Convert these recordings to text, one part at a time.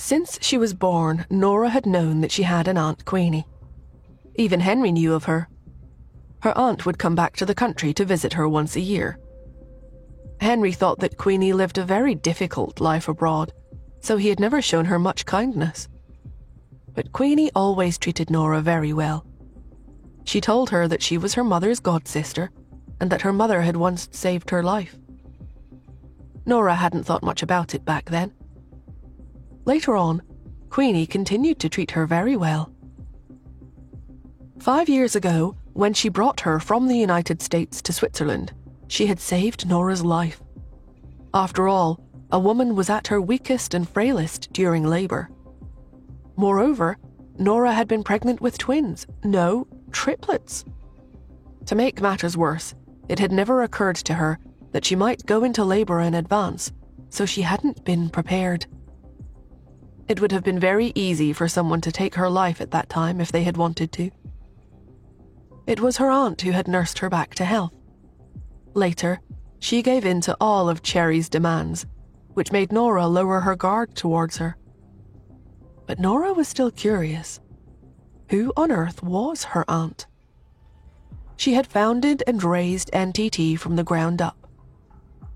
Since she was born, Nora had known that she had an Aunt Queenie. Even Henry knew of her. Her aunt would come back to the country to visit her once a year. Henry thought that Queenie lived a very difficult life abroad, so he had never shown her much kindness. But Queenie always treated Nora very well. She told her that she was her mother's godsister and that her mother had once saved her life. Nora hadn't thought much about it back then. Later on, Queenie continued to treat her very well. 5 years ago, when she brought her from the United States to Switzerland, she had saved Nora's life. After all, a woman was at her weakest and frailest during labor. Moreover, Nora had been pregnant with twins. No, triplets. To make matters worse, it had never occurred to her that she might go into labor in advance, so she hadn't been prepared. It would have been very easy for someone to take her life at that time if they had wanted to. It was her aunt who had nursed her back to health. Later, she gave in to all of Cherry's demands, which made Nora lower her guard towards her. But Nora was still curious. Who on earth was her aunt? She had founded and raised NTT from the ground up.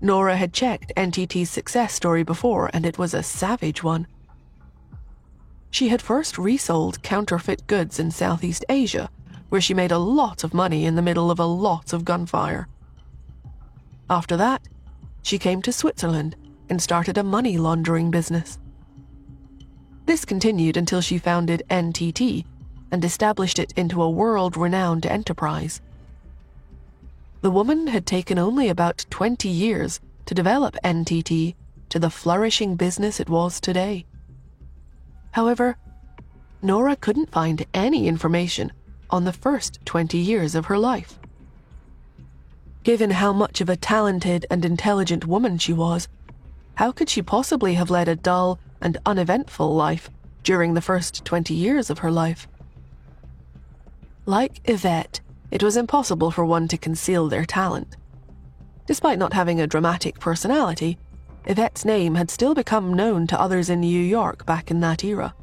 Nora had checked NTT's success story before, and it was a savage one. She had first resold counterfeit goods in Southeast Asia, where she made a lot of money in the middle of a lot of gunfire. After that, she came to Switzerland and started a money laundering business. This continued until she founded NTT and established it into a world-renowned enterprise. The woman had taken only about 20 years to develop NTT to the flourishing business it was today. However, Nora couldn't find any information on the first 20 years of her life. Given how much of a talented and intelligent woman she was, how could she possibly have led a dull and uneventful life during the first 20 years of her life? Like Yvette, it was impossible for one to conceal their talent. Despite not having a dramatic personality, Yvette's name had still become known to others in New York back in that era.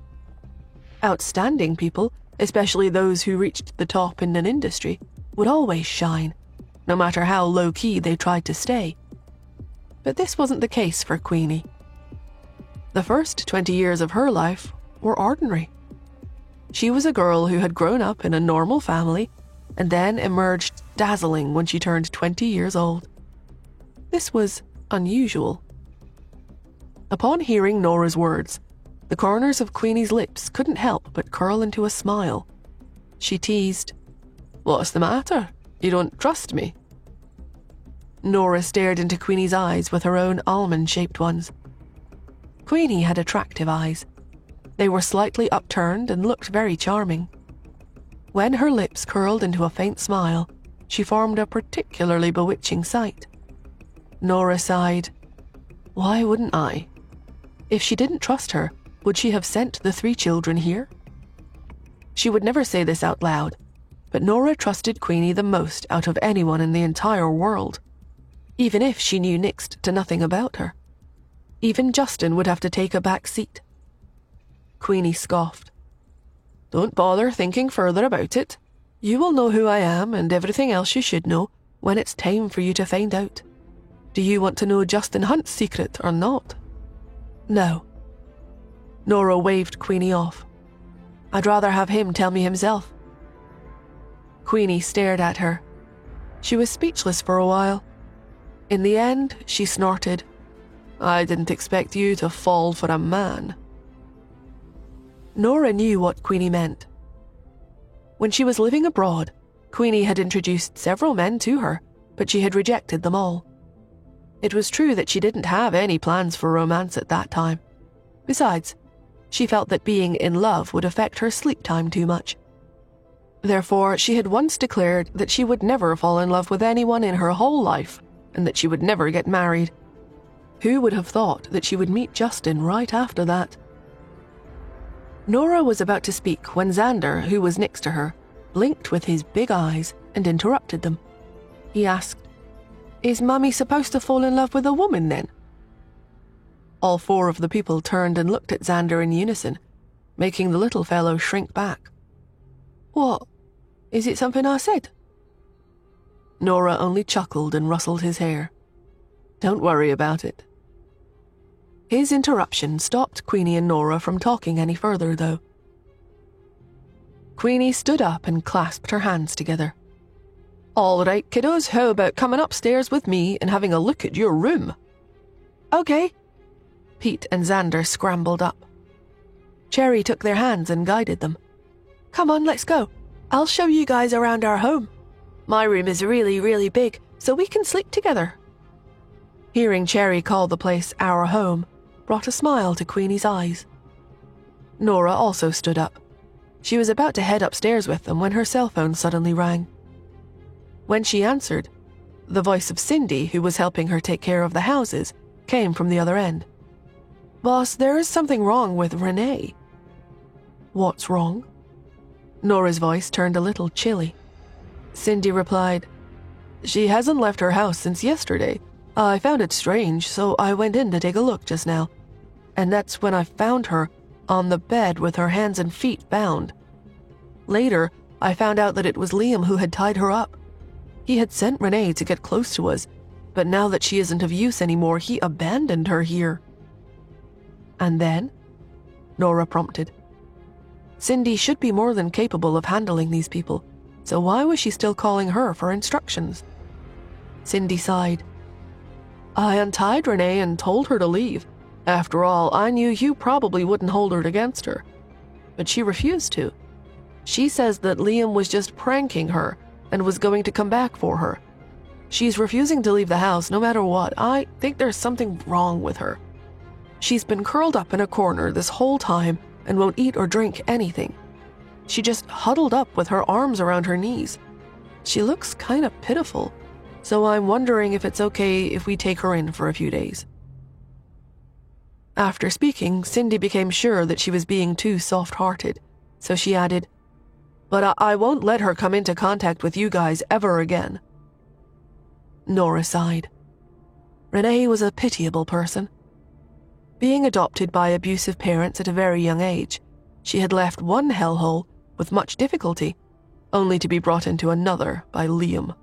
Outstanding people, especially those who reached the top in an industry, would always shine, no matter how low-key they tried to stay. But this wasn't the case for Queenie. The first 20 years of her life were ordinary. She was a girl who had grown up in a normal family and then emerged dazzling when she turned 20 years old. This was unusual. Upon hearing Nora's words, the corners of Queenie's lips couldn't help but curl into a smile. She teased, "What's the matter? You don't trust me?" Nora stared into Queenie's eyes with her own almond-shaped ones. Queenie had attractive eyes. They were slightly upturned and looked very charming. When her lips curled into a faint smile, she formed a particularly bewitching sight. Nora sighed. Why wouldn't I? If she didn't trust her, would she have sent the 3 children here? She would never say this out loud, but Nora trusted Queenie the most out of anyone in the entire world, even if she knew next to nothing about her. Even Justin would have to take a back seat. Queenie scoffed. "Don't bother thinking further about it. You will know who I am and everything else you should know when it's time for you to find out. Do you want to know Justin Hunt's secret or not?" "No." Nora waved Queenie off. "I'd rather have him tell me himself." Queenie stared at her. She was speechless for a while. In the end, she snorted, "I didn't expect you to fall for a man." Nora knew what Queenie meant. When she was living abroad, Queenie had introduced several men to her, but she had rejected them all. It was true that she didn't have any plans for romance at that time. Besides, she felt that being in love would affect her sleep time too much. Therefore, she had once declared that she would never fall in love with anyone in her whole life, and that she would never get married. Who would have thought that she would meet Justin right after that? Nora was about to speak when Xander, who was next to her, blinked with his big eyes and interrupted them. He asked, "Is Mummy supposed to fall in love with a woman then?" All four of the people turned and looked at Xander in unison, making the little fellow shrink back. "What? Is it something I said?" Nora only chuckled and rustled his hair. "Don't worry about it." His interruption stopped Queenie and Nora from talking any further, though. Queenie stood up and clasped her hands together. "All right, kiddos, how about coming upstairs with me and having a look at your room?" "Okay." Pete and Xander scrambled up. Cherry took their hands and guided them. "Come on, let's go. I'll show you guys around our home. My room is really, really big, so we can sleep together." Hearing Cherry call the place our home brought a smile to Queenie's eyes. Nora also stood up. She was about to head upstairs with them when her cell phone suddenly rang. When she answered, the voice of Cindy, who was helping her take care of the houses, came from the other end. "Boss, there is something wrong with Renee." "What's wrong?" Nora's voice turned a little chilly. Cindy replied, "She hasn't left her house since yesterday. I found it strange, so I went in to take a look just now. And that's when I found her on the bed with her hands and feet bound. Later, I found out that it was Liam who had tied her up. He had sent Renee to get close to us, but now that she isn't of use anymore, he abandoned her here." "And then?" Nora prompted. Cindy should be more than capable of handling these people, so why was she still calling her for instructions? Cindy sighed. "I untied Renee and told her to leave. After all, I knew you probably wouldn't hold it against her. But she refused to. She says that Liam was just pranking her and was going to come back for her. She's refusing to leave the house no matter what. I think there's something wrong with her. She's been curled up in a corner this whole time and won't eat or drink anything. She just huddled up with her arms around her knees. She looks kind of pitiful, so I'm wondering if it's okay if we take her in for a few days." After speaking, Cindy became sure that she was being too soft-hearted, so she added, "But I won't let her come into contact with you guys ever again." Nora sighed. Renee was a pitiable person. Being adopted by abusive parents at a very young age, she had left one hellhole with much difficulty, only to be brought into another by Liam.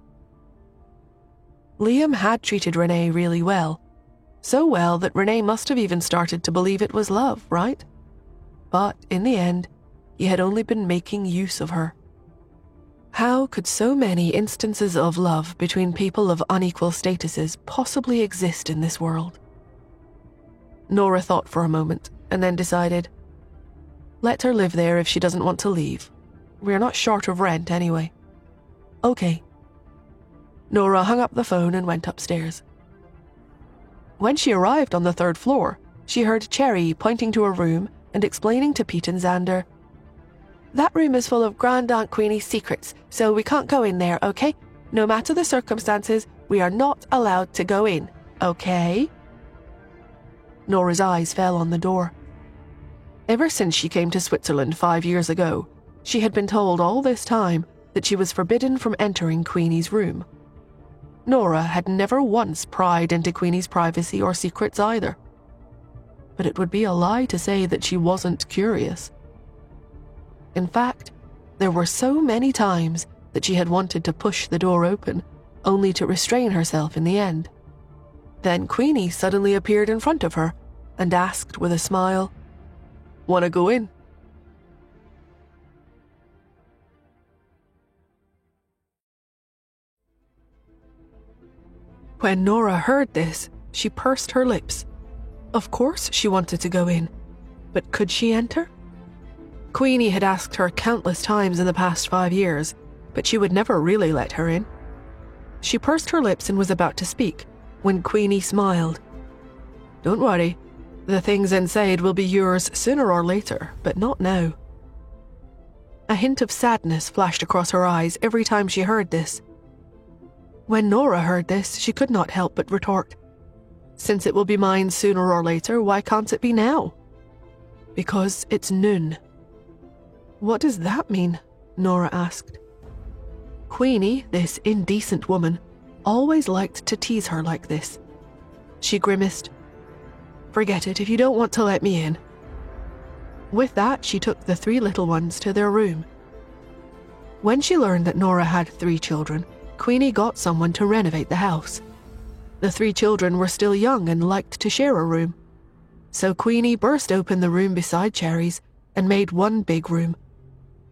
Liam had treated Renee really well. So well that Renee must have even started to believe it was love, right? But in the end, he had only been making use of her. How could so many instances of love between people of unequal statuses possibly exist in this world? Nora thought for a moment and then decided, let her live there if she doesn't want to leave. We're not short of rent anyway. Okay. Nora hung up the phone and went upstairs. When she arrived on the third floor, she heard Cherry pointing to a room and explaining to Pete and Xander, "That room is full of Grand Aunt Queenie's secrets, so we can't go in there, okay? No matter the circumstances, we are not allowed to go in, okay?" Nora's eyes fell on the door. Ever since she came to Switzerland 5 years ago, she had been told all this time that she was forbidden from entering Queenie's room. Nora had never once pried into Queenie's privacy or secrets either. But it would be a lie to say that she wasn't curious. In fact, there were so many times that she had wanted to push the door open, only to restrain herself in the end. Then Queenie suddenly appeared in front of her and asked with a smile, "Wanna go in?" When Nora heard this, she pursed her lips. Of course she wanted to go in, but could she enter? Queenie had asked her countless times in the past 5 years, but she would never really let her in. She pursed her lips and was about to speak, when Queenie smiled. "Don't worry, the things inside will be yours sooner or later, but not now." A hint of sadness flashed across her eyes every time she heard this. When Nora heard this, she could not help but retort, "Since it will be mine sooner or later, why can't it be now?" "Because it's noon." "What does that mean?" Nora asked. Queenie, this indecent woman, always liked to tease her like this. She grimaced. Forget it if you don't want to let me in." With that, she took the 3 little ones to their room. When she learned that Nora had 3 children, Queenie got someone to renovate the house. The 3 children were still young and liked to share a room. So Queenie burst open the room beside Cherry's and made one big room.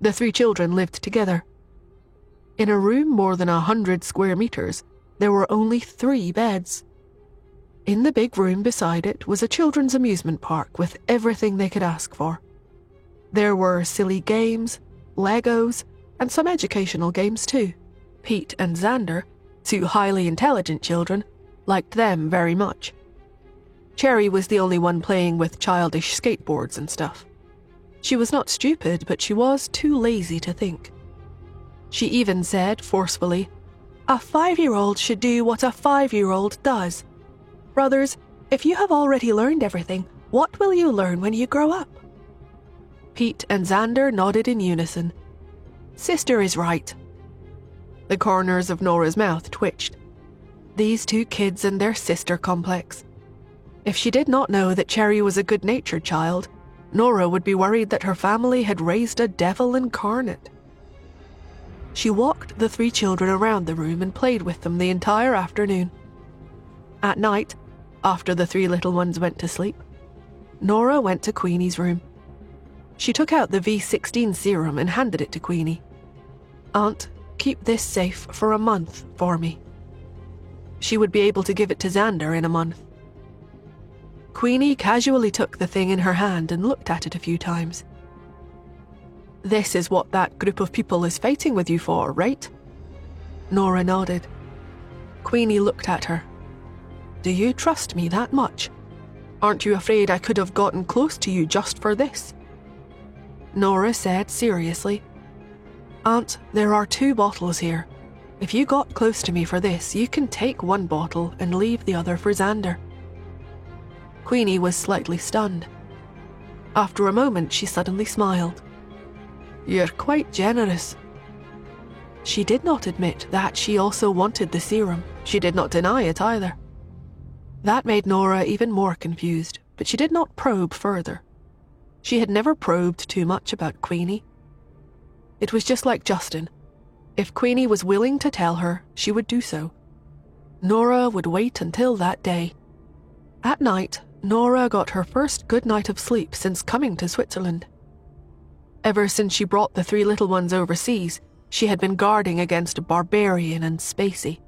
The 3 children lived together. In a room more than 100 square meters, there were only 3 beds. In the big room beside it was a children's amusement park with everything they could ask for. There were silly games, Legos, and some educational games too. Pete and Xander, 2 highly intelligent children, liked them very much. Cherry was the only one playing with childish skateboards and stuff. She was not stupid, but she was too lazy to think. She even said, forcefully, "A 5-year-old should do what a 5-year-old does. Brothers, if you have already learned everything, what will you learn when you grow up?" Pete and Xander nodded in unison. "Sister is right." The corners of Nora's mouth twitched. These 2 kids and their sister complex. If she did not know that Cherry was a good-natured child, Nora would be worried that her family had raised a devil incarnate. She walked the 3 children around the room and played with them the entire afternoon. At night, after the 3 little ones went to sleep, Nora went to Queenie's room. She took out the V16 serum and handed it to Queenie. "Aunt, keep this safe for a month for me." She would be able to give it to Xander in a month. Queenie casually took the thing in her hand and looked at it a few times. "This is what that group of people is fighting with you for, right?" Nora nodded. Queenie looked at her. "Do you trust me that much? Aren't you afraid I could have gotten close to you just for this?" Nora said seriously, "Aunt, there are 2 bottles here. If you got close to me for this, you can take 1 bottle and leave the other for Xander." Queenie was slightly stunned. After a moment, she suddenly smiled. "You're quite generous." She did not admit that she also wanted the serum. She did not deny it either. That made Nora even more confused, but she did not probe further. She had never probed too much about Queenie. It was just like Justin. If Queenie was willing to tell her, she would do so. Nora would wait until that day. At night, Nora got her first good night of sleep since coming to Switzerland. Ever since she brought the 3 little ones overseas, she had been guarding against Barbarian and Spacey.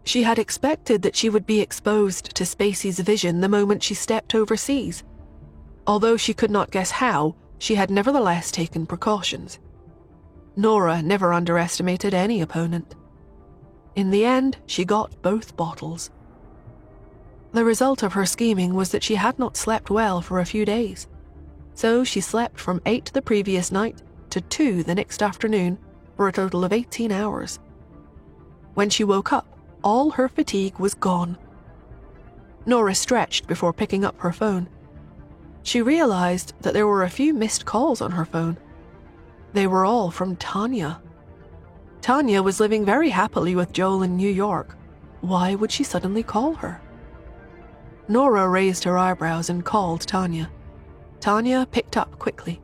She had expected that she would be exposed to Spacey's vision the moment she stepped overseas. Although she could not guess how, she had nevertheless taken precautions. Nora never underestimated any opponent. In the end, she got both bottles. The result of her scheming was that she had not slept well for a few days. So she slept from 8 the previous night to 2 the next afternoon for a total of 18 hours. When she woke up, all her fatigue was gone. Nora stretched before picking up her phone. She realized that there were a few missed calls on her phone. They were all from Tanya. Tanya was living very happily with Joel in New York. Why would she suddenly call her? Nora raised her eyebrows and called Tanya. Tanya picked up quickly.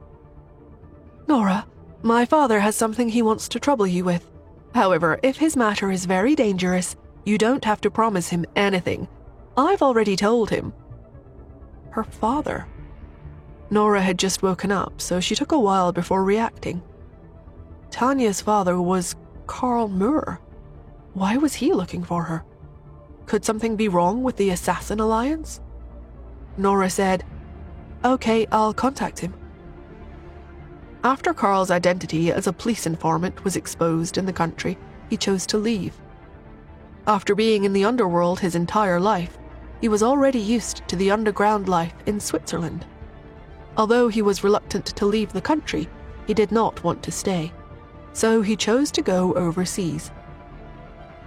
"Nora, my father has something he wants to trouble you with. However, if his matter is very dangerous, you don't have to promise him anything. I've already told him." Her father. Nora had just woken up, so she took a while before reacting. Tanya's father was Carl Moore. Why was he looking for her? Could something be wrong with the Assassin Alliance? Nora said, "Okay, I'll contact him." After Carl's identity as a police informant was exposed in the country, he chose to leave. After being in the underworld his entire life, he was already used to the underground life in Switzerland. Although he was reluctant to leave the country, he did not want to stay, so he chose to go overseas.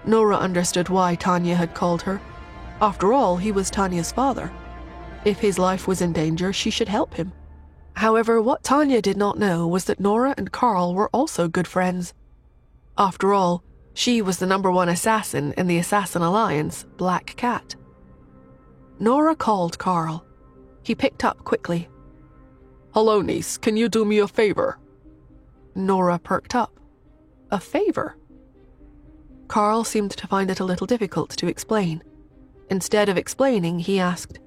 Nora understood why Tanya had called her. After all, he was Tanya's father. If his life was in danger, she should help him. However, what Tanya did not know was that Nora and Carl were also good friends. After all, she was the #1 assassin in the Assassin Alliance, Black Cat. Nora called Carl. He picked up quickly. "Hello, niece. Can you do me a favor?" Nora perked up. A favor? Carl seemed to find it a little difficult to explain. Instead of explaining, he asked,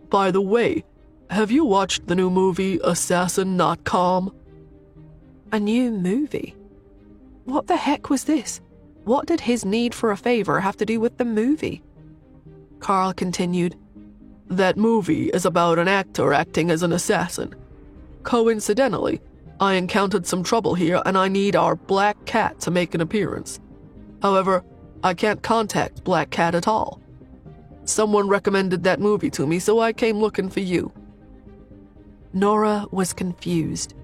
"By the way, have you watched the new movie Assassin Not Calm?" A new movie? What the heck was this? What did his need for a favor have to do with the movie? Carl continued, "That movie is about an actor acting as an assassin. Coincidentally, I encountered some trouble here and I need our Black Cat to make an appearance. However, I can't contact Black Cat at all. Someone recommended that movie to me, so I came looking for you." Nora was confused.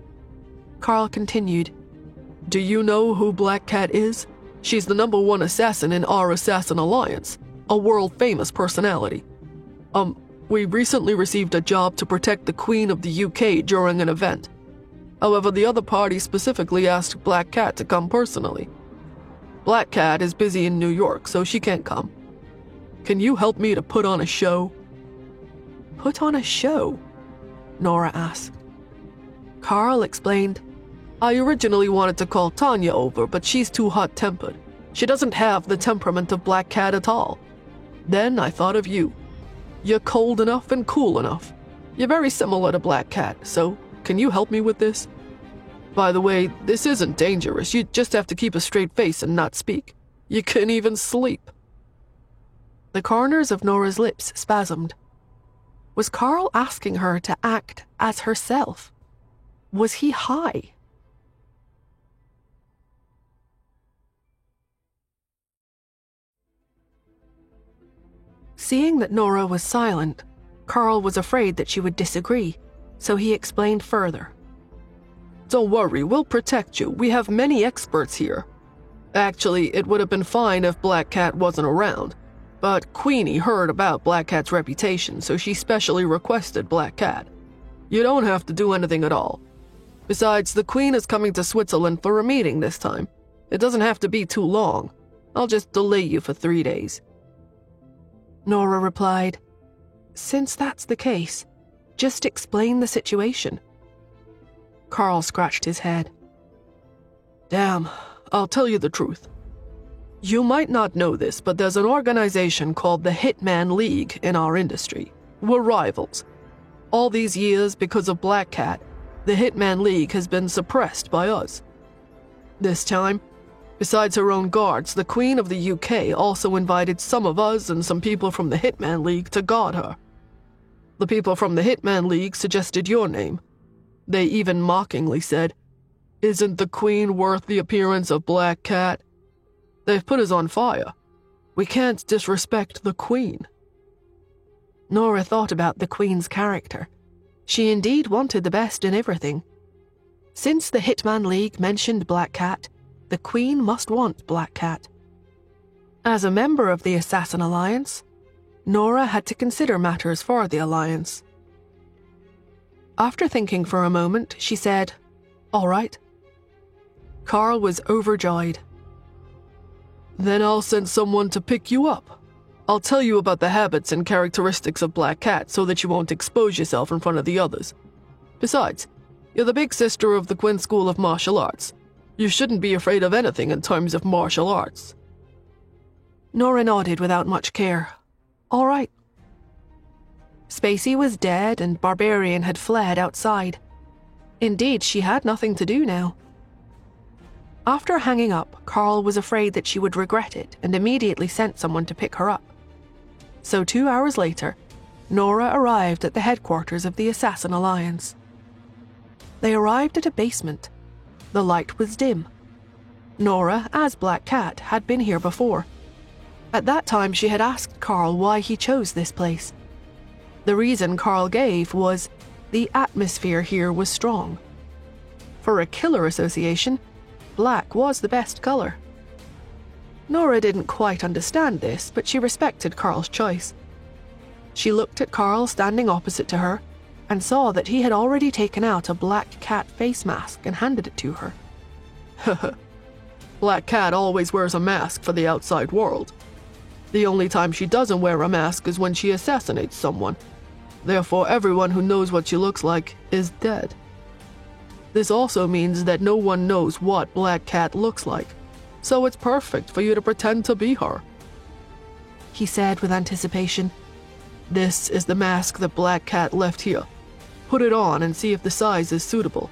Carl continued, "Do you know who Black Cat is? She's the #1 assassin in our Assassin Alliance, a world-famous personality. We recently received a job to protect the Queen of the UK during an event. However, the other party specifically asked Black Cat to come personally. Black Cat is busy in New York, so she can't come. Can you help me to put on a show?" "Put on a show?" Nora asked. Carl explained, "I originally wanted to call Tanya over, but she's too hot-tempered. She doesn't have the temperament of Black Cat at all. Then I thought of you. You're cold enough and cool enough. You're very similar to Black Cat, so can you help me with this? By the way, this isn't dangerous. You just have to keep a straight face and not speak. You can even sleep." The corners of Nora's lips spasmed. Was Carl asking her to act as herself? Was he high? Seeing that Nora was silent, Carl was afraid that she would disagree, so he explained further. "Don't worry, we'll protect you. We have many experts here. Actually, it would have been fine if Black Cat wasn't around, but Queenie heard about Black Cat's reputation, so she specially requested Black Cat. You don't have to do anything at all. Besides, the Queen is coming to Switzerland for a meeting this time. It doesn't have to be too long. I'll just delay you for 3 days." Nora replied, "Since that's the case, just explain the situation." Carl scratched his head. "Damn, I'll tell you the truth. You might not know this, but there's an organization called the Hitman League in our industry. We're rivals. All these years, because of Black Cat, the Hitman League has been suppressed by us. This time, besides her own guards, the Queen of the UK also invited some of us and some people from the Hitman League to guard her. The people from the Hitman League suggested your name. They even mockingly said, 'Isn't the Queen worth the appearance of Black Cat?' They've put us on fire. We can't disrespect the Queen." Nora thought about the Queen's character. She indeed wanted the best in everything. Since the Hitman League mentioned Black Cat, the Queen must want Black Cat. As a member of the Assassin Alliance, Nora had to consider matters for the Alliance. After thinking for a moment, she said, "All right." Carl was overjoyed. "Then I'll send someone to pick you up. I'll tell you about the habits and characteristics of Black Cat so that you won't expose yourself in front of the others. Besides, you're the big sister of the Quinn School of Martial Arts. You shouldn't be afraid of anything in terms of martial arts." Nora nodded without much care. "All right." Spacey was dead and Barbarian had fled outside. Indeed, she had nothing to do now. After hanging up, Carl was afraid that she would regret it and immediately sent someone to pick her up. So 2 hours later, Nora arrived at the headquarters of the Assassin Alliance. They arrived at a basement. The light was dim. Nora, as Black Cat, had been here before. At that time, she had asked Carl why he chose this place. The reason Carl gave was the atmosphere here was strong. For a killer association, black was the best color. Nora didn't quite understand this, but she respected Carl's choice. She looked at Carl standing opposite to her and saw that he had already taken out a Black Cat face mask and handed it to her. Black Cat always wears a mask for the outside world. The only time she doesn't wear a mask is when she assassinates someone. Therefore, everyone who knows what she looks like is dead. This also means that no one knows what Black Cat looks like, so it's perfect for you to pretend to be her," he said with anticipation. "This is the mask that Black Cat left here. Put it on and see if the size is suitable.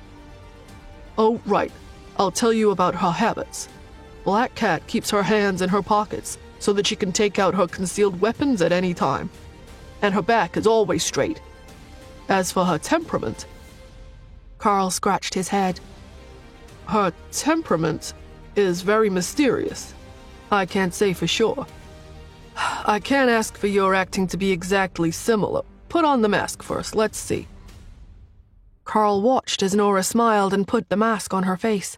Oh, right, I'll tell you about her habits. Black Cat keeps her hands in her pockets so that she can take out her concealed weapons at any time, and her back is always straight. As for her temperament," Carl scratched his head. "Her temperament is very mysterious. I can't say for sure. I can't ask for your acting to be exactly similar. Put on the mask first, let's see." Carl watched as Nora smiled and put the mask on her face.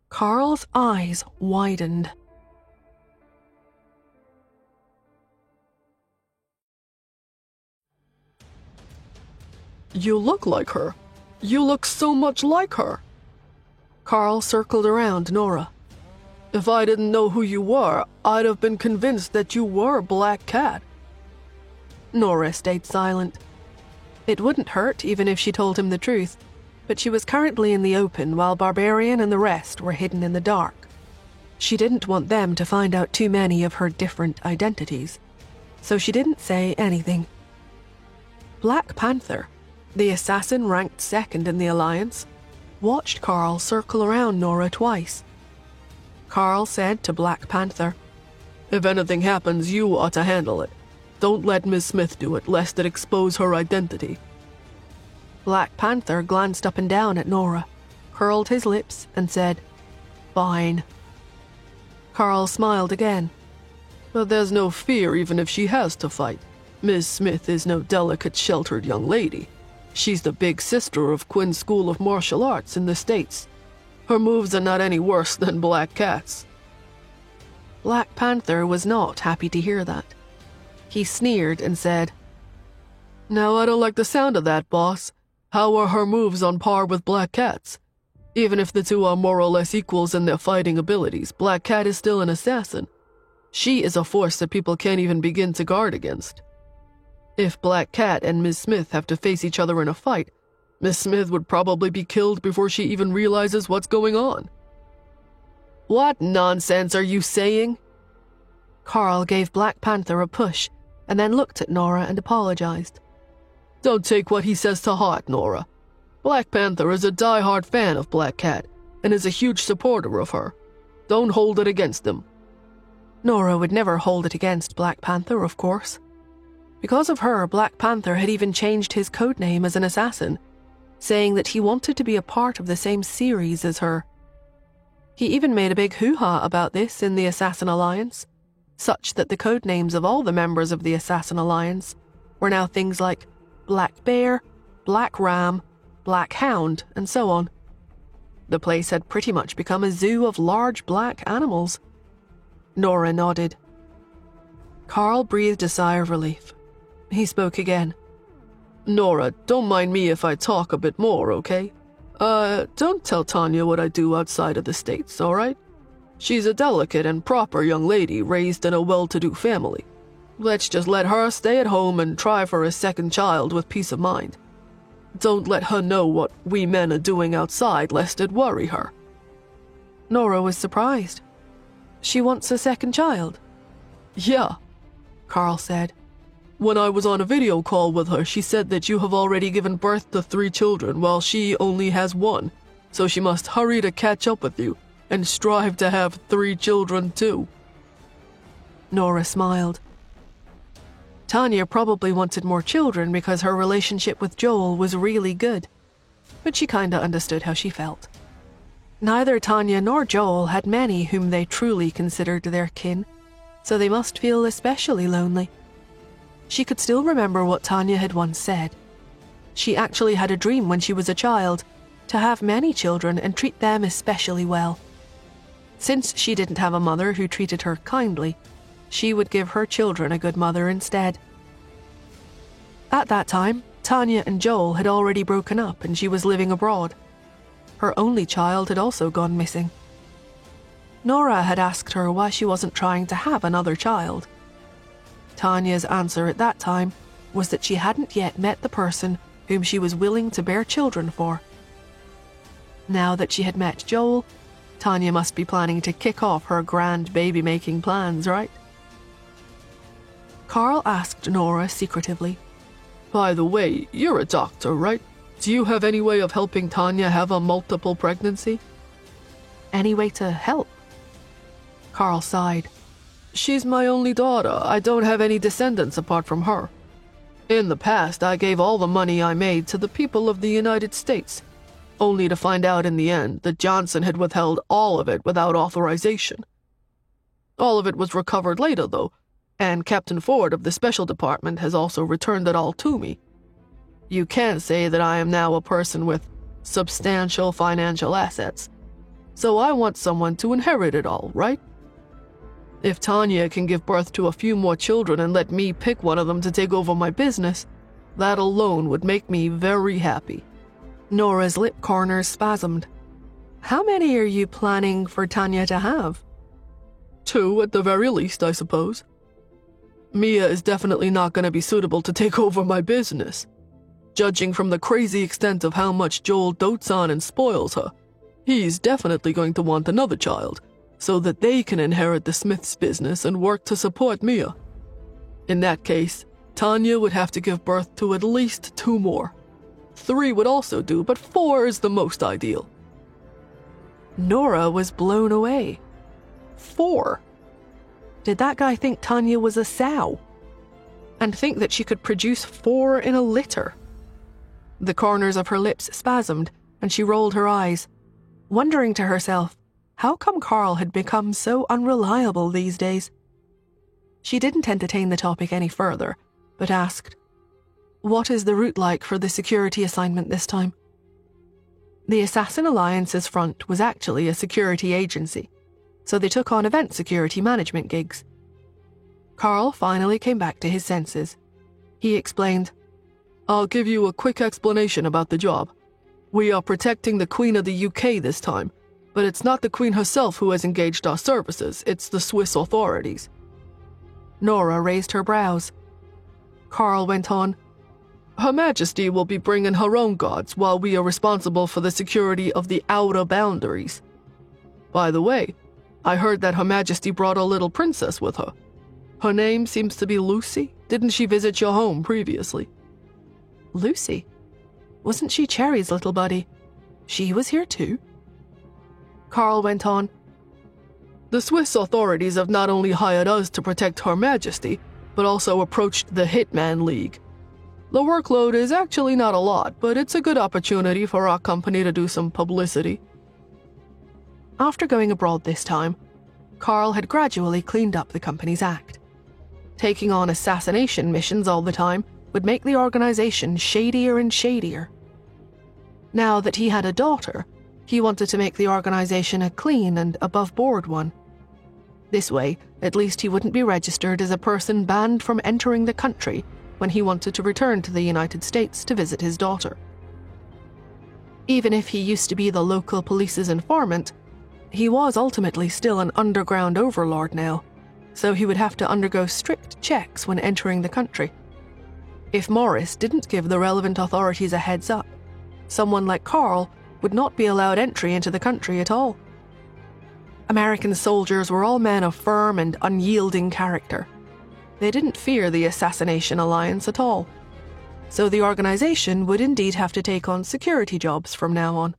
Carl's eyes widened. "You look like her. You look so much like her." Carl circled around Nora. "If I didn't know who you were, I'd have been convinced that you were Black Cat." Nora stayed silent. It wouldn't hurt even if she told him the truth, but she was currently in the open while Barbarian and the rest were hidden in the dark. She didn't want them to find out too many of her different identities, so she didn't say anything. Black Panther, the assassin ranked second in the Alliance, watched Carl circle around Nora twice. Carl said to Black Panther, "If anything happens, you ought to handle it. Don't let Miss Smith do it, lest it expose her identity." Black Panther glanced up and down at Nora, curled his lips, and said, "Fine." Carl smiled again. "But there's no fear even if she has to fight. Miss Smith is no delicate, sheltered young lady. She's the big sister of Quinn's School of Martial Arts in the States. Her moves are not any worse than Black Cat's." Black Panther was not happy to hear that. He sneered and said, "Now I don't like the sound of that, boss. How are her moves on par with Black Cat's? Even if the two are more or less equals in their fighting abilities, Black Cat is still an assassin. She is a force that people can't even begin to guard against. If Black Cat and Miss Smith have to face each other in a fight, Miss Smith would probably be killed before she even realizes what's going on." "What nonsense are you saying?" Carl gave Black Panther a push and then looked at Nora and apologized. "Don't take what he says to heart, Nora. Black Panther is a die-hard fan of Black Cat and is a huge supporter of her. Don't hold it against him." Nora would never hold it against Black Panther, of course. Because of her, Black Panther had even changed his codename as an assassin, saying that he wanted to be a part of the same series as her. He even made a big hoo-ha about this in the Assassin Alliance, such that the codenames of all the members of the Assassin Alliance were now things like Black Bear, Black Ram, Black Hound, and so on. The place had pretty much become a zoo of large black animals. Nora nodded. Carl breathed a sigh of relief. He spoke again. "Nora, don't mind me if I talk a bit more, okay? Don't tell Tanya what I do outside of the States, all right? She's a delicate and proper young lady raised in a well-to-do family. Let's just let her stay at home and try for a second child with peace of mind. Don't let her know what we men are doing outside, lest it worry her." Nora was surprised. "She wants a second child?" "Yeah," Carl said. "When I was on a video call with her, she said that you have already given birth to 3 children while she only has 1, so she must hurry to catch up with you and strive to have 3 children too." Nora smiled. Tanya probably wanted more children because her relationship with Joel was really good, but she kinda understood how she felt. Neither Tanya nor Joel had many whom they truly considered their kin, so they must feel especially lonely. She could still remember what Tanya had once said. She actually had a dream when she was a child, to have many children and treat them especially well. Since she didn't have a mother who treated her kindly, she would give her children a good mother instead. At that time, Tanya and Joel had already broken up and she was living abroad. Her only child had also gone missing. Nora had asked her why she wasn't trying to have another child. Tanya's answer at that time was that she hadn't yet met the person whom she was willing to bear children for. Now that she had met Joel, Tanya must be planning to kick off her grand baby-making plans, right? Carl asked Nora secretively, By the way, you're a doctor, right? Do you have any way of helping Tanya have a multiple pregnancy? Any way to help? Carl sighed. She's my only daughter. I don't have any descendants apart from her. In the past, I gave all the money I made to the people of the United States, only to find out in the end that Johnson had withheld all of it without authorization. All of it was recovered later, though, and Captain Ford of the Special Department has also returned it all to me. You can say that I am now a person with substantial financial assets, so I want someone to inherit it all, right? If Tanya can give birth to a few more children and let me pick one of them to take over my business, that alone would make me very happy. Nora's lip corners spasmed. How many are you planning for Tanya to have? 2 at the very least, I suppose. Mia is definitely not going to be suitable to take over my business. Judging from the crazy extent of how much Joel dotes on and spoils her, he's definitely going to want another child, so that they can inherit the Smiths' business and work to support Mia. In that case, Tanya would have to give birth to at least 2 more. 3 would also do, but 4 is the most ideal. Nora was blown away. 4? Did that guy think Tanya was a sow? And think that she could produce 4 in a litter? The corners of her lips spasmed, and she rolled her eyes, wondering to herself, how come Carl had become so unreliable these days? She didn't entertain the topic any further, but asked, What is the route like for the security assignment this time? The Assassin Alliance's front was actually a security agency, so they took on event security management gigs. Carl finally came back to his senses. He explained, I'll give you a quick explanation about the job. We are protecting the Queen of the UK this time, but it's not the Queen herself who has engaged our services, it's the Swiss authorities. Nora raised her brows. Carl went on, Her Majesty will be bringing her own guards while we are responsible for the security of the outer boundaries. By the way, I heard that Her Majesty brought a little princess with her. Her name seems to be Lucy. Didn't she visit your home previously? Lucy? Wasn't she Cherry's little buddy? She was here too? Carl went on, The Swiss authorities have not only hired us to protect Her Majesty, but also approached the Hitman League. The workload is actually not a lot, but it's a good opportunity for our company to do some publicity. After going abroad this time, Carl had gradually cleaned up the company's act. Taking on assassination missions all the time would make the organization shadier and shadier. Now that he had a daughter, he wanted to make the organization a clean and above-board one. This way, at least he wouldn't be registered as a person banned from entering the country when he wanted to return to the United States to visit his daughter. Even if he used to be the local police's informant, he was ultimately still an underground overlord now, so he would have to undergo strict checks when entering the country. If Morris didn't give the relevant authorities a heads up, someone like Carl would not be allowed entry into the country at all. American soldiers were all men of firm and unyielding character. They didn't fear the Assassination Alliance at all, so the organization would indeed have to take on security jobs from now on.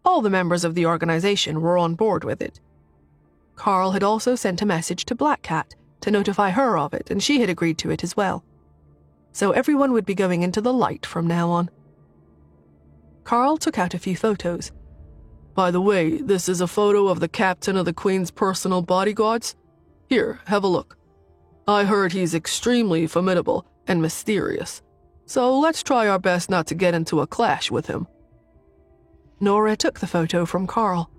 All the members of the organization were on board with it. Carl had also sent a message to Black Cat to notify her of it, and she had agreed to it as well. So everyone would be going into the light from now on. Carl took out a few photos. By the way, this is a photo of the captain of the Queen's personal bodyguards. Here, have a look. I heard he's extremely formidable and mysterious, so let's try our best not to get into a clash with him. Nora took the photo from Carl.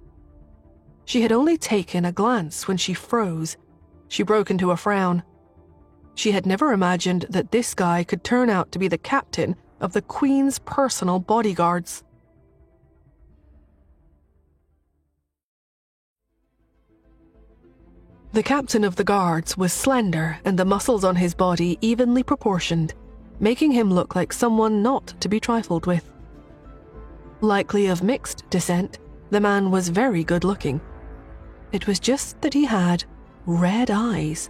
She had only taken a glance when she froze. She broke into a frown. She had never imagined that this guy could turn out to be the captain of the Queen's personal bodyguards. The captain of the guards was slender and the muscles on his body evenly proportioned, making him look like someone not to be trifled with. Likely of mixed descent, the man was very good-looking. It was just that he had red eyes.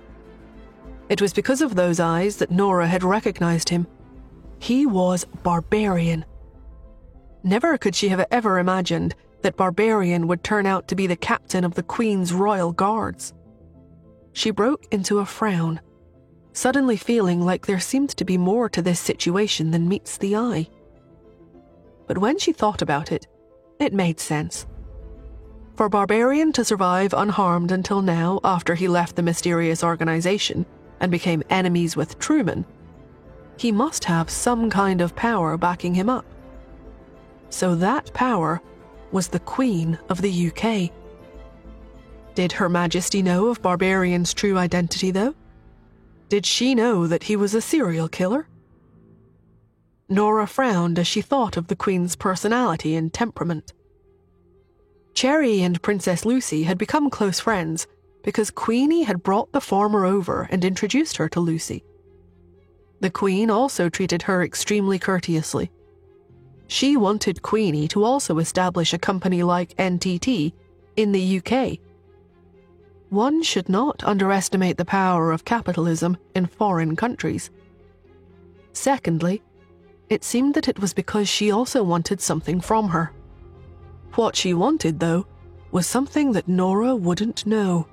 It was because of those eyes that Nora had recognized him. He was Barbarian. Never could she have ever imagined that Barbarian would turn out to be the captain of the Queen's Royal Guards. She broke into a frown, suddenly feeling like there seemed to be more to this situation than meets the eye. But when she thought about it, it made sense. For Barbarian to survive unharmed until now, after he left the mysterious organization and became enemies with Truman, he must have some kind of power backing him up. So that power was the Queen of the UK. Did Her Majesty know of Barbarian's true identity, though? Did she know that he was a serial killer? Nora frowned as she thought of the Queen's personality and temperament. Cherry and Princess Lucy had become close friends because Queenie had brought the former over and introduced her to Lucy. The Queen also treated her extremely courteously. She wanted Queenie to also establish a company like NTT in the UK. One should not underestimate the power of capitalism in foreign countries. Secondly, it seemed that it was because she also wanted something from her. What she wanted, though, was something that Nora wouldn't know.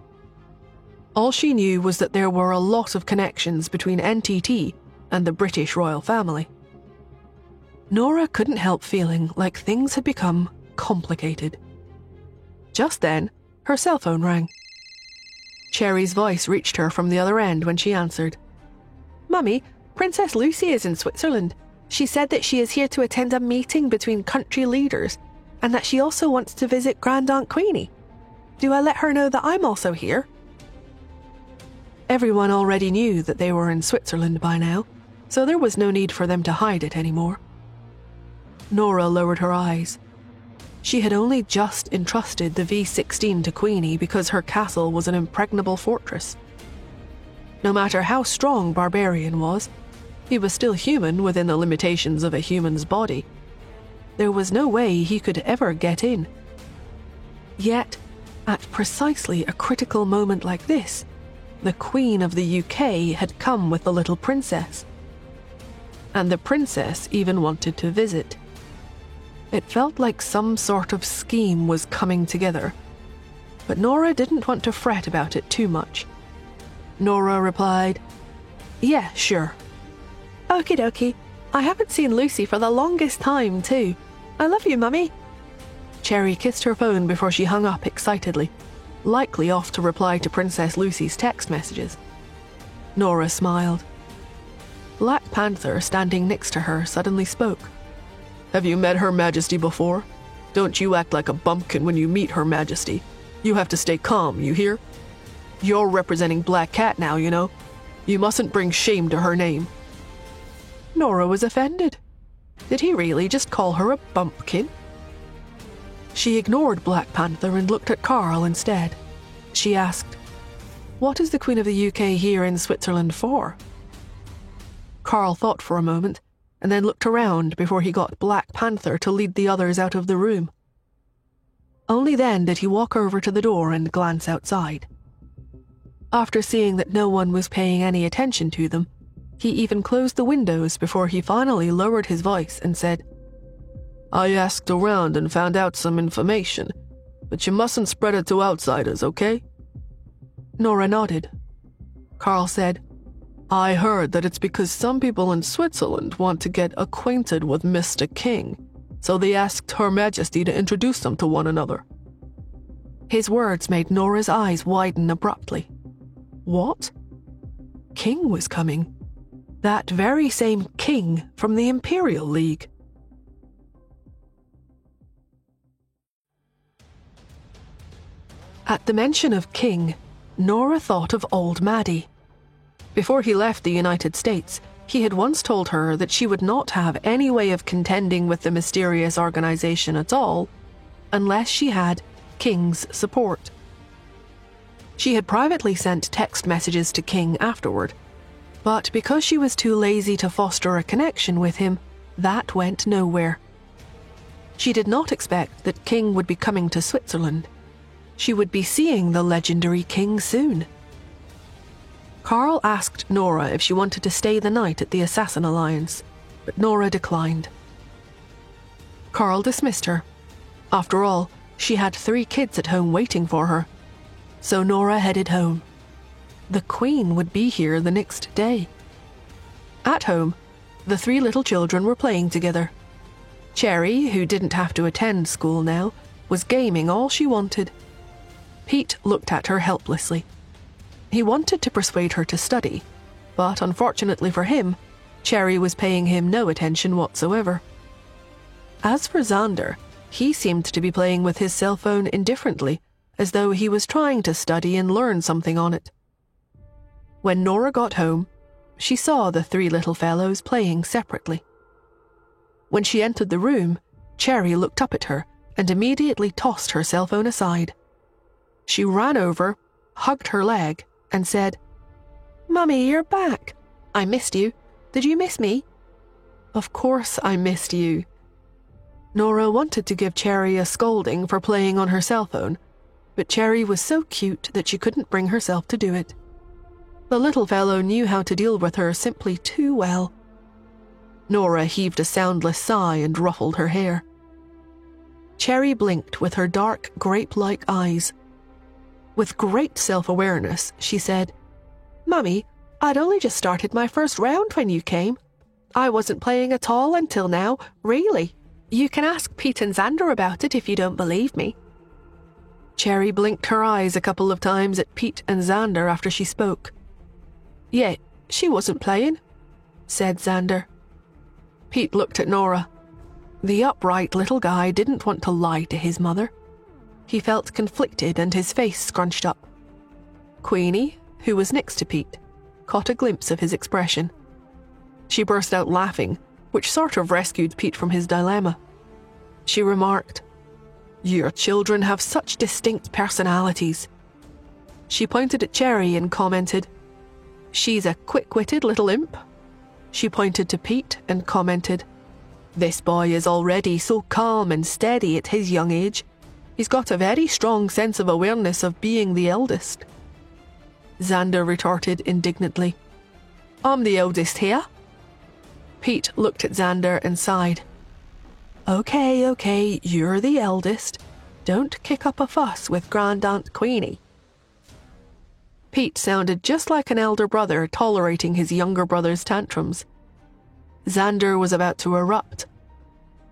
All she knew was that there were a lot of connections between NTT and the British royal family. Nora couldn't help feeling like things had become complicated. Just then, her cell phone rang. Cherry's voice reached her from the other end when she answered. "Mummy, Princess Lucy is in Switzerland. She said that she is here to attend a meeting between country leaders and that she also wants to visit Grand Aunt Queenie. Do I let her know that I'm also here?" Everyone already knew that they were in Switzerland by now, so there was no need for them to hide it anymore. Nora lowered her eyes. She had only just entrusted the V-16 to Queenie because her castle was an impregnable fortress. No matter how strong Barbarian was, he was still human within the limitations of a human's body. There was no way he could ever get in. Yet, at precisely a critical moment like this, the Queen of the UK had come with the little princess. And the princess even wanted to visit. It felt like some sort of scheme was coming together, but Nora didn't want to fret about it too much. Nora replied, "Yeah, sure." "Okie dokie. I haven't seen Lucy for the longest time, too. I love you, Mummy." Cherry kissed her phone before she hung up excitedly, likely off to reply to Princess Lucy's text messages. Nora smiled. Black Panther, standing next to her, suddenly spoke. "Have you met Her Majesty before? Don't you act like a bumpkin when you meet Her Majesty. You have to stay calm, you hear? You're representing Black Cat now, you know. You mustn't bring shame to her name." Nora was offended. Did he really just call her a bumpkin? She ignored Black Panther and looked at Carl instead. She asked, "What is the Queen of the UK here in Switzerland for?" Carl thought for a moment, and then looked around before he got Black Panther to lead the others out of the room. Only then did he walk over to the door and glance outside. After seeing that no one was paying any attention to them, he even closed the windows before he finally lowered his voice and said, "I asked around and found out some information, but you mustn't spread it to outsiders, okay?" Nora nodded. Carl said, "I heard that it's because some people in Switzerland want to get acquainted with Mr. King, so they asked Her Majesty to introduce them to one another." His words made Nora's eyes widen abruptly. What? King was coming. That very same King from the Imperial League. At the mention of King, Nora thought of old Maddie. Before he left the United States, he had once told her that she would not have any way of contending with the mysterious organization at all unless she had King's support. She had privately sent text messages to King afterward, but because she was too lazy to foster a connection with him, that went nowhere. She did not expect that King would be coming to Switzerland. She would be seeing the legendary King soon. Carl asked Nora if she wanted to stay the night at the Assassin Alliance, but Nora declined. Carl dismissed her. After all, she had 3 kids at home waiting for her. So Nora headed home. The Queen would be here the next day. At home, the 3 little children were playing together. Cherry, who didn't have to attend school now, was gaming all she wanted. Pete looked at her helplessly. He wanted to persuade her to study, but unfortunately for him, Cherry was paying him no attention whatsoever. As for Xander, he seemed to be playing with his cell phone indifferently, as though he was trying to study and learn something on it. When Nora got home, she saw the 3 little fellows playing separately. When she entered the room, Cherry looked up at her and immediately tossed her cell phone aside. She ran over, hugged her leg, and said, "Mummy, you're back. I missed you. Did you miss me?" "Of course I missed you." Nora wanted to give Cherry a scolding for playing on her cell phone, but Cherry was so cute that she couldn't bring herself to do it. The little fellow knew how to deal with her simply too well. Nora heaved a soundless sigh and ruffled her hair. Cherry blinked with her dark, grape-like eyes. With great self-awareness, she said, "Mummy, I'd only just started my first round when you came. I wasn't playing at all until now, really. You can ask Pete and Xander about it if you don't believe me." Cherry blinked her eyes a couple of times at Pete and Xander after she spoke. "Yeah, she wasn't playing," said Xander. Pete looked at Nora. The upright little guy didn't want to lie to his mother. He felt conflicted and his face scrunched up. Queenie, who was next to Pete, caught a glimpse of his expression. She burst out laughing, which sort of rescued Pete from his dilemma. She remarked, "Your children have such distinct personalities." She pointed at Cherry and commented, "She's a quick-witted little imp." She pointed to Pete and commented, "This boy is already so calm and steady at his young age. He's got a very strong sense of awareness of being the eldest." Xander retorted indignantly, "I'm the eldest here." Pete looked at Xander and sighed. Okay, you're the eldest. Don't kick up a fuss with Grandaunt Queenie." Pete sounded just like an elder brother tolerating his younger brother's tantrums. Xander was about to erupt.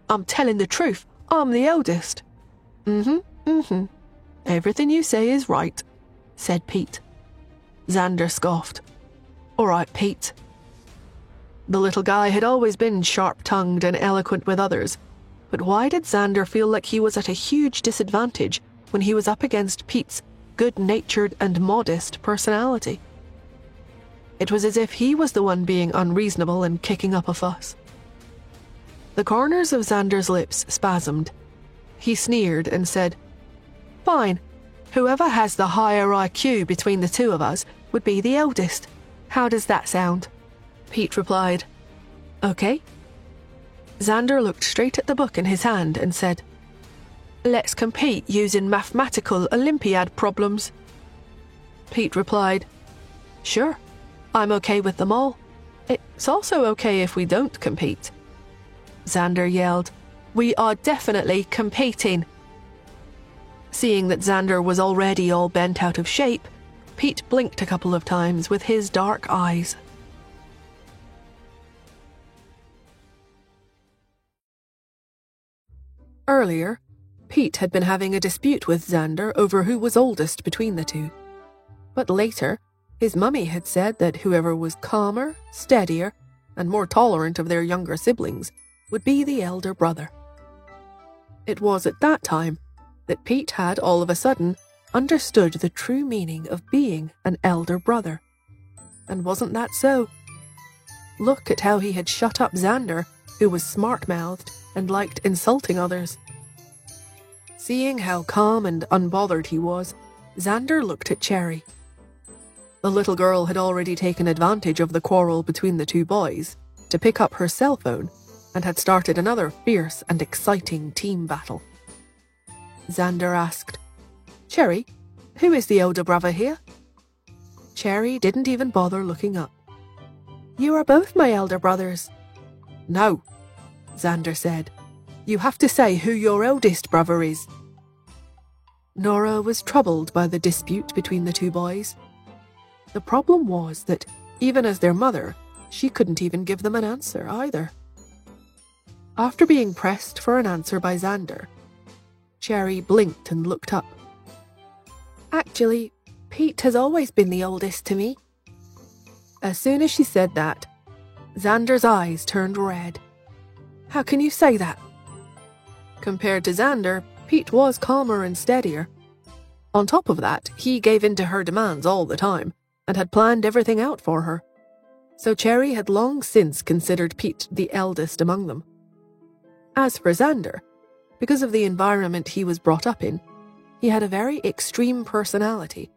"I'm telling the truth. I'm the eldest." Everything you say is right," said Pete. Xander scoffed. "All right, Pete." The little guy had always been sharp-tongued and eloquent with others, but why did Xander feel like he was at a huge disadvantage when he was up against Pete's good-natured and modest personality? It was as if he was the one being unreasonable and kicking up a fuss. The corners of Xander's lips spasmed. He sneered and said, "Fine. Whoever has the higher IQ between the 2 of us would be the eldest. How does that sound?" Pete replied, "Okay." Xander looked straight at the book in his hand and said, "Let's compete using mathematical Olympiad problems." Pete replied, "Sure, I'm okay with them all. It's also okay if we don't compete." Xander yelled, "We are definitely competing." Seeing that Xander was already all bent out of shape, Pete blinked a couple of times with his dark eyes. Earlier, Pete had been having a dispute with Xander over who was oldest between the 2. But later, his mummy had said that whoever was calmer, steadier, and more tolerant of their younger siblings would be the elder brother. It was at that time that Pete had all of a sudden understood the true meaning of being an elder brother. And wasn't that so? Look at how he had shut up Xander, who was smart-mouthed and liked insulting others. Seeing how calm and unbothered he was, Xander looked at Cherry. The little girl had already taken advantage of the quarrel between the two boys to pick up her cell phone and had started another fierce and exciting team battle. Xander asked, "Cherry, who is the elder brother here?" Cherry didn't even bother looking up. "You are both my elder brothers." "No," Xander said. "You have to say who your eldest brother is." Nora was troubled by the dispute between the two boys. The problem was that, even as their mother, she couldn't even give them an answer either. After being pressed for an answer by Xander, Cherry blinked and looked up. "Actually, Pete has always been the oldest to me." As soon as she said that, Xander's eyes turned red. "How can you say that?" Compared to Xander, Pete was calmer and steadier. On top of that, he gave in to her demands all the time and had planned everything out for her. So Cherry had long since considered Pete the eldest among them. As for Xander, because of the environment he was brought up in, he had a very extreme personality,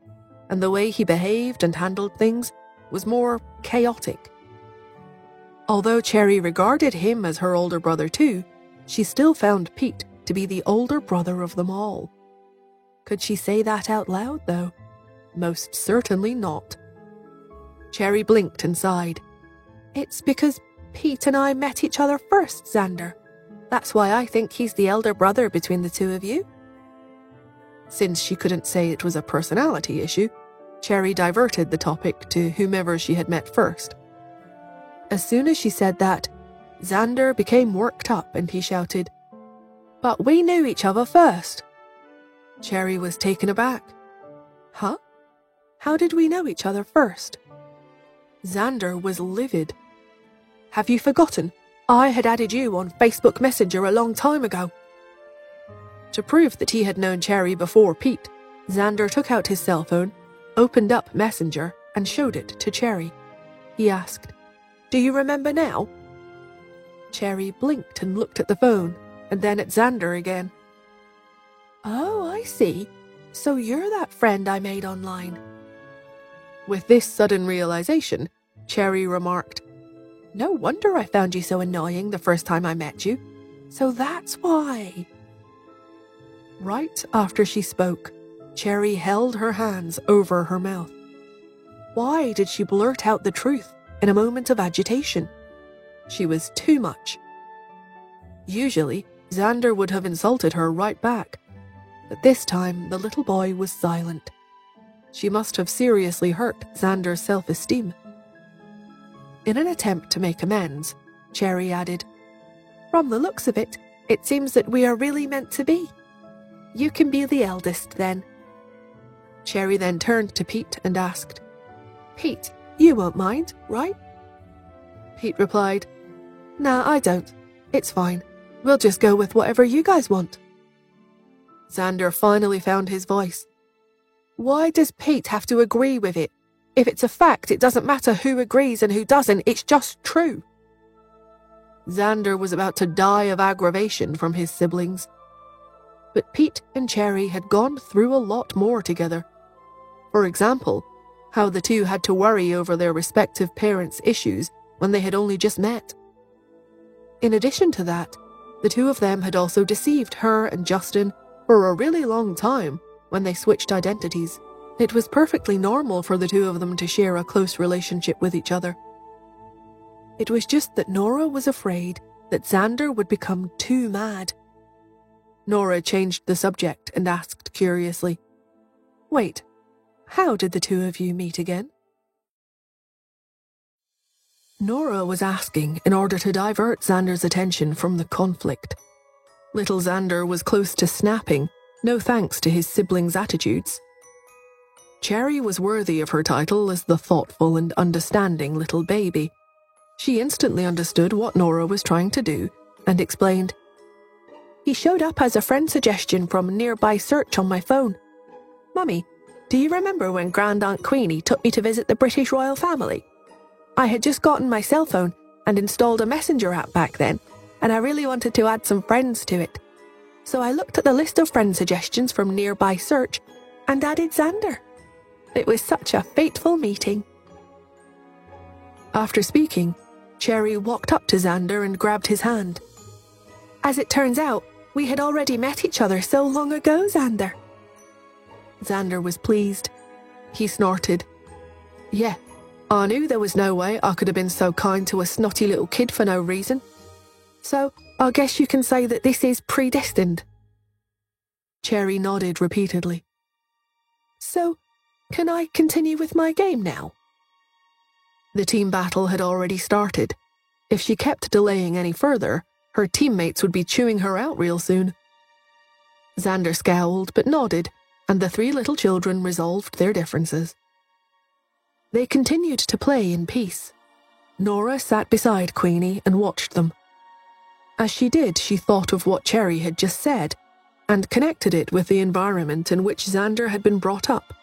and the way he behaved and handled things was more chaotic. Although Cherry regarded him as her older brother too, she still found Pete to be the older brother of them all. Could she say that out loud, though? Most certainly not. Cherry blinked and sighed. "It's because Pete and I met each other first, Xander. That's why I think he's the elder brother between the two of you." Since she couldn't say it was a personality issue, Cherry diverted the topic to whomever she had met first. As soon as she said that, Xander became worked up and he shouted, "But we knew each other first." Cherry was taken aback. "Huh? How did we know each other first?" Xander was livid. "Have you forgotten? I had added you on Facebook Messenger a long time ago." To prove that he had known Cherry before Pete, Xander took out his cell phone, opened up Messenger, and showed it to Cherry. He asked, "Do you remember now?" Cherry blinked and looked at the phone, and then at Xander again. "Oh, I see. So you're that friend I made online." With this sudden realization, Cherry remarked, "No wonder I found you so annoying the first time I met you. So that's why." Right after she spoke, Cherry held her hands over her mouth. Why did she blurt out the truth in a moment of agitation? She was too much. Usually, Xander would have insulted her right back, but this time the little boy was silent. She must have seriously hurt Xander's self-esteem. In an attempt to make amends, Cherry added, "From the looks of it, it seems that we are really meant to be. You can be the eldest then." Cherry then turned to Pete and asked, "Pete, you won't mind, right?" Pete replied, "Nah, I don't. It's fine. We'll just go with whatever you guys want." Xander finally found his voice. "Why does Pete have to agree with it? If it's a fact, it doesn't matter who agrees and who doesn't, it's just true." Xander was about to die of aggravation from his siblings. But Pete and Cherry had gone through a lot more together. For example, how the two had to worry over their respective parents' issues when they had only just met. In addition to that, the two of them had also deceived her and Justin for a really long time when they switched identities. It was perfectly normal for the two of them to share a close relationship with each other. It was just that Nora was afraid that Xander would become too mad. Nora changed the subject and asked curiously, "Wait, how did the two of you meet again?" Nora was asking in order to divert Xander's attention from the conflict. Little Xander was close to snapping, no thanks to his siblings' attitudes. Cherry was worthy of her title as the thoughtful and understanding little baby. She instantly understood what Nora was trying to do and explained, "He showed up as a friend suggestion from nearby search on my phone. Mummy, do you remember when Grand Aunt Queenie took me to visit the British royal family? I had just gotten my cell phone and installed a messenger app back then, and I really wanted to add some friends to it. So I looked at the list of friend suggestions from nearby search, and added Xander. It was such a fateful meeting. After speaking, Cherry walked up to Xander and grabbed his hand. As it turns out, we had already met each other so long ago, Xander. Xander was pleased. He snorted. Yeah, I knew there was no way I could have been so kind to a snotty little kid for no reason. So, I guess you can say that this is predestined. Cherry nodded repeatedly. So, can I continue with my game now? The team battle had already started. If she kept delaying any further, her teammates would be chewing her out real soon. Xander scowled but nodded, and the three little children resolved their differences. They continued to play in peace. Nora sat beside Queenie and watched them. As she did, she thought of what Cherry had just said and connected it with the environment in which Xander had been brought up.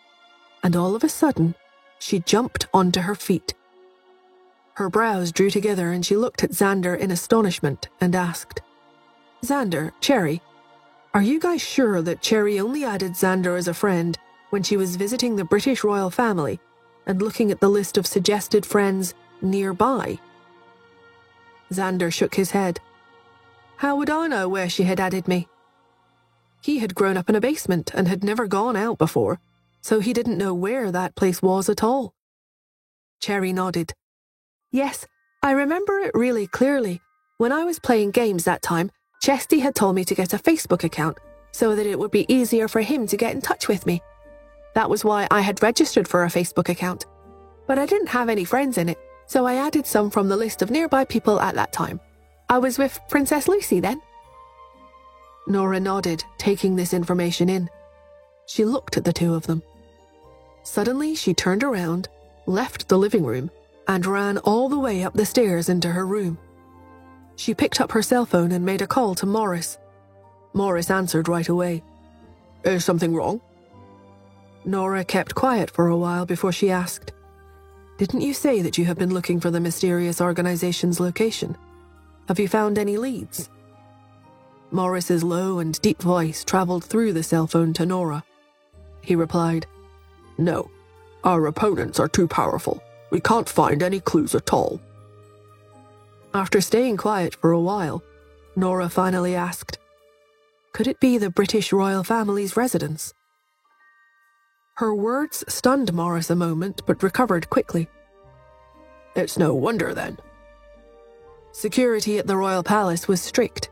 And all of a sudden, she jumped onto her feet. Her brows drew together and she looked at Xander in astonishment and asked, Xander, Cherry, are you guys sure that Cherry only added Xander as a friend when she was visiting the British royal family and looking at the list of suggested friends nearby? Xander shook his head. How would I know where she had added me? He had grown up in a basement and had never gone out before, so he didn't know where that place was at all. Cherry nodded. Yes, I remember it really clearly. When I was playing games that time, Chesty had told me to get a Facebook account so that it would be easier for him to get in touch with me. That was why I had registered for a Facebook account. But I didn't have any friends in it, so I added some from the list of nearby people at that time. I was with Princess Lucy then. Nora nodded, taking this information in. She looked at the two of them. Suddenly, she turned around, left the living room, and ran all the way up the stairs into her room. She picked up her cell phone and made a call to Morris. Morris answered right away. Is something wrong? Nora kept quiet for a while before she asked, Didn't you say that you have been looking for the mysterious organization's location? Have you found any leads? Morris's low and deep voice traveled through the cell phone to Nora. He replied, No, our opponents are too powerful. We can't find any clues at all. After staying quiet for a while, Nora finally asked, Could it be the British royal family's residence? Her words stunned Morris a moment, but recovered quickly. It's no wonder then. Security at the royal palace was strict.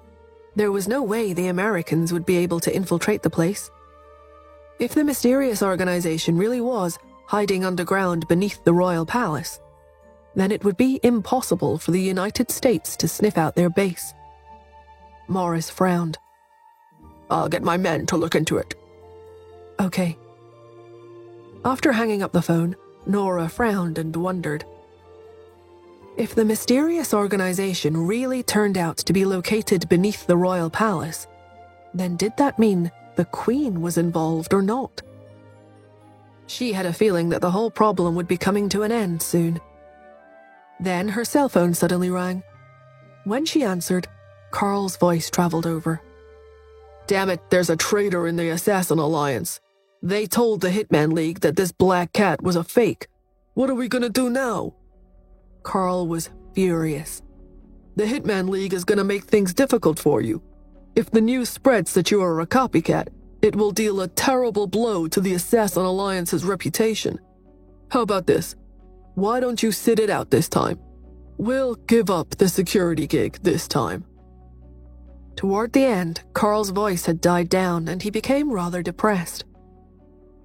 There was no way the Americans would be able to infiltrate the place. If the mysterious organization really was hiding underground beneath the royal palace, then it would be impossible for the United States to sniff out their base. Morris frowned. I'll get my men to look into it. Okay. After hanging up the phone, Nora frowned and wondered. If the mysterious organization really turned out to be located beneath the royal palace, then did that mean the Queen was involved or not? She had a feeling that the whole problem would be coming to an end soon. Then her cell phone suddenly rang. When she answered, Carl's voice traveled over. Damn it, there's a traitor in the Assassin Alliance. They told the Hitman League that this black cat was a fake. What are we gonna do now? Carl was furious. The Hitman League is gonna make things difficult for you. If the news spreads that you are a copycat, it will deal a terrible blow to the Assassin Alliance's reputation. How about this? Why don't you sit it out this time? We'll give up the security gig this time. Toward the end, Carl's voice had died down and he became rather depressed.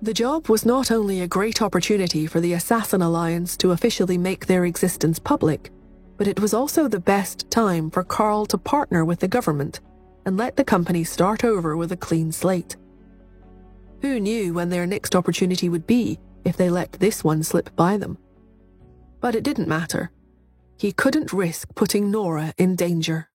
The job was not only a great opportunity for the Assassin Alliance to officially make their existence public, but it was also the best time for Carl to partner with the government and let the company start over with a clean slate. Who knew when their next opportunity would be if they let this one slip by them? But it didn't matter. He couldn't risk putting Nora in danger.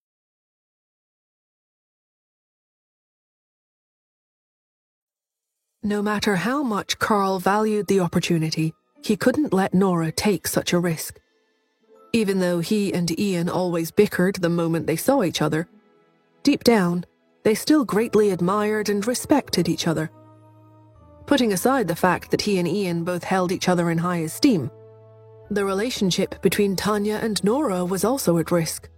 No matter how much Carl valued the opportunity, he couldn't let Nora take such a risk. Even though he and Ian always bickered the moment they saw each other, deep down, they still greatly admired and respected each other. Putting aside the fact that he and Ian both held each other in high esteem, the relationship between Tanya and Nora was also at risk.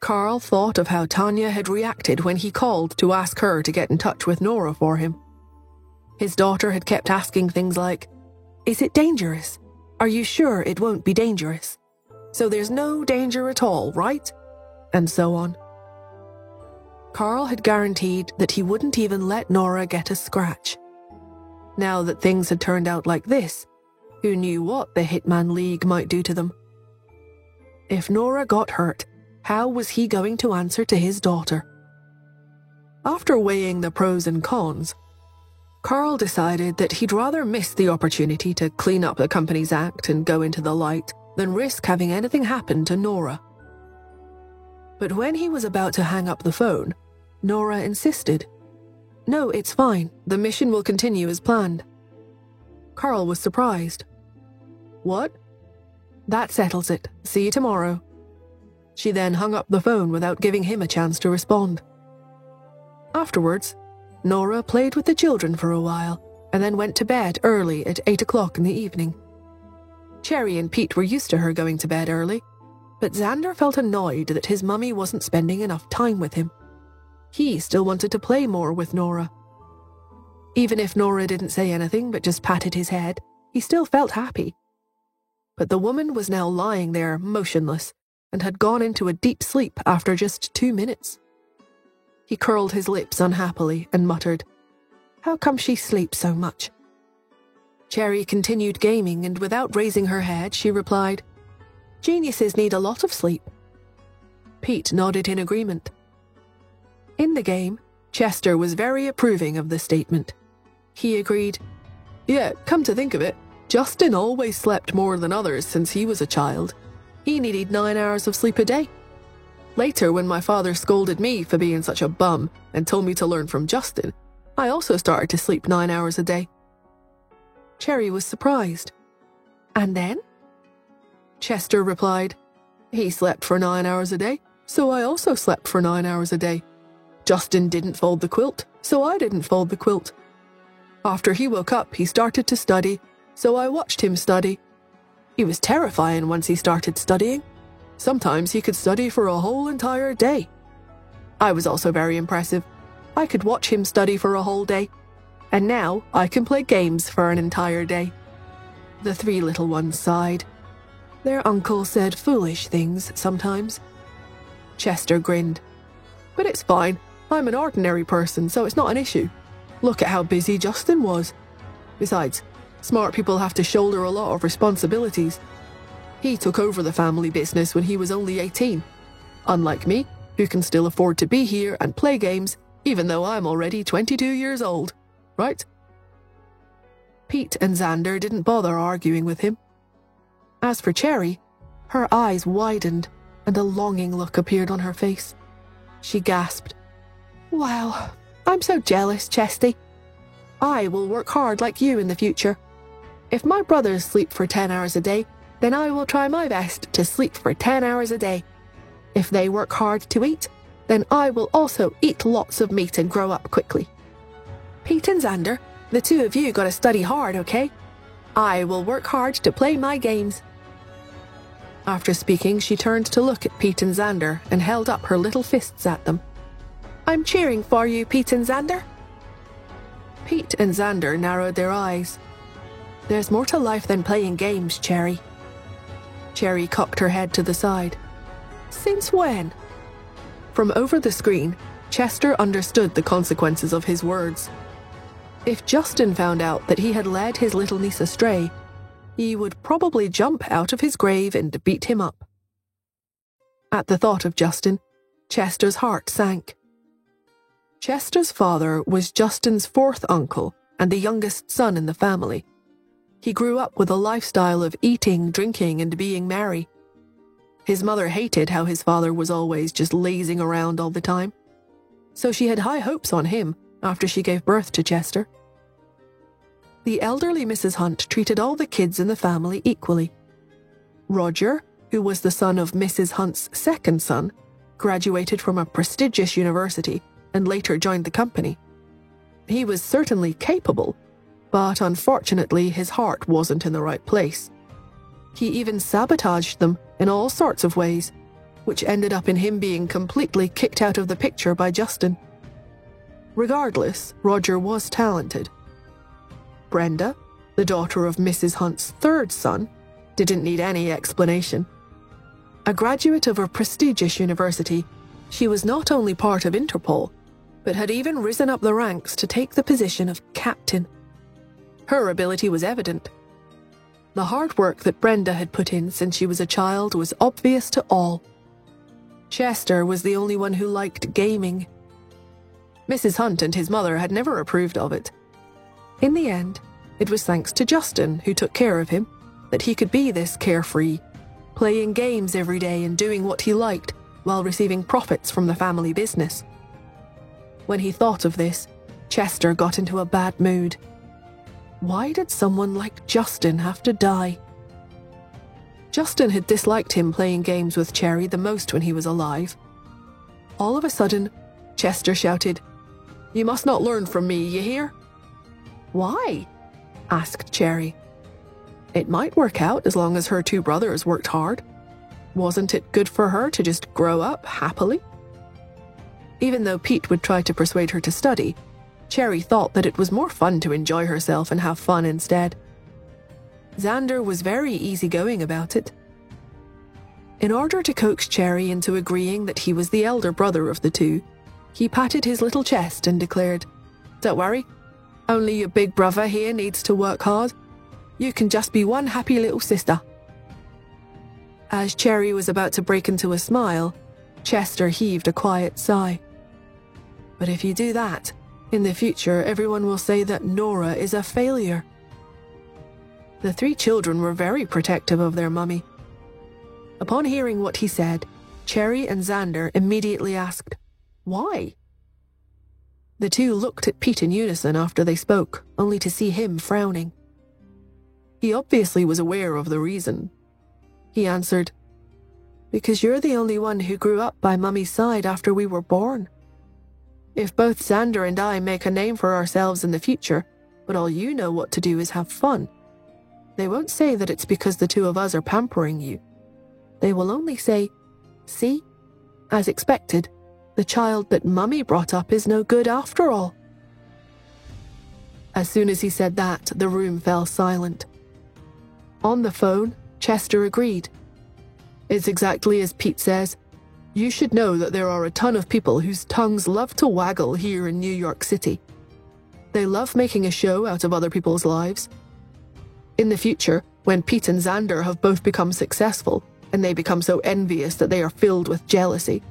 Carl thought of how Tanya had reacted when he called to ask her to get in touch with Nora for him. His daughter had kept asking things like, "Is it dangerous? Are you sure it won't be dangerous? So there's no danger at all, right?" And so on. Carl had guaranteed that he wouldn't even let Nora get a scratch. Now that things had turned out like this, who knew what the Hitman League might do to them? If Nora got hurt, how was he going to answer to his daughter? After weighing the pros and cons, Carl decided that he'd rather miss the opportunity to clean up the company's act and go into the light than risk having anything happen to Nora. But when he was about to hang up the phone, Nora insisted, "No, it's fine. The mission will continue as planned." Carl was surprised. "What?" "That settles it. See you tomorrow." She then hung up the phone without giving him a chance to respond. Afterwards, Nora played with the children for a while and then went to bed early at 8 o'clock in the evening. Cherry and Pete were used to her going to bed early, but Xander felt annoyed that his mummy wasn't spending enough time with him. He still wanted to play more with Nora. Even if Nora didn't say anything but just patted his head, he still felt happy. But the woman was now lying there motionless and had gone into a deep sleep after just 2 minutes. He curled his lips unhappily and muttered, "How come she sleeps so much?" Cherry continued gaming, and without raising her head, she replied, "Geniuses need a lot of sleep." Pete nodded in agreement. In the game, Chester was very approving of the statement. He agreed, "Yeah, come to think of it, Justin always slept more than others since he was a child. He needed 9 hours of sleep a day. Later, when my father scolded me for being such a bum and told me to learn from Justin, I also started to sleep 9 hours a day." Cherry was surprised. "And then?" Chester replied, "He slept for 9 hours a day, so I also slept for 9 hours a day. Justin didn't fold the quilt, so I didn't fold the quilt. After he woke up, he started to study, so I watched him study. He was terrifying once he started studying. Sometimes he could study for a whole entire day. I was also very impressive. I could watch him study for a whole day, and now I can play games for an entire day." The three little ones sighed. Their uncle said foolish things sometimes. Chester grinned. "But it's fine. I'm an ordinary person, so it's not an issue. Look at how busy Justin was. Besides, smart people have to shoulder a lot of responsibilities. He took over the family business when he was only 18. Unlike me, who can still afford to be here and play games, even though I'm already 22 years old. Right?" Pete and Xander didn't bother arguing with him. As for Cherry, her eyes widened and a longing look appeared on her face. She gasped, "Wow, I'm so jealous, Chesty. I will work hard like you in the future. If my brothers sleep for 10 hours a day, then I will try my best to sleep for 10 hours a day. If they work hard to eat, then I will also eat lots of meat and grow up quickly. Pete and Xander, the two of you gotta study hard, okay? I will work hard to play my games." After speaking, she turned to look at Pete and Xander and held up her little fists at them. "I'm cheering for you, Pete and Xander." Pete and Xander narrowed their eyes. "There's more to life than playing games, Cherry." Cherry cocked her head to the side. "Since when?" From over the screen, Chester understood the consequences of his words. If Justin found out that he had led his little niece astray, he would probably jump out of his grave and beat him up. At the thought of Justin, Chester's heart sank. Chester's father was Justin's fourth uncle and the youngest son in the family. He grew up with a lifestyle of eating, drinking, and being merry. His mother hated how his father was always just lazing around all the time, so she had high hopes on him after she gave birth to Chester. The elderly Mrs. Hunt treated all the kids in the family equally. Roger, who was the son of Mrs. Hunt's second son, graduated from a prestigious university and later joined the company. He was certainly capable, But unfortunately, his heart wasn't in the right place. He even sabotaged them in all sorts of ways, which ended up in him being completely kicked out of the picture by Justin. Regardless, Roger was talented. Brenda, the daughter of Mrs. Hunt's third son, didn't need any explanation. A graduate of a prestigious university, she was not only part of Interpol, but had even risen up the ranks to take the position of captain. Her ability was evident. The hard work that Brenda had put in since she was a child was obvious to all. Chester was the only one who liked gaming. Mrs. Hunt and his mother had never approved of it. In the end, it was thanks to Justin, who took care of him, that he could be this carefree, playing games every day and doing what he liked while receiving profits from the family business. When he thought of this, Chester got into a bad mood. Why did someone like Justin have to die? Justin had disliked him playing games with Cherry the most when he was alive. All of a sudden, Chester shouted, "You must not learn from me, you hear?" "Why?" asked Cherry. It might work out as long as her two brothers worked hard. Wasn't it good for her to just grow up happily? Even though Pete would try to persuade her to study, Cherry thought that it was more fun to enjoy herself and have fun instead. Xander was very easygoing about it. In order to coax Cherry into agreeing that he was the elder brother of the two, he patted his little chest and declared, "Don't worry, only your big brother here needs to work hard. You can just be one happy little sister." As Cherry was about to break into a smile, Chester heaved a quiet sigh. "But if you do that, in the future everyone will say that Nora is a failure." The three children were very protective of their mummy. Upon hearing what he said, Cherry and Xander immediately asked, "Why?" The two looked at Pete in unison after they spoke, only to see him frowning. He obviously was aware of the reason. He answered, "Because you're the only one who grew up by Mummy's side after we were born. If both Xander and I make a name for ourselves in the future, but all you know what to do is have fun, they won't say that it's because the two of us are pampering you. They will only say, 'See, as expected, the child that Mummy brought up is no good after all.'" As soon as he said that, the room fell silent. On the phone, Chester agreed. "It's exactly as Pete says. You should know that there are a ton of people whose tongues love to waggle here in New York City. They love making a show out of other people's lives. In the future, when Pete and Xander have both become successful, and they become so envious that they are filled with jealousy,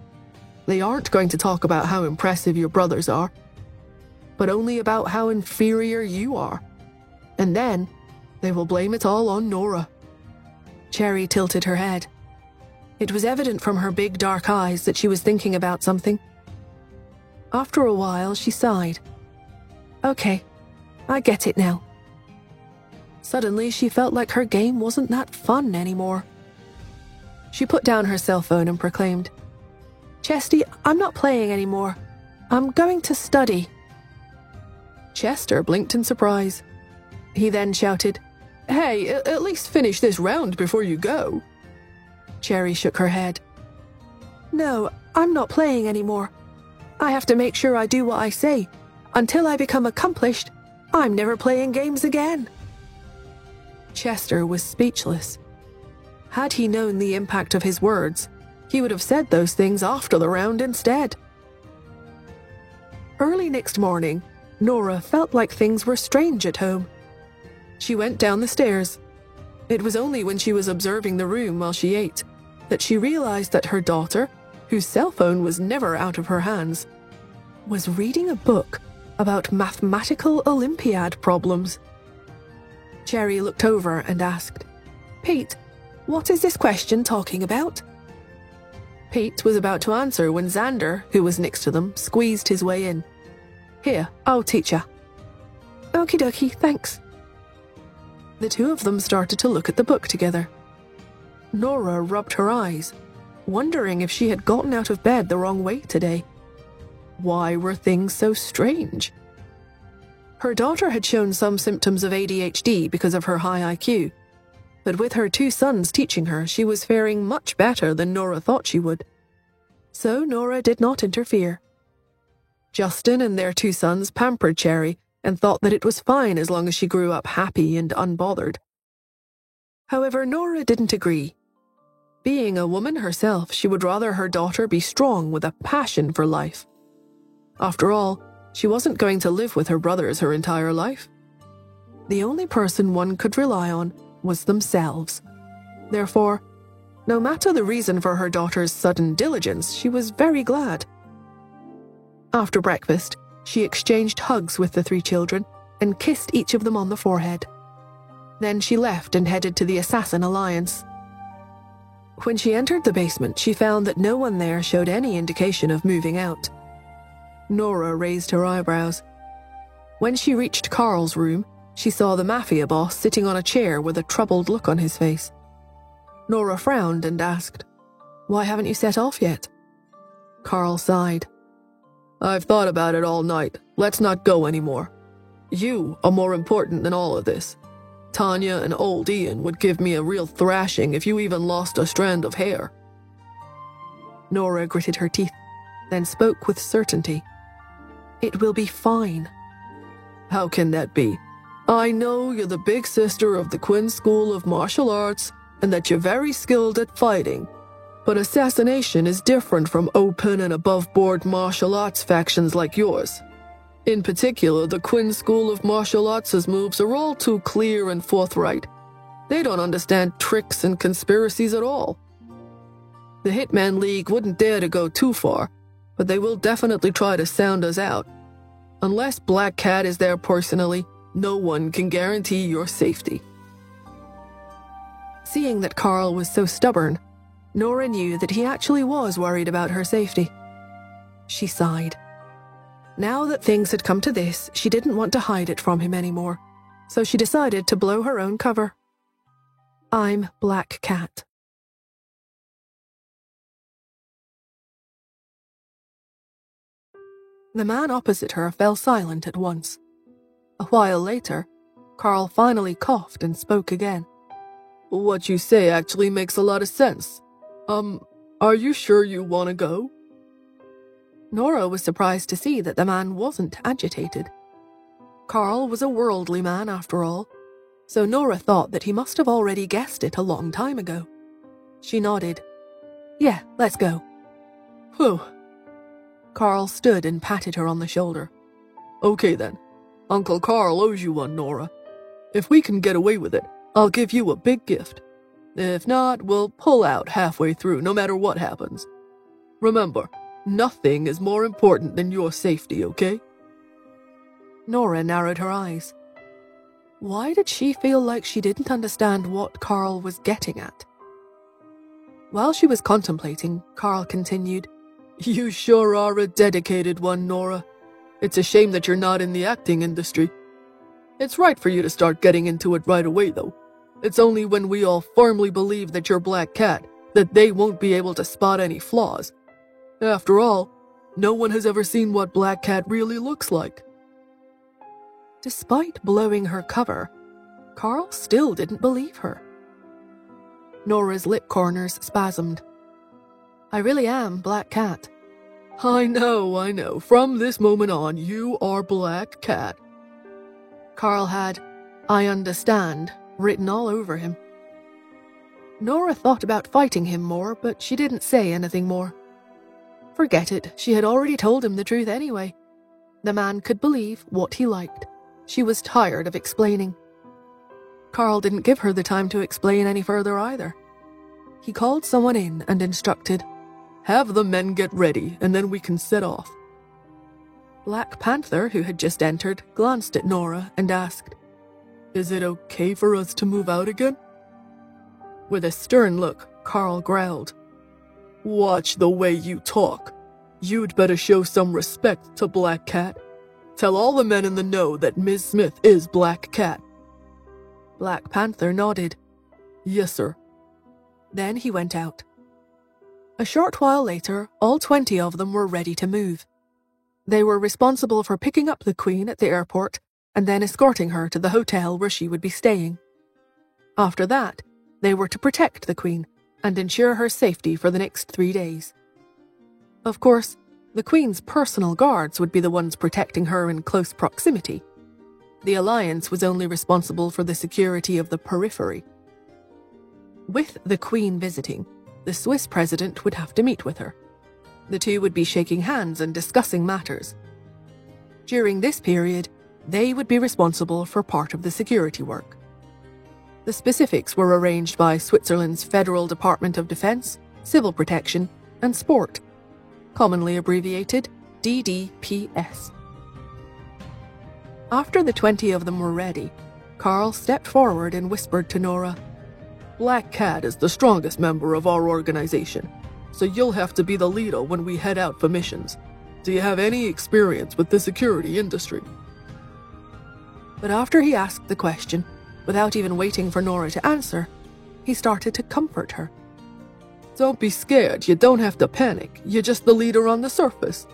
they aren't going to talk about how impressive your brothers are, but only about how inferior you are. And then, they will blame it all on Nora." Cherry tilted her head. It was evident from her big dark eyes that she was thinking about something. After a while, she sighed. "Okay, I get it now." Suddenly, she felt like her game wasn't that fun anymore. She put down her cell phone and proclaimed, "Chesty, I'm not playing anymore. I'm going to study." Chester blinked in surprise. He then shouted, "Hey, at least finish this round before you go." Cherry shook her head. "No, I'm not playing anymore. I have to make sure I do what I say. Until I become accomplished, I'm never playing games again." Chester was speechless. Had he known the impact of his words, he would have said those things after the round instead. Early next morning, Nora felt like things were strange at home. She went down the stairs. It was only when she was observing the room while she ate that she realized that her daughter, whose cell phone was never out of her hands, was reading a book about mathematical Olympiad problems. Cherry looked over and asked, "Pete, what is this question talking about?" Pete was about to answer when Xander, who was next to them, squeezed his way in. "Here, I'll teach ya." "Okie dokie, thanks." The two of them started to look at the book together. Nora rubbed her eyes, wondering if she had gotten out of bed the wrong way today. Why were things so strange? Her daughter had shown some symptoms of ADHD because of her high IQ, but with her 2 sons teaching her, she was faring much better than Nora thought she would. So Nora did not interfere. Justin and their 2 sons pampered Cherry and thought that it was fine as long as she grew up happy and unbothered. However, Nora didn't agree. Being a woman herself, she would rather her daughter be strong with a passion for life. After all, she wasn't going to live with her brothers her entire life. The only person one could rely on was themselves. Therefore, no matter the reason for her daughter's sudden diligence, she was very glad. After breakfast, she exchanged hugs with the 3 children and kissed each of them on the forehead. Then she left and headed to the Assassin Alliance. When she entered the basement, she found that no one there showed any indication of moving out. Nora raised her eyebrows. When she reached Carl's room, she saw the mafia boss sitting on a chair with a troubled look on his face. Nora frowned and asked, "Why haven't you set off yet?" Carl sighed. "I've thought about it all night. Let's not go anymore. You are more important than all of this. Tanya and old Ian would give me a real thrashing if you even lost a strand of hair." Nora gritted her teeth, then spoke with certainty. "It will be fine." "How can that be? I know you're the big sister of the Quinn School of Martial Arts and that you're very skilled at fighting. But assassination is different from open and above-board martial arts factions like yours. In particular, the Quinn School of Martial Arts' moves are all too clear and forthright. They don't understand tricks and conspiracies at all. The Hitman League wouldn't dare to go too far, but they will definitely try to sound us out. Unless Black Cat is there personally, no one can guarantee your safety." Seeing that Carl was so stubborn, Nora knew that he actually was worried about her safety. She sighed. Now that things had come to this, she didn't want to hide it from him anymore, so she decided to blow her own cover. "I'm Black Cat." The man opposite her fell silent at once. A while later, Carl finally coughed and spoke again. "What you say actually makes a lot of sense. Are you sure you want to go?" Nora was surprised to see that the man wasn't agitated. Carl was a worldly man after all, so Nora thought that he must have already guessed it a long time ago. She nodded. "Yeah, let's go." "Whew." Carl stood and patted her on the shoulder. "Okay then. Uncle Carl owes you one, Nora. If we can get away with it, I'll give you a big gift. If not, we'll pull out halfway through no matter what happens. Remember, nothing is more important than your safety, okay?" Nora narrowed her eyes. Why did she feel like she didn't understand what Carl was getting at? While she was contemplating, Carl continued, "You sure are a dedicated one, Nora. It's a shame that you're not in the acting industry. It's right for you to start getting into it right away, though. It's only when we all firmly believe that you're Black Cat that they won't be able to spot any flaws. After all, no one has ever seen what Black Cat really looks like." Despite blowing her cover, Carl still didn't believe her. Nora's lip corners spasmed. "I really am Black Cat." I know. From this moment on, you are Black Cat." Carl had, "I understand," written all over him. Nora thought about fighting him more, but she didn't say anything more. Forget it, she had already told him the truth anyway. The man could believe what he liked. She was tired of explaining. Carl didn't give her the time to explain any further either. He called someone in and instructed, "Have the men get ready, and then we can set off." Black Panther, who had just entered, glanced at Nora and asked, "Is it okay for us to move out again?" With a stern look, Carl growled, "Watch the way you talk. You'd better show some respect to Black Cat. Tell all the men in the know that Ms. Smith is Black Cat." Black Panther nodded. "Yes, sir." Then he went out. A short while later, all 20 of them were ready to move. They were responsible for picking up the Queen at the airport and then escorting her to the hotel where she would be staying. After that, they were to protect the Queen and ensure her safety for the next 3 days. Of course, the Queen's personal guards would be the ones protecting her in close proximity. The Alliance was only responsible for the security of the periphery. With the Queen visiting, the Swiss president would have to meet with her. The two would be shaking hands and discussing matters. During this period, they would be responsible for part of the security work. The specifics were arranged by Switzerland's Federal Department of Defense, Civil Protection, and Sport, commonly abbreviated DDPS. After the 20 of them were ready, Carl stepped forward and whispered to Nora, "Black Cat is the strongest member of our organization, so you'll have to be the leader when we head out for missions. Do you have any experience with the security industry?" But after he asked the question, without even waiting for Nora to answer, he started to comfort her. "Don't be scared, you don't have to panic, you're just the leader on the surface.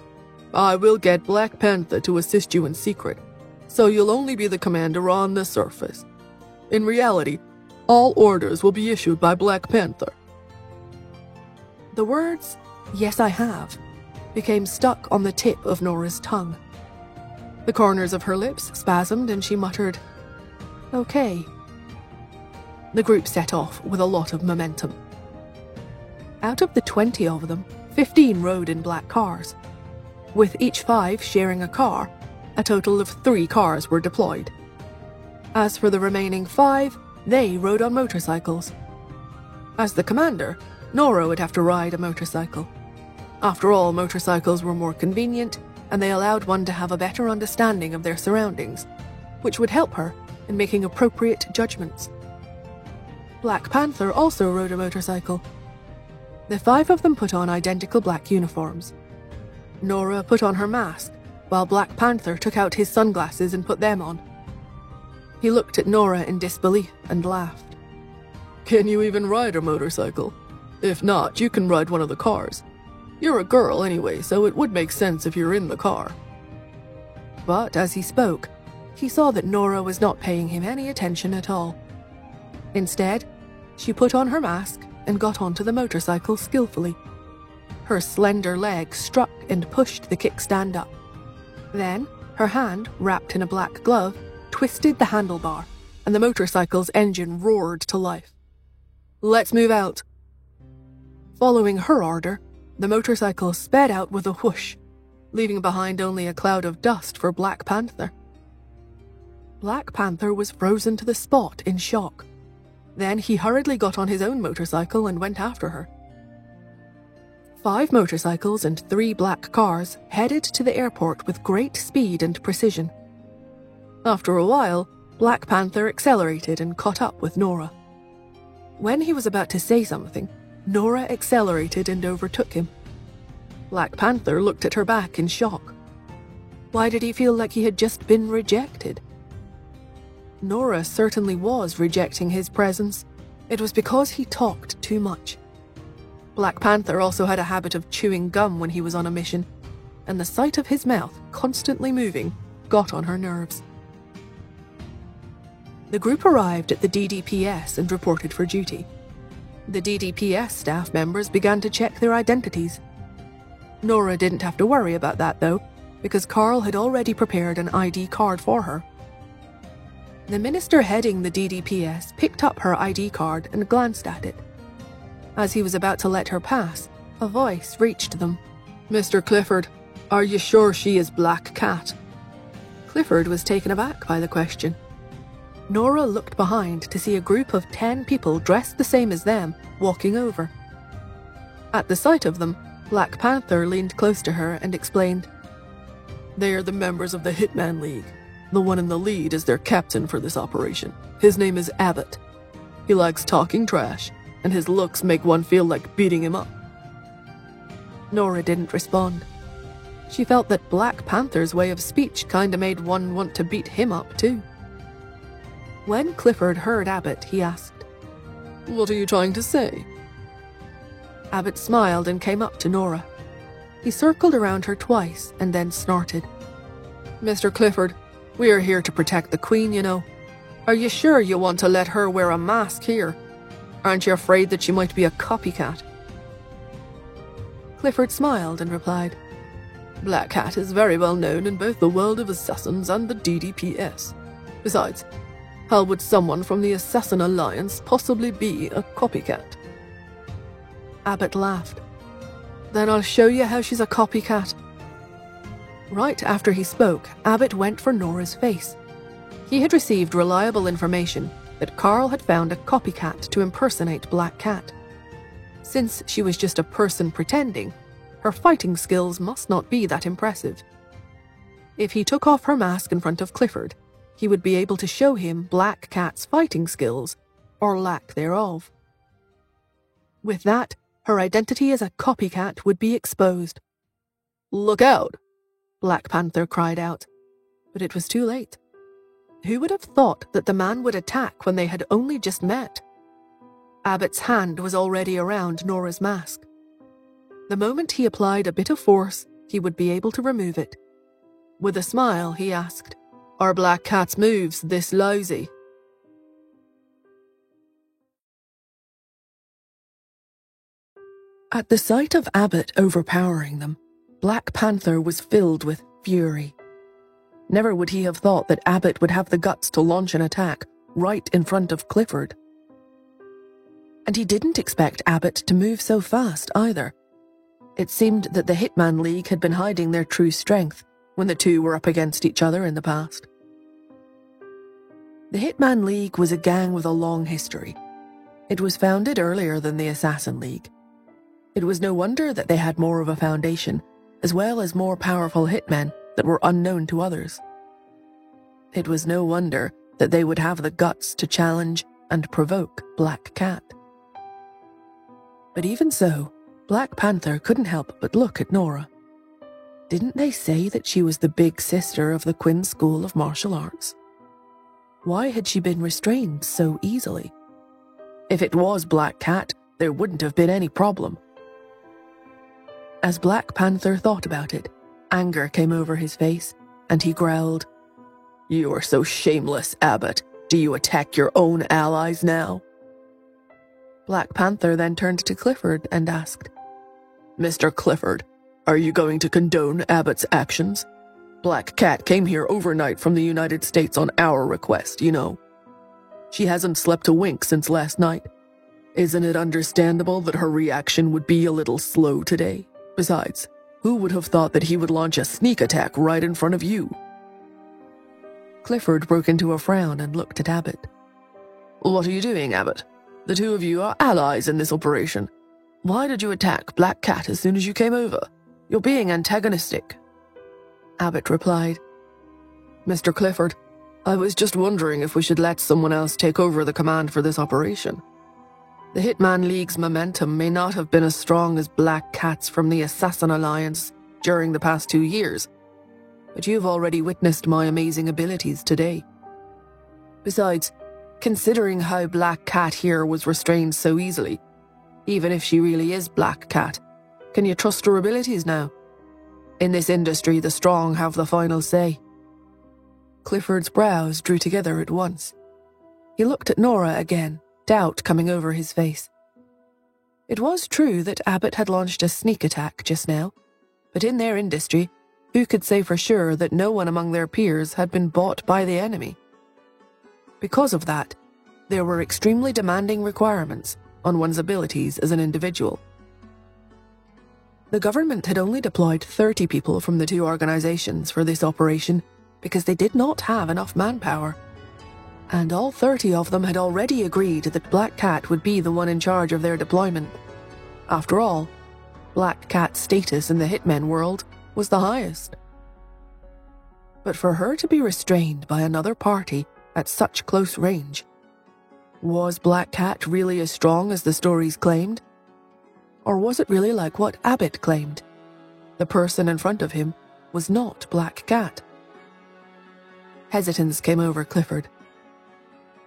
I will get Black Panther to assist you in secret, so you'll only be the commander on the surface. In reality, all orders will be issued by Black Panther." The words, "Yes, I have," became stuck on the tip of Nora's tongue. The corners of her lips spasmed and she muttered, "Okay." The group set off with a lot of momentum. Out of the 20 of them, 15 rode in black cars. With each 5 sharing a car, a total of 3 cars were deployed. As for the remaining 5, they rode on motorcycles. As the commander, Nora would have to ride a motorcycle. After all, motorcycles were more convenient, and they allowed one to have a better understanding of their surroundings, which would help her in making appropriate judgments. Black Panther also rode a motorcycle. The 5 of them put on identical black uniforms. Nora put on her mask, while Black Panther took out his sunglasses and put them on. He looked at Nora in disbelief and laughed. "Can you even ride a motorcycle? If not, you can ride one of the cars. You're a girl anyway, so it would make sense if you're in the car." But as he spoke, he saw that Nora was not paying him any attention at all. Instead, she put on her mask and got onto the motorcycle skillfully. Her slender leg struck and pushed the kickstand up. Then, her hand, wrapped in a black glove, twisted the handlebar, and the motorcycle's engine roared to life. "Let's move out." Following her order, the motorcycle sped out with a whoosh, leaving behind only a cloud of dust for Black Panther. Black Panther was frozen to the spot in shock. Then he hurriedly got on his own motorcycle and went after her. 5 motorcycles and 3 black cars headed to the airport with great speed and precision. After a while, Black Panther accelerated and caught up with Nora. When he was about to say something, Nora accelerated and overtook him. Black Panther looked at her back in shock. Why did he feel like he had just been rejected? Nora certainly was rejecting his presence. It was because he talked too much. Black Panther also had a habit of chewing gum when he was on a mission, and the sight of his mouth constantly moving got on her nerves. The group arrived at the DDPS and reported for duty. The DDPS staff members began to check their identities. Nora didn't have to worry about that, though, because Carl had already prepared an ID card for her. The minister heading the DDPS picked up her ID card and glanced at it. As he was about to let her pass, a voice reached them. "Mr. Clifford, are you sure she is Black Cat?" Clifford was taken aback by the question. Nora looked behind to see a group of 10 people dressed the same as them walking over. At the sight of them, Black Panther leaned close to her and explained, "They are the members of the Hitman League. The one in the lead is their captain for this operation. His name is Abbott. He likes talking trash, and his looks make one feel like beating him up." Nora didn't respond. She felt that Black Panther's way of speech kinda made one want to beat him up too. When Clifford heard Abbott, he asked, "What are you trying to say?" Abbott smiled and came up to Nora. He circled around her twice and then snorted. "Mr. Clifford, We are here to protect the Queen, you know. Are you sure you want to let her wear a mask here? Aren't you afraid that she might be a copycat?" Clifford smiled and replied, "Black Cat is very well known in both the world of assassins and the DDPS. Besides, how would someone from the Assassin Alliance possibly be a copycat?" Abbott laughed. "Then I'll show you how she's a copycat." Right after he spoke, Abbott went for Nora's face. He had received reliable information that Carl had found a copycat to impersonate Black Cat. Since she was just a person pretending, her fighting skills must not be that impressive. If he took off her mask in front of Clifford, he would be able to show him Black Cat's fighting skills, or lack thereof. With that, her identity as a copycat would be exposed. "Look out!" Black Panther cried out, but it was too late. Who would have thought that the man would attack when they had only just met? Abbott's hand was already around Nora's mask. The moment he applied a bit of force, he would be able to remove it. With a smile, he asked, "Are Black Cat's moves this lousy?" At the sight of Abbott overpowering them, Black Panther was filled with fury. Never would he have thought that Abbott would have the guts to launch an attack right in front of Clifford. And he didn't expect Abbott to move so fast either. It seemed that the Hitman League had been hiding their true strength when the two were up against each other in the past. The Hitman League was a gang with a long history. It was founded earlier than the Assassin League. It was no wonder that they had more of a foundation, as well as more powerful hitmen that were unknown to others. It was no wonder that they would have the guts to challenge and provoke Black Cat. But even so, Black Panther couldn't help but look at Nora. Didn't they say that she was the big sister of the Quinn School of Martial Arts? Why had she been restrained so easily? If it was Black Cat, there wouldn't have been any problem. As Black Panther thought about it, anger came over his face, and he growled, "You are so shameless, Abbott. Do you attack your own allies now?" Black Panther then turned to Clifford and asked, "Mr. Clifford, are you going to condone Abbott's actions? Black Cat came here overnight from the United States on our request, you know. She hasn't slept a wink since last night. Isn't it understandable that her reaction would be a little slow today? Besides, who would have thought that he would launch a sneak attack right in front of you?" Clifford broke into a frown and looked at Abbott. "What are you doing, Abbott? The two of you are allies in this operation. Why did you attack Black Cat as soon as you came over? You're being antagonistic." Abbott replied, "Mr. Clifford, I was just wondering if we should let someone else take over the command for this operation. The Hitman League's momentum may not have been as strong as Black Cat's from the Assassin Alliance during the past 2 years, but you've already witnessed my amazing abilities today. Besides, considering how Black Cat here was restrained so easily, even if she really is Black Cat, can you trust her abilities now? In this industry, the strong have the final say." Clifford's brows drew together at once. He looked at Nora again, doubt coming over his face. It was true that Abbott had launched a sneak attack just now, but in their industry, who could say for sure that no one among their peers had been bought by the enemy? Because of that, there were extremely demanding requirements on one's abilities as an individual. The government had only deployed 30 people from the two organizations for this operation because they did not have enough manpower. And all 30 of them had already agreed that Black Cat would be the one in charge of their deployment. After all, Black Cat's status in the hitmen world was the highest. But for her to be restrained by another party at such close range, was Black Cat really as strong as the stories claimed? Or was it really like what Abbott claimed? The person in front of him was not Black Cat. Hesitance came over Clifford.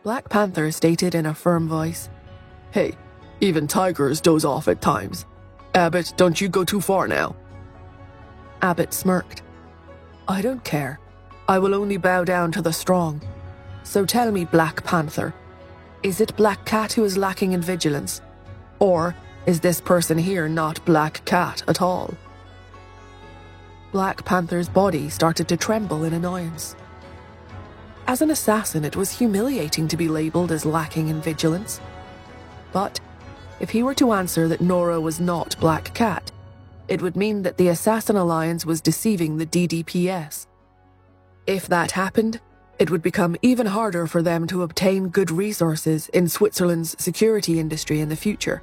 Black Panther stated in a firm voice, "Hey, even tigers doze off at times. Abbott, don't you go too far now." Abbott smirked. "I don't care. I will only bow down to the strong. So tell me, Black Panther, is it Black Cat who is lacking in vigilance? Or is this person here not Black Cat at all? Black Panther's body started to tremble in annoyance. As an assassin, it was humiliating to be labelled as lacking in vigilance. But if he were to answer that Nora was not Black Cat, it would mean that the Assassin Alliance was deceiving the DDPS. If that happened, it would become even harder for them to obtain good resources in Switzerland's security industry in the future.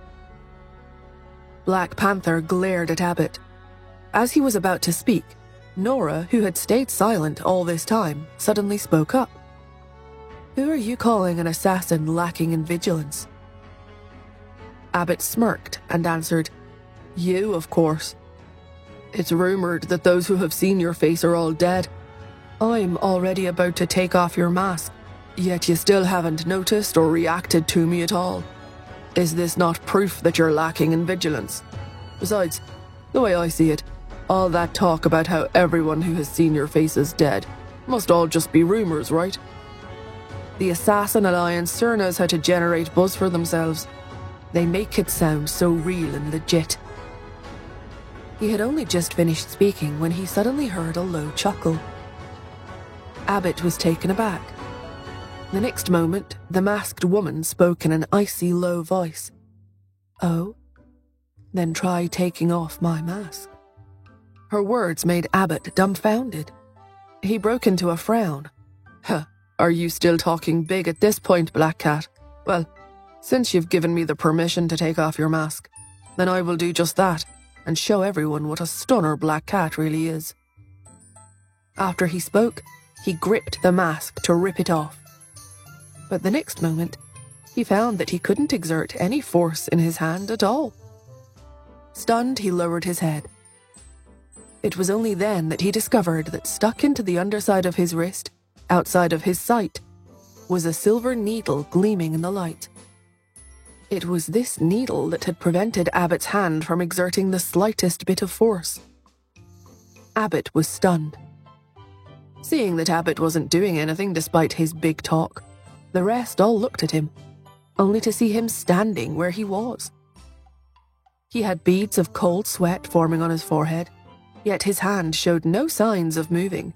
Black Panther glared at Abbott. As he was about to speak, Nora, who had stayed silent all this time, suddenly spoke up. "Who are you calling an assassin lacking in vigilance?" Abbott smirked and answered, "You, of course. It's rumored that those who have seen your face are all dead. I'm already about to take off your mask, yet you still haven't noticed or reacted to me at all. Is this not proof that you're lacking in vigilance? Besides, the way I see it, all that talk about how everyone who has seen your face is dead must all just be rumors, right? The Assassin Alliance sure knows how to generate buzz for themselves. They make it sound so real and legit." He had only just finished speaking when he suddenly heard a low chuckle. Abbott was taken aback. The next moment, the masked woman spoke in an icy low voice. "Oh? Then try taking off my mask." Her words made Abbott dumbfounded. He broke into a frown. "Huh, are you still talking big at this point, Black Cat? Well, since you've given me the permission to take off your mask, then I will do just that and show everyone what a stunner Black Cat really is." After he spoke, he gripped the mask to rip it off. But the next moment, he found that he couldn't exert any force in his hand at all. Stunned, he lowered his head. It was only then that he discovered that stuck into the underside of his wrist, outside of his sight, was a silver needle gleaming in the light. It was this needle that had prevented Abbott's hand from exerting the slightest bit of force. Abbott was stunned. Seeing that Abbott wasn't doing anything despite his big talk, the rest all looked at him, only to see him standing where he was. He had beads of cold sweat forming on his forehead, yet his hand showed no signs of moving.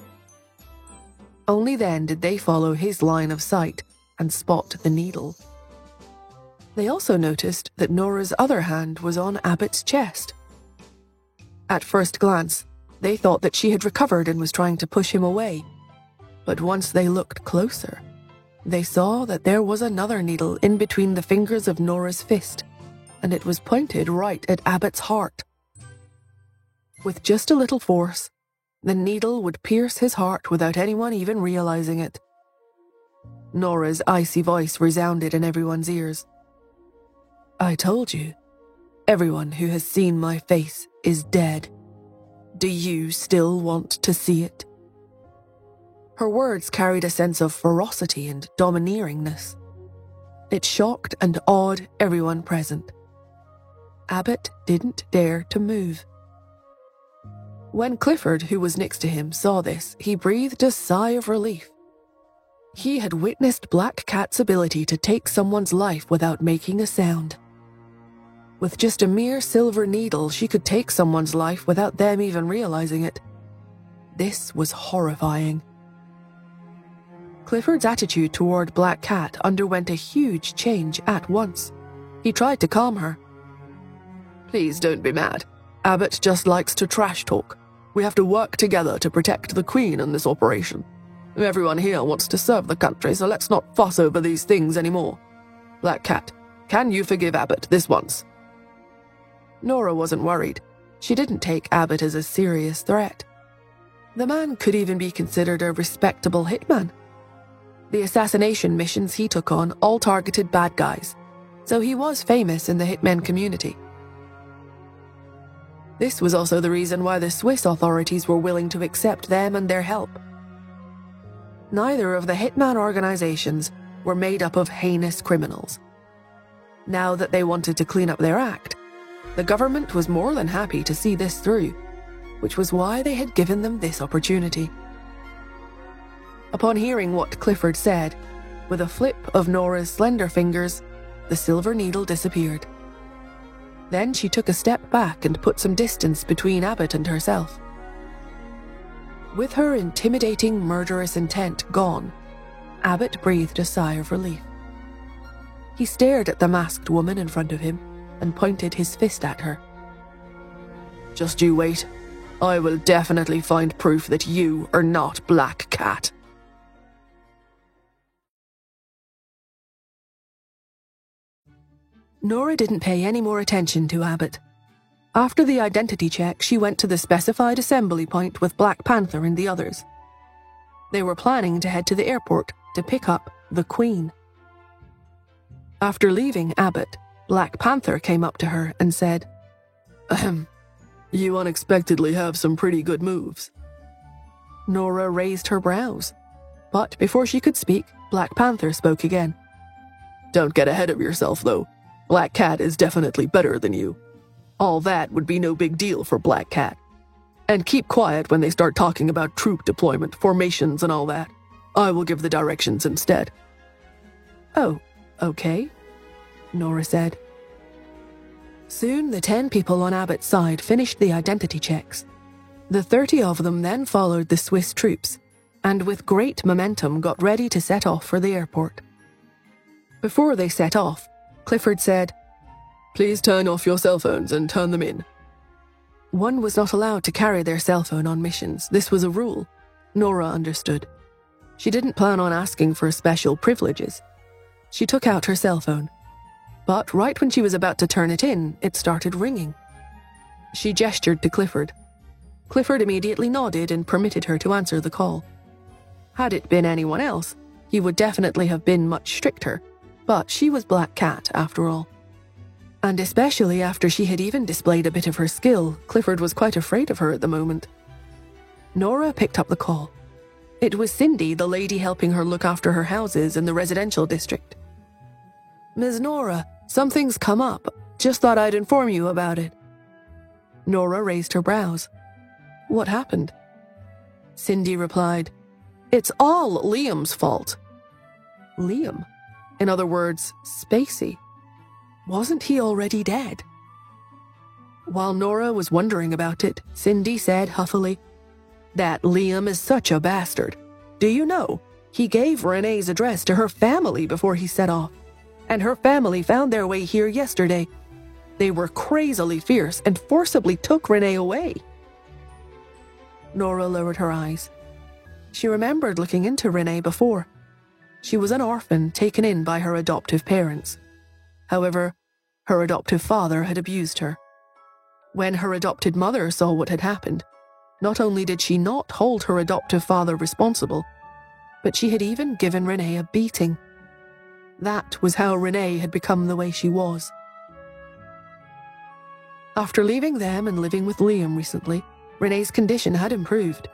Only then did they follow his line of sight and spot the needle. They also noticed that Nora's other hand was on Abbott's chest. At first glance, they thought that she had recovered and was trying to push him away. But once they looked closer, they saw that there was another needle in between the fingers of Nora's fist, and it was pointed right at Abbott's heart. With just a little force, the needle would pierce his heart without anyone even realizing it. Nora's icy voice resounded in everyone's ears. "I told you, everyone who has seen my face is dead. Do you still want to see it?" Her words carried a sense of ferocity and domineeringness. It shocked and awed everyone present. Abbott didn't dare to move. When Clifford, who was next to him, saw this, he breathed a sigh of relief. He had witnessed Black Cat's ability to take someone's life without making a sound. With just a mere silver needle, she could take someone's life without them even realizing it. This was horrifying. Clifford's attitude toward Black Cat underwent a huge change at once. He tried to calm her. "Please don't be mad. Abbott just likes to trash talk. We have to work together to protect the Queen in this operation. Everyone here wants to serve the country, so let's not fuss over these things anymore. Black Cat, can you forgive Abbott this once?" Nora wasn't worried. She didn't take Abbott as a serious threat. The man could even be considered a respectable hitman. The assassination missions he took on all targeted bad guys, so he was famous in the hitman community. This was also the reason why the Swiss authorities were willing to accept them and their help. Neither of the hitman organizations were made up of heinous criminals. Now that they wanted to clean up their act, the government was more than happy to see this through, which was why they had given them this opportunity. Upon hearing what Clifford said, with a flip of Nora's slender fingers, the silver needle disappeared. Then she took a step back and put some distance between Abbott and herself. With her intimidating, murderous intent gone, Abbott breathed a sigh of relief. He stared at the masked woman in front of him and pointed his fist at her. Just you wait. I will definitely find proof that you are not Black Cat. Nora didn't pay any more attention to Abbott. After the identity check, she went to the specified assembly point with Black Panther and the others. They were planning to head to the airport to pick up the Queen. After leaving Abbott, Black Panther came up to her and said, "Ahem. You unexpectedly have some pretty good moves." Nora raised her brows. But before she could speak, Black Panther spoke again. "Don't get ahead of yourself, though. Black Cat is definitely better than you. All that would be no big deal for Black Cat. And keep quiet when they start talking about troop deployment, formations, and all that. I will give the directions instead." "Oh, okay," Nora said. Soon the 10 people on Abbott's side finished the identity checks. The 30 of them then followed the Swiss troops, and with great momentum got ready to set off for the airport. Before they set off, Clifford said, "Please turn off your cell phones and turn them in." One was not allowed to carry their cell phone on missions. This was a rule. Nora understood. She didn't plan on asking for special privileges. She took out her cell phone. But right when she was about to turn it in, it started ringing. She gestured to Clifford. Clifford immediately nodded and permitted her to answer the call. Had it been anyone else, he would definitely have been much stricter, but she was Black Cat after all. And especially after she had even displayed a bit of her skill, Clifford was quite afraid of her at the moment. Nora picked up the call. It was Cindy, the lady helping her look after her houses in the residential district. "Ms. Nora, something's come up. Just thought I'd inform you about it." Nora raised her brows. "What happened?" Cindy replied, "It's all Liam's fault." Liam? In other words, Spacey. Wasn't he already dead? While Nora was wondering about it, Cindy said huffily, "That Liam is such a bastard. Do you know, he gave Renee's address to her family before he set off, and her family found their way here yesterday. They were crazily fierce and forcibly took Renee away." Nora lowered her eyes. She remembered looking into Renee before. She was an orphan taken in by her adoptive parents. However, her adoptive father had abused her. When her adopted mother saw what had happened, not only did she not hold her adoptive father responsible, but she had even given Renee a beating. That was how Renee had become the way she was. After leaving them and living with Liam recently, Renee's condition had improved.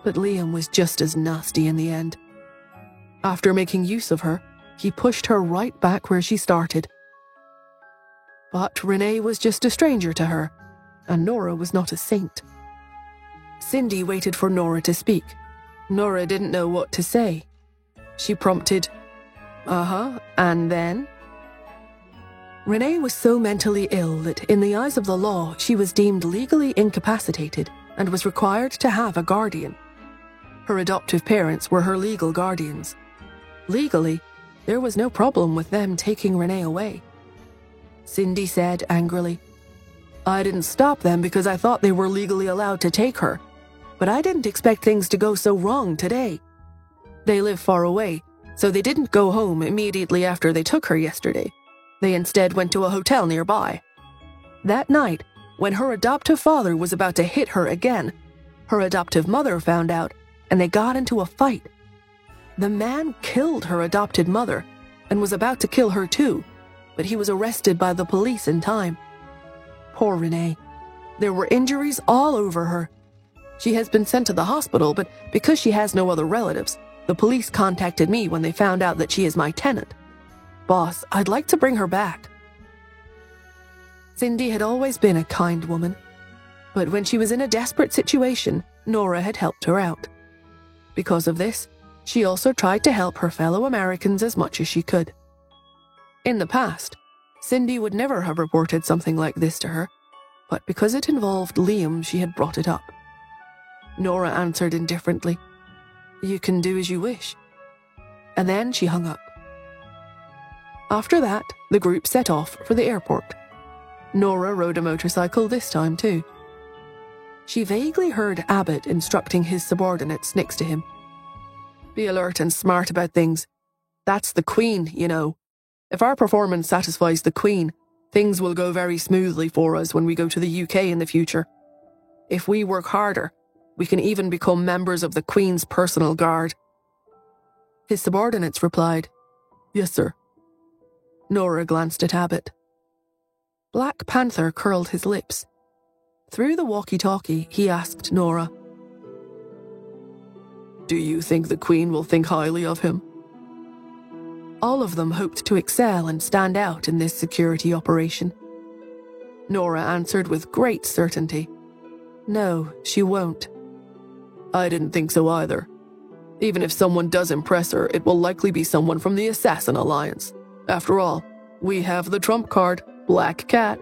But Liam was just as nasty in the end. After making use of her, he pushed her right back where she started. But Renee was just a stranger to her, and Nora was not a saint. Cindy waited for Nora to speak. Nora didn't know what to say. She prompted, and then? Renee was so mentally ill that in the eyes of the law, she was deemed legally incapacitated and was required to have a guardian. Her adoptive parents were her legal guardians. Legally, there was no problem with them taking Renee away. Cindy said angrily, "I didn't stop them because I thought they were legally allowed to take her, but I didn't expect things to go so wrong today. They live far away, so they didn't go home immediately after they took her yesterday. They instead went to a hotel nearby. That night, when her adoptive father was about to hit her again, her adoptive mother found out, and they got into a fight. The man killed her adopted mother and was about to kill her too, but he was arrested by the police in time. Poor Renee. There were injuries all over her. She has been sent to the hospital, but because she has no other relatives, the police contacted me when they found out that she is my tenant. Boss, I'd like to bring her back." Cindy had always been a kind woman, but when she was in a desperate situation, Nora had helped her out. Because of this, She also tried to help her fellow Americans as much as she could. In the past, Cindy would never have reported something like this to her, but because it involved Liam, she had brought it up. Nora answered indifferently, "You can do as you wish." And then she hung up. After that, the group set off for the airport. Nora rode a motorcycle this time too. She vaguely heard Abbott instructing his subordinates next to him. "Be alert and smart about things. That's the Queen, you know. If our performance satisfies the Queen, things will go very smoothly for us when we go to the UK in the future. If we work harder, we can even become members of the Queen's personal guard." His subordinates replied, "Yes, sir." Nora glanced at Abbott. Black Panther curled his lips. Through the walkie-talkie, he asked Nora, "Do you think the Queen will think highly of him?" All of them hoped to excel and stand out in this security operation. Nora answered with great certainty, "No, she won't." "I didn't think so either. Even if someone does impress her, it will likely be someone from the Assassin Alliance. After all, we have the trump card, Black Cat."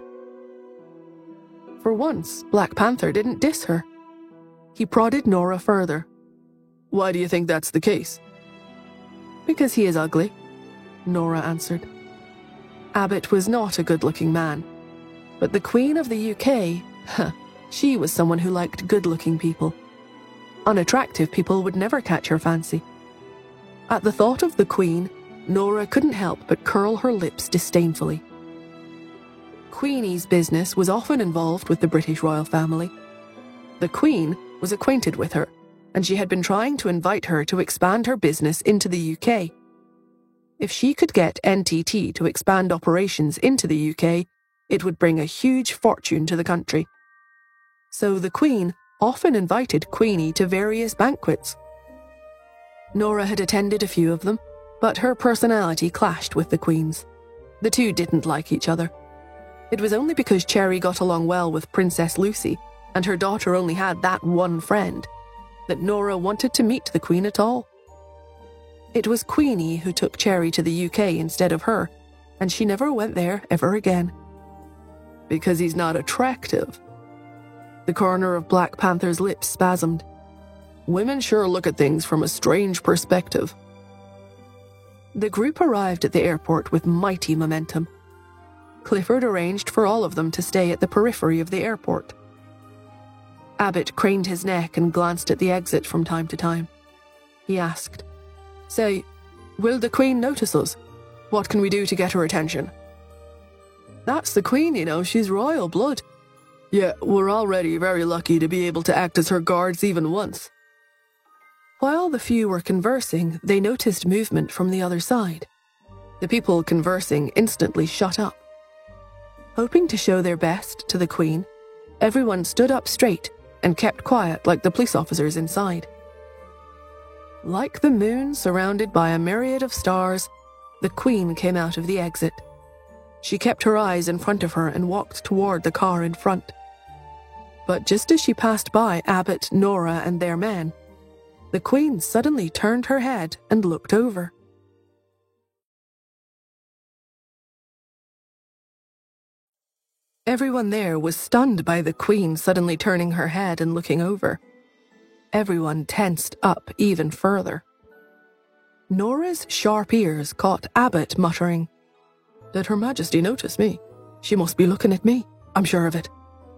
For once, Black Panther didn't diss her. He prodded Nora further. "Why do you think that's the case?" "Because he is ugly," Nora answered. Abbott was not a good-looking man, but the Queen of the UK, she was someone who liked good-looking people. Unattractive people would never catch her fancy. At the thought of the Queen, Nora couldn't help but curl her lips disdainfully. Queenie's business was often involved with the British royal family. The Queen was acquainted with her, and she had been trying to invite her to expand her business into the UK. If she could get NTT to expand operations into the UK, it would bring a huge fortune to the country. So the Queen often invited Queenie to various banquets. Nora had attended a few of them, but her personality clashed with the Queen's. The two didn't like each other. It was only because Cherry got along well with Princess Lucy, and her daughter only had that one friend, that Nora wanted to meet the Queen at all. It was Queenie who took Cherry to the UK instead of her, and she never went there ever again. "Because he's not attractive." The corner of Black Panther's lips spasmed. "Women sure look at things from a strange perspective." The group arrived at the airport with mighty momentum. Clifford arranged for all of them to stay at the periphery of the airport. Abbott craned his neck and glanced at the exit from time to time. He asked, "Say, will the Queen notice us? What can we do to get her attention?" "That's the Queen, you know, she's royal blood." "Yeah, we're already very lucky to be able to act as her guards even once." While the few were conversing, they noticed movement from the other side. The people conversing instantly shut up. Hoping to show their best to the Queen, everyone stood up straight and kept quiet like the police officers inside. Like the moon surrounded by a myriad of stars, the Queen came out of the exit. She kept her eyes in front of her and walked toward the car in front. But just as she passed by Abbott, Nora, and their men, the Queen suddenly turned her head and looked over. Everyone there was stunned by the Queen suddenly turning her head and looking over. Everyone tensed up even further. Nora's sharp ears caught Abbott muttering, "Did Her Majesty notice me? She must be looking at me. I'm sure of it.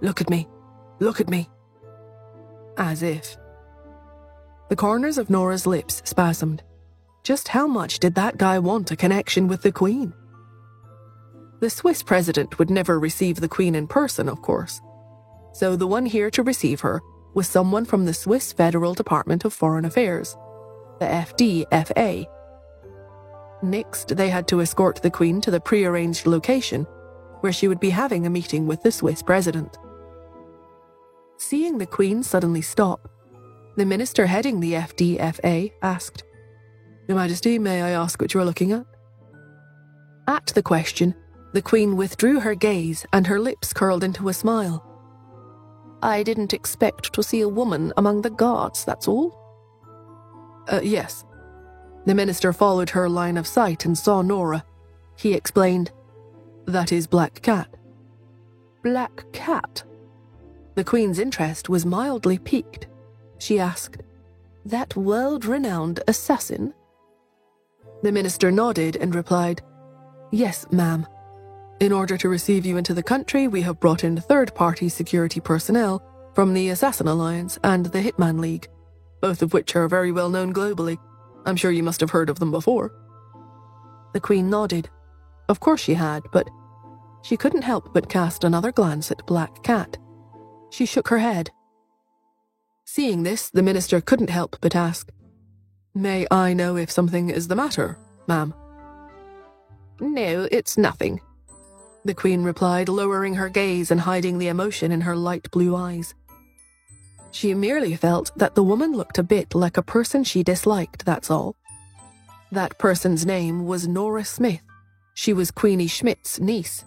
Look at me. Look at me." As if. The corners of Nora's lips spasmed. Just how much did that guy want a connection with the Queen? The Swiss president would never receive the Queen in person, of course. So the one here to receive her was someone from the Swiss Federal Department of Foreign Affairs, the FDFA. Next, they had to escort the Queen to the pre-arranged location, where she would be having a meeting with the Swiss president. Seeing the Queen suddenly stop, the minister heading the FDFA asked, "Your Majesty, may I ask what you are looking at?" At the question, the Queen withdrew her gaze and her lips curled into a smile. "I didn't expect to see a woman among the guards, that's all." Yes. The minister followed her line of sight and saw Nora. He explained, "That is Black Cat." Black Cat? The Queen's interest was mildly piqued. She asked, That world-renowned assassin? The minister nodded and replied, "Yes, ma'am. In order to receive you into the country, we have brought in third-party security personnel from the Assassin Alliance and the Hitman League, both of which are very well known globally. I'm sure you must have heard of them before." The Queen nodded. Of course she had, but she couldn't help but cast another glance at Black Cat. She shook her head. Seeing this, the minister couldn't help but ask, "May I know if something is the matter, ma'am?" No, it's nothing, the Queen replied, lowering her gaze and hiding the emotion in her light blue eyes. She merely felt that the woman looked a bit like a person she disliked, that's all. That person's name was Nora Smith. She was Queenie Schmidt's niece.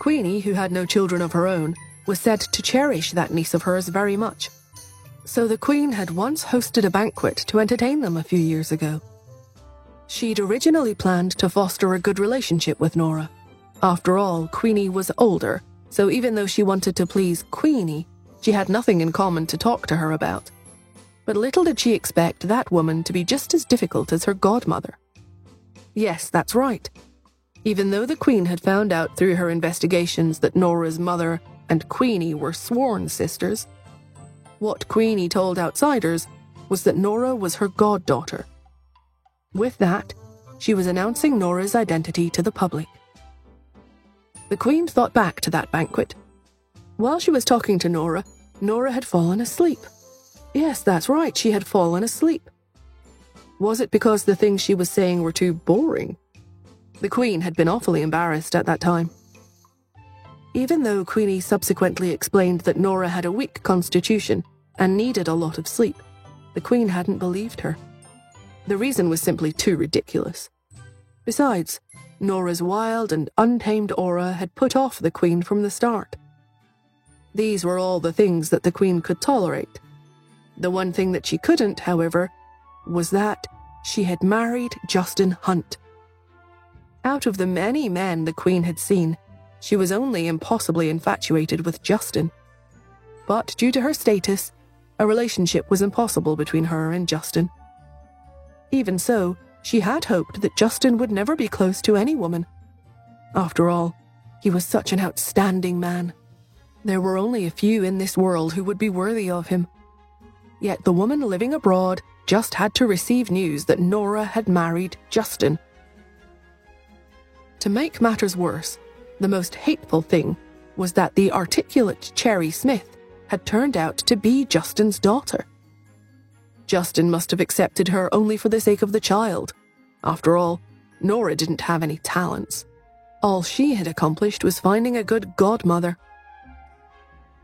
Queenie, who had no children of her own, was said to cherish that niece of hers very much. So the Queen had once hosted a banquet to entertain them a few years ago. She'd originally planned to foster a good relationship with Nora. After all, Queenie was older, so even though she wanted to please Queenie, she had nothing in common to talk to her about. But little did she expect that woman to be just as difficult as her godmother. Yes, that's right. Even though the Queen had found out through her investigations that Nora's mother and Queenie were sworn sisters, what Queenie told outsiders was that Nora was her goddaughter. With that, she was announcing Nora's identity to the public. The Queen thought back to that banquet. While she was talking to Nora, Nora had fallen asleep. Yes, that's right, she had fallen asleep. Was it because the things she was saying were too boring? The Queen had been awfully embarrassed at that time. Even though Queenie subsequently explained that Nora had a weak constitution and needed a lot of sleep, the Queen hadn't believed her. The reason was simply too ridiculous. Besides, Nora's wild and untamed aura had put off the Queen from the start. These were all the things that the Queen could tolerate. The one thing that she couldn't, however, was that she had married Justin Hunt. Out of the many men the Queen had seen, she was only impossibly infatuated with Justin. But due to her status, a relationship was impossible between her and Justin. Even so, she had hoped that Justin would never be close to any woman. After all, he was such an outstanding man. There were only a few in this world who would be worthy of him. Yet the woman living abroad just had to receive news that Nora had married Justin. To make matters worse, the most hateful thing was that the articulate Cherry Smith had turned out to be Justin's daughter. Justin must have accepted her only for the sake of the child. After all, Nora didn't have any talents. All she had accomplished was finding a good godmother.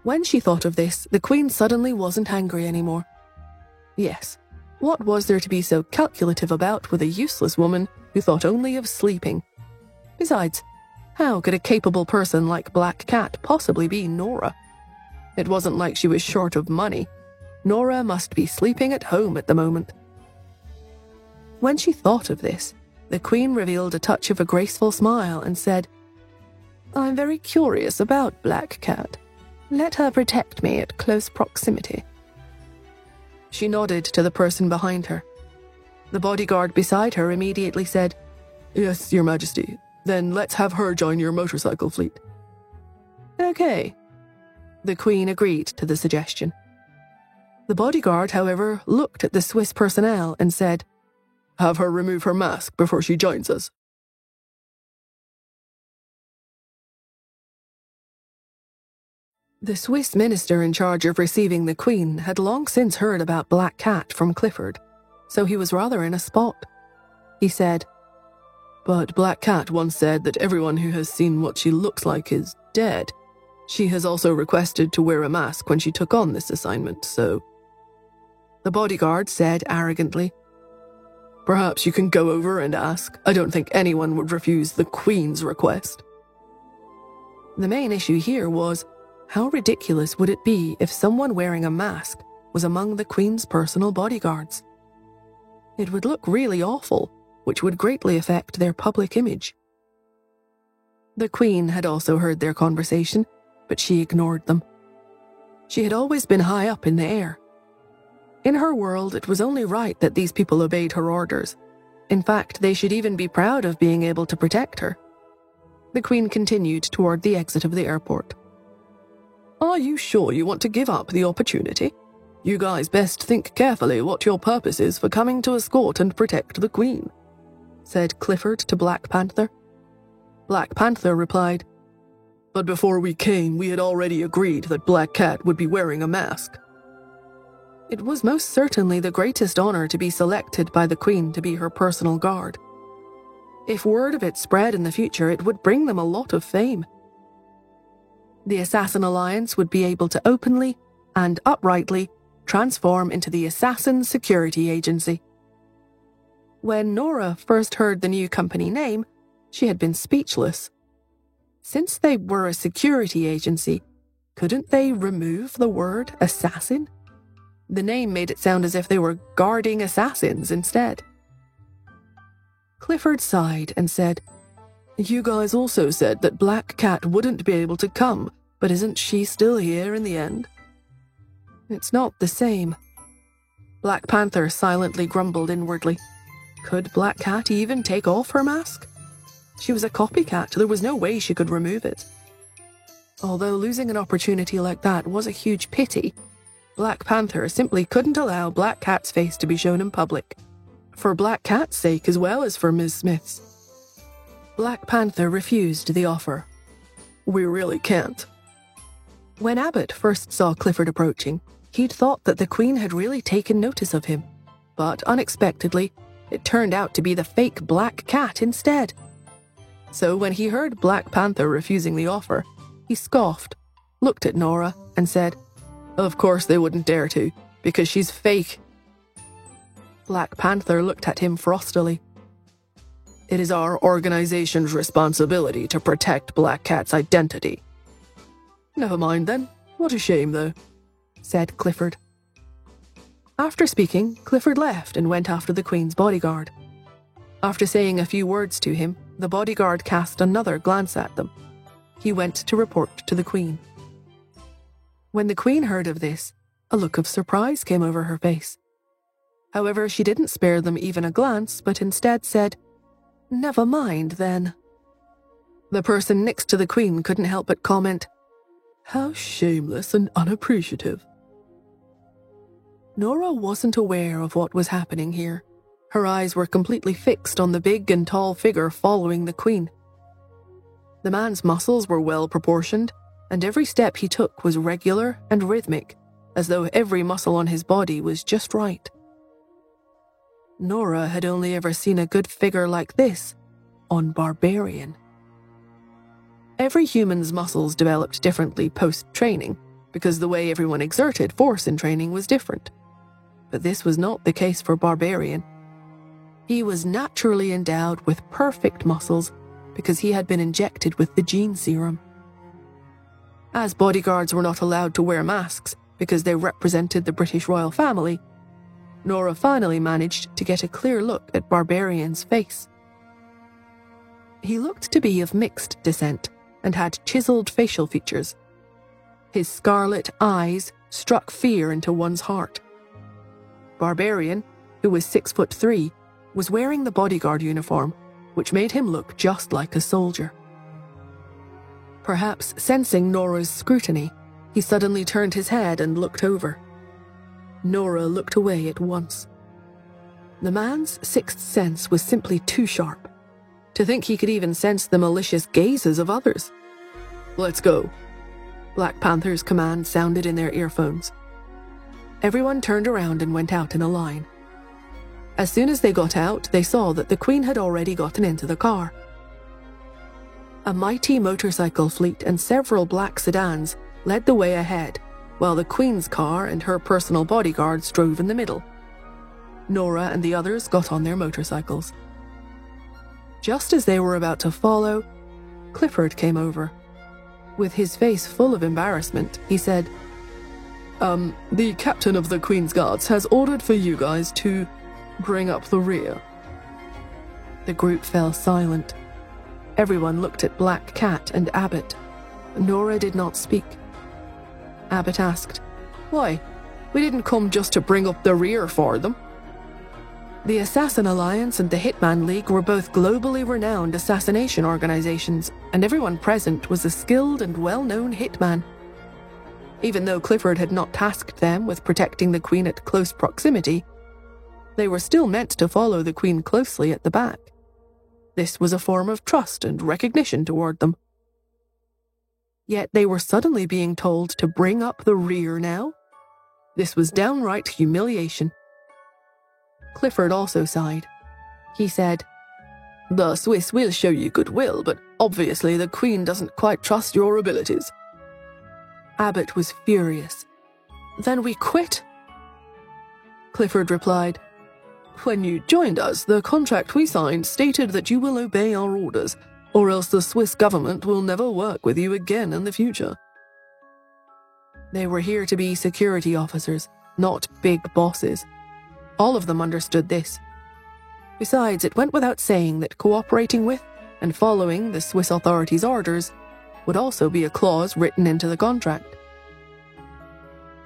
When she thought of this, the Queen suddenly wasn't angry anymore. Yes, what was there to be so calculative about with a useless woman who thought only of sleeping? Besides, how could a capable person like Black Cat possibly be Nora? It wasn't like she was short of money. Nora must be sleeping at home at the moment. When she thought of this, the Queen revealed a touch of a graceful smile and said, "I'm very curious about Black Cat. Let her protect me at close proximity." She nodded to the person behind her. The bodyguard beside her immediately said, "Yes, Your Majesty. Then let's have her join your motorcycle fleet." "Okay." The Queen agreed to the suggestion. The bodyguard, however, looked at the Swiss personnel and said, "Have her remove her mask before she joins us." The Swiss minister in charge of receiving the Queen had long since heard about Black Cat from Clifford, so he was rather in a spot. He said, "But Black Cat once said that everyone who has seen what she looks like is dead. She has also requested to wear a mask when she took on this assignment, so..." The bodyguard said arrogantly, "Perhaps you can go over and ask. I don't think anyone would refuse the Queen's request." The main issue here was, how ridiculous would it be if someone wearing a mask was among the Queen's personal bodyguards? It would look really awful, which would greatly affect their public image. The Queen had also heard their conversation, but she ignored them. She had always been high up in the air. In her world, it was only right that these people obeyed her orders. In fact, they should even be proud of being able to protect her. The Queen continued toward the exit of the airport. "Are you sure you want to give up the opportunity? You guys best think carefully what your purpose is for coming to escort and protect the Queen," said Clifford to Black Panther. Black Panther replied, "But before we came, we had already agreed that Black Cat would be wearing a mask." It was most certainly the greatest honor to be selected by the Queen to be her personal guard. If word of it spread in the future, it would bring them a lot of fame. The Assassin Alliance would be able to openly and uprightly transform into the Assassin Security Agency. When Nora first heard the new company name, she had been speechless. Since they were a security agency, couldn't they remove the word assassin? The name made it sound as if they were guarding assassins instead. Clifford sighed and said, "You guys also said that Black Cat wouldn't be able to come, but isn't she still here in the end?" "It's not the same." Black Panther silently grumbled inwardly. Could Black Cat even take off her mask? She was a copycat. There was no way she could remove it. Although losing an opportunity like that was a huge pity, Black Panther simply couldn't allow Black Cat's face to be shown in public, for Black Cat's sake as well as for Ms. Smith's. Black Panther refused the offer. "We really can't." When Abbott first saw Clifford approaching, he'd thought that the Queen had really taken notice of him, but unexpectedly, it turned out to be the fake Black Cat instead. So when he heard Black Panther refusing the offer, he scoffed, looked at Nora, and said, "Of course they wouldn't dare to, because she's fake." Black Panther looked at him frostily. "It is our organization's responsibility to protect Black Cat's identity." "Never mind then. What a shame, though," said Clifford. After speaking, Clifford left and went after the Queen's bodyguard. After saying a few words to him, the bodyguard cast another glance at them. He went to report to the Queen. When the Queen heard of this, a look of surprise came over her face. However, she didn't spare them even a glance, but instead said, "Never mind, then." The person next to the Queen couldn't help but comment, "How shameless and unappreciative." Nora wasn't aware of what was happening here. Her eyes were completely fixed on the big and tall figure following the Queen. The man's muscles were well proportioned, and every step he took was regular and rhythmic, as though every muscle on his body was just right. Nora had only ever seen a good figure like this on Barbarian. Every human's muscles developed differently post-training, because the way everyone exerted force in training was different. But this was not the case for Barbarian. He was naturally endowed with perfect muscles because he had been injected with the gene serum. As bodyguards were not allowed to wear masks because they represented the British royal family, Nora finally managed to get a clear look at Barbarian's face. He looked to be of mixed descent and had chiseled facial features. His scarlet eyes struck fear into one's heart. Barbarian, who was 6'3", was wearing the bodyguard uniform, which made him look just like a soldier. Perhaps sensing Nora's scrutiny, he suddenly turned his head and looked over. Nora looked away at once. The man's sixth sense was simply too sharp. To think he could even sense the malicious gazes of others. "Let's go." Black Panther's command sounded in their earphones. Everyone turned around and went out in a line. As soon as they got out, they saw that the Queen had already gotten into the car. A mighty motorcycle fleet and several black sedans led the way ahead, while the Queen's car and her personal bodyguards drove in the middle. Nora and the others got on their motorcycles. Just as they were about to follow, Clifford came over. With his face full of embarrassment, he said, The captain of the Queen's Guards has ordered for you guys to Bring up the rear. The group fell silent. Everyone looked at Black Cat and Abbott. Nora did not speak. Abbott asked, Why? We didn't come just to bring up the rear for them. The Assassin Alliance and the Hitman League were both globally renowned assassination organizations, and everyone present was a skilled and well-known hitman. Even though Clifford had not tasked them with protecting the Queen at close proximity, they were still meant to follow the Queen closely at the back. This was a form of trust and recognition toward them. Yet they were suddenly being told to bring up the rear now? This was downright humiliation. Clifford also sighed. He said, The Swiss will show you goodwill, but obviously the Queen doesn't quite trust your abilities. Abbott was furious. Then we quit. Clifford replied, When you joined us, the contract we signed stated that you will obey our orders, or else the Swiss government will never work with you again in the future. They were here to be security officers, not big bosses. All of them understood this. Besides, it went without saying that cooperating with and following the Swiss authorities' orders would also be a clause written into the contract.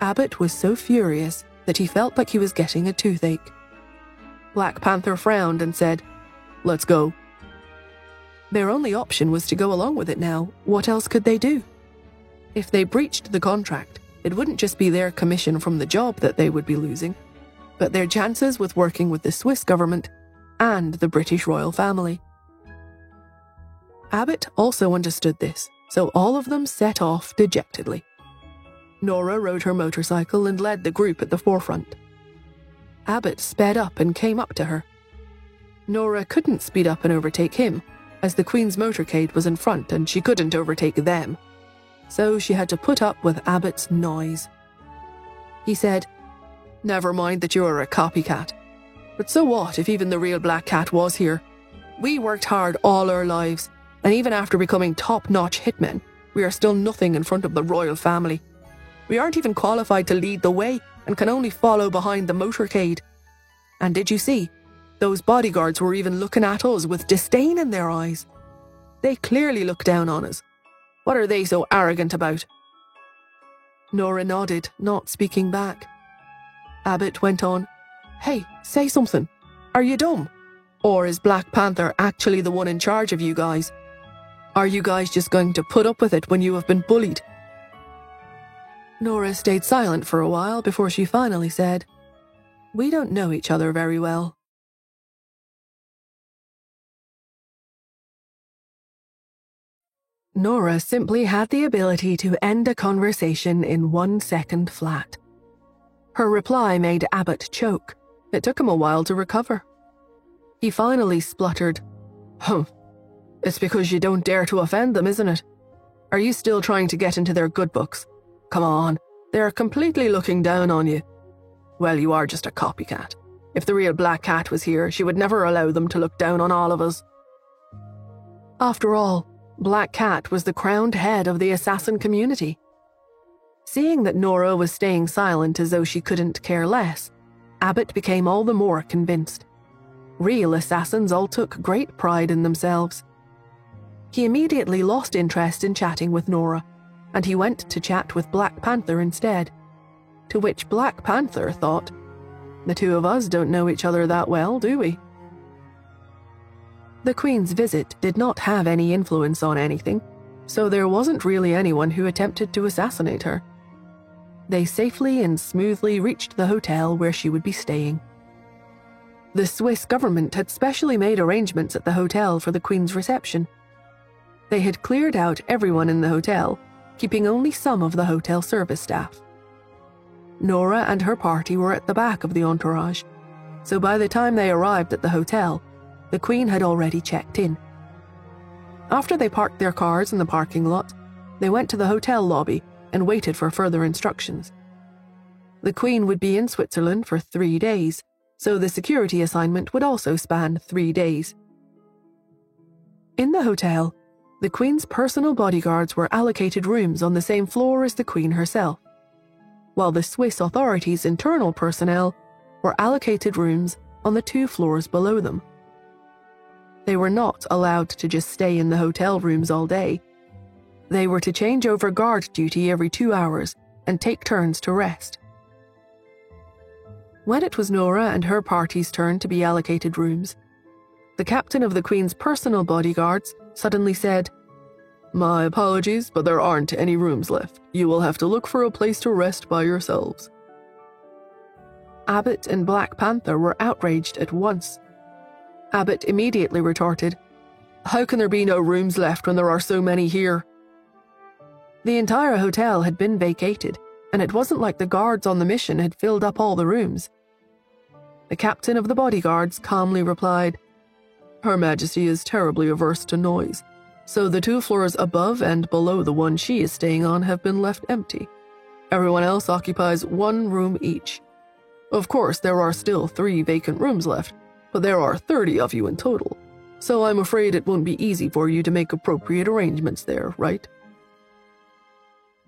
Abbott was so furious that he felt like he was getting a toothache. Black Panther frowned and said, Let's go. Their only option was to go along with it now. What else could they do? If they breached the contract, it wouldn't just be their commission from the job that they would be losing, but their chances with working with the Swiss government and the British royal family. Abbott also understood this, so all of them set off dejectedly. Nora rode her motorcycle and led the group at the forefront. Abbott sped up and came up to her. Nora couldn't speed up and overtake him, as the Queen's motorcade was in front and she couldn't overtake them, so she had to put up with Abbott's noise. He said, Never mind that you are a copycat. But so what if even the real Black Cat was here? We worked hard all our lives, and even after becoming top-notch hitmen, we are still nothing in front of the royal family. We aren't even qualified to lead the way and can only follow behind the motorcade. And did you see? Those bodyguards were even looking at us with disdain in their eyes. They clearly look down on us. What are they so arrogant about? Nora nodded, not speaking back. Abbott went on, Hey, say something. Are you dumb? Or is Black Panther actually the one in charge of you guys? Are you guys just going to put up with it when you have been bullied? Nora stayed silent for a while before she finally said, We don't know each other very well. Nora simply had the ability to end a conversation in 1 second flat. Her reply made Abbott choke. It took him a while to recover. He finally spluttered, It's because you don't dare to offend them, isn't it? Are you still trying to get into their good books? Come on, they're completely looking down on you. Well, you are just a copycat. If the real Black Cat was here, she would never allow them to look down on all of us. After all, Black Cat was the crowned head of the assassin community. Seeing that Nora was staying silent as though she couldn't care less, Abbott became all the more convinced. Real assassins all took great pride in themselves. He immediately lost interest in chatting with Nora, and he went to chat with Black Panther instead. To which Black Panther thought, The two of us don't know each other that well, do we? The Queen's visit did not have any influence on anything, so there wasn't really anyone who attempted to assassinate her. They safely and smoothly reached the hotel where she would be staying. The Swiss government had specially made arrangements at the hotel for the Queen's reception. They had cleared out everyone in the hotel, keeping only some of the hotel service staff. Nora and her party were at the back of the entourage, so by the time they arrived at the hotel, the Queen had already checked in. After they parked their cars in the parking lot, they went to the hotel lobby and waited for further instructions. The Queen would be in Switzerland for 3 days, so the security assignment would also span 3 days. In the hotel, the Queen's personal bodyguards were allocated rooms on the same floor as the Queen herself, while the Swiss authorities' internal personnel were allocated rooms on the 2 floors below them. They were not allowed to just stay in the hotel rooms all day. They were to change over guard duty every 2 hours and take turns to rest. When it was Nora and her party's turn to be allocated rooms, the captain of the Queen's personal bodyguards suddenly said, "My apologies, but there aren't any rooms left. You will have to look for a place to rest by yourselves." Abbott and Black Panther were outraged at once. Abbott immediately retorted, "How can there be no rooms left when there are so many here?" The entire hotel had been vacated, and it wasn't like the guards on the mission had filled up all the rooms. The captain of the bodyguards calmly replied, "Her Majesty is terribly averse to noise, so the 2 floors above and below the one she is staying on have been left empty. Everyone else occupies 1 room each. Of course, there are still 3 vacant rooms left, but there are 30 of you in total, so I'm afraid it won't be easy for you to make appropriate arrangements there, right?"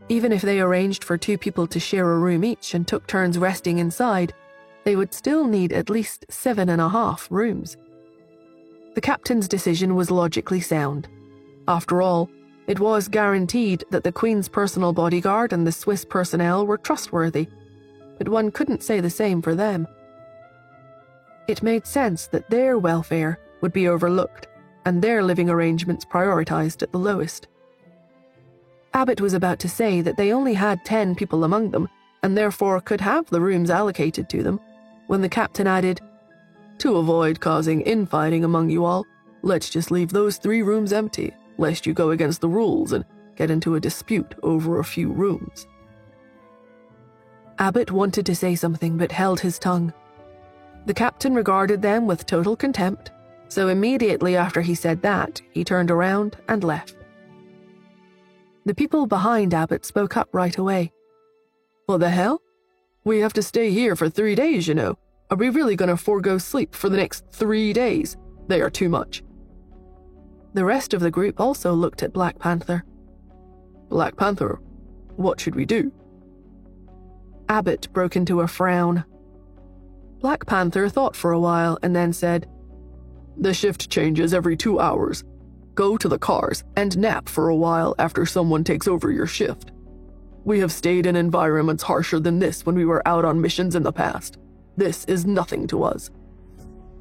Even if they arranged for 2 people to share a room each and took turns resting inside, they would still need at least 7.5 rooms. The captain's decision was logically sound. After all, it was guaranteed that the Queen's personal bodyguard and the Swiss personnel were trustworthy, but one couldn't say the same for them. It made sense that their welfare would be overlooked and their living arrangements prioritized at the lowest. Abbott was about to say that they only had 10 people among them and therefore could have the rooms allocated to them, when the captain added, "To avoid causing infighting among you all, let's just leave those 3 rooms empty, lest you go against the rules and get into a dispute over a few rooms." Abbott wanted to say something but held his tongue. The captain regarded them with total contempt, so immediately after he said that, he turned around and left. The people behind Abbott spoke up right away. "What the hell? We have to stay here for 3 days, you know. Are we really going to forego sleep for the next 3 days? They are too much." The rest of the group also looked at Black Panther. "Black Panther, what should we do?" Abbott broke into a frown. Black Panther thought for a while and then said, "The shift changes every 2 hours. Go to the cars and nap for a while after someone takes over your shift. We have stayed in environments harsher than this when we were out on missions in the past. This is nothing to us.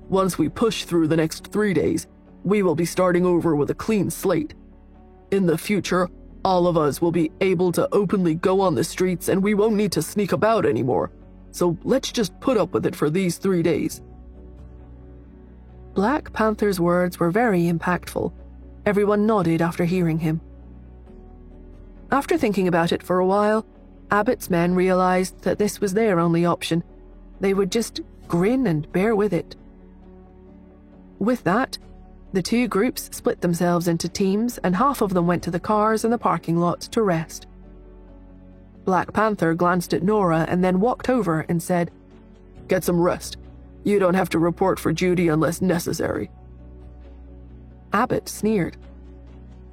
Once we push through the next 3 days, we will be starting over with a clean slate. In the future, all of us will be able to openly go on the streets and we won't need to sneak about anymore. So let's just put up with it for these 3 days." Black Panther's words were very impactful. Everyone nodded after hearing him. After thinking about it for a while, Abbott's men realized that this was their only option. They would just grin and bear with it. With that, the 2 groups split themselves into teams and half of them went to the cars in the parking lot to rest. Black Panther glanced at Nora and then walked over and said, "Get some rest. You don't have to report for duty unless necessary." Abbott sneered.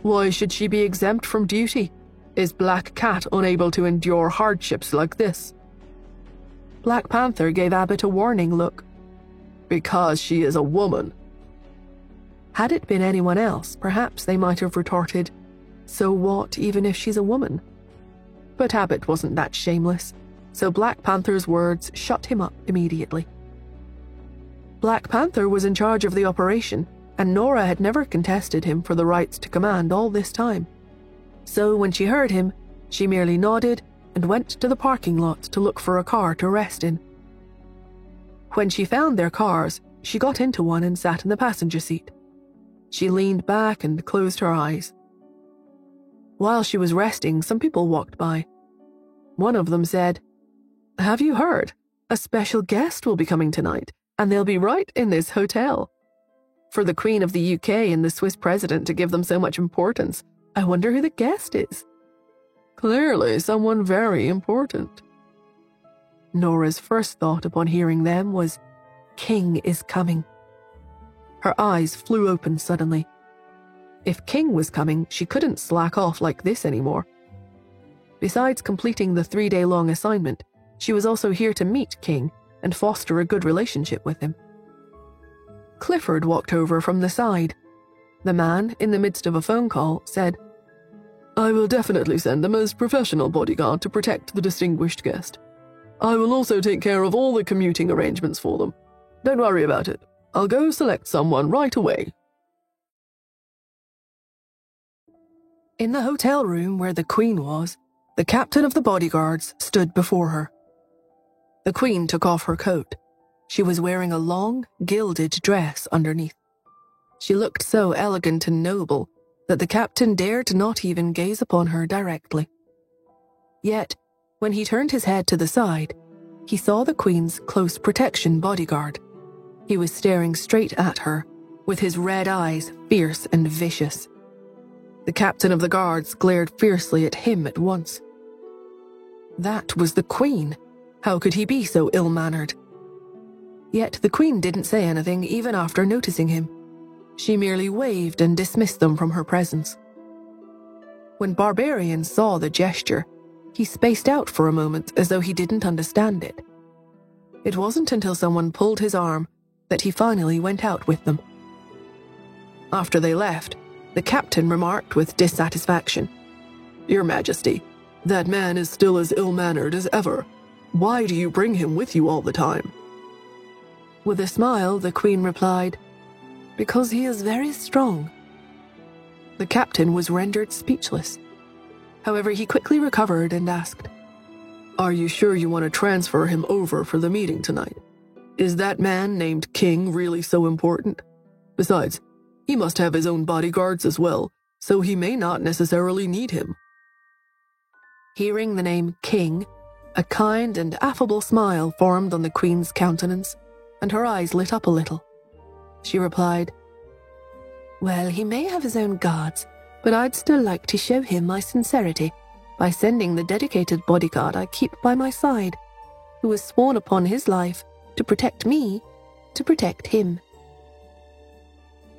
"Why should she be exempt from duty? Is Black Cat unable to endure hardships like this?" Black Panther gave Abbott a warning look. "Because she is a woman." Had it been anyone else, perhaps they might have retorted, "So what, even if she's a woman?" But Abbott wasn't that shameless, so Black Panther's words shut him up immediately. Black Panther was in charge of the operation, and Nora had never contested him for the rights to command all this time. So when she heard him, she merely nodded and went to the parking lot to look for a car to rest in. When she found their cars, she got into one and sat in the passenger seat. She leaned back and closed her eyes. While she was resting, some people walked by. One of them said, "Have you heard? A special guest will be coming tonight, and they'll be right in this hotel. For the Queen of the UK and the Swiss President to give them so much importance, I wonder who the guest is." "Clearly someone very important." Nora's first thought upon hearing them was, "King is coming." Her eyes flew open suddenly. If King was coming, she couldn't slack off like this anymore. Besides completing the 3-day-long assignment, she was also here to meet King and foster a good relationship with him. Clifford walked over from the side. The man, in the midst of a phone call, said, "I will definitely send the most professional bodyguard to protect the distinguished guest. I will also take care of all the commuting arrangements for them. Don't worry about it. I'll go select someone right away." In the hotel room where the Queen was, the captain of the bodyguards stood before her. The Queen took off her coat. She was wearing a long, gilded dress underneath. She looked so elegant and noble that the captain dared not even gaze upon her directly. Yet, when he turned his head to the side, he saw the Queen's close protection bodyguard. He was staring straight at her, with his red eyes fierce and vicious. The captain of the guards glared fiercely at him at once. That was the Queen. How could he be so ill-mannered? Yet the Queen didn't say anything even after noticing him. She merely waved and dismissed them from her presence. When Barbarian saw the gesture, he spaced out for a moment as though he didn't understand it. It wasn't until someone pulled his arm that he finally went out with them. After they left, the captain remarked with dissatisfaction, "Your Majesty, that man is still as ill-mannered as ever. Why do you bring him with you all the time?" With a smile, the Queen replied, "Because he is very strong." The captain was rendered speechless. However, he quickly recovered and asked, "Are you sure you want to transfer him over for the meeting tonight? Is that man named King really so important? Besides, he must have his own bodyguards as well, so he may not necessarily need him." Hearing the name King, a kind and affable smile formed on the Queen's countenance, and her eyes lit up a little. She replied, "Well, he may have his own guards, but I'd still like to show him my sincerity by sending the dedicated bodyguard I keep by my side, who has sworn upon his life to protect me, to protect him."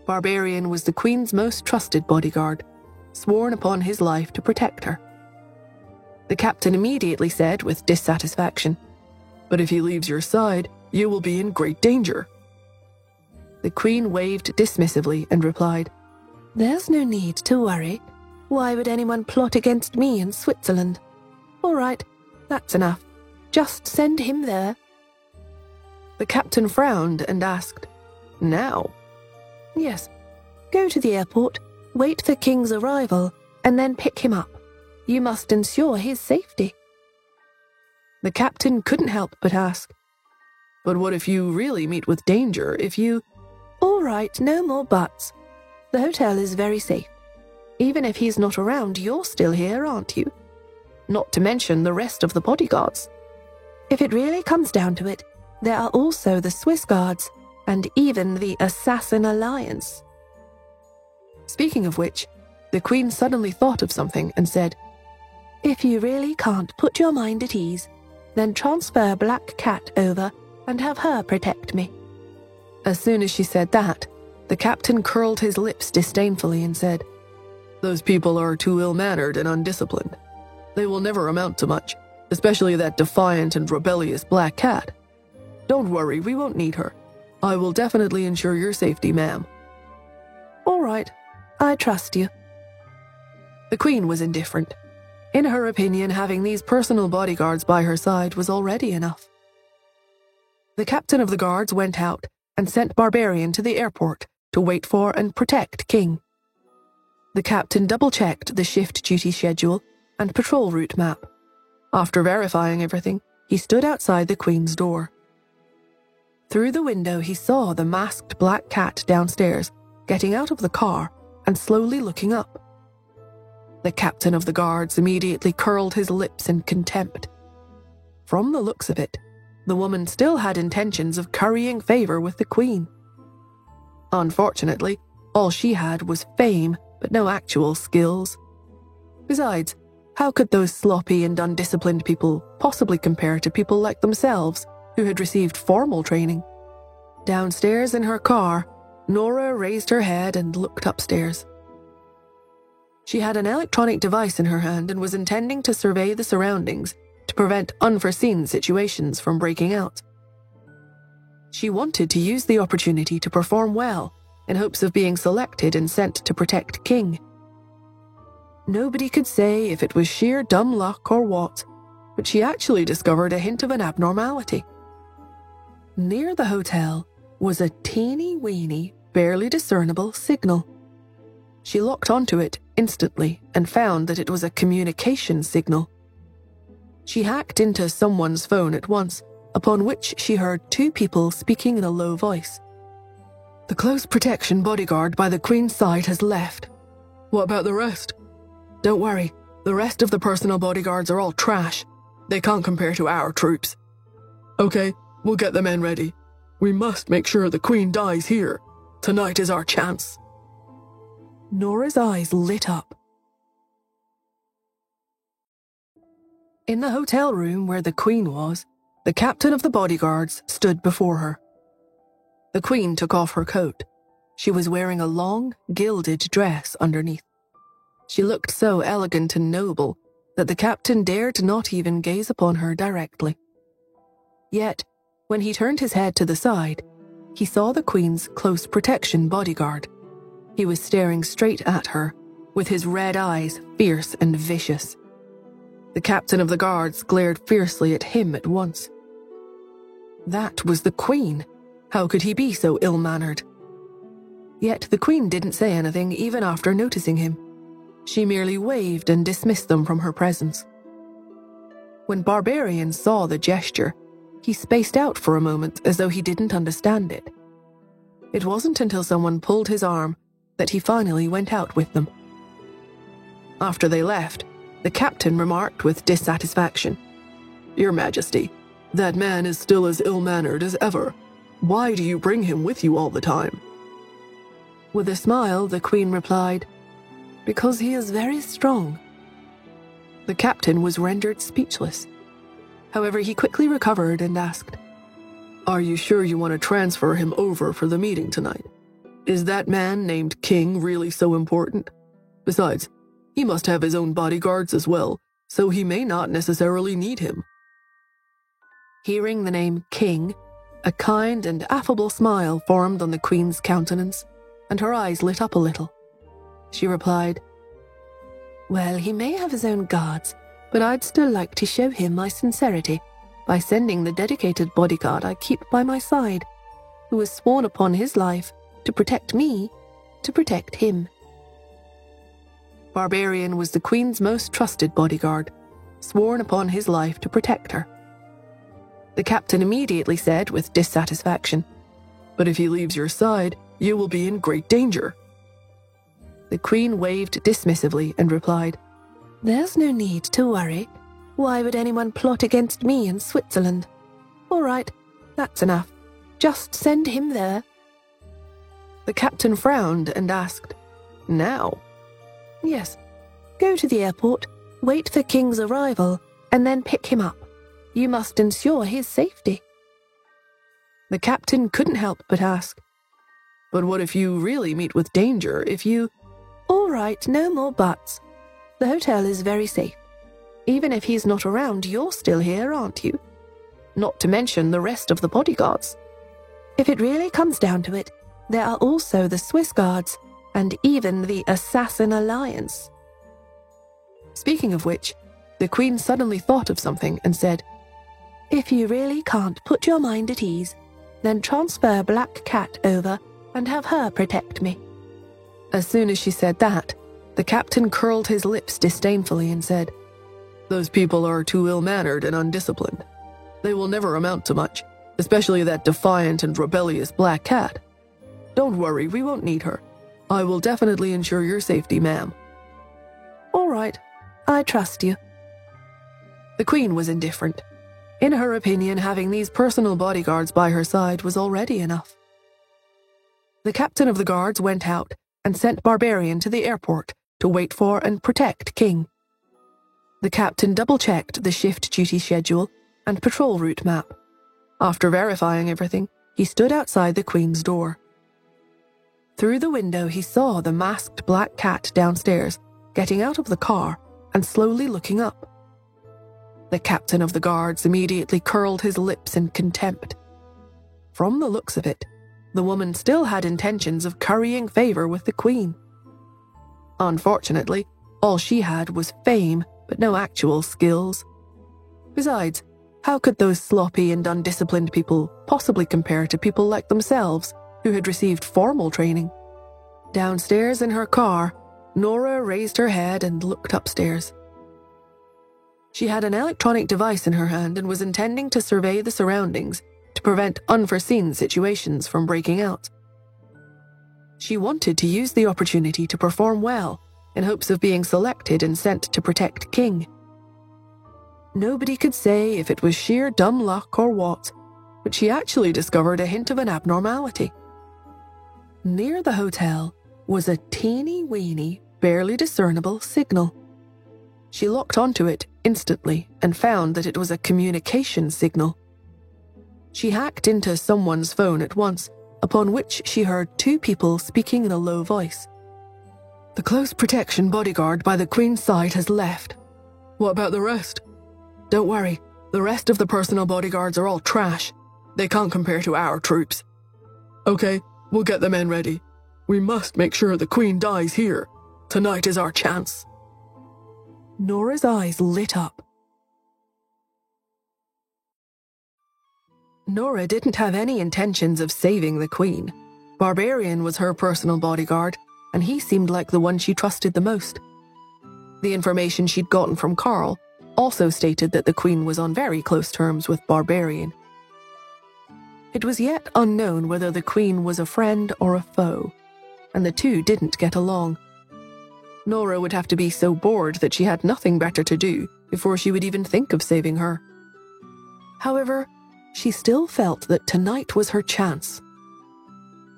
Barbarian was the Queen's most trusted bodyguard, sworn upon his life to protect her. The captain immediately said with dissatisfaction, "But if he leaves your side, you will be in great danger." The Queen waved dismissively and replied, "There's no need to worry. Why would anyone plot against me in Switzerland? All right, that's enough. Just send him there." The captain frowned and asked, "Now?" "Yes. Go to the airport, wait for King's arrival, and then pick him up. You must ensure his safety." The captain couldn't help but ask, "But what if you really meet with danger, if you—" "All right, no more buts. The hotel is very safe. Even if he's not around, you're still here, aren't you? Not to mention the rest of the bodyguards. If it really comes down to it, there are also the Swiss guards and even the Assassin Alliance." Speaking of which, the Queen suddenly thought of something and said, "If you really can't put your mind at ease, then transfer Black Cat over and have her protect me." As soon as she said that, the captain curled his lips disdainfully and said, "Those people are too ill-mannered and undisciplined. They will never amount to much, especially that defiant and rebellious Black Cat. Don't worry, we won't need her. I will definitely ensure your safety, ma'am." "All right, I trust you." The Queen was indifferent. In her opinion, having these personal bodyguards by her side was already enough. The captain of the guards went out and sent Barbarian to the airport to wait for and protect King. The captain double-checked the shift duty schedule and patrol route map. After verifying everything, he stood outside the Queen's door. Through the window, he saw the masked Black Cat downstairs, getting out of the car and slowly looking up. The captain of the guards immediately curled his lips in contempt. From the looks of it, the woman still had intentions of currying favor with the Queen. Unfortunately, all she had was fame, but no actual skills. Besides, how could those sloppy and undisciplined people possibly compare to people like themselves, who had received formal training? Downstairs in her car, Nora raised her head and looked upstairs. She had an electronic device in her hand and was intending to survey the surroundings to prevent unforeseen situations from breaking out. She wanted to use the opportunity to perform well in hopes of being selected and sent to protect King. Nobody could say if it was sheer dumb luck or what, but she actually discovered a hint of an abnormality. Near the hotel was a teeny-weeny, barely discernible signal. She locked onto it instantly and found that it was a communication signal. She hacked into someone's phone at once, upon which she heard two people speaking in a low voice. "The close protection bodyguard by the Queen's side has left. What about the rest?" "Don't worry, the rest of the personal bodyguards are all trash. They can't compare to our troops." "Okay, we'll get the men ready. We must make sure the Queen dies here. Tonight is our chance." Nora's eyes lit up. In the hotel room where the Queen was, the captain of the bodyguards stood before her. The Queen took off her coat. She was wearing a long, gilded dress underneath. She looked so elegant and noble that the captain dared not even gaze upon her directly. Yet, when he turned his head to the side, he saw the Queen's close protection bodyguard. He was staring straight at her, with his red eyes fierce and vicious. The captain of the guards glared fiercely at him at once. That was the Queen. How could he be so ill-mannered? Yet the Queen didn't say anything even after noticing him. She merely waved and dismissed them from her presence. When Barbarian saw the gesture, he spaced out for a moment as though he didn't understand it. It wasn't until someone pulled his arm that he finally went out with them. After they left, the captain remarked with dissatisfaction, "Your Majesty, that man is still as ill-mannered as ever. Why do you bring him with you all the time?" With a smile, the Queen replied, "Because he is very strong." The captain was rendered speechless. However, he quickly recovered and asked, "Are you sure you want to transfer him over for the meeting tonight? Is that man named King really so important? Besides, he must have his own bodyguards as well, so he may not necessarily need him." Hearing the name King, a kind and affable smile formed on the Queen's countenance, and her eyes lit up a little. She replied, "Well, he may have his own guards, but I'd still like to show him my sincerity by sending the dedicated bodyguard I keep by my side, who has sworn upon his life to protect me, to protect him." Barbarian was the Queen's most trusted bodyguard, sworn upon his life to protect her. The captain immediately said with dissatisfaction, "But if he leaves your side, you will be in great danger." The Queen waved dismissively and replied, "There's no need to worry. Why would anyone plot against me in Switzerland? All right, that's enough. Just send him there." The captain frowned and asked, "Now?" "Yes. Go to the airport, wait for King's arrival, and then pick him up. You must ensure his safety." The captain couldn't help but ask, "But what if you really meet with danger, if you—" "All right, no more buts. The hotel is very safe. Even if he's not around, you're still here, aren't you? Not to mention the rest of the bodyguards. If it really comes down to it, there are also the Swiss Guards, and even the Assassin Alliance." Speaking of which, the Queen suddenly thought of something and said, "If you really can't put your mind at ease, then transfer Black Cat over and have her protect me." As soon as she said that, the captain curled his lips disdainfully and said, "Those people are too ill-mannered and undisciplined. They will never amount to much, especially that defiant and rebellious Black Cat. Don't worry, we won't need her. I will definitely ensure your safety, ma'am." "All right, I trust you." The Queen was indifferent. In her opinion, having these personal bodyguards by her side was already enough. The captain of the guards went out and sent Barbarian to the airport to wait for and protect King. The captain double-checked the shift duty schedule and patrol route map. After verifying everything, he stood outside the Queen's door. Through the window, he saw the masked Black Cat downstairs, getting out of the car and slowly looking up. The captain of the guards immediately curled his lips in contempt. From the looks of it, the woman still had intentions of currying favor with the Queen. Unfortunately, all she had was fame, but no actual skills. Besides, how could those sloppy and undisciplined people possibly compare to people like themselves who had received formal training? Downstairs in her car, Nora raised her head and looked upstairs. She had an electronic device in her hand and was intending to survey the surroundings to prevent unforeseen situations from breaking out. She wanted to use the opportunity to perform well in hopes of being selected and sent to protect King. Nobody could say if it was sheer dumb luck or what, but she actually discovered a hint of an abnormality. Near the hotel was a teeny-weeny, barely discernible signal. She locked onto it instantly and found that it was a communication signal. She hacked into someone's phone at once, upon which she heard two people speaking in a low voice. "The close protection bodyguard by the Queen's side has left." "What about the rest?" "Don't worry, the rest of the personal bodyguards are all trash. They can't compare to our troops." "Okay, we'll get the men ready. We must make sure the Queen dies here. Tonight is our chance." Nora's eyes lit up. Nora didn't have any intentions of saving the Queen. Barbarian was her personal bodyguard, and he seemed like the one she trusted the most. The information she'd gotten from Carl also stated that the Queen was on very close terms with Barbarian. It was yet unknown whether the Queen was a friend or a foe, and the two didn't get along. Nora would have to be so bored that she had nothing better to do before she would even think of saving her. However, she still felt that tonight was her chance.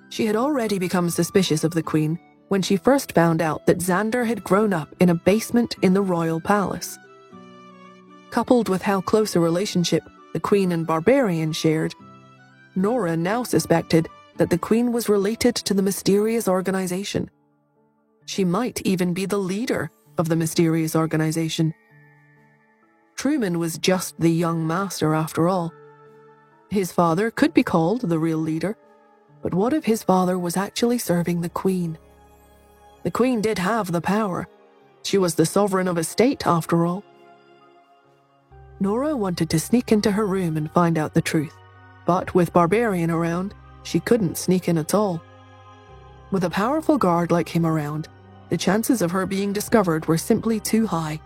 She had already become suspicious of the Queen when she first found out that Xander had grown up in a basement in the royal palace. Coupled with how close a relationship the Queen and Barbarian shared, Nora now suspected that the Queen was related to the mysterious organization. She might even be the leader of the mysterious organization. Truman was just the young master after all. His father could be called the real leader, but what if his father was actually serving the Queen? The Queen did have the power. She was the sovereign of a state, after all. Nora wanted to sneak into her room and find out the truth, but with Barbarian around, she couldn't sneak in at all. With a powerful guard like him around, the chances of her being discovered were simply too high.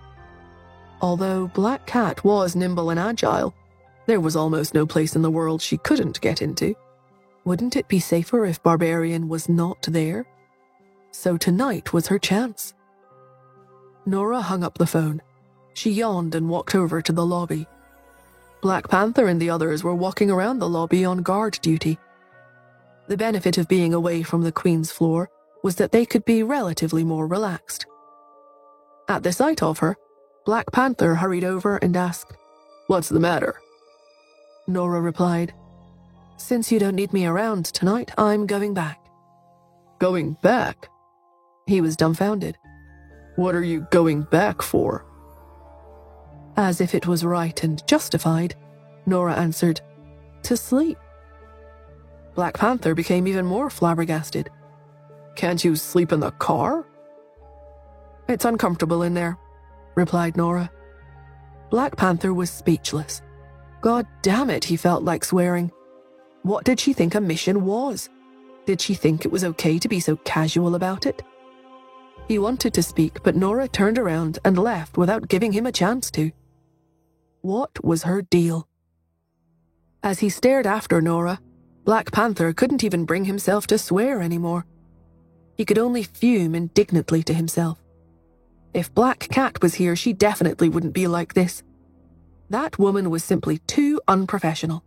Although Black Cat was nimble and agile, there was almost no place in the world she couldn't get into. Wouldn't it be safer if Barbarian was not there? So tonight was her chance. Nora hung up the phone. She yawned and walked over to the lobby. Black Panther and the others were walking around the lobby on guard duty. The benefit of being away from the Queen's floor was that they could be relatively more relaxed. At the sight of her, Black Panther hurried over and asked, "What's the matter?" Nora replied, "Since you don't need me around tonight, I'm going back." "Going back?" He was dumbfounded. "What are you going back for?" As if it was right and justified, Nora answered, "To sleep." Black Panther became even more flabbergasted. "Can't you sleep in the car?" "It's uncomfortable in there," replied Nora. Black Panther was speechless. God damn it, he felt like swearing. What did she think a mission was? Did she think it was okay to be so casual about it? He wanted to speak, but Nora turned around and left without giving him a chance to. What was her deal? As he stared after Nora, Black Panther couldn't even bring himself to swear anymore. He could only fume indignantly to himself. If Black Cat was here, she definitely wouldn't be like this. That woman was simply too unprofessional.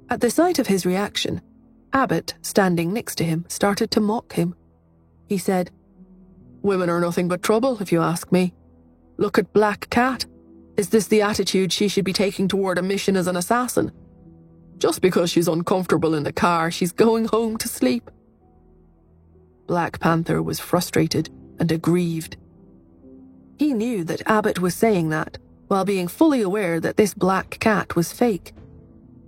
At the sight of his reaction, Abbott, standing next to him, started to mock him. He said, "Women are nothing but trouble, if you ask me. Look at Black Cat. Is this the attitude she should be taking toward a mission as an assassin? Just because she's uncomfortable in the car, she's going home to sleep." Black Panther was frustrated and aggrieved. He knew that Abbott was saying that while being fully aware that this Black Cat was fake.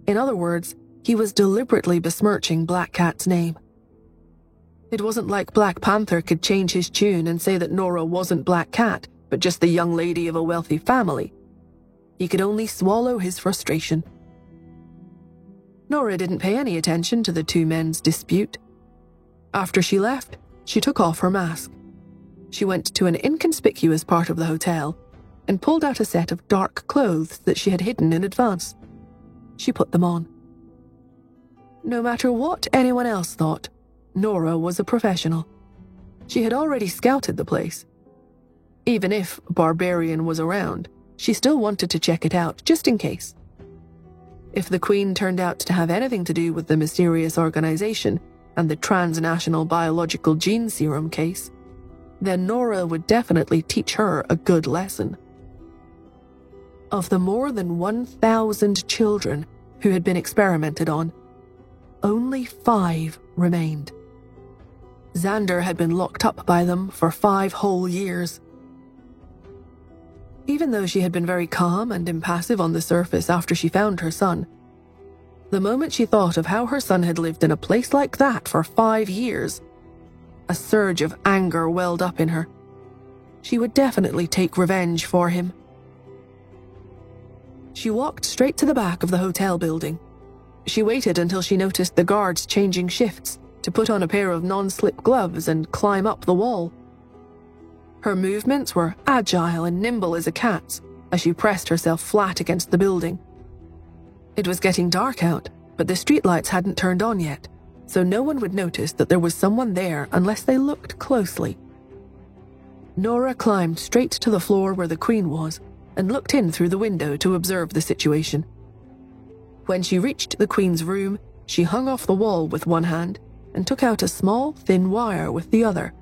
In other words, he was deliberately besmirching Black Cat's name. It wasn't like Black Panther could change his tune and say that Nora wasn't Black Cat, but just the young lady of a wealthy family. He could only swallow his frustration. Nora didn't pay any attention to the two men's dispute. After she left, she took off her mask. She went to an inconspicuous part of the hotel and pulled out a set of dark clothes that she had hidden in advance. She put them on. No matter what anyone else thought, Nora was a professional. She had already scouted the place. Even if Barbarian was around, she still wanted to check it out, just in case. If the Queen turned out to have anything to do with the mysterious organization and the transnational biological gene serum case, then Nora would definitely teach her a good lesson. Of the more than 1,000 children who had been experimented on, only 5 remained. Xander had been locked up by them for 5 whole years. Even though she had been very calm and impassive on the surface after she found her son, the moment she thought of how her son had lived in a place like that for 5 years, a surge of anger welled up in her. She would definitely take revenge for him. She walked straight to the back of the hotel building. She waited until she noticed the guards changing shifts to put on a pair of non-slip gloves and climb up the wall. Her movements were agile and nimble as a cat's as she pressed herself flat against the building. It was getting dark out, but the streetlights hadn't turned on yet, so no one would notice that there was someone there unless they looked closely. Nora climbed straight to the floor where the Queen was and looked in through the window to observe the situation. When she reached the Queen's room, she hung off the wall with one hand and took out a small, thin wire with the other.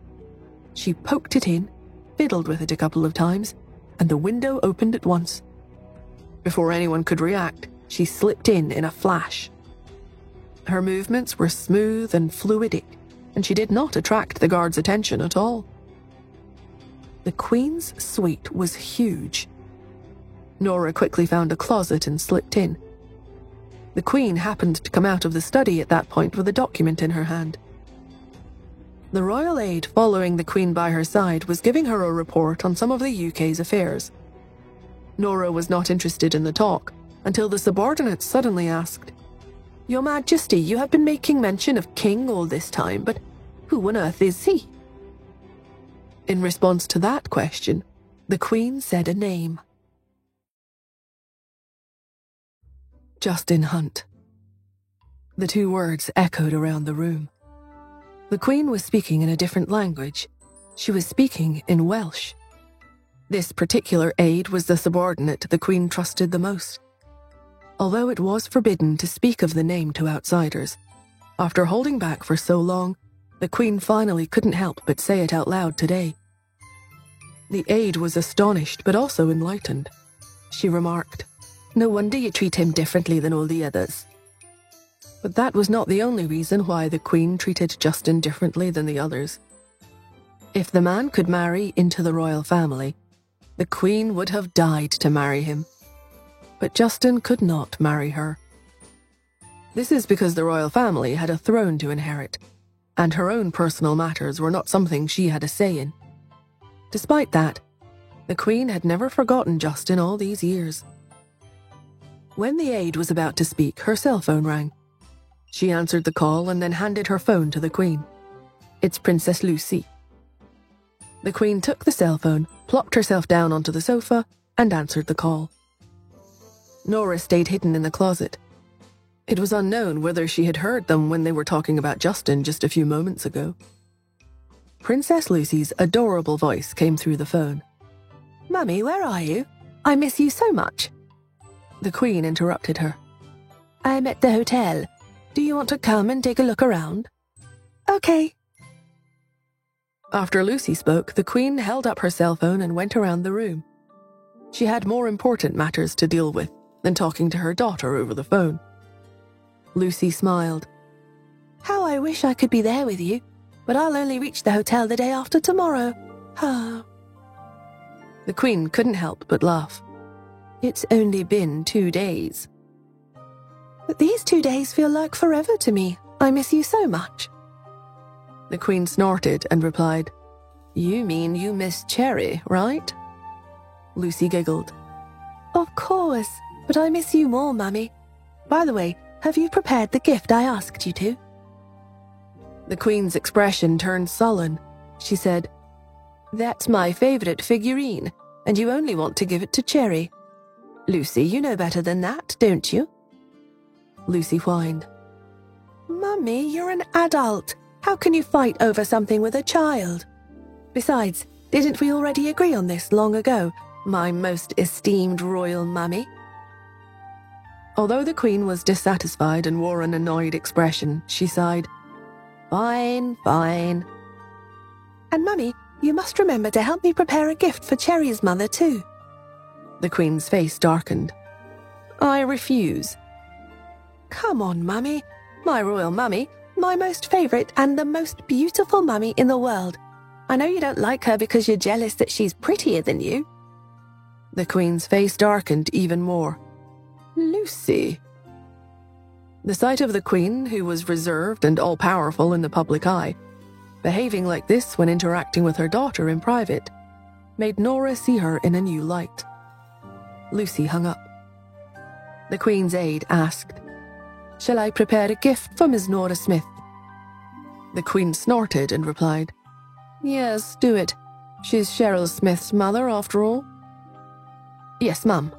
She poked it in, fiddled with it a couple of times, and the window opened at once. Before anyone could react, she slipped in a flash. Her movements were smooth and fluidic, and she did not attract the guards' attention at all. The Queen's suite was huge. Nora quickly found a closet and slipped in. The Queen happened to come out of the study at that point with a document in her hand. The royal aide following the Queen by her side was giving her a report on some of the UK's affairs. Nora was not interested in the talk until the subordinate suddenly asked, "Your Majesty, you have been making mention of King all this time, but who on earth is he?" In response to that question, the Queen said a name. Justin Hunt. The 2 words echoed around the room. The Queen was speaking in a different language. She was speaking in Welsh. This particular aide was the subordinate the Queen trusted the most. Although it was forbidden to speak of the name to outsiders, after holding back for so long, the Queen finally couldn't help but say it out loud today. The aide was astonished but also enlightened. She remarked, "No wonder you treat him differently than all the others." But that was not the only reason why the Queen treated Justin differently than the others. If the man could marry into the royal family, the Queen would have died to marry him. But Justin could not marry her. This is because the royal family had a throne to inherit, and her own personal matters were not something she had a say in. Despite that, the Queen had never forgotten Justin all these years. When the aide was about to speak, her cell phone rang. She answered the call and then handed her phone to the Queen. "It's Princess Lucy." The Queen took the cell phone, plopped herself down onto the sofa, and answered the call. Nora stayed hidden in the closet. It was unknown whether she had heard them when they were talking about Justin just a few moments ago. Princess Lucy's adorable voice came through the phone. "Mummy, where are you? I miss you so much." The Queen interrupted her. "I'm at the hotel. Do you want to come and take a look around?" "Okay." After Lucy spoke, the Queen held up her cell phone and went around the room. She had more important matters to deal with than talking to her daughter over the phone. Lucy smiled. "How I wish I could be there with you, but I'll only reach the hotel the day after tomorrow." The Queen couldn't help but laugh. "It's only been 2 days." But these 2 days feel like forever to me. I miss you so much. The Queen snorted and replied, You mean you miss Cherry, right? Lucy giggled. Of course, but I miss you more, Mummy. By the way, have you prepared the gift I asked you to? The Queen's expression turned sullen. She said, That's my favourite figurine, and you only want to give it to Cherry. Lucy, you know better than that, don't you? Lucy whined. Mummy, you're an adult. How can you fight over something with a child? Besides, didn't we already agree on this long ago, my most esteemed royal mummy? Although the Queen was dissatisfied and wore an annoyed expression, she sighed. Fine, fine. And Mummy, you must remember to help me prepare a gift for Cherry's mother too. The Queen's face darkened. I refuse. Come on, Mummy. My royal mummy, my most favourite and the most beautiful mummy in the world. I know you don't like her because you're jealous that she's prettier than you. The Queen's face darkened even more. Lucy. The sight of the Queen, who was reserved and all-powerful in the public eye, behaving like this when interacting with her daughter in private, made Nora see her in a new light. Lucy hung up. The Queen's aide asked, Shall I prepare a gift for Miss Nora Smith? The Queen snorted and replied, Yes, do it. She's Cheryl Smith's mother, after all. Yes, Mum.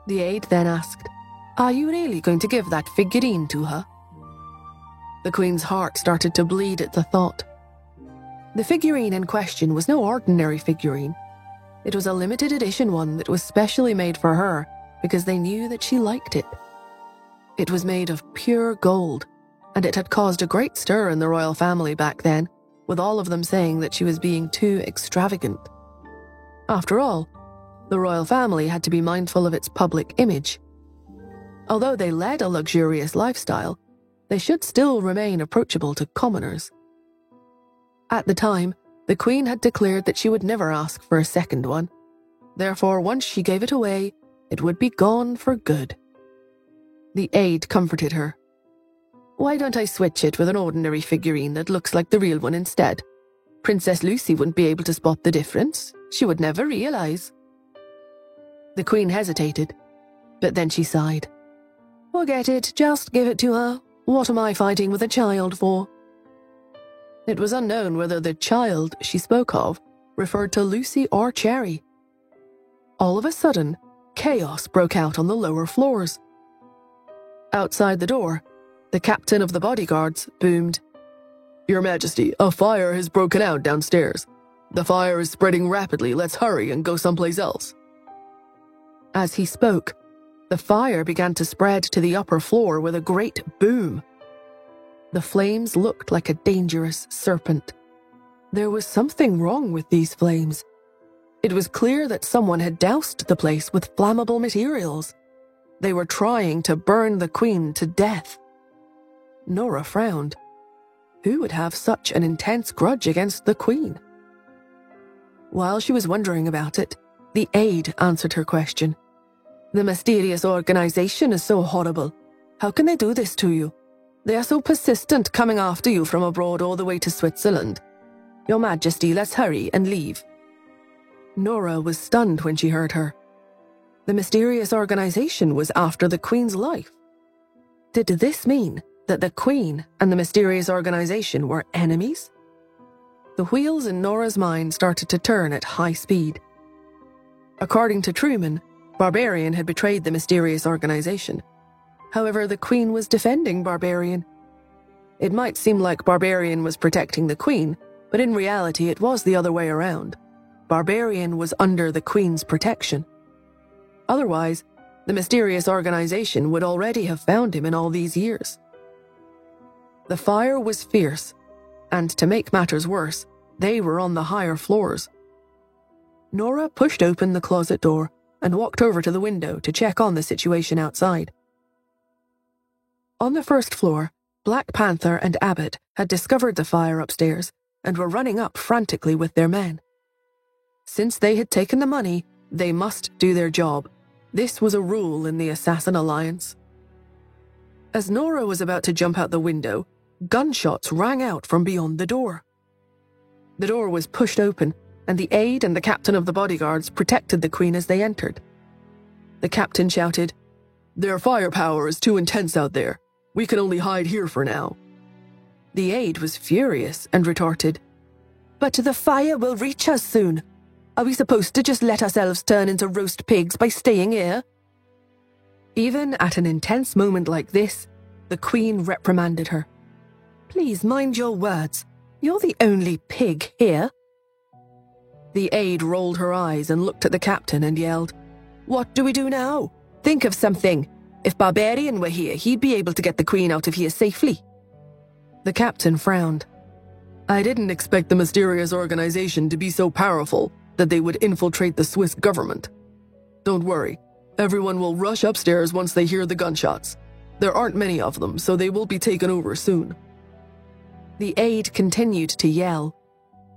The aide then asked, Are you really going to give that figurine to her? The Queen's heart started to bleed at the thought. The figurine in question was no ordinary figurine. It was a limited edition one that was specially made for her because they knew that she liked it. It was made of pure gold, and it had caused a great stir in the royal family back then, with all of them saying that she was being too extravagant. After all, the royal family had to be mindful of its public image. Although they led a luxurious lifestyle, they should still remain approachable to commoners. At the time, the Queen had declared that she would never ask for a second one. Therefore, once she gave it away, it would be gone for good. The aide comforted her. Why don't I switch it with an ordinary figurine that looks like the real one instead? Princess Lucy wouldn't be able to spot the difference. She would never realize. The Queen hesitated, but then she sighed. Forget it, just give it to her. What am I fighting with a child for? It was unknown whether the child she spoke of referred to Lucy or Cherry. All of a sudden, chaos broke out on the lower floors. Outside the door, the captain of the bodyguards boomed, Your Majesty, a fire has broken out downstairs. The fire is spreading rapidly. Let's hurry and go someplace else. As he spoke, the fire began to spread to the upper floor with a great boom. The flames looked like a dangerous serpent. There was something wrong with these flames. It was clear that someone had doused the place with flammable materials. They were trying to burn the Queen to death. Nora frowned. Who would have such an intense grudge against the Queen? While she was wondering about it, the aide answered her question. The mysterious organization is so horrible. How can they do this to you? They are so persistent, coming after you from abroad all the way to Switzerland. Your Majesty, let's hurry and leave. Nora was stunned when she heard her. The mysterious organization was after the Queen's life. Did this mean that the Queen and the mysterious organization were enemies? The wheels in Nora's mind started to turn at high speed. According to Truman, Barbarian had betrayed the mysterious organization. However, the Queen was defending Barbarian. It might seem like Barbarian was protecting the Queen, but in reality it was the other way around. Barbarian was under the Queen's protection. Otherwise, the mysterious organization would already have found him in all these years. The fire was fierce, and to make matters worse, they were on the higher floors. Nora pushed open the closet door and walked over to the window to check on the situation outside. On the first floor, Black Panther and Abbott had discovered the fire upstairs and were running up frantically with their men. Since they had taken the money, they must do their job. This was a rule in the Assassin Alliance. As Nora was about to jump out the window, gunshots rang out from beyond the door. The door was pushed open, and the aide and the captain of the bodyguards protected the Queen as they entered. The captain shouted, "Their firepower is too intense out there. We can only hide here for now." The aide was furious and retorted, "But the fire will reach us soon. Are we supposed to just let ourselves turn into roast pigs by staying here?" Even at an intense moment like this, the Queen reprimanded her. "Please mind your words. You're the only pig here." The aide rolled her eyes and looked at the captain and yelled, "What do we do now? Think of something. If Barbarian were here, he'd be able to get the Queen out of here safely." The captain frowned. "I didn't expect the mysterious organization to be so powerful that they would infiltrate the Swiss government. Don't worry, everyone will rush upstairs once they hear the gunshots. There aren't many of them, so they will be taken over soon." The aide continued to yell,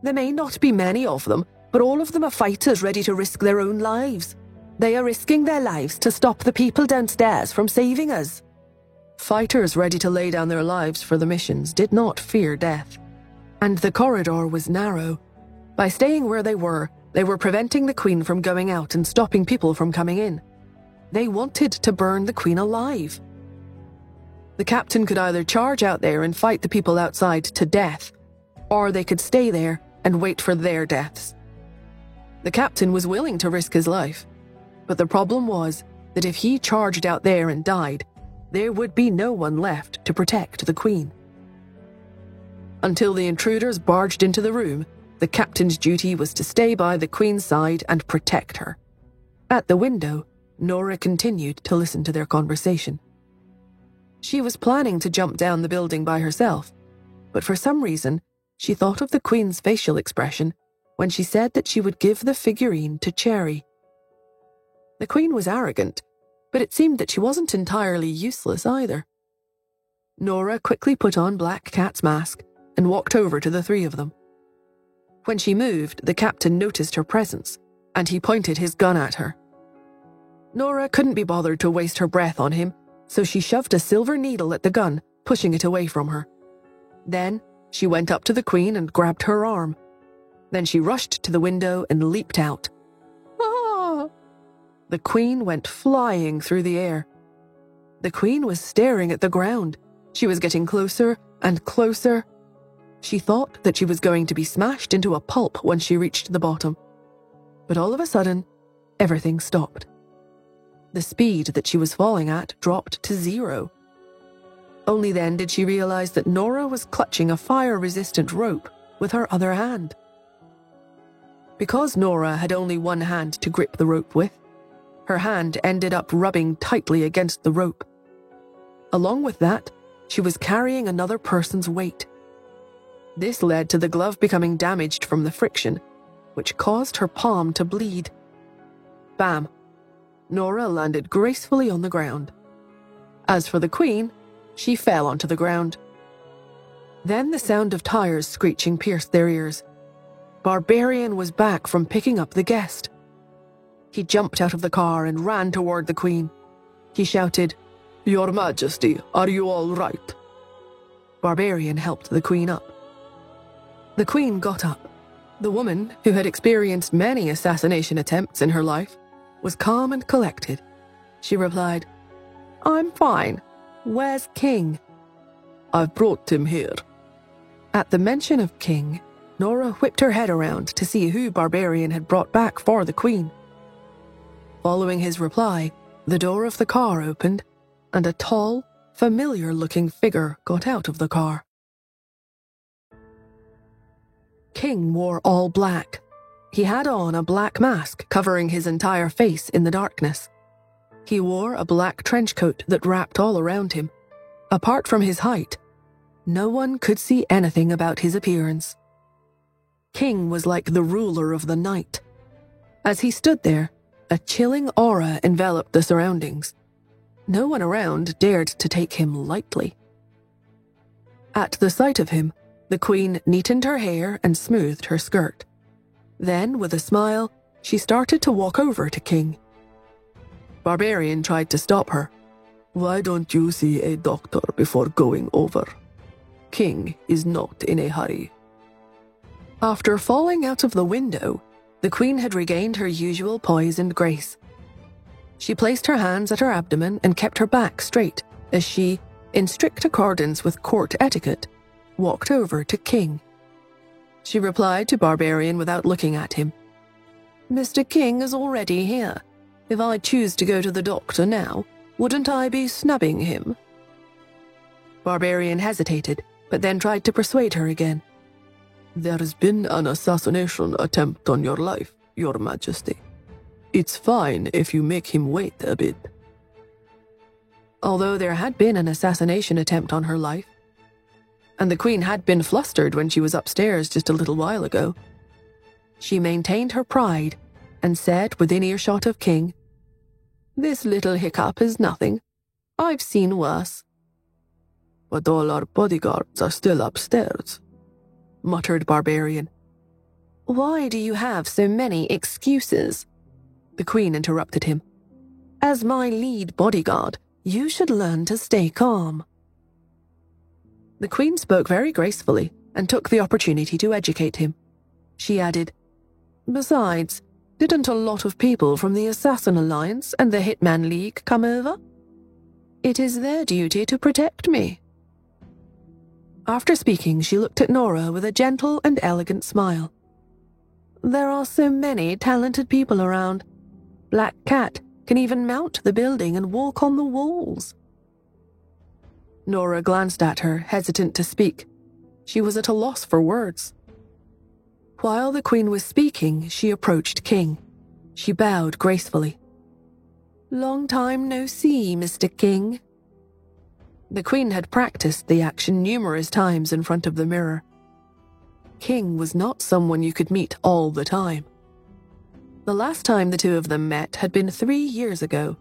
"There may not be many of them, but all of them are fighters ready to risk their own lives. They are risking their lives to stop the people downstairs from saving us." Fighters ready to lay down their lives for the missions did not fear death. And the corridor was narrow. By staying where they were preventing the Queen from going out and stopping people from coming in. They wanted to burn the Queen alive. The captain could either charge out there and fight the people outside to death, or they could stay there and wait for their deaths. The captain was willing to risk his life, but the problem was that if he charged out there and died, there would be no one left to protect the Queen. Until the intruders barged into the room, the captain's duty was to stay by the Queen's side and protect her. At the window, Nora continued to listen to their conversation. She was planning to jump down the building by herself, but for some reason, she thought of the Queen's facial expression when she said that she would give the figurine to Cherry. The Queen was arrogant, but it seemed that she wasn't entirely useless either. Nora quickly put on Black Cat's mask and walked over to the three of them. When she moved, the captain noticed her presence, and he pointed his gun at her. Nora couldn't be bothered to waste her breath on him, so she shoved a silver needle at the gun, pushing it away from her. Then, she went up to the Queen and grabbed her arm. Then she rushed to the window and leaped out. Ah! The Queen went flying through the air. The Queen was staring at the ground. She was getting closer and closer. She thought that she was going to be smashed into a pulp when she reached the bottom. But all of a sudden, everything stopped. The speed that she was falling at dropped to 0. Only then did she realize that Nora was clutching a fire-resistant rope with her other hand. Because Nora had only one hand to grip the rope with, her hand ended up rubbing tightly against the rope. Along with that, she was carrying another person's weight. This led to the glove becoming damaged from the friction, which caused her palm to bleed. Bam! Nora landed gracefully on the ground. As for the Queen, she fell onto the ground. Then the sound of tires screeching pierced their ears. Barbarian was back from picking up the guest. He jumped out of the car and ran toward the Queen. He shouted, "Your Majesty, are you all right?" Barbarian helped the Queen up. The Queen got up. The woman, who had experienced many assassination attempts in her life, was calm and collected. She replied, "I'm fine. Where's King?" "I've brought him here." At the mention of King, Nora whipped her head around to see who Barbarian had brought back for the Queen. Following his reply, the door of the car opened, and a tall, familiar-looking figure got out of the car. King wore all black. He had on a black mask covering his entire face in the darkness. He wore a black trench coat that wrapped all around him. Apart from his height, no one could see anything about his appearance. King was like the ruler of the night. As he stood there, a chilling aura enveloped the surroundings. No one around dared to take him lightly. At the sight of him, the Queen neatened her hair and smoothed her skirt. Then, with a smile, she started to walk over to King. Barbarian tried to stop her. Why don't you see a doctor before going over? King is not in a hurry. After falling out of the window, the Queen had regained her usual poise and grace. She placed her hands at her abdomen and kept her back straight as she, in strict accordance with court etiquette, walked over to King. She replied to Barbarian without looking at him. "Mr. King is already here. If I choose to go to the doctor now, wouldn't I be snubbing him?" Barbarian hesitated, but then tried to persuade her again. There has been an assassination attempt on your life, Your Majesty. It's fine if you make him wait a bit. Although there had been an assassination attempt on her life, and the Queen had been flustered when she was upstairs just a little while ago, she maintained her pride and said within earshot of King, "This little hiccup is nothing. I've seen worse." "But all our bodyguards are still upstairs," muttered Barbarian. "Why do you have so many excuses?" The Queen interrupted him. "As my lead bodyguard, you should learn to stay calm." The Queen spoke very gracefully and took the opportunity to educate him. She added, "Besides, didn't a lot of people from the Assassin Alliance and the Hitman League come over? It is their duty to protect me." After speaking, she looked at Nora with a gentle and elegant smile. "There are so many talented people around. Black Cat can even mount the building and walk on the walls." Nora glanced at her, hesitant to speak. She was at a loss for words. While the Queen was speaking, she approached King. She bowed gracefully. "Long time no see, Mr. King." The Queen had practiced the action numerous times in front of the mirror. King was not someone you could meet all the time. The last time the two of them met had been 3 years ago.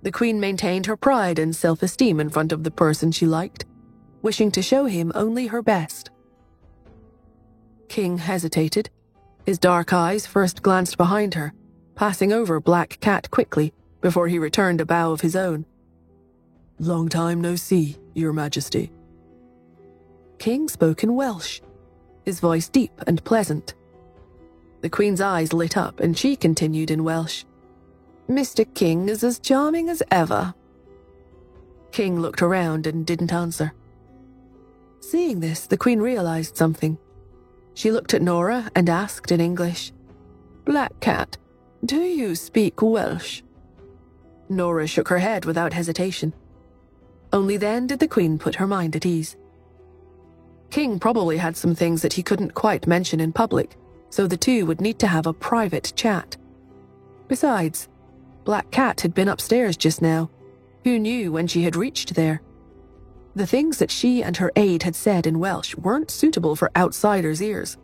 The Queen maintained her pride and self-esteem in front of the person she liked, wishing to show him only her best. King hesitated. His dark eyes first glanced behind her, passing over Black Cat quickly before he returned a bow of his own. "Long time no see, Your Majesty." King spoke in Welsh, his voice deep and pleasant. The Queen's eyes lit up and she continued in Welsh. "Mr. King is as charming as ever." King looked around and didn't answer. Seeing this, the Queen realized something. She looked at Nora and asked in English, "Black Cat, do you speak Welsh?" Nora shook her head without hesitation. Only then did the Queen put her mind at ease. King probably had some things that he couldn't quite mention in public, so the two would need to have a private chat. Besides, Black Cat had been upstairs just now. Who knew when she had reached there? The things that she and her aide had said in Welsh weren't suitable for outsiders' ears.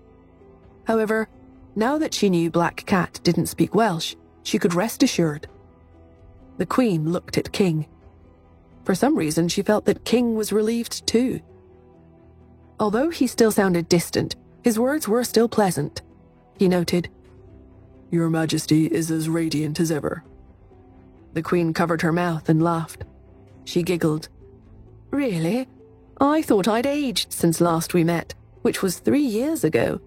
However, now that she knew Black Cat didn't speak Welsh, she could rest assured. The Queen looked at King. For some reason, she felt that King was relieved too. Although he still sounded distant, his words were still pleasant. He noted, "Your Majesty is as radiant as ever." The Queen covered her mouth and laughed. She giggled. "Really? I thought I'd aged since last we met, which was 3 years ago."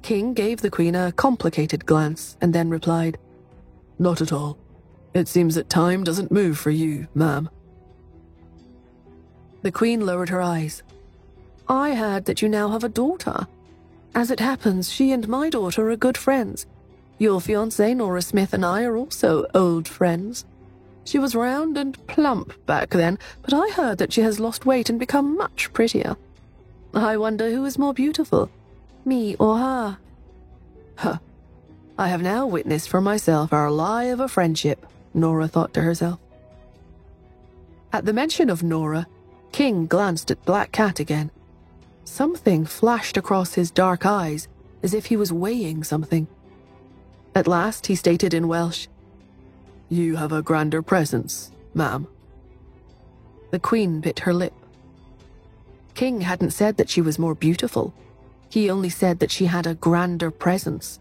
King gave the Queen a complicated glance and then replied, "Not at all. It seems that time doesn't move for you, ma'am." The Queen lowered her eyes. "I heard that you now have a daughter. As it happens, she and my daughter are good friends. Your fiancée, Nora Smith, and I are also old friends. She was round and plump back then, but I heard that she has lost weight and become much prettier. I wonder who is more beautiful, me or her?" Huh. I have now witnessed for myself our lie of a friendship, Nora thought to herself. At the mention of Nora, King glanced at Black Cat again. Something flashed across his dark eyes, as if he was weighing something. At last, he stated in Welsh, "You have a grander presence, ma'am." The Queen bit her lip. King hadn't said that she was more beautiful. He only said that she had a grander presence.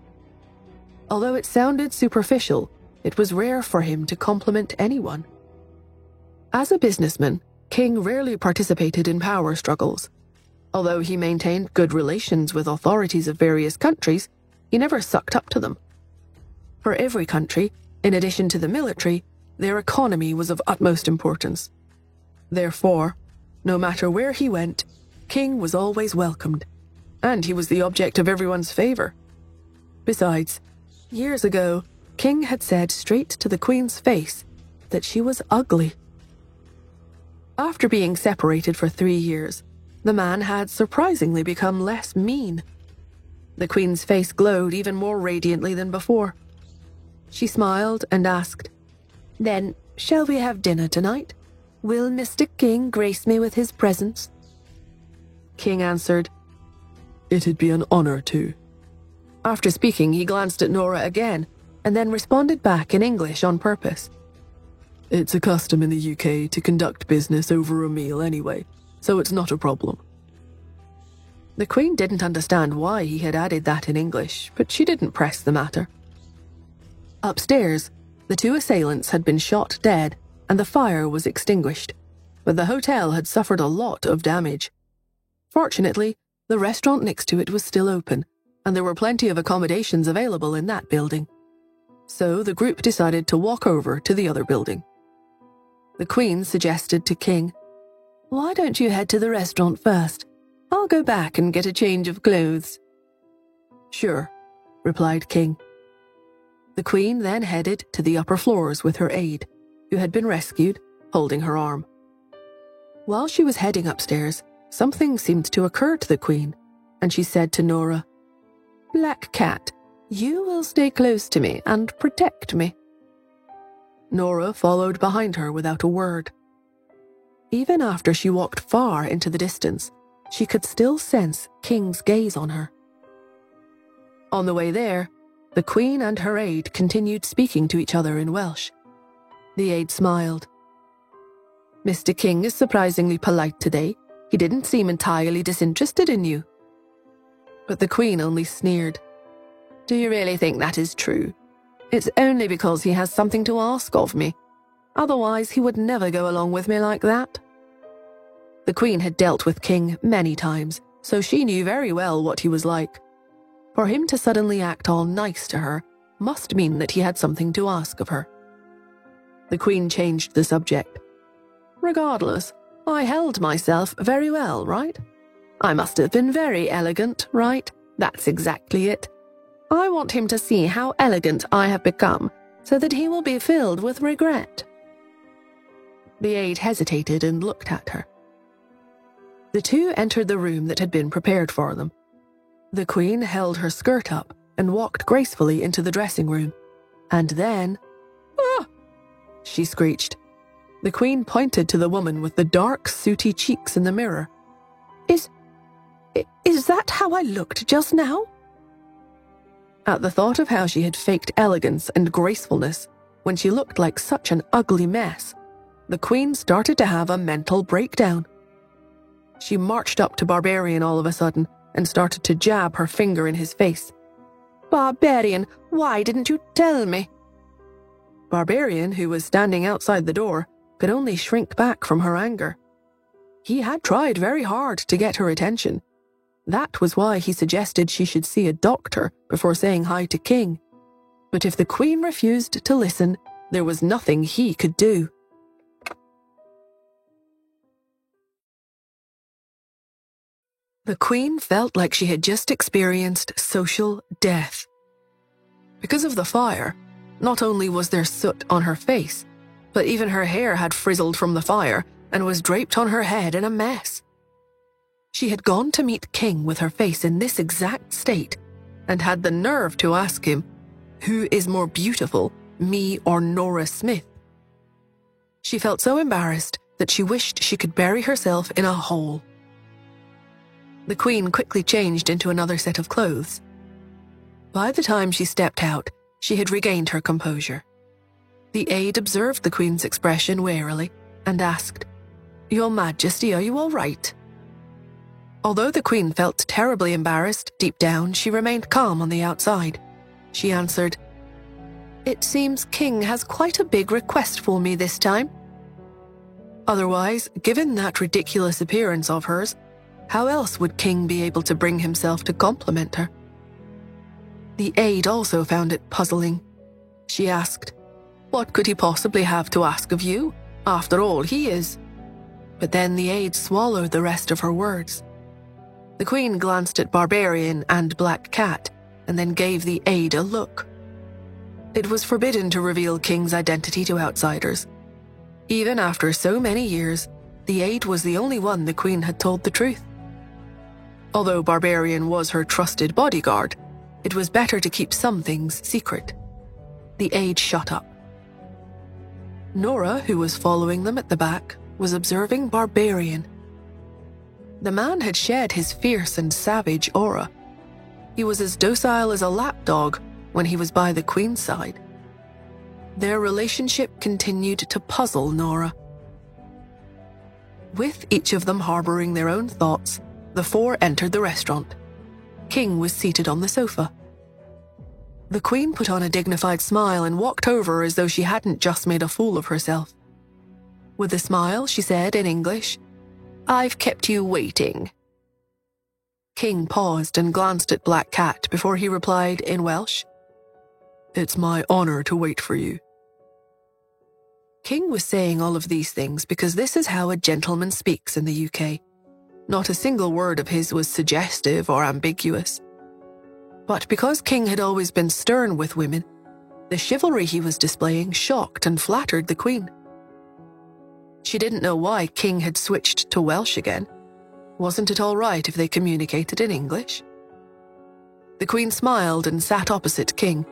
Although it sounded superficial, it was rare for him to compliment anyone. As a businessman, King rarely participated in power struggles. Although he maintained good relations with authorities of various countries, he never sucked up to them. For every country, in addition to the military, their economy was of utmost importance. Therefore, no matter where he went, King was always welcomed, and he was the object of everyone's favor. Besides, years ago, King had said straight to the Queen's face that she was ugly. After being separated for 3 years, the man had surprisingly become less mean. The Queen's face glowed even more radiantly than before. She smiled and asked, "Then, shall we have dinner tonight? Will Mr. King grace me with his presence?" King answered, "It'd be an honor to." After speaking, he glanced at Nora again, and then responded back in English on purpose. "It's a custom in the UK to conduct business over a meal anyway, so it's not a problem." The Queen didn't understand why he had added that in English, but she didn't press the matter. Upstairs, the 2 assailants had been shot dead, and the fire was extinguished, but the hotel had suffered a lot of damage. Fortunately, the restaurant next to it was still open, and there were plenty of accommodations available in that building. So the group decided to walk over to the other building. The Queen suggested to King, "Why don't you head to the restaurant first? I'll go back and get a change of clothes." "Sure," replied King. The Queen then headed to the upper floors with her aide, who had been rescued, holding her arm. While she was heading upstairs, something seemed to occur to the Queen, and she said to Nora, "Black Cat, you will stay close to me and protect me." Nora followed behind her without a word. Even after she walked far into the distance, she could still sense King's gaze on her. On the way there, the Queen and her aide continued speaking to each other in Welsh. The aide smiled. "Mr. King is surprisingly polite today. He didn't seem entirely disinterested in you." But the Queen only sneered. "Do you really think that is true? It's only because he has something to ask of me. Otherwise, he would never go along with me like that." The Queen had dealt with King many times, so she knew very well what he was like. For him to suddenly act all nice to her must mean that he had something to ask of her. The Queen changed the subject. "Regardless, I held myself very well, right? I must have been very elegant, right? That's exactly it. I want him to see how elegant I have become, so that he will be filled with regret." The aide hesitated and looked at her. The 2 entered the room that had been prepared for them. The Queen held her skirt up and walked gracefully into the dressing room. And then, "Ah!" she screeched. The Queen pointed to the woman with the dark, sooty cheeks in the mirror. Is that how I looked just now?" At the thought of how she had faked elegance and gracefulness when she looked like such an ugly mess, the Queen started to have a mental breakdown. She marched up to Barbarian all of a sudden and started to jab her finger in his face. "Barbarian, why didn't you tell me?" Barbarian, who was standing outside the door, could only shrink back from her anger. He had tried very hard to get her attention. That was why he suggested she should see a doctor before saying hi to King. But if the Queen refused to listen, there was nothing he could do. The Queen felt like she had just experienced social death. Because of the fire, not only was there soot on her face, but even her hair had frizzled from the fire and was draped on her head in a mess. She had gone to meet King with her face in this exact state and had the nerve to ask him, "Who is more beautiful, me or Nora Smith?" She felt so embarrassed that she wished she could bury herself in a hole. The Queen quickly changed into another set of clothes. By the time she stepped out, she had regained her composure. The aide observed the Queen's expression warily and asked, "Your Majesty, are you all right?" Although the Queen felt terribly embarrassed, deep down she remained calm on the outside. She answered, "It seems King has quite a big request for me this time." Otherwise, given that ridiculous appearance of hers, how else would King be able to bring himself to compliment her? The aide also found it puzzling. She asked, "What could he possibly have to ask of you? After all, he is..." But then the aide swallowed the rest of her words. The Queen glanced at Barbarian and Black Cat, and then gave the aide a look. It was forbidden to reveal King's identity to outsiders. Even after so many years, the aide was the only one the Queen had told the truth. Although Barbarian was her trusted bodyguard, it was better to keep some things secret. The aide shut up. Nora, who was following them at the back, was observing Barbarian. The man had shed his fierce and savage aura. He was as docile as a lapdog when he was by the Queen's side. Their relationship continued to puzzle Nora. With each of them harboring their own thoughts, the four entered the restaurant. King was seated on the sofa. The Queen put on a dignified smile and walked over as though she hadn't just made a fool of herself. With a smile, she said in English, "I've kept you waiting." King paused and glanced at Black Cat before he replied in Welsh, "It's my honor to wait for you." King was saying all of these things because this is how a gentleman speaks in the UK. Not a single word of his was suggestive or ambiguous. But because King had always been stern with women, the chivalry he was displaying shocked and flattered the Queen. She didn't know why King had switched to Welsh again. Wasn't it all right if they communicated in English? The Queen smiled and sat opposite King.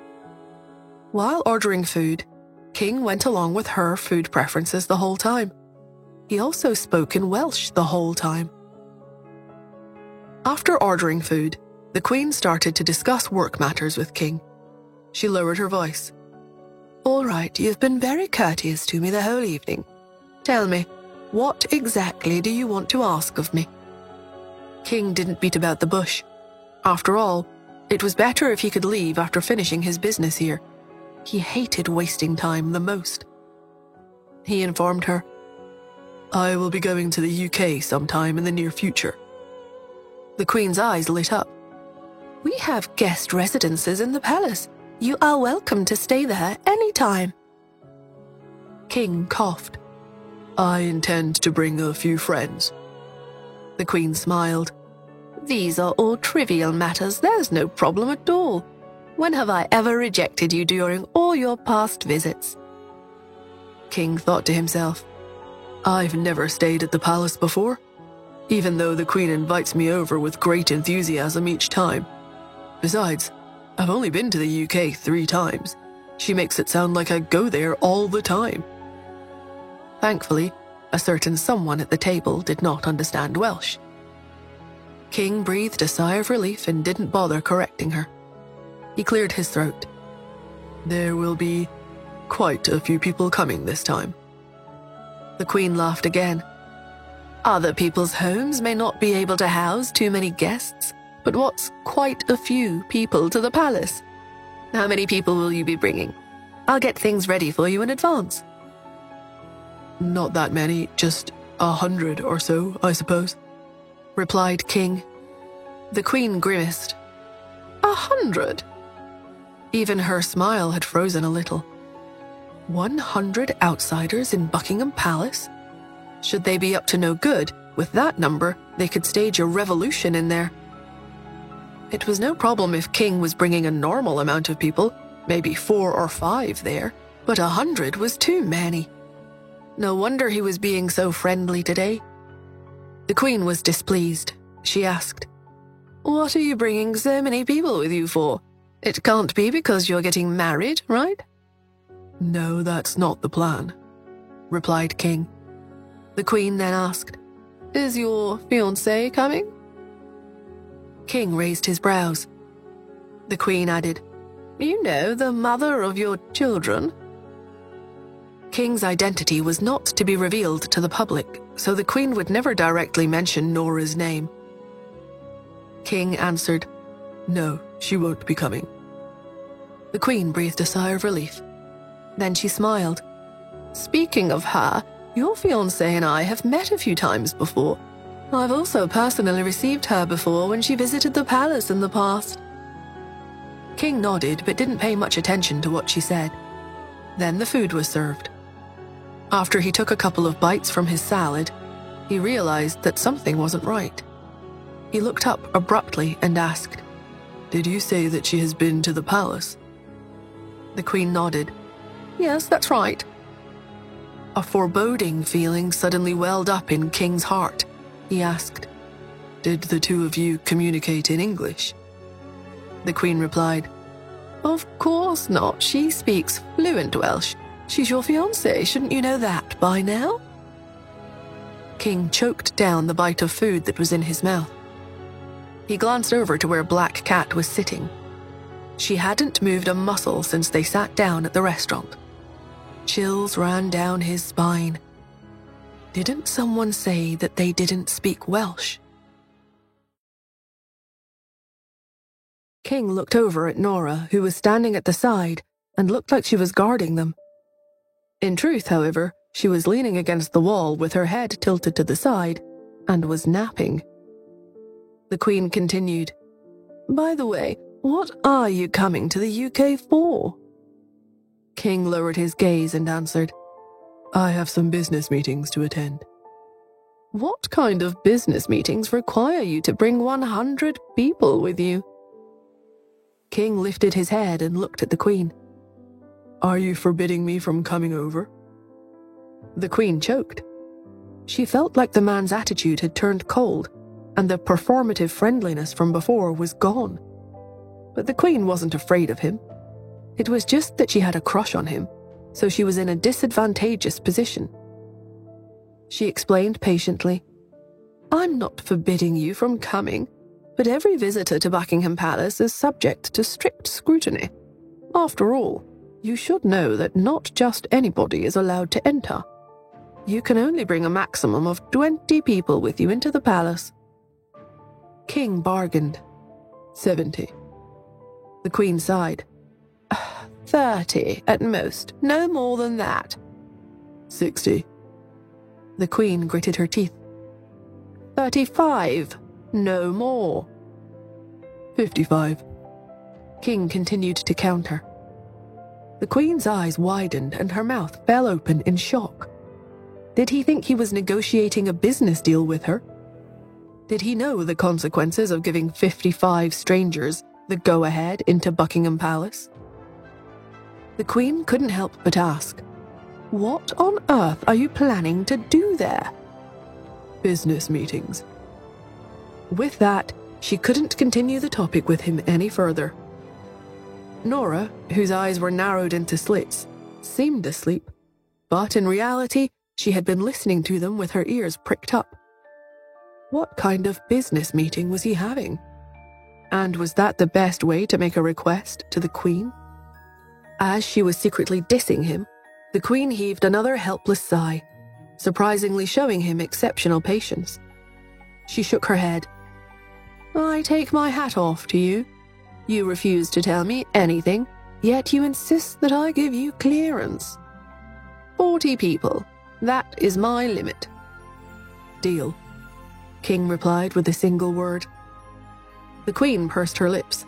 While ordering food, King went along with her food preferences the whole time. He also spoke in Welsh the whole time. After ordering food, the Queen started to discuss work matters with King. She lowered her voice. "All right, you've been very courteous to me the whole evening. Tell me, what exactly do you want to ask of me?" King didn't beat about the bush. After all, it was better if he could leave after finishing his business here. He hated wasting time the most. He informed her, "I will be going to the UK sometime in the near future." The Queen's eyes lit up. "We have guest residences in the palace. You are welcome to stay there any time." King coughed. "I intend to bring a few friends." The Queen smiled. "These are all trivial matters. There's no problem at all. When have I ever rejected you during all your past visits?" King thought to himself, "I've never stayed at the palace before, even though the Queen invites me over with great enthusiasm each time. Besides, I've only been to the UK 3 times. She makes it sound like I go there all the time." Thankfully, a certain someone at the table did not understand Welsh. King breathed a sigh of relief and didn't bother correcting her. He cleared his throat. "There will be quite a few people coming this time." The Queen laughed again. "Other people's homes may not be able to house too many guests, but what's quite a few people to the palace? How many people will you be bringing? I'll get things ready for you in advance." "Not that many, just 100 or so, I suppose," replied King. The Queen grimaced. 100? Even her smile had frozen a little. 100 outsiders in Buckingham Palace? Should they be up to no good, with that number, they could stage a revolution in there. It was no problem if King was bringing a normal amount of people, maybe 4 or 5 there, but 100 was too many. No wonder he was being so friendly today. The Queen was displeased. She asked, "What are you bringing so many people with you for? It can't be because you're getting married, right?" "No, that's not the plan," replied King. The Queen then asked, "Is your fiancé coming?" King raised his brows. The Queen added, "You know, the mother of your children." King's identity was not to be revealed to the public, so the Queen would never directly mention Nora's name. King answered, "No, she won't be coming." The Queen breathed a sigh of relief. Then she smiled. "Speaking of her, Your fiancé and I have met a few times before. I've also personally received her before when she visited the palace in the past." King nodded but didn't pay much attention to what she said. Then the food was served. After he took a couple of bites from his salad, he realized that something wasn't right. He looked up abruptly and asked, "Did you say that she has been to the palace?" The Queen nodded. "Yes, that's right." A foreboding feeling suddenly welled up in King's heart. He asked, "Did the two of you communicate in English?" The Queen replied, "Of course not. She speaks fluent Welsh. She's your fiancée. Shouldn't you know that by now?" King choked down the bite of food that was in his mouth. He glanced over to where Black Cat was sitting. She hadn't moved a muscle since they sat down at the restaurant. Chills ran down his spine. Didn't someone say that they didn't speak Welsh? King looked over at Nora, who was standing at the side and looked like she was guarding them. In truth, however, she was leaning against the wall with her head tilted to the side and was napping. The Queen continued, "By the way, what are you coming to the UK for?" King lowered his gaze and answered, "I have some business meetings to attend." "What kind of business meetings require you to bring 100 people with you?" King lifted his head and looked at the Queen. "Are you forbidding me from coming over?" The Queen choked. She felt like the man's attitude had turned cold, and the performative friendliness from before was gone. But the Queen wasn't afraid of him. It was just that she had a crush on him, so she was in a disadvantageous position. She explained patiently, "I'm not forbidding you from coming, but every visitor to Buckingham Palace is subject to strict scrutiny. After all, you should know that not just anybody is allowed to enter. You can only bring a maximum of 20 people with you into the palace." King bargained. 70. The Queen sighed. 30 at most, no more than that. 60. The Queen gritted her teeth. 35, no more. 55. King continued to counter. The Queen's eyes widened and her mouth fell open in shock. Did he think he was negotiating a business deal with her? Did he know the consequences of giving 55 strangers the go-ahead into Buckingham Palace? The Queen couldn't help but ask, "What on earth are you planning to do there?" "Business meetings." With that, she couldn't continue the topic with him any further. Nora, whose eyes were narrowed into slits, seemed asleep, but in reality, she had been listening to them with her ears pricked up. What kind of business meeting was he having? And was that the best way to make a request to the Queen? As she was secretly dissing him, the Queen heaved another helpless sigh, surprisingly showing him exceptional patience. She shook her head. "I take my hat off to you. You refuse to tell me anything, yet you insist that I give you clearance. 40 people. That is my limit." "Deal," King replied with a single word. The Queen pursed her lips.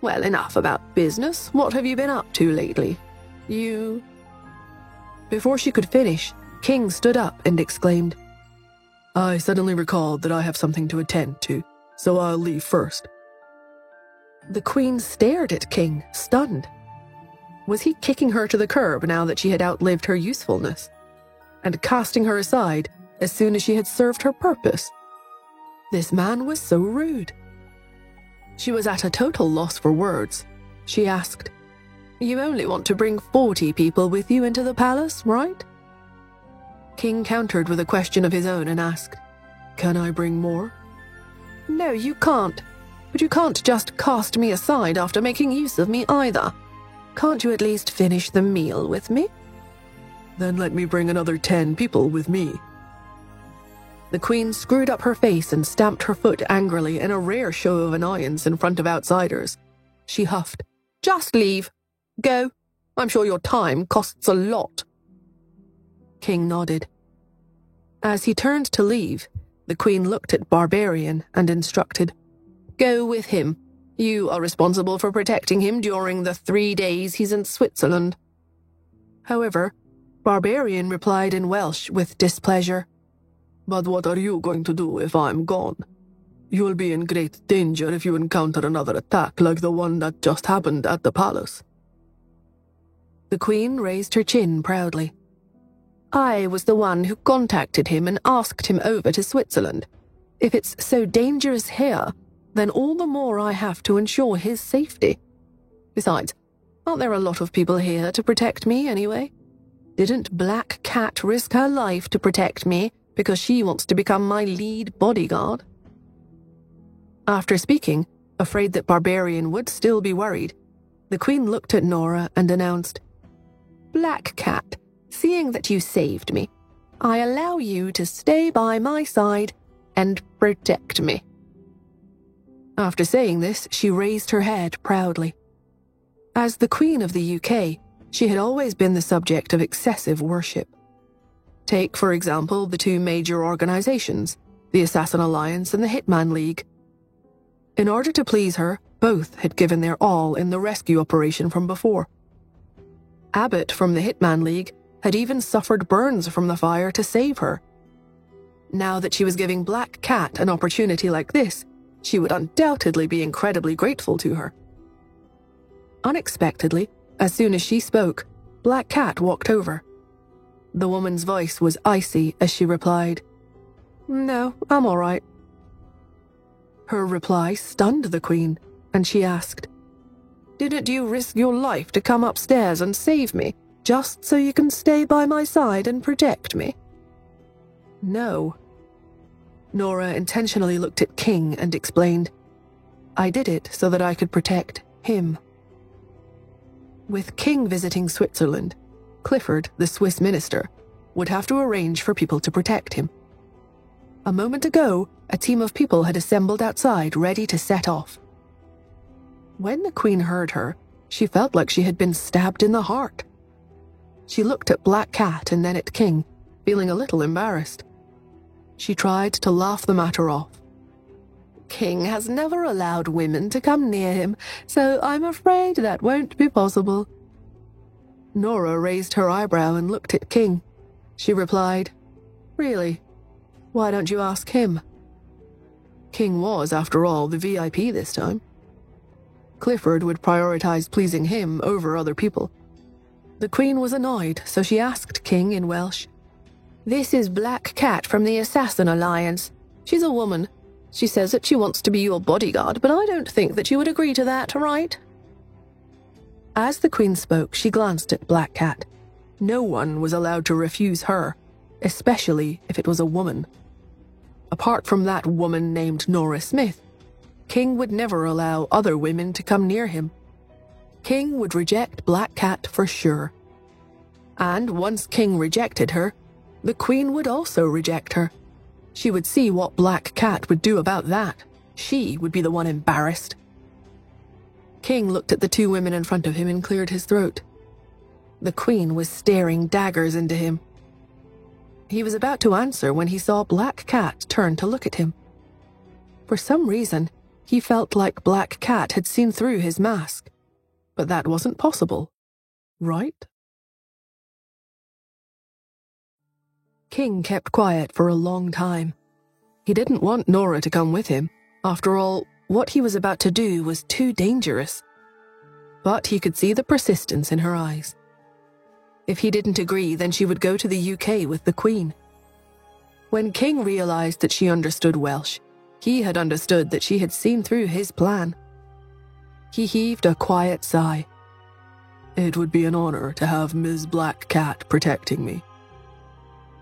"Well, enough about business. What have you been up to lately? You—" Before she could finish, King stood up and exclaimed, "I suddenly recalled that I have something to attend to, so I'll leave first." The Queen stared at King, stunned. Was he kicking her to the curb now that she had outlived her usefulness, and casting her aside as soon as she had served her purpose? This man was so rude. She was at a total loss for words. She asked, "You only want to bring 40 people with you into the palace, right?" King countered with a question of his own and asked, "Can I bring more?" "No, you can't. But you can't just cast me aside after making use of me either. Can't you at least finish the meal with me?" "Then let me bring another 10 people with me." The Queen screwed up her face and stamped her foot angrily in a rare show of annoyance in front of outsiders. She huffed, "Just leave. Go. I'm sure your time costs a lot." King nodded. As he turned to leave, the Queen looked at Barbarian and instructed, "Go with him. You are responsible for protecting him during the 3 days he's in Switzerland." However, Barbarian replied in Welsh with displeasure, "But what are you going to do if I'm gone? You'll be in great danger if you encounter another attack like the one that just happened at the palace." The Queen raised her chin proudly. "I was the one who contacted him and asked him over to Switzerland. If it's so dangerous here, then all the more I have to ensure his safety. Besides, aren't there a lot of people here to protect me anyway? Didn't Black Cat risk her life to protect me because she wants to become my lead bodyguard?" After speaking, afraid that Barbarian would still be worried, the Queen looked at Nora and announced, "Black Cat, seeing that you saved me, I allow you to stay by my side and protect me." After saying this, she raised her head proudly. As the Queen of the UK, she had always been the subject of excessive worship. Take, for example, the two major organizations, the Assassin Alliance and the Hitman League. In order to please her, both had given their all in the rescue operation from before. Abbott from the Hitman League had even suffered burns from the fire to save her. Now that she was giving Black Cat an opportunity like this, she would undoubtedly be incredibly grateful to her. Unexpectedly, as soon as she spoke, Black Cat walked over. The woman's voice was icy as she replied, "No, I'm all right." Her reply stunned the Queen, and she asked, "Didn't you risk your life to come upstairs and save me, just so you can stay by my side and protect me?" "No." Nora intentionally looked at King and explained, "I did it so that I could protect him." With King visiting Switzerland, Clifford, the Swiss minister, would have to arrange for people to protect him. A moment ago, a team of people had assembled outside ready to set off. When the Queen heard her, she felt like she had been stabbed in the heart. She looked at Black Cat and then at King, feeling a little embarrassed. She tried to laugh the matter off. "King has never allowed women to come near him, so I'm afraid that won't be possible." Nora raised her eyebrow and looked at King. She replied, "Really? Why don't you ask him?" King was, after all, the VIP this time. Clifford would prioritize pleasing him over other people. The Queen was annoyed, so she asked King in Welsh, "This is Black Cat from the Assassin Alliance. She's a woman. She says that she wants to be your bodyguard, but I don't think that you would agree to that, right?" As the Queen spoke, she glanced at Black Cat. No one was allowed to refuse her, especially if it was a woman. Apart from that woman named Nora Smith, King would never allow other women to come near him. King would reject Black Cat for sure. And once King rejected her, the Queen would also reject her. She would see what Black Cat would do about that. She would be the one embarrassed. King looked at the two women in front of him and cleared his throat. The Queen was staring daggers into him. He was about to answer when he saw Black Cat turn to look at him. For some reason, he felt like Black Cat had seen through his mask. But that wasn't possible, right? King kept quiet for a long time. He didn't want Nora to come with him. After all, what he was about to do was too dangerous. But he could see the persistence in her eyes. If he didn't agree, then she would go to the UK with the Queen. When King realized that she understood Welsh, he had understood that she had seen through his plan. He heaved a quiet sigh. "It would be an honor to have Ms. Black Cat protecting me."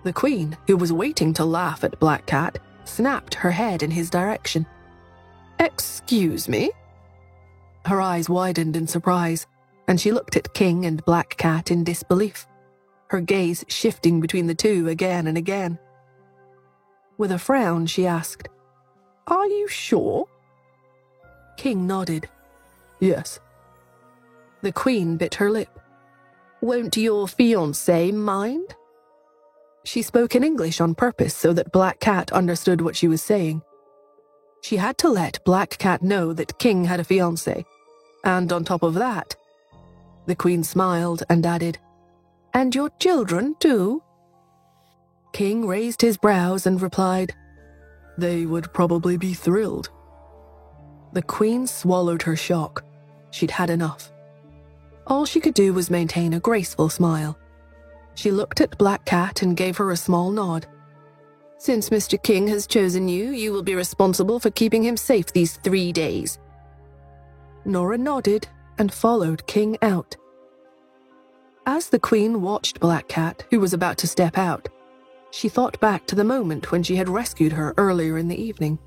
The Queen, who was waiting to laugh at Black Cat, snapped her head in his direction. "Excuse me?" Her eyes widened in surprise, and she looked at King and Black Cat in disbelief, her gaze shifting between the two again and again. With a frown, she asked, "Are you sure?" King nodded. "Yes." The Queen bit her lip. "Won't your fiancé mind?" She spoke in English on purpose so that Black Cat understood what she was saying. She had to let Black Cat know that King had a fiancé, and on top of that, the Queen smiled and added, "And your children too?" King raised his brows and replied, "They would probably be thrilled." The Queen swallowed her shock. She'd had enough. All she could do was maintain a graceful smile. She looked at Black Cat and gave her a small nod. "Since Mr. King has chosen you, you will be responsible for keeping him safe these 3 days." Nora nodded and followed King out. As the Queen watched Black Cat, who was about to step out, she thought back to the moment when she had rescued her earlier in the evening.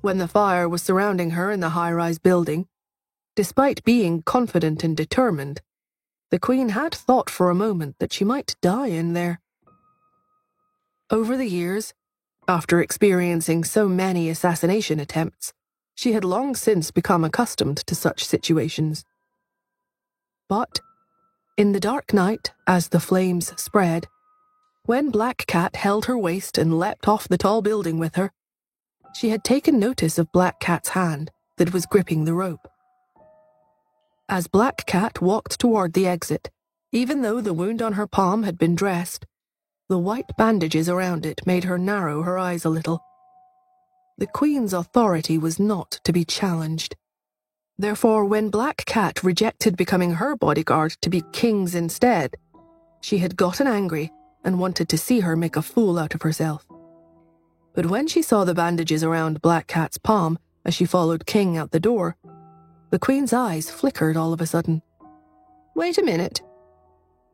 When the fire was surrounding her in the high-rise building, despite being confident and determined, the Queen had thought for a moment that she might die in there. Over the years, after experiencing so many assassination attempts, she had long since become accustomed to such situations. But, in the dark night, as the flames spread, when Black Cat held her waist and leapt off the tall building with her, she had taken notice of Black Cat's hand that was gripping the rope. As Black Cat walked toward the exit, even though the wound on her palm had been dressed, the white bandages around it made her narrow her eyes a little. The Queen's authority was not to be challenged. Therefore, when Black Cat rejected becoming her bodyguard to be King's instead, she had gotten angry and wanted to see her make a fool out of herself. But when she saw the bandages around Black Cat's palm as she followed King out the door, the Queen's eyes flickered all of a sudden. "Wait a minute,"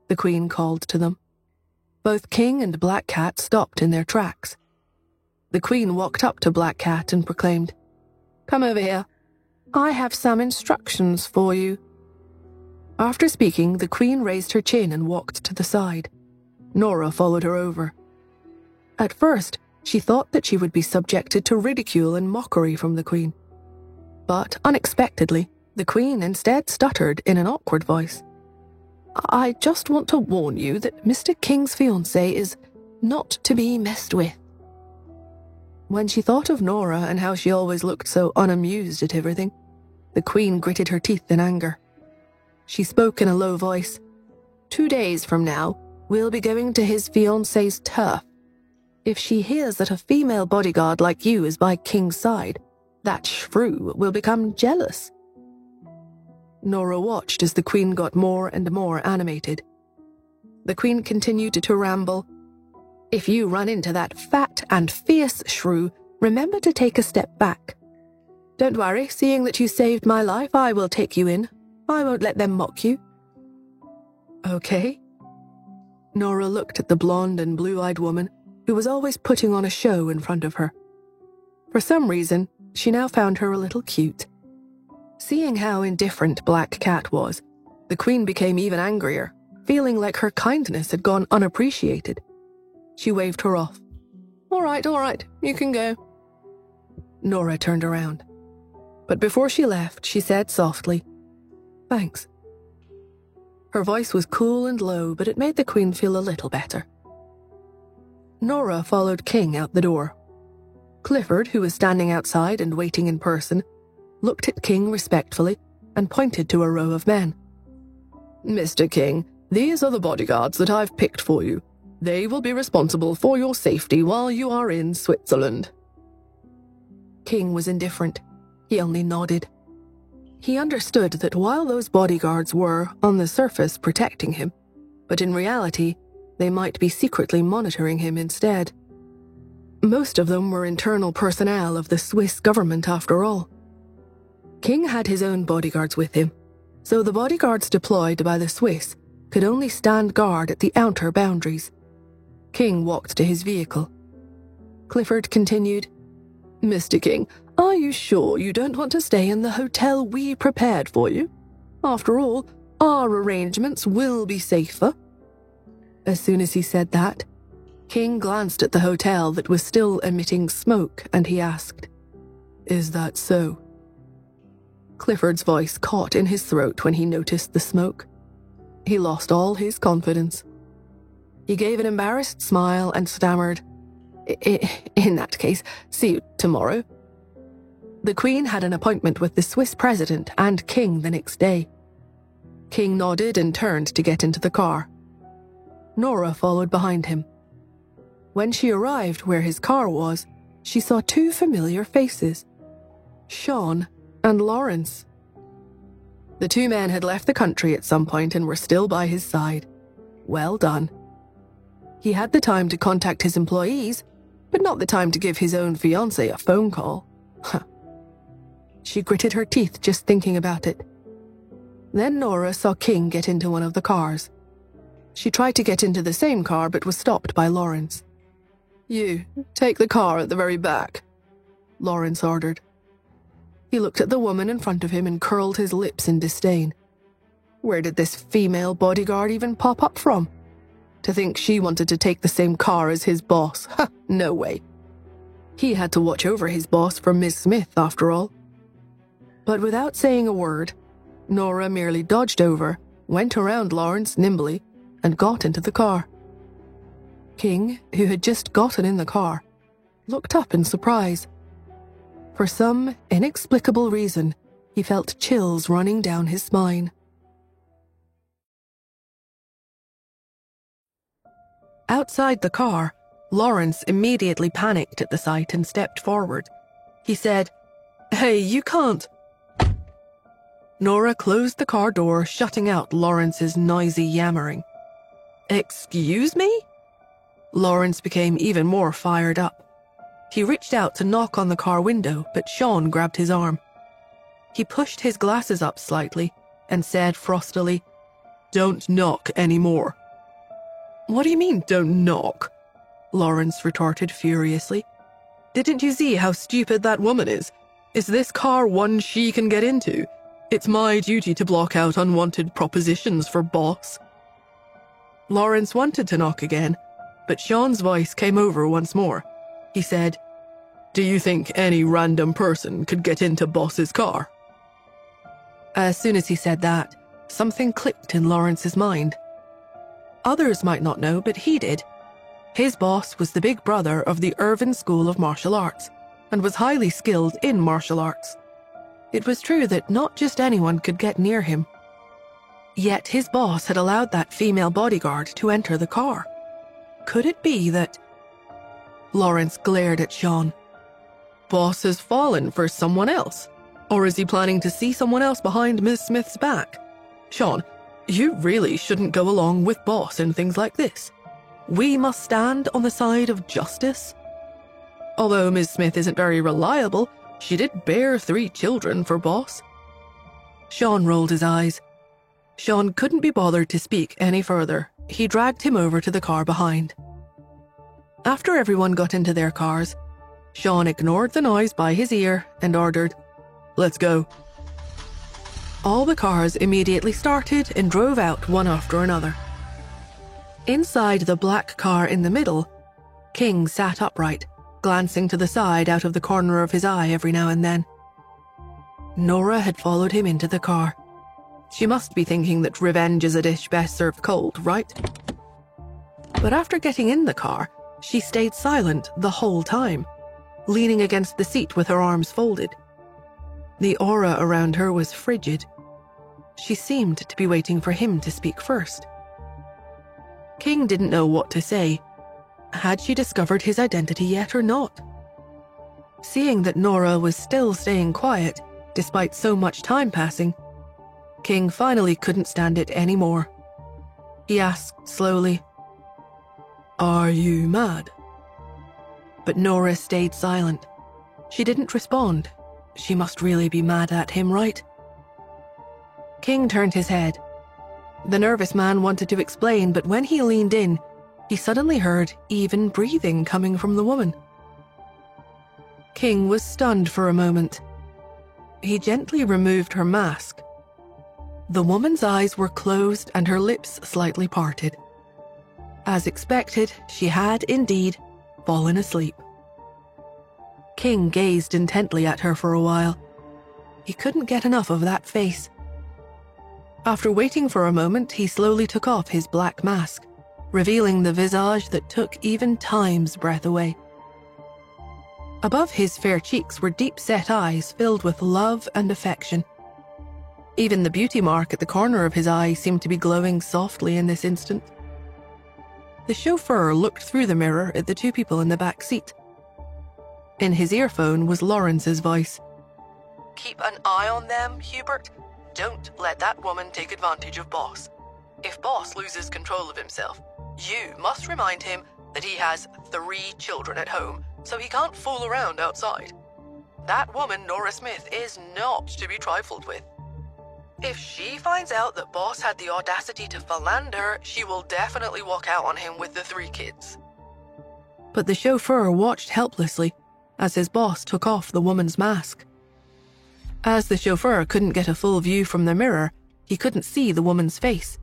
the Queen called to them. Both King and Black Cat stopped in their tracks. The Queen walked up to Black Cat and proclaimed, "Come over here. I have some instructions for you." After speaking, the Queen raised her chin and walked to the side. Nora followed her over. At first, she thought that she would be subjected to ridicule and mockery from the Queen. But, unexpectedly, the Queen instead stuttered in an awkward voice. "I just want to warn you that Mr. King's fiancé is not to be messed with." When she thought of Nora and how she always looked so unamused at everything, the Queen gritted her teeth in anger. She spoke in a low voice. 2 days from now, we'll be going to his fiancé's turf. If she hears that a female bodyguard like you is by King's side, that shrew will become jealous." Nora watched as the Queen got more and more animated. The Queen continued to ramble. "If you run into that fat and fierce shrew, remember to take a step back. Don't worry, seeing that you saved my life, I will take you in. I won't let them mock you." "Okay." Nora looked at the blonde and blue-eyed woman who was always putting on a show in front of her. For some reason, she now found her a little cute. Seeing how indifferent Black Cat was, the Queen became even angrier, feeling like her kindness had gone unappreciated. She waved her off. All right, you can go." Nora turned around. But before she left, she said softly, "Thanks." Her voice was cool and low, but it made the Queen feel a little better. Nora followed King out the door. Clifford, who was standing outside and waiting in person, looked at King respectfully and pointed to a row of men. "Mr. King, these are the bodyguards that I've picked for you. They will be responsible for your safety while you are in Switzerland." King was indifferent. He only nodded. He understood that while those bodyguards were, on the surface, protecting him, but in reality, they might be secretly monitoring him instead. Most of them were internal personnel of the Swiss government, after all. King had his own bodyguards with him, so the bodyguards deployed by the Swiss could only stand guard at the outer boundaries. King walked to his vehicle. Clifford continued, "Mr. King, are you sure you don't want to stay in the hotel we prepared for you? After all, our arrangements will be safer." As soon as he said that, King glanced at the hotel that was still emitting smoke and he asked, "Is that so?" Clifford's voice caught in his throat when he noticed the smoke. He lost all his confidence. He gave an embarrassed smile and stammered, "In that case, see you tomorrow." The Queen had an appointment with the Swiss president and King the next day. King nodded and turned to get into the car. Nora followed behind him. When she arrived where his car was, she saw two familiar faces, Sean and Lawrence. The two men had left the country at some point and were still by his side. Well done. He had the time to contact his employees, but not the time to give his own fiancée a phone call. She gritted her teeth just thinking about it. Then Nora saw King get into one of the cars. She tried to get into the same car but was stopped by Lawrence. "You, take the car at the very back," Lawrence ordered. He looked at the woman in front of him and curled his lips in disdain. Where did this female bodyguard even pop up from? To think she wanted to take the same car as his boss. No way. He had to watch over his boss for Miss Smith, after all. But without saying a word, Nora merely dodged over, went around Lawrence nimbly, and got into the car. King, who had just gotten in the car, looked up in surprise. For some inexplicable reason, he felt chills running down his spine. Outside the car, Lawrence immediately panicked at the sight and stepped forward. He said, "Hey, you can't." Nora closed the car door, shutting out Lawrence's noisy yammering. "Excuse me?" Lawrence became even more fired up. He reached out to knock on the car window, but Sean grabbed his arm. He pushed his glasses up slightly and said frostily, "Don't knock anymore." "What do you mean, don't knock?" Lawrence retorted furiously. "Didn't you see how stupid that woman is? Is this car one she can get into? It's my duty to block out unwanted propositions for boss." Lawrence wanted to knock again, but Sean's voice came over once more. He said, "Do you think any random person could get into boss's car?" As soon as he said that, something clicked in Lawrence's mind. Others might not know, but he did. His boss was the big brother of the Irvin School of Martial Arts, and was highly skilled in martial arts. It was true that not just anyone could get near him. Yet his boss had allowed that female bodyguard to enter the car. Could it be that... Lawrence glared at Sean. Boss has fallen for someone else? Or is he planning to see someone else behind Miss Smith's back? Sean, you really shouldn't go along with boss in things like this. We must stand on the side of justice. Although Miss Smith isn't very reliable, she did bear 3 children for boss. Sean rolled his eyes. Sean couldn't be bothered to speak any further. He dragged him over to the car behind. After everyone got into their cars, Sean ignored the noise by his ear and ordered, "Let's go." All the cars immediately started and drove out one after another. Inside the black car in the middle, King sat upright, glancing to the side out of the corner of his eye every now and then. Nora had followed him into the car. She must be thinking that revenge is a dish best served cold, right? But after getting in the car, she stayed silent the whole time, leaning against the seat with her arms folded. The aura around her was frigid. She seemed to be waiting for him to speak first. King didn't know what to say. Had she discovered his identity yet or not? Seeing that Nora was still staying quiet, despite so much time passing, King finally couldn't stand it anymore. He asked slowly, "Are you mad?" But Nora stayed silent. She didn't respond. She must really be mad at him, right? King turned his head. The nervous man wanted to explain, but when he leaned in, he suddenly heard even breathing coming from the woman. King was stunned for a moment. He gently removed her mask. The woman's eyes were closed and her lips slightly parted. As expected, she had indeed fallen asleep. King gazed intently at her for a while. He couldn't get enough of that face. After waiting for a moment, he slowly took off his black mask, revealing the visage that took even time's breath away. Above his fair cheeks were deep-set eyes filled with love and affection. Even the beauty mark at the corner of his eye seemed to be glowing softly in this instant. The chauffeur looked through the mirror at the two people in the back seat. In his earphone was Lawrence's voice. "Keep an eye on them, Hubert. Don't let that woman take advantage of Boss. If Boss loses control of himself, you must remind him that he has 3 children at home, so he can't fool around outside. That woman, Nora Smith, is not to be trifled with. If she finds out that Boss had the audacity to philander, she will definitely walk out on him with the 3 kids." But the chauffeur watched helplessly as his boss took off the woman's mask. As the chauffeur couldn't get a full view from the mirror, he couldn't see the woman's face.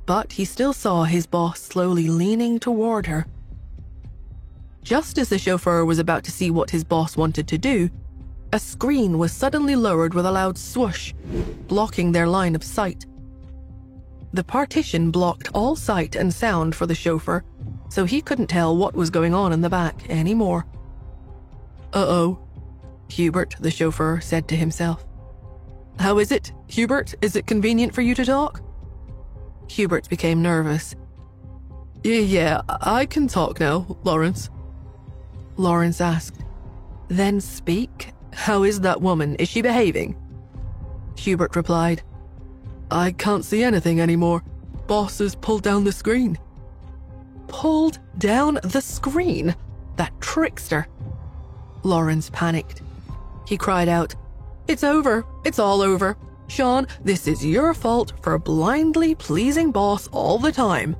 But he still saw his boss slowly leaning toward her. Just as the chauffeur was about to see what his boss wanted to do, a screen was suddenly lowered with a loud swoosh, blocking their line of sight. The partition blocked all sight and sound for the chauffeur, so he couldn't tell what was going on in the back anymore. "Uh-oh," Hubert, the chauffeur, said to himself. "How is it, Hubert? Is it convenient for you to talk?" Hubert became nervous. Yeah, I can talk now, Lawrence." Lawrence asked. "Then speak. How is that woman? Is she behaving?" Hubert replied, "I can't see anything anymore. Boss has pulled down the screen." "Pulled down the screen? That trickster!" Lawrence panicked. He cried out, "It's over. It's all over. Sean, this is your fault for blindly pleasing Boss all the time.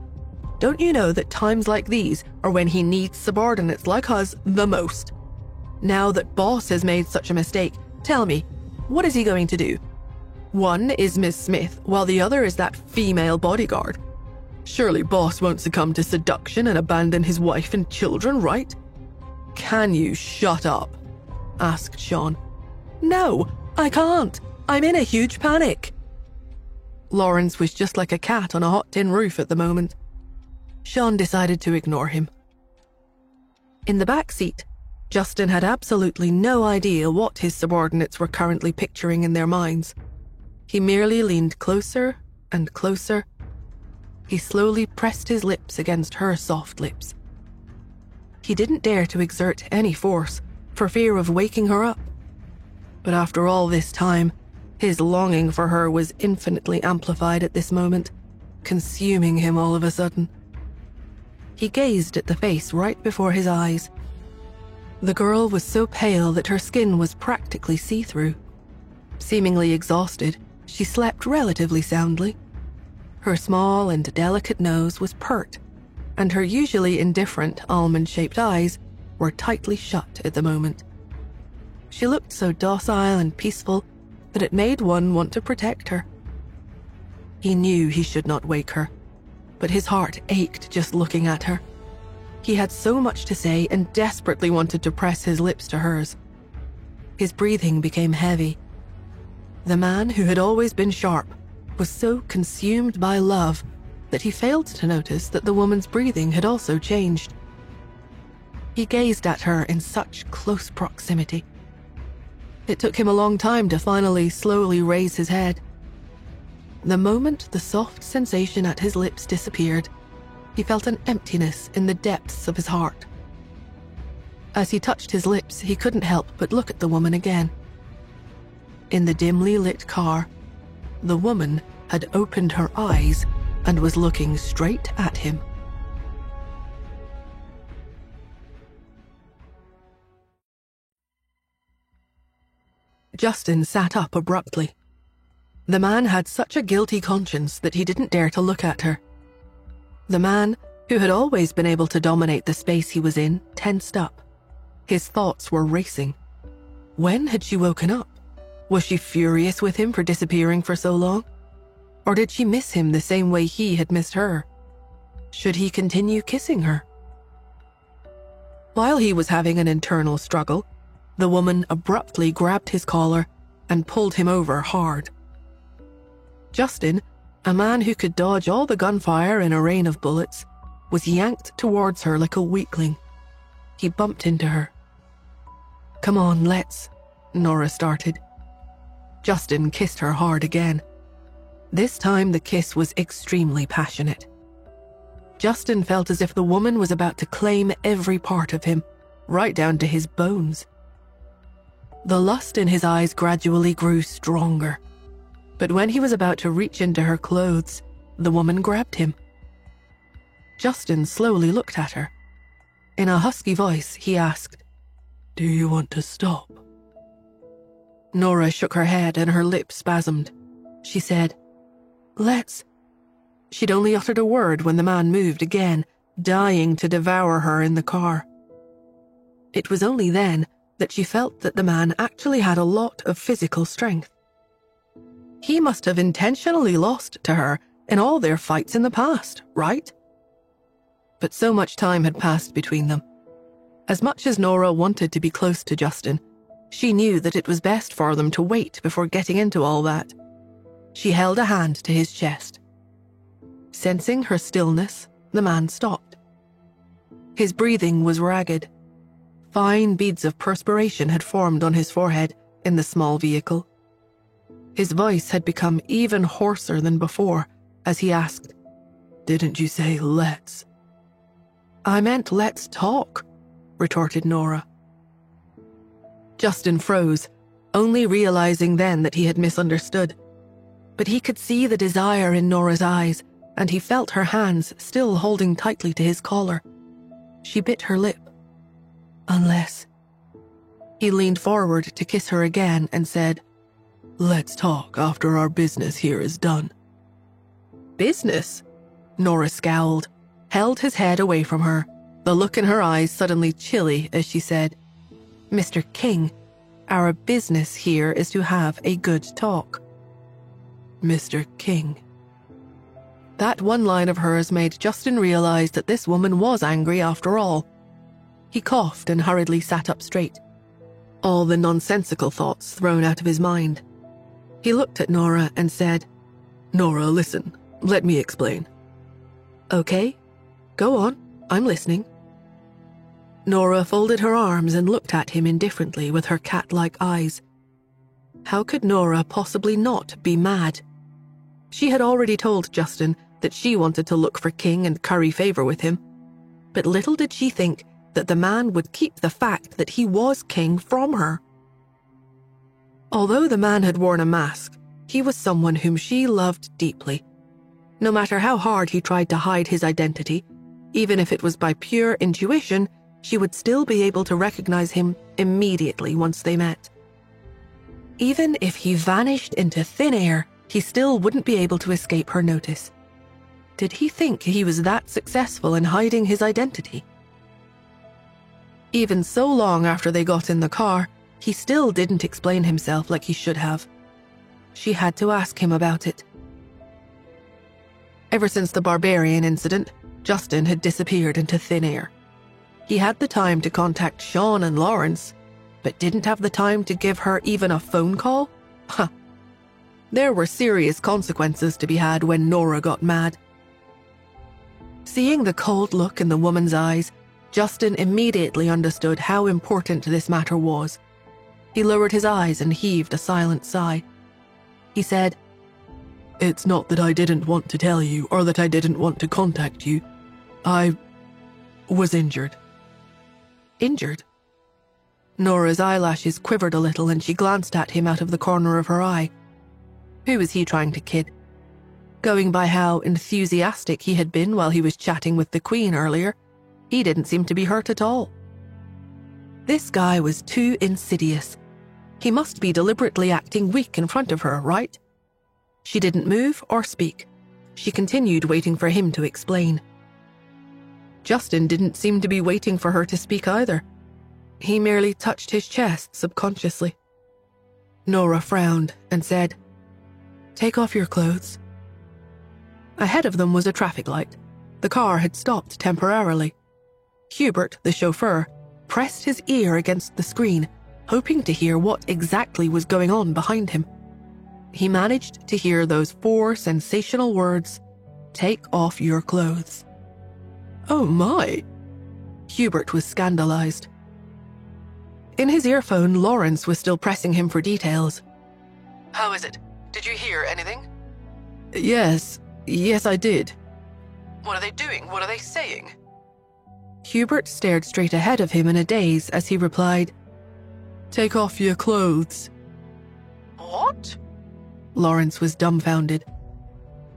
Don't you know that times like these are when he needs subordinates like us the most? Now that Boss has made such a mistake, tell me, what is he going to do? One is Miss Smith, while the other is that female bodyguard. Surely Boss won't succumb to seduction and abandon his wife and children, right?" "Can you shut up?" asked Sean. "No, I can't. I'm in a huge panic." Lawrence was just like a cat on a hot tin roof at the moment. Sean decided to ignore him. In the back seat, Justin had absolutely no idea what his subordinates were currently picturing in their minds. He merely leaned closer and closer. He slowly pressed his lips against her soft lips. He didn't dare to exert any force for fear of waking her up. But after all this time, his longing for her was infinitely amplified at this moment, consuming him all of a sudden. He gazed at the face right before his eyes. The girl was so pale that her skin was practically see-through. Seemingly exhausted, she slept relatively soundly. Her small and delicate nose was pert, and her usually indifferent almond-shaped eyes were tightly shut at the moment. She looked so docile and peaceful that it made one want to protect her. He knew he should not wake her, but his heart ached just looking at her. He had so much to say and desperately wanted to press his lips to hers. His breathing became heavy. The man who had always been sharp was so consumed by love that he failed to notice that the woman's breathing had also changed. He gazed at her in such close proximity. It took him a long time to finally slowly raise his head. The moment the soft sensation at his lips disappeared, he felt an emptiness in the depths of his heart. As he touched his lips, he couldn't help but look at the woman again. In the dimly lit car, the woman had opened her eyes and was looking straight at him. Justin sat up abruptly. The man had such a guilty conscience that he didn't dare to look at her. The man, who had always been able to dominate the space he was in, tensed up. His thoughts were racing. When had she woken up? Was she furious with him for disappearing for so long? Or did she miss him the same way he had missed her? Should he continue kissing her? While he was having an internal struggle, the woman abruptly grabbed his collar and pulled him over hard. Justin, a man who could dodge all the gunfire in a rain of bullets, was yanked towards her like a weakling. He bumped into her. "Come on, let's," Nora started. Justin kissed her hard again. This time the kiss was extremely passionate. Justin felt as if the woman was about to claim every part of him, right down to his bones. The lust in his eyes gradually grew stronger, but when he was about to reach into her clothes, the woman grabbed him. Justin slowly looked at her. In a husky voice, he asked, "Do you want to stop?" Nora shook her head and her lips spasmed. She said, "Let's." She'd only uttered a word when the man moved again, dying to devour her in the car. It was only then that she felt that the man actually had a lot of physical strength. He must have intentionally lost to her in all their fights in the past, right? But so much time had passed between them. As much as Nora wanted to be close to Justin, she knew that it was best for them to wait before getting into all that. She held a hand to his chest. Sensing her stillness, the man stopped. His breathing was ragged. Fine beads of perspiration had formed on his forehead in the small vehicle. His voice had become even hoarser than before as he asked, "Didn't you say let's?" "I meant let's talk," retorted Nora. Justin froze, only realizing then that he had misunderstood. But he could see the desire in Nora's eyes, and he felt her hands still holding tightly to his collar. She bit her lip. "Unless..." He leaned forward to kiss her again and said, "Let's talk after our business here is done." "Business?" Nora scowled, held his head away from her, the look in her eyes suddenly chilly as she said, "Mr. King, our business here is to have a good talk." Mr. King. That one line of hers made Justin realize that this woman was angry after all. He coughed and hurriedly sat up straight, all the nonsensical thoughts thrown out of his mind. He looked at Nora and said, "Nora, listen, let me explain." "Okay, go on, I'm listening." Nora folded her arms and looked at him indifferently with her cat-like eyes. How could Nora possibly not be mad? She had already told Justin that she wanted to look for King and curry favor with him, but little did she think that the man would keep the fact that he was King from her. Although the man had worn a mask, he was someone whom she loved deeply. No matter how hard he tried to hide his identity, even if it was by pure intuition, she would still be able to recognize him immediately once they met. Even if he vanished into thin air, he still wouldn't be able to escape her notice. Did he think he was that successful in hiding his identity? Even so long after they got in the car, he still didn't explain himself like he should have. She had to ask him about it. Ever since the Barbarian incident, Justin had disappeared into thin air. He had the time to contact Sean and Lawrence, but didn't have the time to give her even a phone call? Huh. There were serious consequences to be had when Nora got mad. Seeing the cold look in the woman's eyes, Justin immediately understood how important this matter was. He lowered his eyes and heaved a silent sigh. He said, "It's not that I didn't want to tell you or that I didn't want to contact you. I was injured." Injured? Nora's eyelashes quivered a little and she glanced at him out of the corner of her eye. Who was he trying to kid? Going by how enthusiastic he had been while he was chatting with the Queen earlier, he didn't seem to be hurt at all. This guy was too insidious. He must be deliberately acting weak in front of her, right? She didn't move or speak. She continued waiting for him to explain. Justin didn't seem to be waiting for her to speak either. He merely touched his chest subconsciously. Nora frowned and said, "Take off your clothes." Ahead of them was a traffic light. The car had stopped temporarily. Hubert, the chauffeur, pressed his ear against the screen, hoping to hear what exactly was going on behind him. He managed to hear those 4 sensational words, "Take off your clothes." Oh my. Hubert was scandalized. In his earphone, Lawrence was still pressing him for details. How is it? Did you hear anything? Yes, I did. What are they doing? What are they saying? Hubert stared straight ahead of him in a daze as he replied, "Take off your clothes." What? Lawrence was dumbfounded.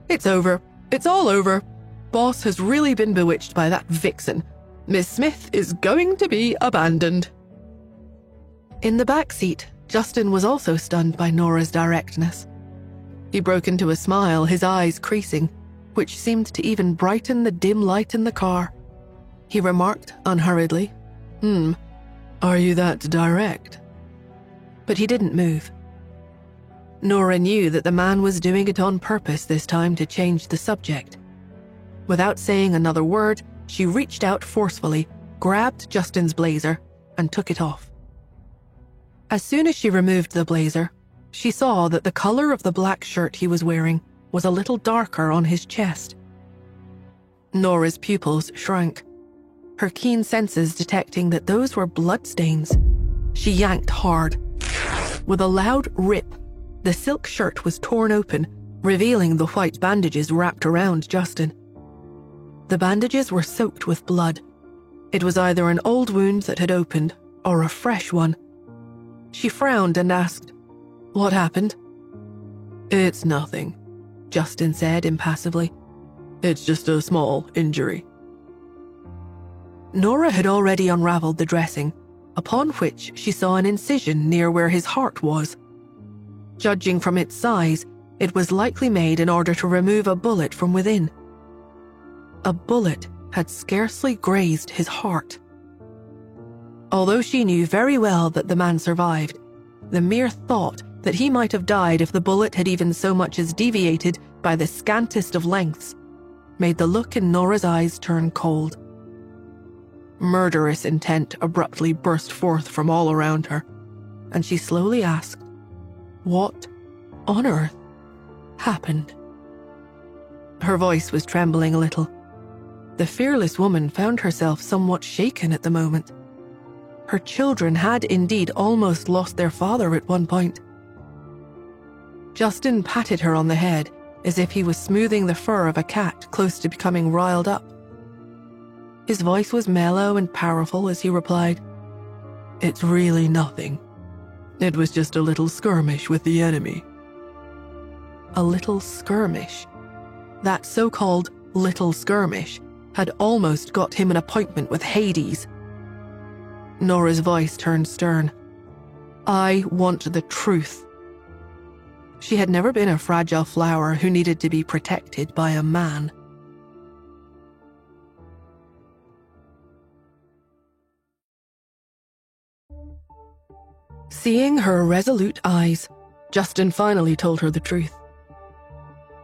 It's over. It's all over. Boss has really been bewitched by that vixen. Miss Smith is going to be abandoned. In the back seat, Justin was also stunned by Nora's directness. He broke into a smile, his eyes creasing, which seemed to even brighten the dim light in the car. He remarked unhurriedly, Are you that direct?" But he didn't move. Nora knew that the man was doing it on purpose this time to change the subject. Without saying another word, she reached out forcefully, grabbed Justin's blazer, and took it off. As soon as she removed the blazer, she saw that the color of the black shirt he was wearing was a little darker on his chest. Nora's pupils shrank, her keen senses detecting that those were bloodstains. She yanked hard. With a loud rip, the silk shirt was torn open, revealing the white bandages wrapped around Justin. The bandages were soaked with blood. It was either an old wound that had opened or a fresh one. She frowned and asked, "What happened?" "It's nothing," Justin said impassively. "It's just a small injury." Nora had already unraveled the dressing, upon which she saw an incision near where his heart was. Judging from its size, it was likely made in order to remove a bullet from within. A bullet had scarcely grazed his heart. Although she knew very well that the man survived, the mere thought that he might have died if the bullet had even so much as deviated by the scantest of lengths made the look in Nora's eyes turn cold. Murderous intent abruptly burst forth from all around her, and she slowly asked, "What on earth happened?" Her voice was trembling a little. The fearless woman found herself somewhat shaken at the moment. Her children had indeed almost lost their father at one point. Justin patted her on the head as if he was smoothing the fur of a cat close to becoming riled up. His voice was mellow and powerful as he replied, "It's really nothing. It was just a little skirmish with the enemy." A little skirmish. That so-called little skirmish had almost got him an appointment with Hades. Nora's voice turned stern. "I want the truth." She had never been a fragile flower who needed to be protected by a man. Seeing her resolute eyes, Justin finally told her the truth.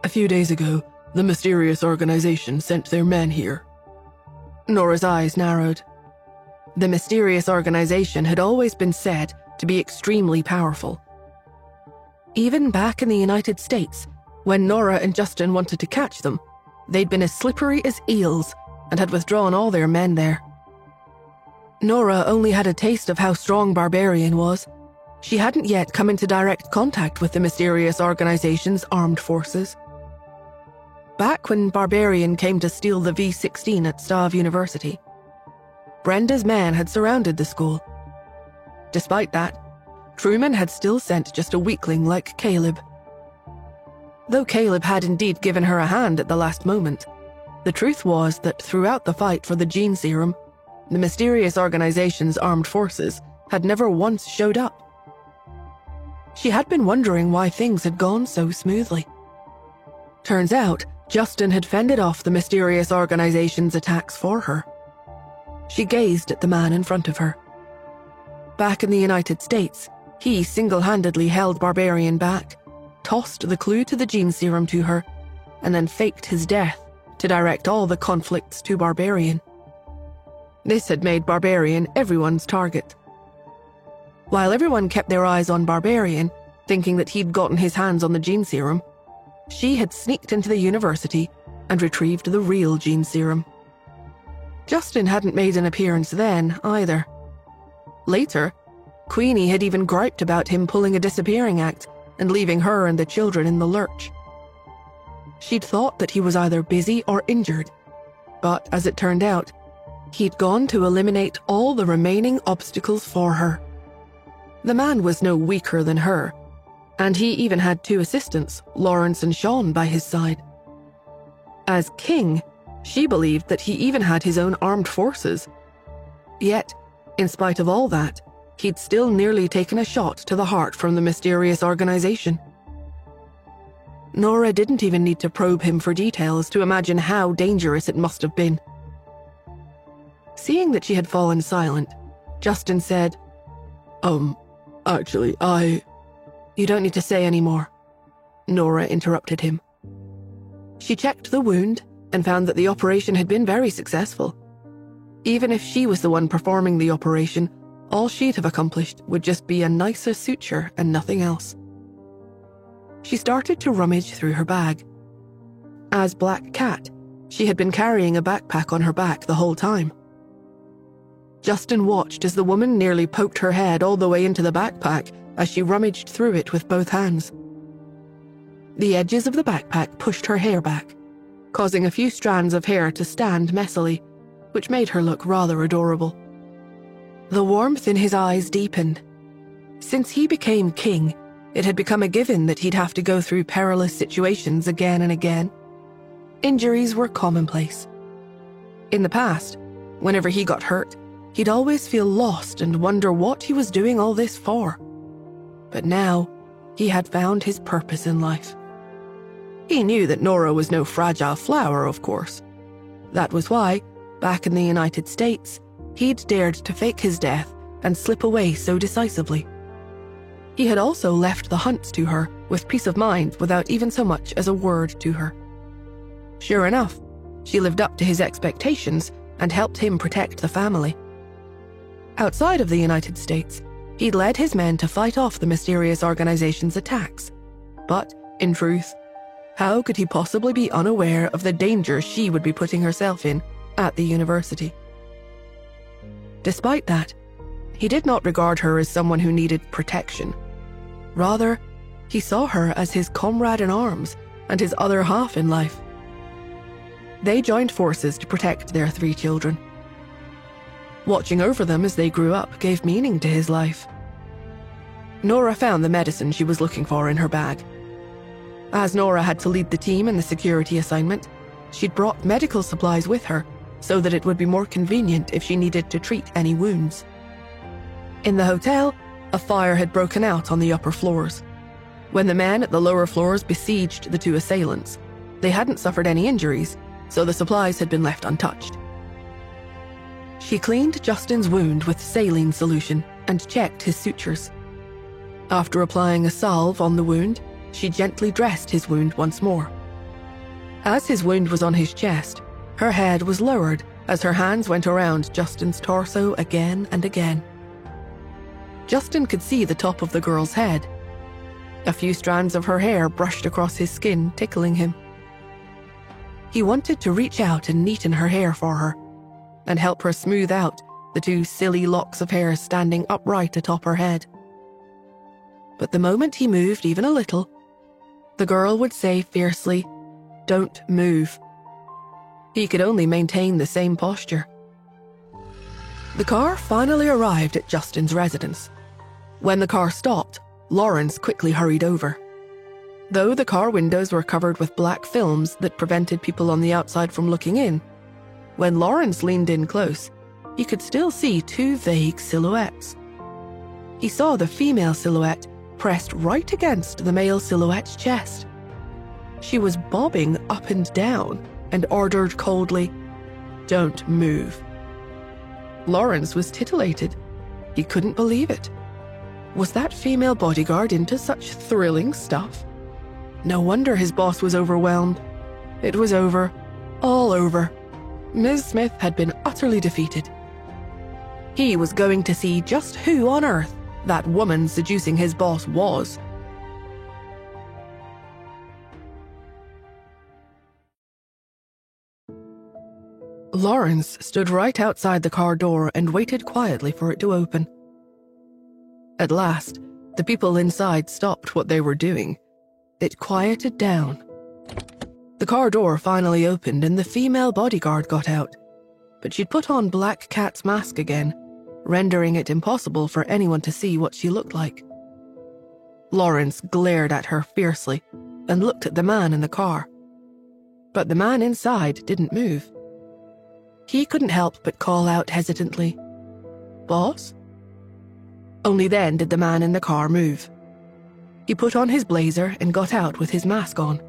"A few days ago, the mysterious organization sent their men here." Nora's eyes narrowed. The mysterious organization had always been said to be extremely powerful. Even back in the United States, when Nora and Justin wanted to catch them, they'd been as slippery as eels and had withdrawn all their men there. Nora only had a taste of how strong Barbarian was. She hadn't yet come into direct contact with the mysterious organization's armed forces. Back when Barbarian came to steal the V-16 at Stav University, Brenda's men had surrounded the school. Despite that, Truman had still sent just a weakling like Caleb. Though Caleb had indeed given her a hand at the last moment, the truth was that throughout the fight for the gene serum, the mysterious organization's armed forces had never once showed up. She had been wondering why things had gone so smoothly. Turns out, Justin had fended off the mysterious organization's attacks for her. She gazed at the man in front of her. Back in the United States, he single-handedly held Barbarian back, tossed the clue to the gene serum to her, and then faked his death to direct all the conflicts to Barbarian. This had made Barbarian everyone's target. While everyone kept their eyes on Barbarian, thinking that he'd gotten his hands on the gene serum, she had sneaked into the university and retrieved the real gene serum. Justin hadn't made an appearance then, either. Later, Queenie had even griped about him pulling a disappearing act and leaving her and the children in the lurch. She'd thought that he was either busy or injured, but as it turned out, he'd gone to eliminate all the remaining obstacles for her. The man was no weaker than her, and he even had 2 assistants, Lawrence and Sean, by his side. As king, she believed that he even had his own armed forces. Yet, in spite of all that, he'd still nearly taken a shot to the heart from the mysterious organization. Nora didn't even need to probe him for details to imagine how dangerous it must have been. Seeing that she had fallen silent, Justin said, Actually, You don't need to say any more," Nora interrupted him. She checked the wound and found that the operation had been very successful. Even if she was the one performing the operation, all she'd have accomplished would just be a nicer suture and nothing else. She started to rummage through her bag. As Black Cat, she had been carrying a backpack on her back the whole time. Justin watched as the woman nearly poked her head all the way into the backpack as she rummaged through it with both hands. The edges of the backpack pushed her hair back, causing a few strands of hair to stand messily, which made her look rather adorable. The warmth in his eyes deepened. Since he became king, it had become a given that he'd have to go through perilous situations again and again. Injuries were commonplace. In the past, whenever he got hurt, he'd always feel lost and wonder what he was doing all this for. But now, he had found his purpose in life. He knew that Nora was no fragile flower, of course. That was why, back in the United States, he'd dared to fake his death and slip away so decisively. He had also left the hunts to her with peace of mind without even so much as a word to her. Sure enough, she lived up to his expectations and helped him protect the family. Outside of the United States, he'd led his men to fight off the mysterious organization's attacks. But, in truth, how could he possibly be unaware of the danger she would be putting herself in at the university? Despite that, he did not regard her as someone who needed protection. Rather, he saw her as his comrade in arms and his other half in life. They joined forces to protect their 3 children. Watching over them as they grew up gave meaning to his life. Nora found the medicine she was looking for in her bag. As Nora had to lead the team in the security assignment, she'd brought medical supplies with her so that it would be more convenient if she needed to treat any wounds. In the hotel, a fire had broken out on the upper floors. When the men at the lower floors besieged the 2 assailants, they hadn't suffered any injuries, so the supplies had been left untouched. She cleaned Justin's wound with saline solution and checked his sutures. After applying a salve on the wound, she gently dressed his wound once more. As his wound was on his chest, her head was lowered as her hands went around Justin's torso again and again. Justin could see the top of the girl's head. A few strands of her hair brushed across his skin, tickling him. He wanted to reach out and neaten her hair for her, and help her smooth out the 2 silly locks of hair standing upright atop her head. But the moment he moved even a little, the girl would say fiercely, "Don't move." He could only maintain the same posture. The car finally arrived at Justin's residence. When the car stopped, Lawrence quickly hurried over. Though the car windows were covered with black films that prevented people on the outside from looking in, when Lawrence leaned in close, he could still see 2 vague silhouettes. He saw the female silhouette pressed right against the male silhouette's chest. She was bobbing up and down and ordered coldly, "Don't move." Lawrence was titillated. He couldn't believe it. Was that female bodyguard into such thrilling stuff? No wonder his boss was overwhelmed. It was over. All over. Ms. Smith had been utterly defeated. He was going to see just who on earth that woman seducing his boss was. Lawrence stood right outside the car door and waited quietly for it to open. At last, the people inside stopped what they were doing. It quieted down. The car door finally opened and the female bodyguard got out, but she'd put on Black Cat's mask again, rendering it impossible for anyone to see what she looked like. Lawrence glared at her fiercely and looked at the man in the car. But the man inside didn't move. He couldn't help but call out hesitantly, "Boss?" Only then did the man in the car move. He put on his blazer and got out with his mask on.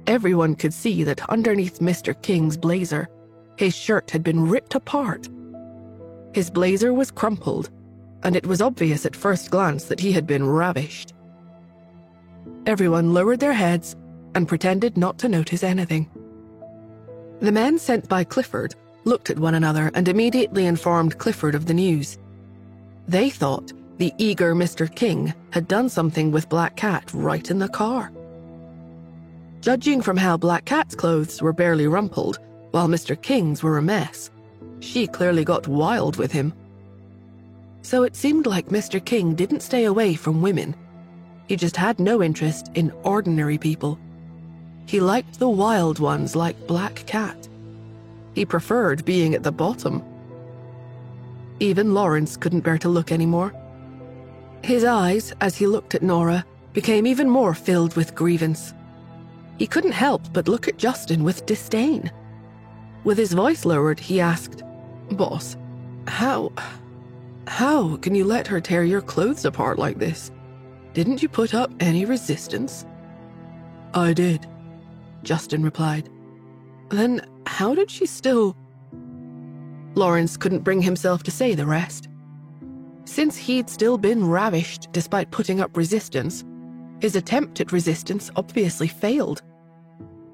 Everyone could see that underneath Mr. King's blazer, his shirt had been ripped apart. His blazer was crumpled, and it was obvious at first glance that he had been ravished. Everyone lowered their heads and pretended not to notice anything. The men sent by Clifford looked at one another and immediately informed Clifford of the news. They thought the eager Mr. King had done something with Black Cat right in the car. Judging from how Black Cat's clothes were barely rumpled, while Mr. King's were a mess, she clearly got wild with him. So it seemed like Mr. King didn't stay away from women. He just had no interest in ordinary people. He liked the wild ones like Black Cat. He preferred being at the bottom. Even Lawrence couldn't bear to look anymore. His eyes, as he looked at Nora, became even more filled with grievance. He couldn't help but look at Justin with disdain. With his voice lowered, he asked, "Boss, how can you let her tear your clothes apart like this? Didn't you put up any resistance?" "I did," Justin replied. "Then how did she still—" Lawrence couldn't bring himself to say the rest. Since he'd still been ravished despite putting up resistance, his attempt at resistance obviously failed.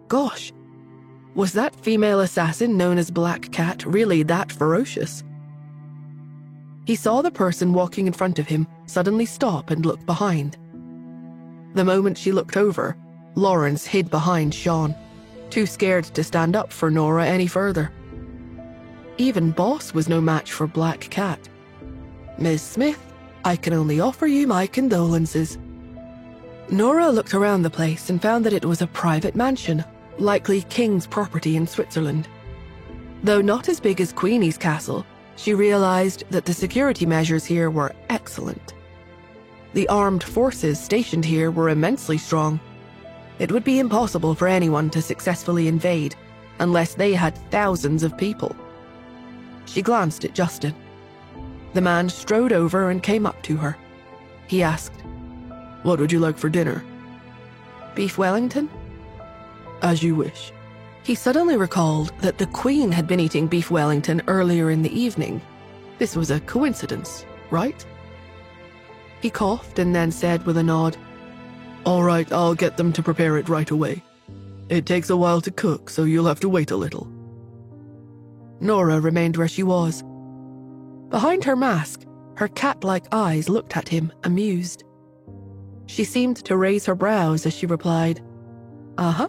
Gosh, was that female assassin known as Black Cat really that ferocious? He saw the person walking in front of him suddenly stop and look behind. The moment she looked over, Lawrence hid behind Sean, too scared to stand up for Nora any further. Even Boss was no match for Black Cat. "Miss Smith, I can only offer you my condolences." Nora looked around the place and found that it was a private mansion, likely King's property in Switzerland. Though not as big as Queenie's castle, she realized that the security measures here were excellent. The armed forces stationed here were immensely strong. It would be impossible for anyone to successfully invade unless they had thousands of people. She glanced at Justin. The man strode over and came up to her. He asked, "What would you like for dinner?" "Beef Wellington?" "As you wish." He suddenly recalled that the Queen had been eating beef Wellington earlier in the evening. This was a coincidence, right? He coughed and then said with a nod, "All right, I'll get them to prepare it right away. It takes a while to cook, so you'll have to wait a little." Nora remained where she was. Behind her mask, her cat-like eyes looked at him, amused. She seemed to raise her brows as she replied, "Uh-huh.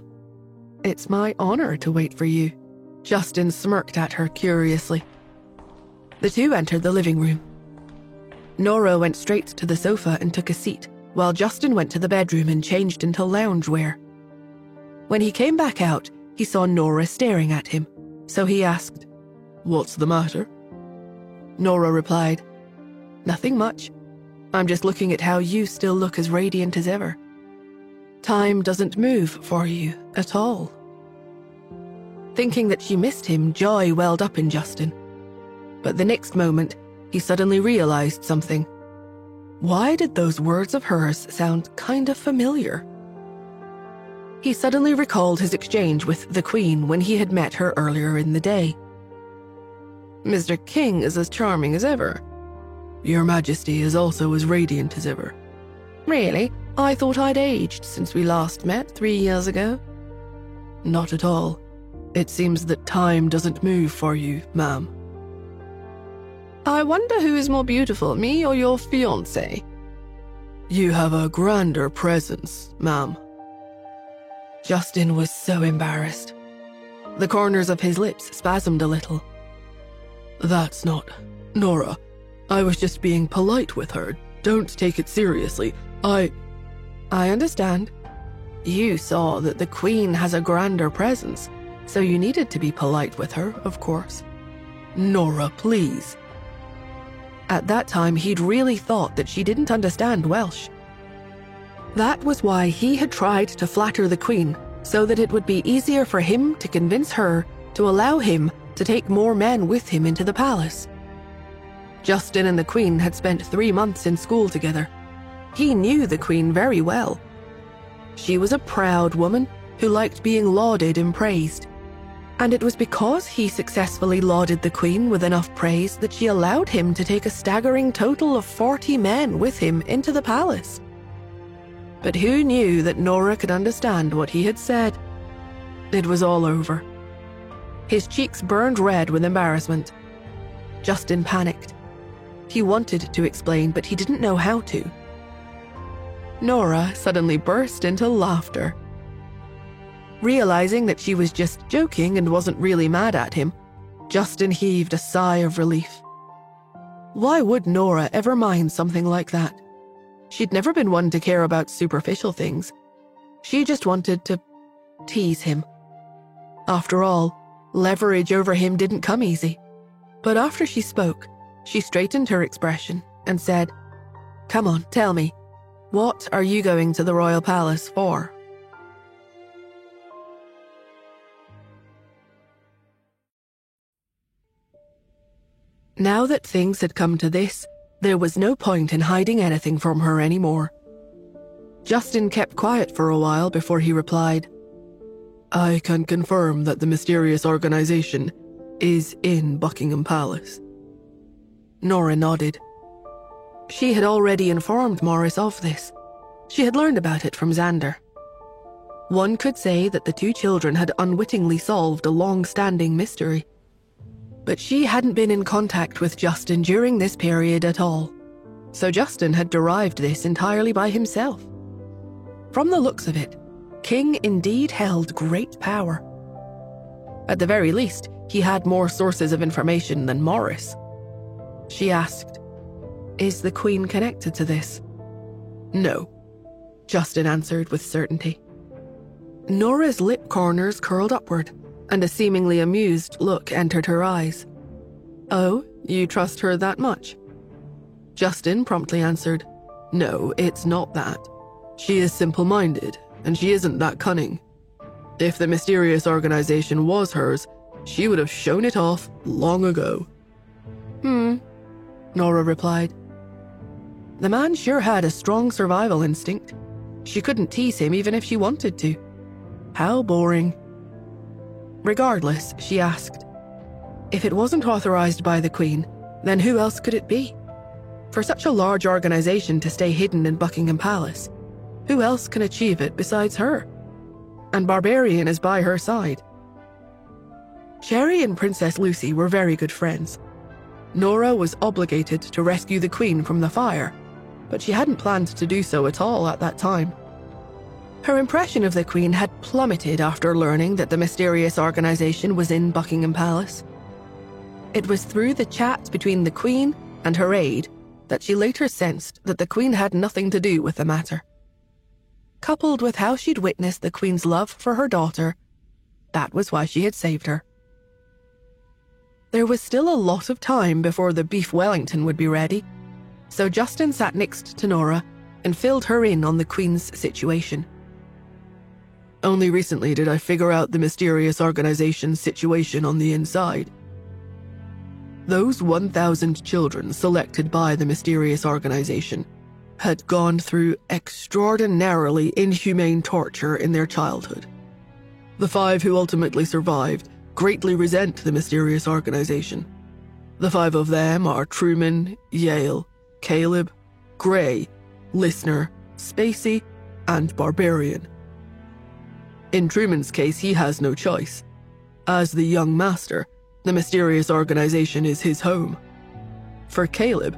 It's my honor to wait for you." Justin smirked at her curiously. The two entered the living room. Nora went straight to the sofa and took a seat, while Justin went to the bedroom and changed into loungewear. When he came back out, he saw Nora staring at him, so he asked, "What's the matter?" Nora replied, "Nothing much. I'm just looking at how you still look as radiant as ever. Time doesn't move for you at all." Thinking that she missed him, joy welled up in Justin. But the next moment, he suddenly realized something. Why did those words of hers sound kind of familiar? He suddenly recalled his exchange with the Queen when he had met her earlier in the day. "Mr. King is as charming as ever. Your Majesty is also as radiant as ever." "Really? I thought I'd aged since we last met 3 years ago." "Not at all. It seems that time doesn't move for you, ma'am." "I wonder who is more beautiful, me or your fiancé?" "You have a grander presence, ma'am." Justin was so embarrassed. The corners of his lips spasmed a little. That's not... Nora, I was just being polite with her. Don't take it seriously. I understand. You saw that the Queen has a grander presence, so you needed to be polite with her, of course. Nora, please. At that time, he'd really thought that she didn't understand Welsh. That was why he had tried to flatter the Queen, so that it would be easier for him to convince her to allow him to take more men with him into the palace. Justin and the Queen had spent 3 months in school together. He knew the Queen very well. She was a proud woman who liked being lauded and praised. And it was because he successfully lauded the Queen with enough praise that she allowed him to take a staggering total of 40 men with him into the palace. But who knew that Nora could understand what he had said? It was all over. His cheeks burned red with embarrassment. Justin panicked. He wanted to explain, but he didn't know how to. Nora suddenly burst into laughter. Realizing that she was just joking and wasn't really mad at him, Justin heaved a sigh of relief. Why would Nora ever mind something like that? She'd never been one to care about superficial things. She just wanted to tease him. After all, leverage over him didn't come easy. But after she spoke, she straightened her expression and said, "Come on, tell me, what are you going to the royal palace for?" Now that things had come to this, there was no point in hiding anything from her anymore. Justin kept quiet for a while before he replied, "I can confirm that the mysterious organization is in Buckingham Palace." Nora nodded. She had already informed Morris of this. She had learned about it from Xander. One could say that the 2 children had unwittingly solved a long-standing mystery. But she hadn't been in contact with Justin during this period at all, so Justin had derived this entirely by himself. From the looks of it, King indeed held great power. At the very least, he had more sources of information than Morris. She asked, "Is the Queen connected to this?" "No," Justin answered with certainty. Nora's lip corners curled upward, and a seemingly amused look entered her eyes. "Oh, you trust her that much?" Justin promptly answered, "No, it's not that. She is simple-minded, and she isn't that cunning. If the mysterious organization was hers, she would have shown it off long ago." Nora replied. The man sure had a strong survival instinct. She couldn't tease him even if she wanted to. How boring. Regardless, she asked, "If it wasn't authorized by the Queen, then who else could it be? For such a large organization to stay hidden in Buckingham Palace, who else can achieve it besides her? And Barbarian is by her side." Sherry and Princess Lucy were very good friends. Nora was obligated to rescue the Queen from the fire, but she hadn't planned to do so at all at that time. Her impression of the Queen had plummeted after learning that the mysterious organization was in Buckingham Palace. It was through the chat between the Queen and her aide that she later sensed that the Queen had nothing to do with the matter. Coupled with how she'd witnessed the Queen's love for her daughter, that was why she had saved her. There was still a lot of time before the beef Wellington would be ready, so Justin sat next to Nora and filled her in on the Queen's situation. "Only recently did I figure out the mysterious organization's situation on the inside. Those 1,000 children selected by the mysterious organization had gone through extraordinarily inhumane torture in their childhood. The 5 who ultimately survived greatly resent the mysterious organization. The 5 of them are Truman, Yale, Caleb, Gray, Listener, Spacey, and Barbarian. In Truman's case, he has no choice. As the young master, the mysterious organization is his home. For Caleb,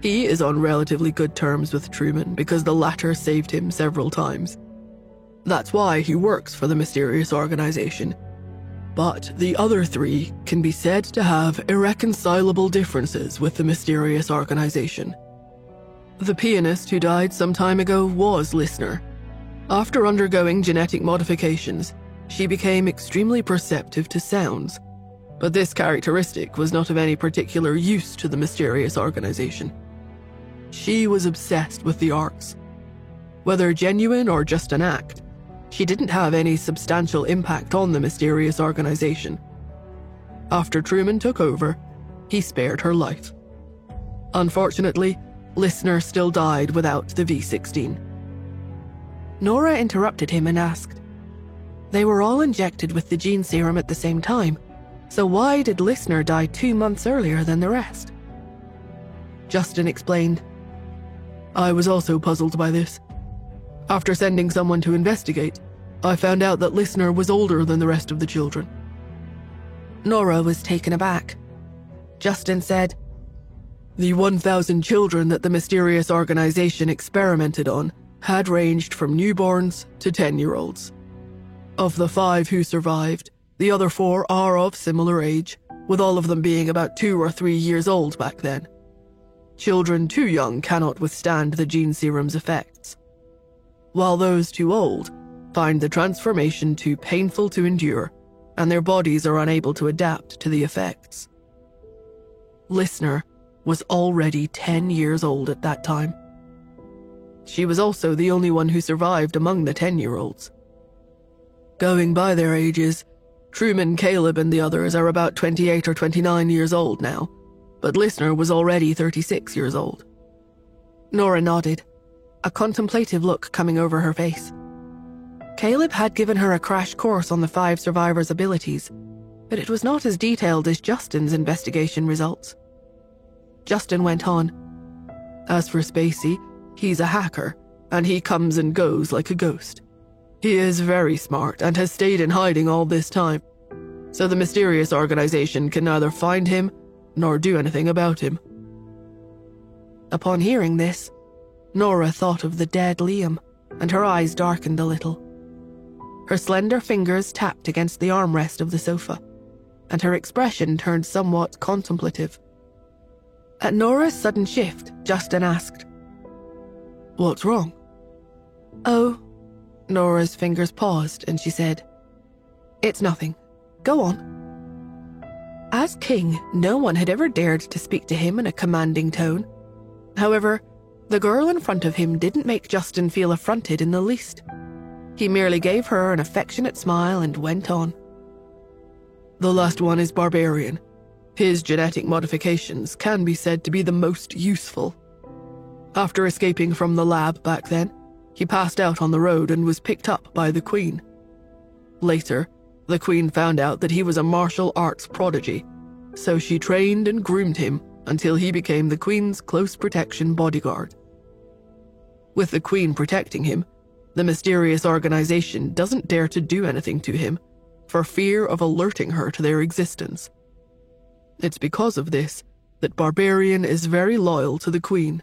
he is on relatively good terms with Truman because the latter saved him several times. That's why he works for the mysterious organization. But the other 3 can be said to have irreconcilable differences with the mysterious organization. The pianist who died some time ago was Listener. After undergoing genetic modifications, she became extremely perceptive to sounds, but this characteristic was not of any particular use to the mysterious organization. She was obsessed with the arts. Whether genuine or just an act, she didn't have any substantial impact on the mysterious organization. After Truman took over, he spared her life. Unfortunately, Listener still died without the V16. Nora interrupted him and asked, "They were all injected with the gene serum at the same time, so why did Listener die 2 months earlier than the rest?" Justin explained, "I was also puzzled by this. After sending someone to investigate, I found out that Listener was older than the rest of the children." Nora was taken aback. Justin said, "The 1,000 children that the mysterious organization experimented on had ranged from newborns to 10-year-olds. Of the 5 who survived, the other 4 are of similar age, with all of them being about 2 or 3 years old back then. Children too young cannot withstand the gene serum's effects, while those too old find the transformation too painful to endure, and their bodies are unable to adapt to the effects. Listener was already 10 years old at that time. She was also the only one who survived among the 10-year-olds. Going by their ages, Truman, Caleb, and the others are about 28 or 29 years old now, but Listener was already 36 years old." Nora nodded, a contemplative look coming over her face. Caleb had given her a crash course on the 5 survivors' abilities, but it was not as detailed as Justin's investigation results. Justin went on, "As for Spacey, he's a hacker, and he comes and goes like a ghost. He is very smart and has stayed in hiding all this time, so the mysterious organization can neither find him nor do anything about him." Upon hearing this, Nora thought of the dead Liam, and her eyes darkened a little. Her slender fingers tapped against the armrest of the sofa, and her expression turned somewhat contemplative. At Nora's sudden shift, Justin asked, "What's wrong?" "Oh," Nora's fingers paused and she said, "It's nothing. Go on." As king, no one had ever dared to speak to him in a commanding tone. However, the girl in front of him didn't make Justin feel affronted in the least. He merely gave her an affectionate smile and went on. "The last one is Barbarian. His genetic modifications can be said to be the most useful. After escaping from the lab back then, he passed out on the road and was picked up by the Queen. Later, the Queen found out that he was a martial arts prodigy, so she trained and groomed him until he became the Queen's close protection bodyguard. With the Queen protecting him, the mysterious organization doesn't dare to do anything to him for fear of alerting her to their existence. It's because of this that Barbarian is very loyal to the Queen."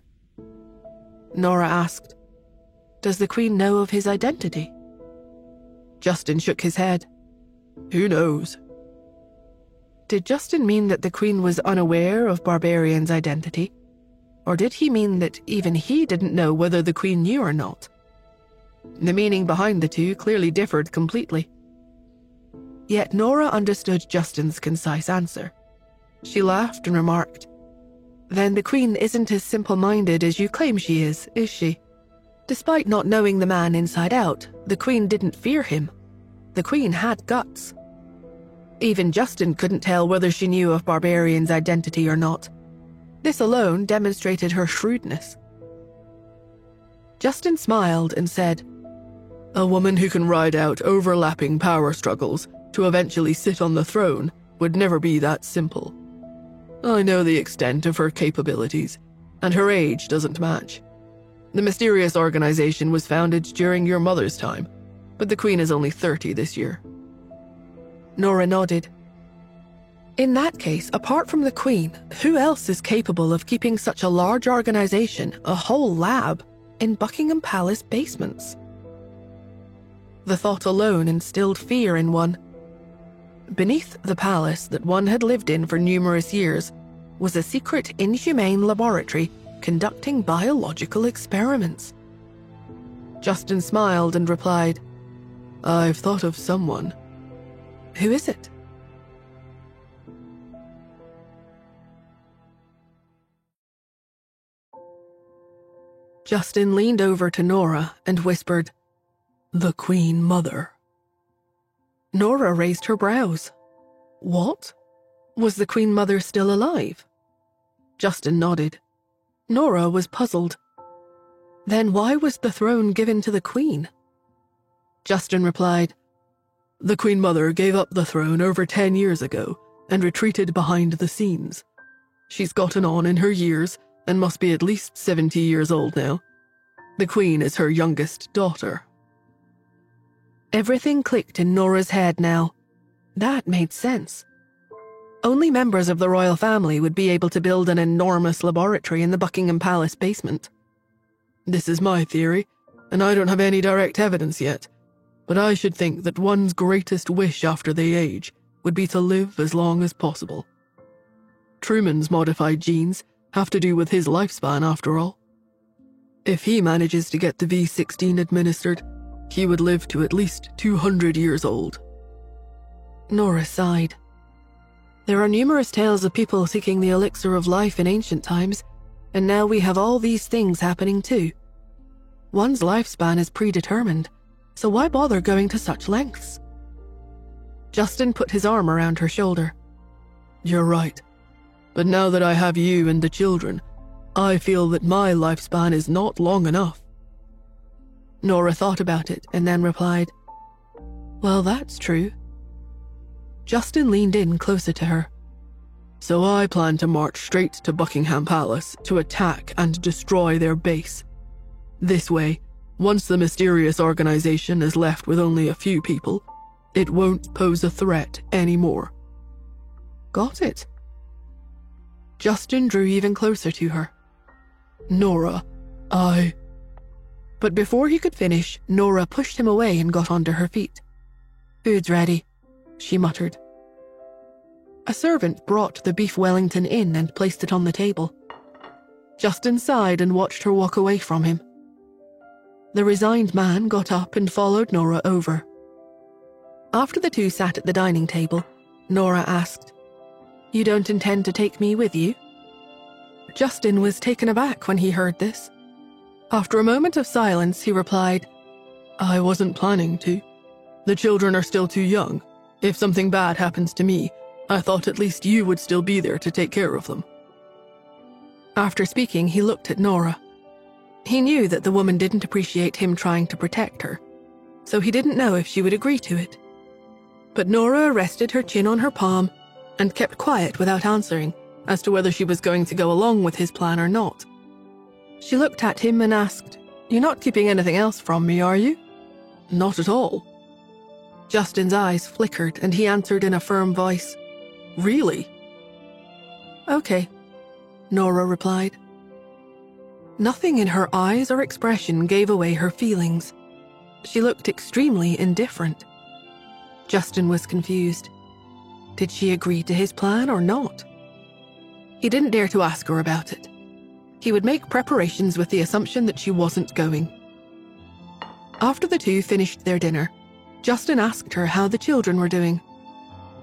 Nora asked, "Does the Queen know of his identity?" Justin shook his head. "Who knows?" Did Justin mean that the Queen was unaware of Barbarian's identity? Or did he mean that even he didn't know whether the Queen knew or not? The meaning behind the two clearly differed completely. Yet Nora understood Justin's concise answer. She laughed and remarked, "Then the Queen isn't as simple-minded as you claim she is she? Despite not knowing the man inside out, the Queen didn't fear him. The Queen had guts. Even Justin couldn't tell whether she knew of Barbarian's identity or not. This alone demonstrated her shrewdness." Justin smiled and said, "A woman who can ride out overlapping power struggles to eventually sit on the throne would never be that simple. I know the extent of her capabilities, and her age doesn't match. The mysterious organization was founded during your mother's time, but the Queen is only 30 this year." Nora nodded. "In that case, apart from the Queen, who else is capable of keeping such a large organization, a whole lab, in Buckingham Palace basements?" The thought alone instilled fear in one. Beneath the palace that one had lived in for numerous years was a secret, inhumane laboratory conducting biological experiments. Justin smiled and replied, "I've thought of someone." "Who is it?" Justin leaned over to Nora and whispered, "The Queen Mother." Nora raised her brows. What? Was the Queen Mother still alive? Justin nodded. Nora was puzzled. Then why was the throne given to the Queen? Justin replied, "The Queen Mother gave up the throne over 10 years ago and retreated behind the scenes. She's gotten on in her years and must be at least 70 years old now. The Queen is her youngest daughter." Everything clicked in Nora's head now. That made sense. Only members of the royal family would be able to build an enormous laboratory in the Buckingham Palace basement. "This is my theory, and I don't have any direct evidence yet, but I should think that one's greatest wish after they age would be to live as long as possible. Truman's modified genes have to do with his lifespan after all. If he manages to get the V16 administered, he would live to at least 200 years old." Nora sighed. There are numerous tales of people seeking the elixir of life in ancient times, and now we have all these things happening too. One's lifespan is predetermined, so why bother going to such lengths? Justin put his arm around her shoulder. "You're right. But now that I have you and the children, I feel that my lifespan is not long enough." Nora thought about it and then replied, "Well, that's true." Justin leaned in closer to her. "So I plan to march straight to Buckingham Palace to attack and destroy their base. This way, once the mysterious organization is left with only a few people, it won't pose a threat anymore." "Got it." Justin drew even closer to her. "Nora, But before he could finish, Nora pushed him away and got onto her feet. "Food's ready," she muttered. A servant brought the beef Wellington in and placed it on the table. Justin sighed and watched her walk away from him. The resigned man got up and followed Nora over. After the two sat at the dining table, Nora asked, "You don't intend to take me with you?" Justin was taken aback when he heard this. After a moment of silence, he replied, "I wasn't planning to. The children are still too young. If something bad happens to me, I thought at least you would still be there to take care of them." After speaking, he looked at Nora. He knew that the woman didn't appreciate him trying to protect her, so he didn't know if she would agree to it. But Nora rested her chin on her palm and kept quiet without answering as to whether she was going to go along with his plan or not. She looked at him and asked, "You're not keeping anything else from me, are you?" "Not at all." Justin's eyes flickered and he answered in a firm voice, "Really?" "Okay," Nora replied. Nothing in her eyes or expression gave away her feelings. She looked extremely indifferent. Justin was confused. Did she agree to his plan or not? He didn't dare to ask her about it. He would make preparations with the assumption that she wasn't going. After the two finished their dinner, Justin asked her how the children were doing.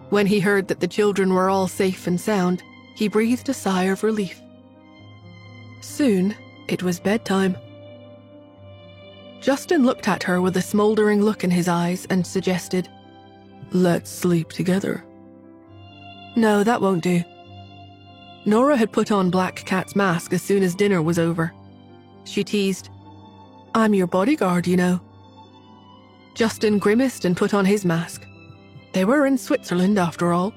When he heard that the children were all safe and sound, he breathed a sigh of relief. Soon, it was bedtime. Justin looked at her with a smoldering look in his eyes and suggested, "Let's sleep together." "No, that won't do." Nora had put on Black Cat's mask as soon as dinner was over. She teased, "I'm your bodyguard, you know." Justin grimaced and put on his mask. They were in Switzerland, after all.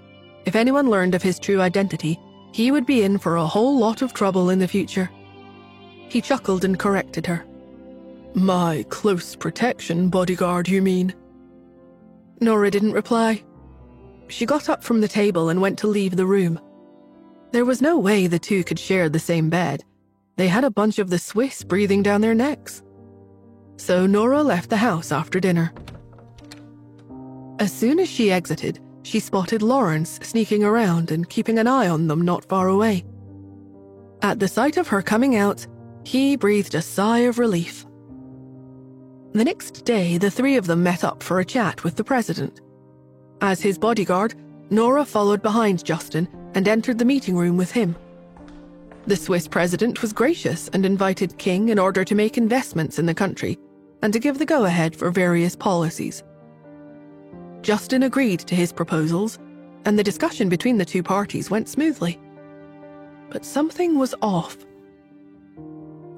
If anyone learned of his true identity, he would be in for a whole lot of trouble in the future. He chuckled and corrected her. "My close protection bodyguard, you mean?" Nora didn't reply. She got up from the table and went to leave the room. There was no way the two could share the same bed. They had a bunch of the Swiss breathing down their necks. So Nora left the house after dinner. As soon as she exited, she spotted Lawrence sneaking around and keeping an eye on them not far away. At the sight of her coming out, he breathed a sigh of relief. The next day, the three of them met up for a chat with the president. As his bodyguard, Nora followed behind Justin and entered the meeting room with him. The Swiss president was gracious and invited King in order to make investments in the country and to give the go-ahead for various policies. Justin agreed to his proposals, and the discussion between the two parties went smoothly. But something was off.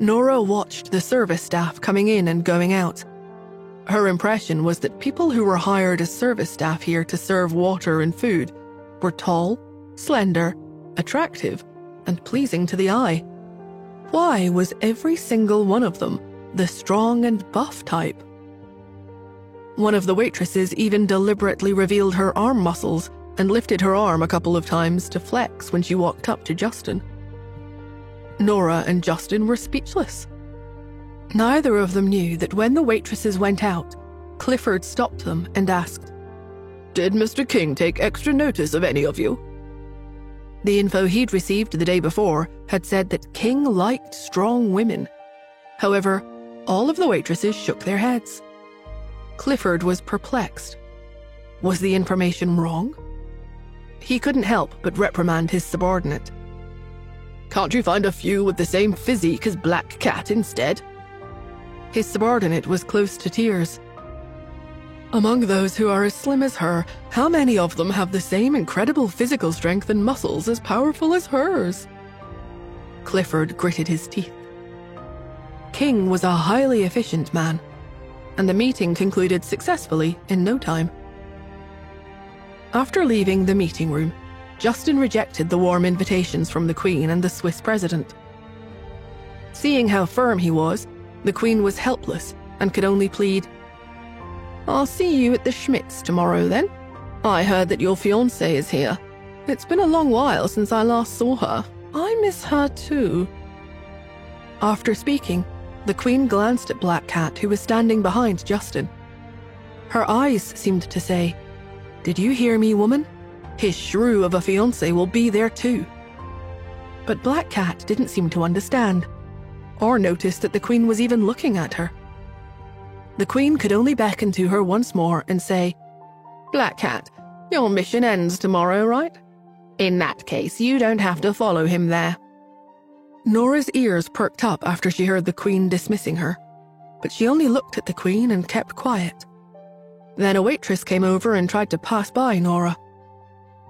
Nora watched the service staff coming in and going out. Her impression was that people who were hired as service staff here to serve water and food were tall, slender, attractive, and pleasing to the eye. Why was every single one of them the strong and buff type? One of the waitresses even deliberately revealed her arm muscles and lifted her arm a couple of times to flex when she walked up to Justin. Nora and Justin were speechless. Neither of them knew that when the waitresses went out, Clifford stopped them and asked, "Did Mr. King take extra notice of any of you?" The info he'd received the day before had said that King liked strong women. However, all of the waitresses shook their heads. Clifford was perplexed. Was the information wrong? He couldn't help but reprimand his subordinate. "Can't you find a few with the same physique as Black Cat instead?" His subordinate was close to tears. "Among those who are as slim as her, how many of them have the same incredible physical strength and muscles as powerful as hers?" Clifford gritted his teeth. King was a highly efficient man, and the meeting concluded successfully in no time. After leaving the meeting room, Justin rejected the warm invitations from the Queen and the Swiss president. Seeing how firm he was, the Queen was helpless and could only plead, "I'll see you at the Schmitz tomorrow then. I heard that your fiancée is here. It's been a long while since I last saw her. I miss her too." After speaking, the Queen glanced at Black Cat, who was standing behind Justin. Her eyes seemed to say, "Did you hear me, woman? His shrew of a fiancé will be there too." But Black Cat didn't seem to understand, or notice that the Queen was even looking at her. The Queen could only beckon to her once more and say, "Black Cat, your mission ends tomorrow, right? In that case, you don't have to follow him there." Nora's ears perked up after she heard the Queen dismissing her, but she only looked at the Queen and kept quiet. Then a waitress came over and tried to pass by Nora.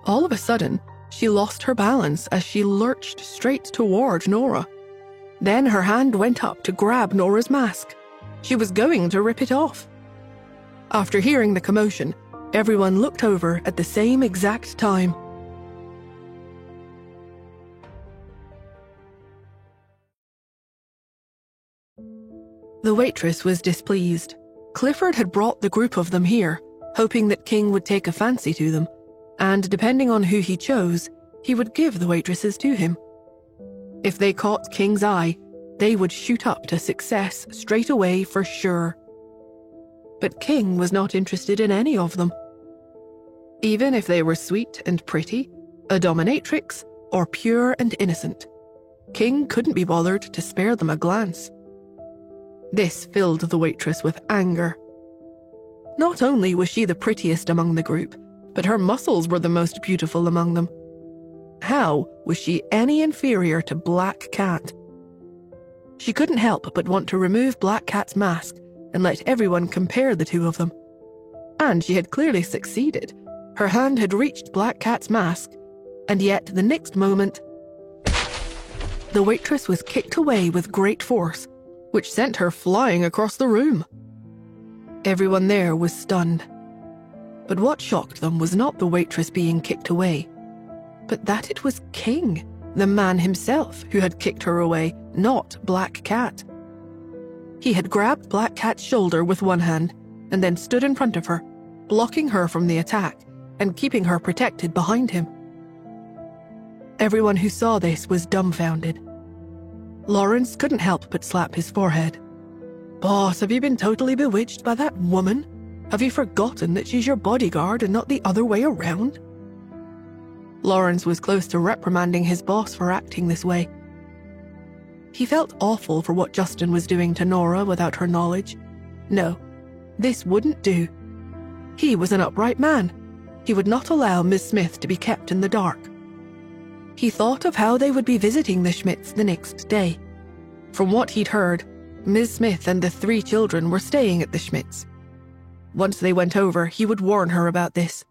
All of a sudden, she lost her balance as she lurched straight toward Nora. Then her hand went up to grab Nora's mask. She was going to rip it off. After hearing the commotion, everyone looked over at the same exact time. The waitress was displeased. Clifford had brought the group of them here, hoping that King would take a fancy to them, and depending on who he chose, he would give the waitresses to him. If they caught King's eye, they would shoot up to success straight away for sure. But King was not interested in any of them. Even if they were sweet and pretty, a dominatrix, or pure and innocent, King couldn't be bothered to spare them a glance. This filled the waitress with anger. Not only was she the prettiest among the group, but her muscles were the most beautiful among them. How was she any inferior to Black Cat? She couldn't help but want to remove Black Cat's mask and let everyone compare the two of them. And she had clearly succeeded. Her hand had reached Black Cat's mask, and yet the next moment, the waitress was kicked away with great force, which sent her flying across the room. Everyone there was stunned. But what shocked them was not the waitress being kicked away, but that it was King, the man himself, who had kicked her away, not Black Cat. He had grabbed Black Cat's shoulder with one hand and then stood in front of her, blocking her from the attack and keeping her protected behind him. Everyone who saw this was dumbfounded. Lawrence couldn't help but slap his forehead. "Boss, have you been totally bewitched by that woman? Have you forgotten that she's your bodyguard and not the other way around? Lawrence was close to reprimanding his boss for acting this way. He felt awful for what Justin was doing to Nora without her knowledge. No, this wouldn't do. He was an upright man. He would not allow Miss Smith to be kept in the dark. He thought of how they would be visiting the Schmidts the next day. From what he'd heard, Ms. Smith and the 3 children were staying at the Schmidts. Once they went over, he would warn her about this.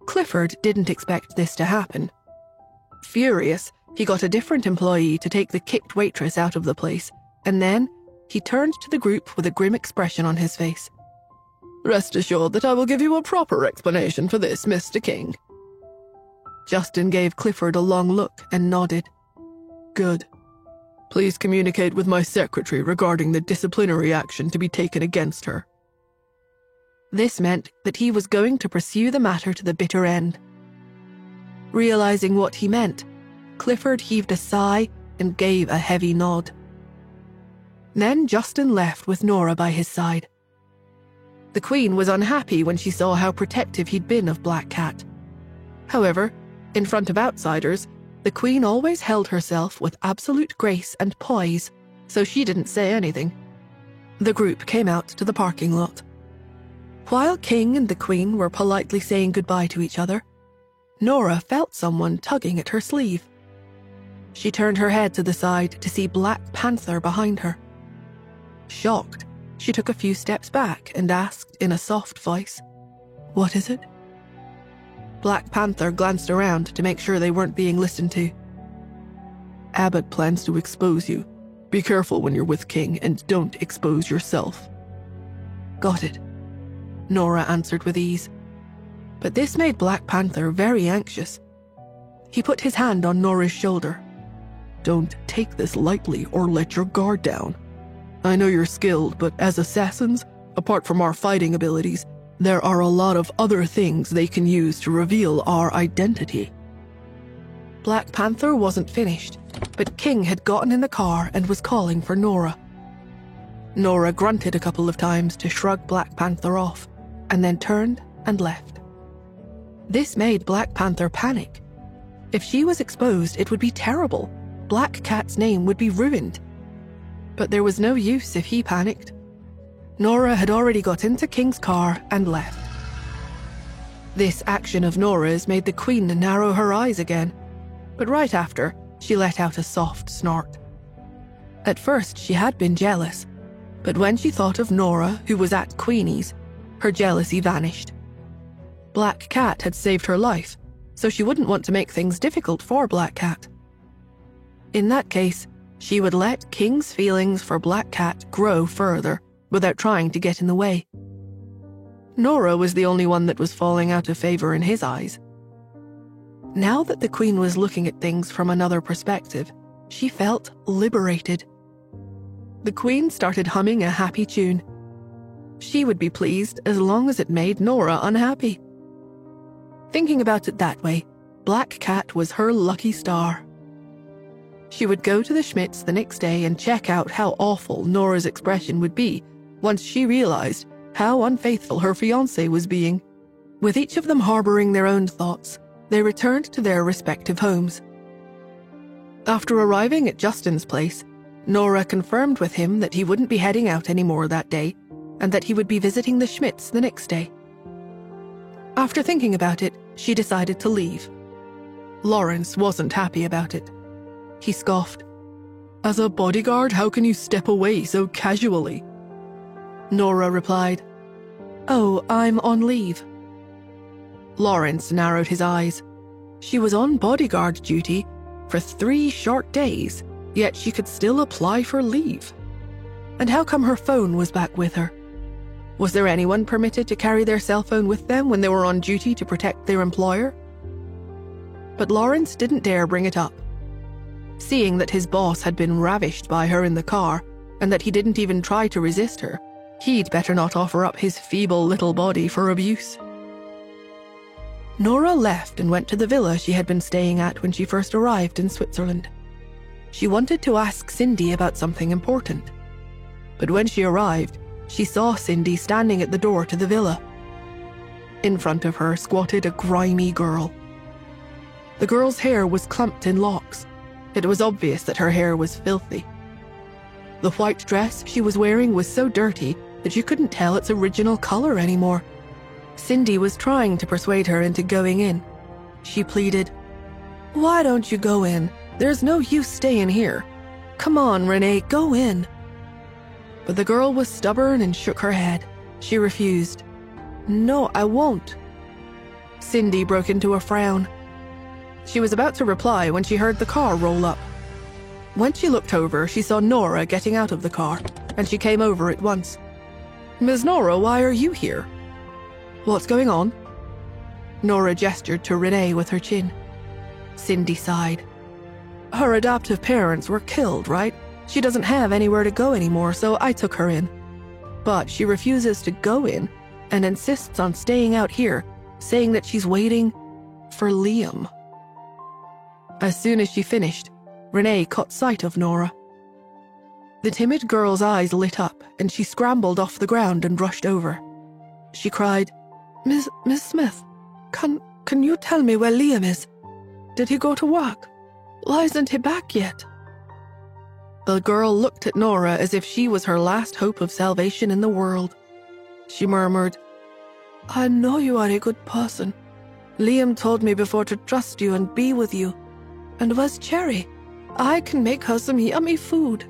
Clifford didn't expect this to happen. Furious, he got a different employee to take the kicked waitress out of the place, and then he turned to the group with a grim expression on his face. "Rest assured that I will give you a proper explanation for this, Mr. King." Justin gave Clifford a long look and nodded. "Good. Please communicate with my secretary regarding the disciplinary action to be taken against her." This meant that he was going to pursue the matter to the bitter end. Realizing what he meant, Clifford heaved a sigh and gave a heavy nod. Then Justin left with Nora by his side. The Queen was unhappy when she saw how protective he'd been of Black Cat. However, in front of outsiders, the Queen always held herself with absolute grace and poise, so she didn't say anything. The group came out to the parking lot. While King and the Queen were politely saying goodbye to each other, Nora felt someone tugging at her sleeve. She turned her head to the side to see Black Panther behind her. Shocked, she took a few steps back and asked in a soft voice, "What is it?" Black Panther glanced around to make sure they weren't being listened to. "Abbott plans to expose you. Be careful when you're with King and don't expose yourself." "Got it," Nora answered with ease. But this made Black Panther very anxious. He put his hand on Nora's shoulder. "Don't take this lightly or let your guard down. I know you're skilled, but as assassins, apart from our fighting abilities, there are a lot of other things they can use to reveal our identity." Black Panther wasn't finished, but King had gotten in the car and was calling for Nora. Nora grunted a couple of times to shrug Black Panther off, and then turned and left. This made Black Panther panic. If she was exposed, it would be terrible. Black Cat's name would be ruined. But there was no use if he panicked. Nora had already got into King's car and left. This action of Nora's made the Queen narrow her eyes again, but right after, she let out a soft snort. At first, she had been jealous, but when she thought of Nora, who was at Queenie's, her jealousy vanished. Black Cat had saved her life, so she wouldn't want to make things difficult for Black Cat. In that case, she would let King's feelings for Black Cat grow further without trying to get in the way. Nora was the only one that was falling out of favor in his eyes. Now that the Queen was looking at things from another perspective, she felt liberated. The Queen started humming a happy tune. She would be pleased as long as it made Nora unhappy. Thinking about it that way, Black Cat was her lucky star. She would go to the Schmidts the next day and check out how awful Nora's expression would be once she realized how unfaithful her fiancé was being. With each of them harboring their own thoughts, they returned to their respective homes. After arriving at Justin's place, Nora confirmed with him that he wouldn't be heading out anymore that day and that he would be visiting the Schmidts the next day. After thinking about it, she decided to leave. Lawrence wasn't happy about it. He scoffed. "As a bodyguard, how can you step away so casually?" Nora replied, "Oh, I'm on leave." Lawrence narrowed his eyes. She was on bodyguard duty for 3 short days, yet she could still apply for leave. And how come her phone was back with her? Was there anyone permitted to carry their cell phone with them when they were on duty to protect their employer? But Lawrence didn't dare bring it up. Seeing that his boss had been ravished by her in the car, and that he didn't even try to resist her, he'd better not offer up his feeble little body for abuse. Nora left and went to the villa she had been staying at when she first arrived in Switzerland. She wanted to ask Cindy about something important. But when she arrived, she saw Cindy standing at the door to the villa. In front of her squatted a grimy girl. The girl's hair was clumped in locks. It was obvious that her hair was filthy. The white dress she was wearing was so dirty that you couldn't tell its original color anymore. Cindy was trying to persuade her into going in. She pleaded, "Why don't you go in? There's no use staying here. Come on, Renee, go in." But the girl was stubborn and shook her head. She refused. "No, I won't." Cindy broke into a frown. She was about to reply when she heard the car roll up. When she looked over, she saw Nora getting out of the car, and she came over at once. "Ms. Nora, why are you here?" "What's going on?" Nora gestured to Renee with her chin. Cindy sighed. "Her adoptive parents were killed, right? She doesn't have anywhere to go anymore, so I took her in. But she refuses to go in and insists on staying out here, saying that she's waiting for Liam." As soon as she finished, Renee caught sight of Nora. The timid girl's eyes lit up, and she scrambled off the ground and rushed over. She cried, Miss Smith, can you tell me where Liam is? Did he go to work? Why isn't he back yet?" The girl looked at Nora as if she was her last hope of salvation in the world. She murmured, "I know you are a good person. Liam told me before to trust you and be with you. And where's Cherry? I can make her some yummy food."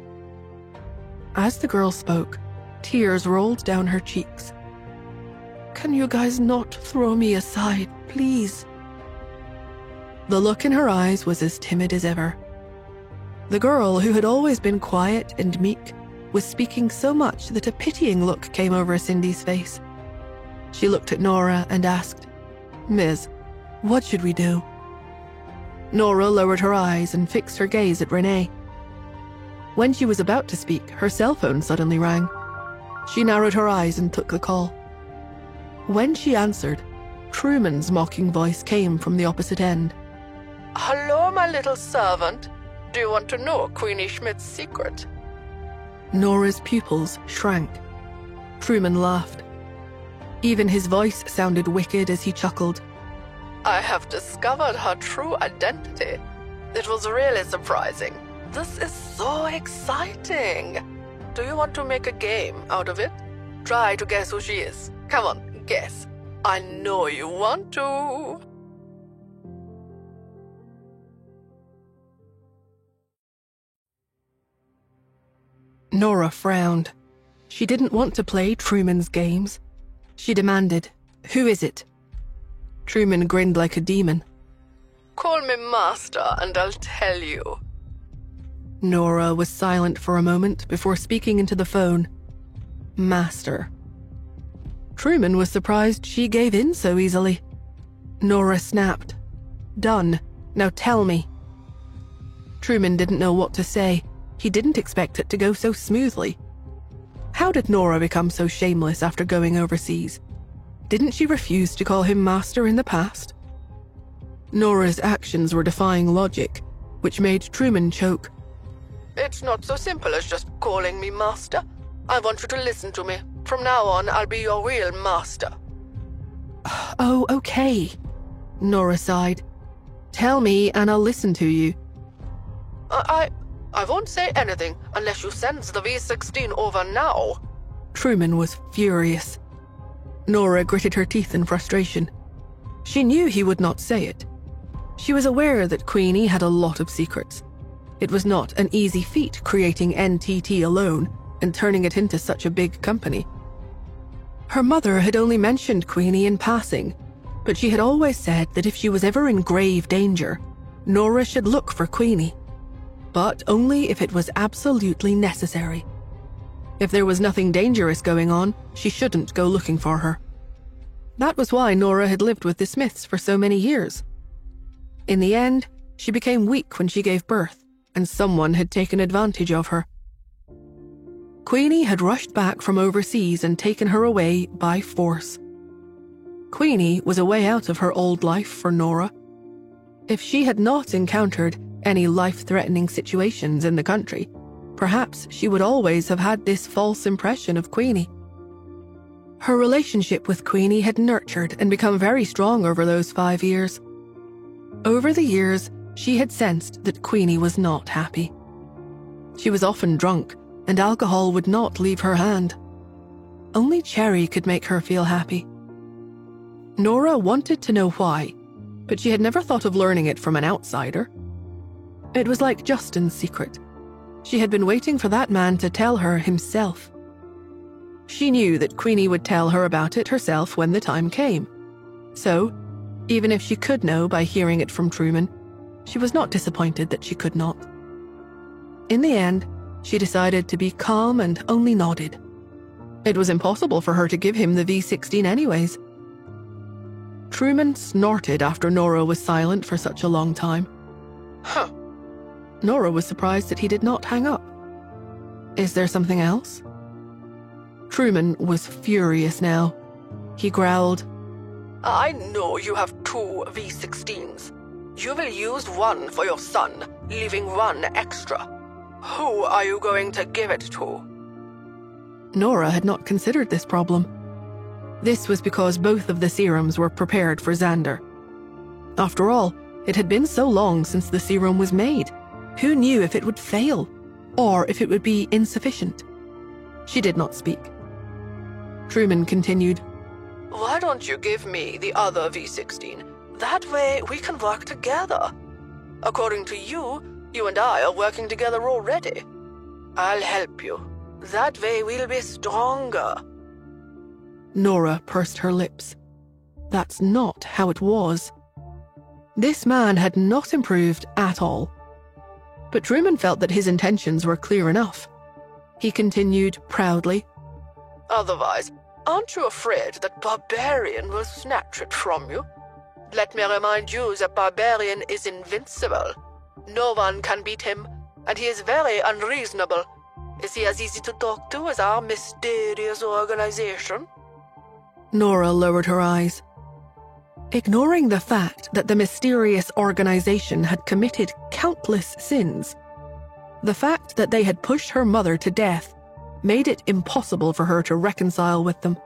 As the girl spoke, tears rolled down her cheeks. "Can you guys not throw me aside, please?" The look in her eyes was as timid as ever. The girl, who had always been quiet and meek, was speaking so much that a pitying look came over Cindy's face. She looked at Nora and asked, "Miss, what should we do?" Nora lowered her eyes and fixed her gaze at Renee. When she was about to speak, her cell phone suddenly rang. She narrowed her eyes and took the call. When she answered, Truman's mocking voice came from the opposite end. "Hello, my little servant. Do you want to know Queenie Schmidt's secret?" Nora's pupils shrank. Truman laughed. Even his voice sounded wicked as he chuckled. "I have discovered her true identity. It was really surprising. This is so exciting. Do you want to make a game out of it? Try to guess who she is. Come on, guess. I know you want to." Nora frowned. She didn't want to play Truman's games. She demanded, "Who is it?" Truman grinned like a demon. "Call me Master and I'll tell you." Nora was silent for a moment before speaking into the phone. Master. Truman was surprised she gave in so easily. Nora snapped. "Done. Now tell me." Truman didn't know what to say. He didn't expect it to go so smoothly. How did Nora become so shameless after going overseas? Didn't she refuse to call him Master in the past? Nora's actions were defying logic, which made Truman choke. "It's not so simple as just calling me Master. I want you to listen to me. From now on, I'll be your real master." "Oh, okay," Nora sighed. "Tell me and I'll listen to you." I won't say anything unless you send the V-16 over now." Truman was furious. Nora gritted her teeth in frustration. She knew he would not say it. She was aware that Queenie had a lot of secrets. It was not an easy feat creating NTT alone and turning it into such a big company. Her mother had only mentioned Queenie in passing, but she had always said that if she was ever in grave danger, Nora should look for Queenie. But only if it was absolutely necessary. If there was nothing dangerous going on, she shouldn't go looking for her. That was why Nora had lived with the Smiths for so many years. In the end, she became weak when she gave birth, and someone had taken advantage of her. Queenie had rushed back from overseas and taken her away by force. Queenie was a way out of her old life for Nora. If she had not encountered any life-threatening situations in the country, perhaps she would always have had this false impression of Queenie, Her relationship with Queenie had nurtured and become very strong over those 5 years. Over the years, she had sensed that Queenie was not happy. She was often drunk, and alcohol would not leave her hand. Only Cherry could make her feel happy. Nora wanted to know why, but she had never thought of learning it from an outsider. It was like Justin's secret. She had been waiting for that man to tell her himself. She knew that Queenie would tell her about it herself when the time came. So, even if she could know by hearing it from Truman, she was not disappointed that she could not. In the end, she decided to be calm and only nodded. It was impossible for her to give him the V16 anyways. Truman snorted after Nora was silent for such a long time. Huh. Nora was surprised that he did not hang up. Is there something else? Truman was furious now. He growled, I know you have 2 V16s. You will use one for your son, leaving one extra. Who are you going to give it to? Nora had not considered this problem. This was because both of the serums were prepared for Xander. After all, it had been so long since the serum was made. Who knew if it would fail, or if it would be insufficient? She did not speak. Truman continued, Why don't you give me the other V16? That way we can work together. According to you, you and I are working together already. I'll help you. That way we'll be stronger. Nora pursed her lips. That's not how it was. This man had not improved at all. But Truman felt that his intentions were clear enough. He continued proudly, Otherwise, aren't you afraid that Barbarian will snatch it from you? Let me remind you that Barbarian is invincible. No one can beat him, and he is very unreasonable. Is he as easy to talk to as our mysterious organization? Nora lowered her eyes. Ignoring the fact that the mysterious organization had committed countless sins, the fact that they had pushed her mother to death made it impossible for her to reconcile with them.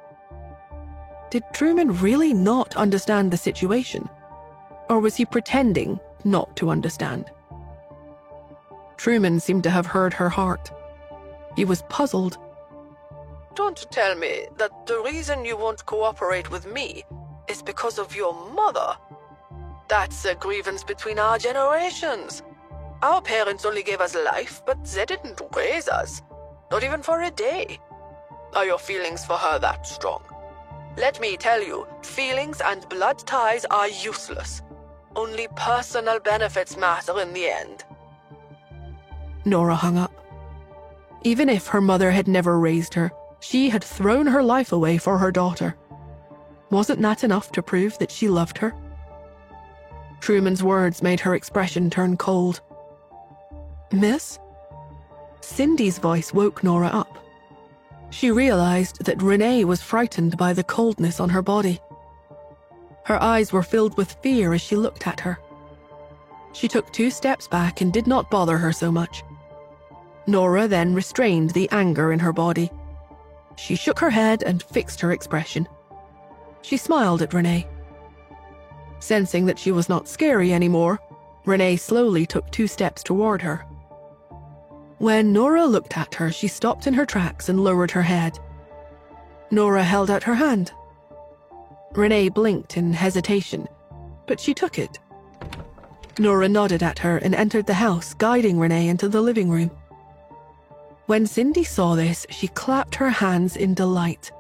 Did Truman really not understand the situation? Or was he pretending not to understand? Truman seemed to have heard her heart. He was puzzled. Don't tell me that the reason you won't cooperate with me is because of your mother. That's a grievance between our generations. Our parents only gave us life, but they didn't raise us. Not even for a day. Are your feelings for her that strong? Let me tell you, feelings and blood ties are useless. Only personal benefits matter in the end. Nora hung up. Even if her mother had never raised her, she had thrown her life away for her daughter. Wasn't that enough to prove that she loved her? Truman's words made her expression turn cold. Miss? Cindy's voice woke Nora up. She realized that Renee was frightened by the coldness on her body. Her eyes were filled with fear as she looked at her. She took 2 steps back and did not bother her so much. Nora then restrained the anger in her body. She shook her head and fixed her expression. She smiled at Renee. Sensing that she was not scary anymore, Renee slowly took 2 steps toward her. When Nora looked at her, she stopped in her tracks and lowered her head. Nora held out her hand. Renee blinked in hesitation, but she took it. Nora nodded at her and entered the house, guiding Renee into the living room. When Cindy saw this, she clapped her hands in delight.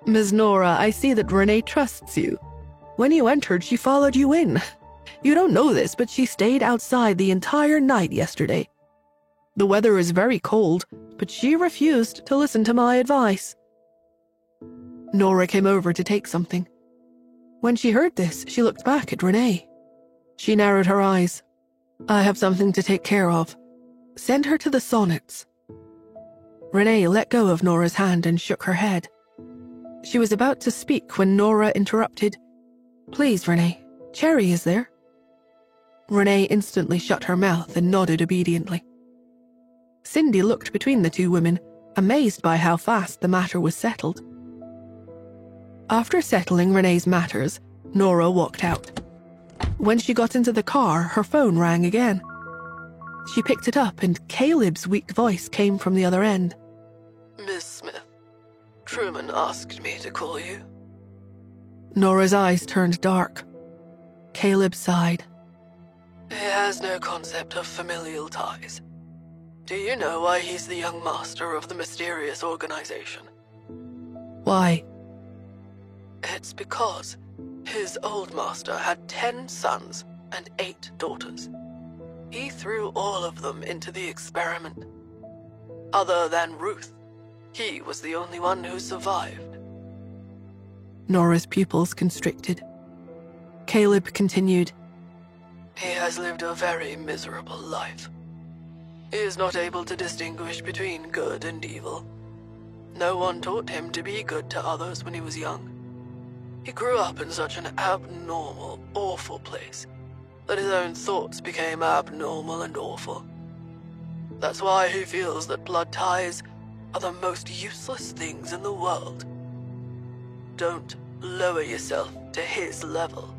Ms. Nora, I see that Renee trusts you. When you entered, she followed you in. You don't know this, but she stayed outside the entire night yesterday. The weather is very cold, but she refused to listen to my advice. Nora came over to take something. When she heard this, she looked back at Renee. She narrowed her eyes. I have something to take care of. Send her to the Sonnets. Renee let go of Nora's hand and shook her head. She was about to speak when Nora interrupted. Please, Renee, Cherry is there. Renee instantly shut her mouth and nodded obediently. Cindy looked between the 2 women, amazed by how fast the matter was settled. After settling Renee's matters, Nora walked out. When she got into the car, her phone rang again. She picked it up and Caleb's weak voice came from the other end. Miss Smith, Truman asked me to call you. Nora's eyes turned dark. Caleb sighed. He has no concept of familial ties. Do you know why he's the young master of the mysterious organization? Why? It's because his old master had 10 sons and 8 daughters. He threw all of them into the experiment. Other than Ruth, he was the only one who survived. Nora's pupils constricted. Caleb continued. He has lived a very miserable life. He is not able to distinguish between good and evil. No one taught him to be good to others when he was young. He grew up in such an abnormal, awful place that his own thoughts became abnormal and awful. That's why he feels that blood ties are the most useless things in the world. Don't lower yourself to his level.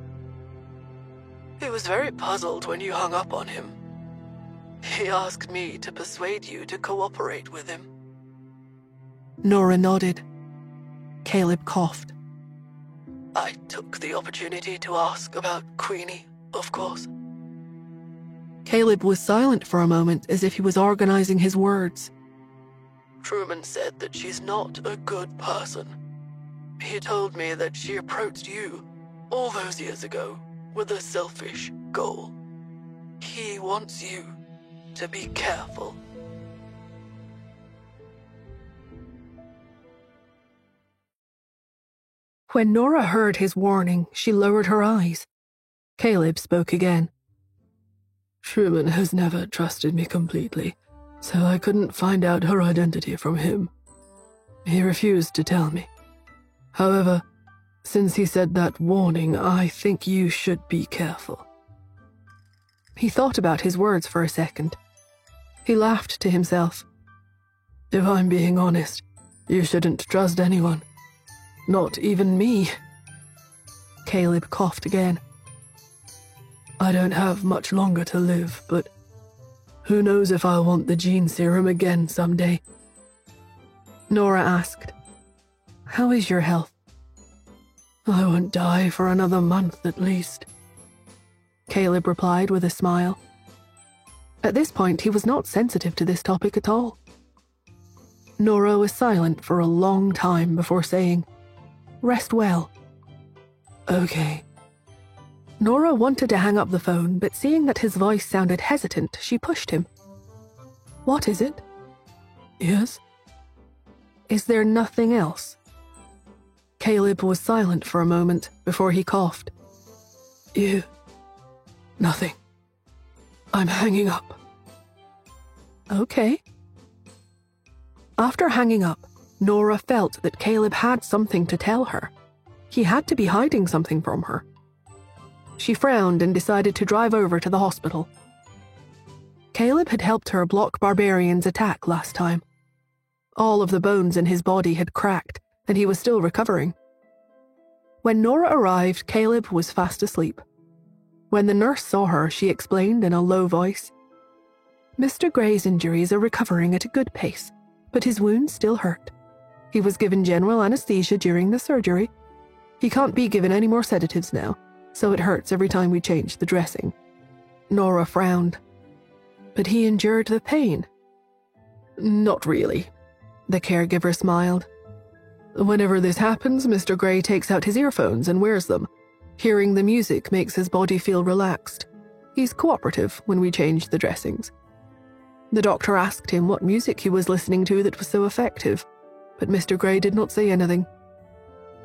He was very puzzled when you hung up on him. He asked me to persuade you to cooperate with him. Nora nodded. Caleb coughed. I took the opportunity to ask about Queenie, of course. Caleb was silent for a moment as if he was organizing his words. Truman said that she's not a good person. He told me that she approached you all those years ago with a selfish goal. He wants you to be careful. When Nora heard his warning, she lowered her eyes. Caleb spoke again. Truman has never trusted me completely, so I couldn't find out her identity from him. He refused to tell me. However, since he said that warning, I think you should be careful. He thought about his words for a second. He laughed to himself. If I'm being honest, you shouldn't trust anyone. Not even me. Caleb coughed again. I don't have much longer to live, but who knows if I'll want the gene serum again someday. Nora asked, "How is your health?" I won't die for another month at least. Caleb replied with a smile. At this point, he was not sensitive to this topic at all. Nora was silent for a long time before saying, "Rest well." Okay. Nora wanted to hang up the phone, but seeing that his voice sounded hesitant, she pushed him. "What is it?" Yes? "Is there nothing else?" Caleb was silent for a moment before he coughed. Nothing. I'm hanging up. Okay. After hanging up, Nora felt that Caleb had something to tell her. He had to be hiding something from her. She frowned and decided to drive over to the hospital. Caleb had helped her block Barbarian's attack last time. All of the bones in his body had cracked, and he was still recovering. When Nora arrived, Caleb was fast asleep. When the nurse saw her, she explained in a low voice, "Mr. Gray's injuries are recovering at a good pace, but his wounds still hurt. He was given general anesthesia during the surgery. He can't be given any more sedatives now, so it hurts every time we change the dressing." Nora frowned. "But he endured the pain." "Not really," the caregiver smiled. "Whenever this happens, Mr. Gray takes out his earphones and wears them. Hearing the music makes his body feel relaxed. He's cooperative when we change the dressings." The doctor asked him what music he was listening to that was so effective, but Mr. Gray did not say anything.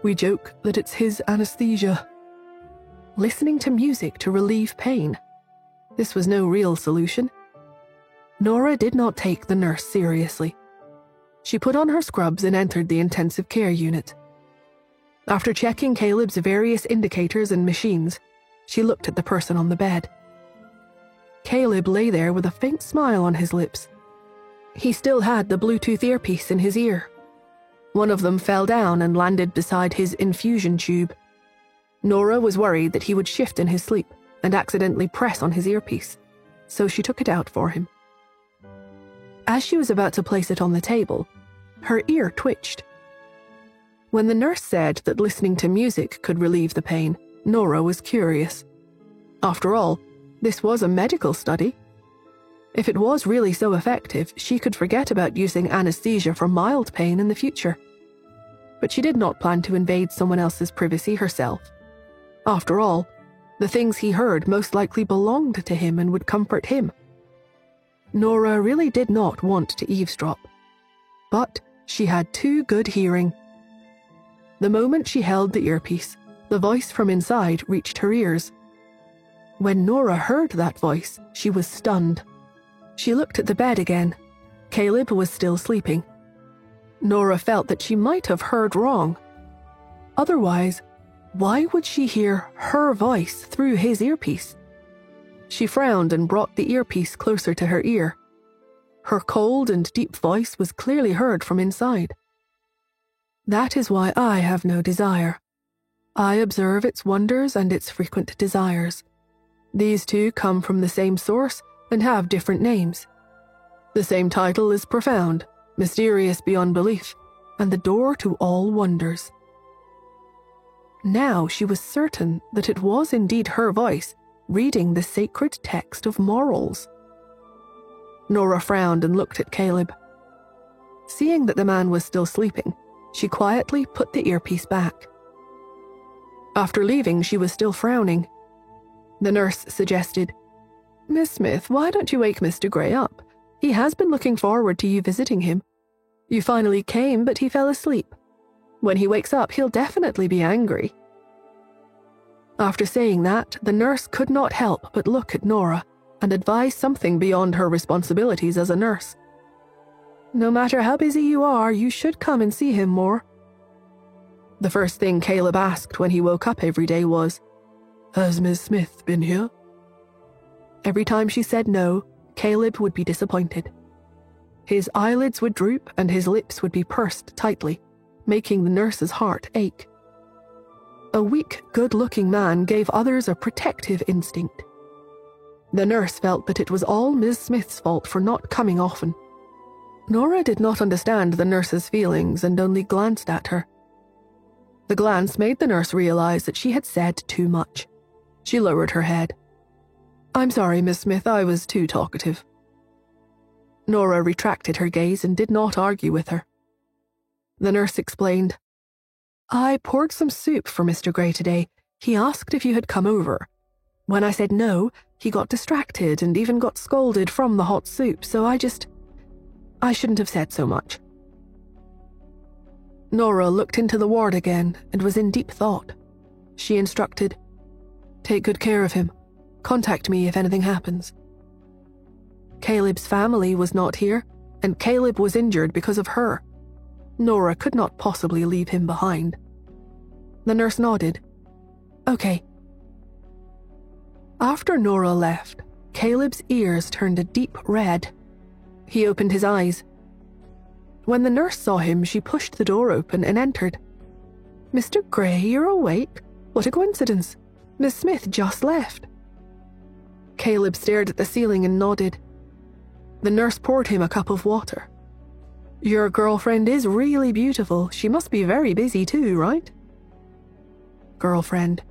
"We joke that it's his anesthesia." Listening to music to relieve pain. This was no real solution. Nora did not take the nurse seriously. She put on her scrubs and entered the intensive care unit. After checking Caleb's various indicators and machines, she looked at the person on the bed. Caleb lay there with a faint smile on his lips. He still had the Bluetooth earpiece in his ear. One of them fell down and landed beside his infusion tube. Nora was worried that he would shift in his sleep and accidentally press on his earpiece, so she took it out for him. As she was about to place it on the table, her ear twitched. When the nurse said that listening to music could relieve the pain, Nora was curious. After all, this was a medical study. If it was really so effective, she could forget about using anesthesia for mild pain in the future. But she did not plan to invade someone else's privacy herself. After all, the things he heard most likely belonged to him and would comfort him. Nora really did not want to eavesdrop. But she had too good hearing. The moment she held the earpiece, the voice from inside reached her ears. When Nora heard that voice, she was stunned. She looked at the bed again. Caleb was still sleeping. Nora felt that she might have heard wrong. Otherwise, why would she hear her voice through his earpiece? She frowned and brought the earpiece closer to her ear. Her cold and deep voice was clearly heard from inside. That is why I have no desire. I observe its wonders and its frequent desires. These two come from the same source and have different names. The same title is profound, mysterious beyond belief, and the door to all wonders. Now she was certain that it was indeed her voice, reading the sacred text of morals. Nora frowned and looked at Caleb. Seeing that the man was still sleeping, she quietly put the earpiece back. After leaving, she was still frowning. The nurse suggested, "Miss Smith, why don't you wake Mr. Gray up? He has been looking forward to you visiting him. You finally came, but he fell asleep. When he wakes up, he'll definitely be angry." After saying that, the nurse could not help but look at Nora and advise something beyond her responsibilities as a nurse. "No matter how busy you are, you should come and see him more." The first thing Caleb asked when he woke up every day was, "Has Miss Smith been here?" Every time she said no, Caleb would be disappointed. His eyelids would droop and his lips would be pursed tightly, making the nurse's heart ache. A weak, good-looking man gave others a protective instinct. The nurse felt that it was all Miss Smith's fault for not coming often. Nora did not understand the nurse's feelings and only glanced at her. The glance made the nurse realize that she had said too much. She lowered her head. "I'm sorry, Miss Smith, I was too talkative." Nora retracted her gaze and did not argue with her. The nurse explained, "I poured some soup for Mr. Gray today. He asked if you had come over. When I said no, he got distracted and even got scolded from the hot soup, so I shouldn't have said so much." Nora looked into the ward again and was in deep thought. She instructed, "Take good care of him. Contact me if anything happens." Caleb's family was not here, and Caleb was injured because of her. Nora could not possibly leave him behind. The nurse nodded. "Okay." After Nora left, Caleb's ears turned a deep red. He opened his eyes. When the nurse saw him, she pushed the door open and entered. "Mr. Gray, you're awake? What a coincidence. Miss Smith just left." Caleb stared at the ceiling and nodded. The nurse poured him a cup of water. "Your girlfriend is really beautiful. She must be very busy too, right?" Girlfriend.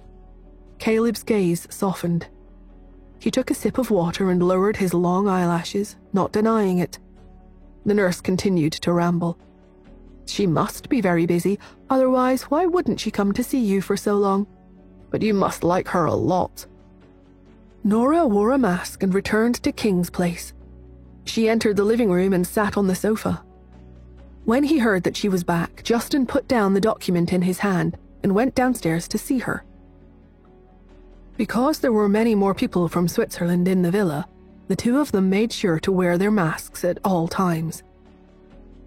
Caleb's gaze softened. He took a sip of water and lowered his long eyelashes, not denying it. The nurse continued to ramble. "She must be very busy, otherwise why wouldn't she come to see you for so long? But you must like her a lot." Nora wore a mask and returned to King's Place. She entered the living room and sat on the sofa. When he heard that she was back, Justin put down the document in his hand and went downstairs to see her. Because there were many more people from Switzerland in the villa, the two of them made sure to wear their masks at all times.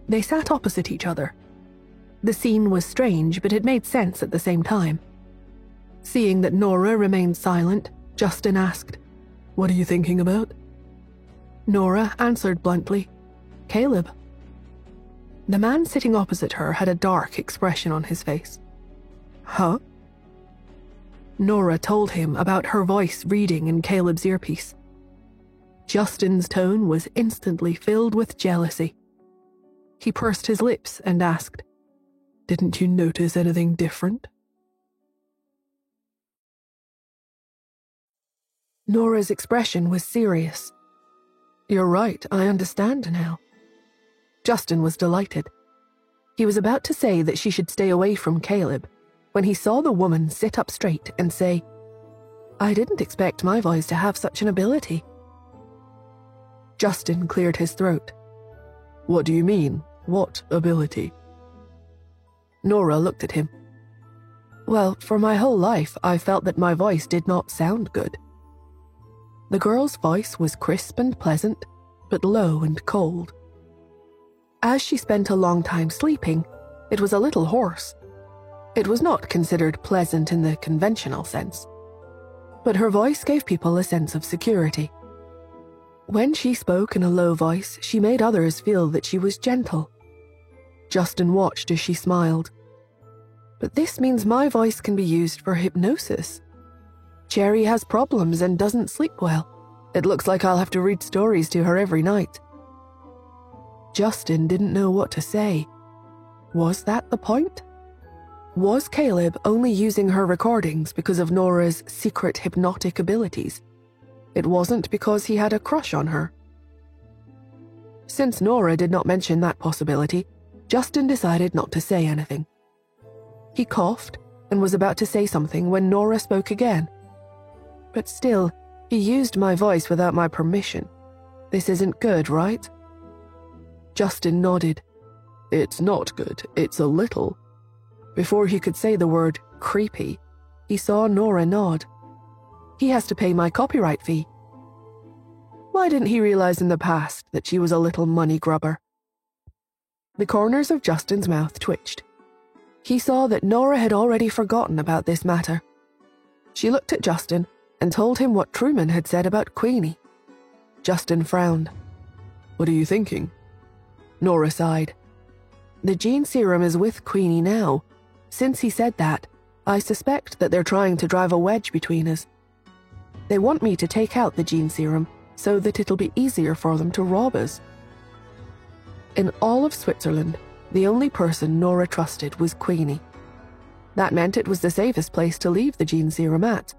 They sat opposite each other. The scene was strange, but it made sense at the same time. Seeing that Nora remained silent, Justin asked, "What are you thinking about?" Nora answered bluntly, "Caleb." The man sitting opposite her had a dark expression on his face. Huh? Nora told him about her voice reading in Caleb's earpiece. Justin's tone was instantly filled with jealousy. He pursed his lips and asked, "Didn't you notice anything different?" Nora's expression was serious. "You're right, I understand now." Justin was delighted. He was about to say that she should stay away from Caleb when he saw the woman sit up straight and say, "I didn't expect my voice to have such an ability." Justin cleared his throat. "What do you mean? What ability?" Nora looked at him. "Well, for my whole life, I felt that my voice did not sound good." The girl's voice was crisp and pleasant, but low and cold. As she spent a long time sleeping, it was a little hoarse. It was not considered pleasant in the conventional sense, but her voice gave people a sense of security. When she spoke in a low voice, she made others feel that she was gentle. Justin watched as she smiled. "But this means my voice can be used for hypnosis. Cherry has problems and doesn't sleep well. It looks like I'll have to read stories to her every night." Justin didn't know what to say. Was that the point? Was Caleb only using her recordings because of Nora's secret hypnotic abilities? It wasn't because he had a crush on her. Since Nora did not mention that possibility, Justin decided not to say anything. He coughed and was about to say something when Nora spoke again. "But still, he used my voice without my permission. This isn't good, right?" Justin nodded. "It's not good, it's a little." Before he could say the word creepy, he saw Nora nod. "He has to pay my copyright fee." Why didn't he realize in the past that she was a little money grubber? The corners of Justin's mouth twitched. He saw that Nora had already forgotten about this matter. She looked at Justin and told him what Truman had said about Queenie. Justin frowned. "What are you thinking?" Nora sighed. "The gene serum is with Queenie now. Since he said that, I suspect that they're trying to drive a wedge between us. They want me to take out the gene serum so that it'll be easier for them to rob us." In all of Switzerland, the only person Nora trusted was Queenie. That meant it was the safest place to leave the gene serum at.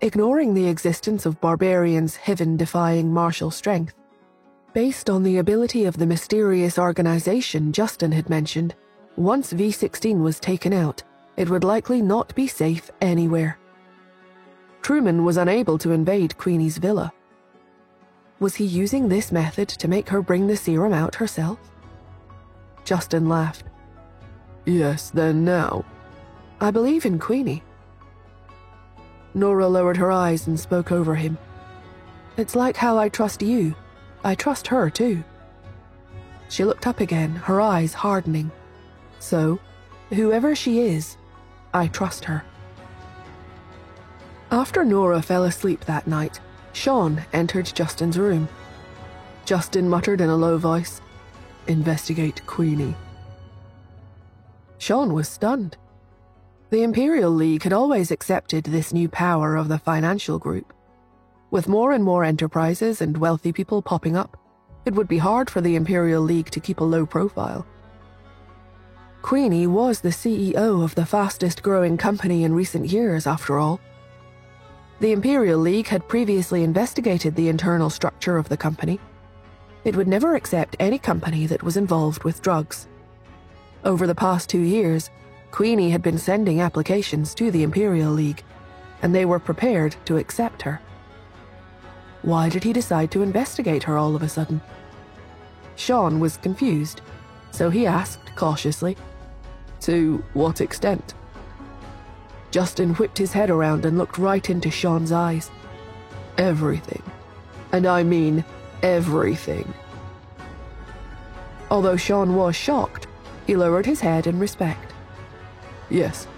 Ignoring the existence of Barbarian's heaven-defying martial strength, based on the ability of the mysterious organization Justin had mentioned, once V-16 was taken out, it would likely not be safe anywhere. Truman was unable to invade Queenie's villa. Was he using this method to make her bring the serum out herself? Justin laughed. "Yes, then now. I believe in Queenie." Nora lowered her eyes and spoke over him. "It's like how I trust you. I trust her too." She looked up again, her eyes hardening. "So, whoever she is, I trust her." After Nora fell asleep that night, Sean entered Justin's room. Justin muttered in a low voice, "Investigate Queenie." Sean was stunned. The Imperial League had always accepted this new power of the financial group. With more and more enterprises and wealthy people popping up, it would be hard for the Imperial League to keep a low profile. Queenie was the CEO of the fastest-growing company in recent years, after all. The Imperial League had previously investigated the internal structure of the company. It would never accept any company that was involved with drugs. Over the past 2 years, Queenie had been sending applications to the Imperial League, and they were prepared to accept her. Why did he decide to investigate her all of a sudden? Sean was confused, so he asked cautiously, "To what extent?" Justin whipped his head around and looked right into Sean's eyes. "Everything. And I mean everything." Although Sean was shocked, he lowered his head in respect. "Yes."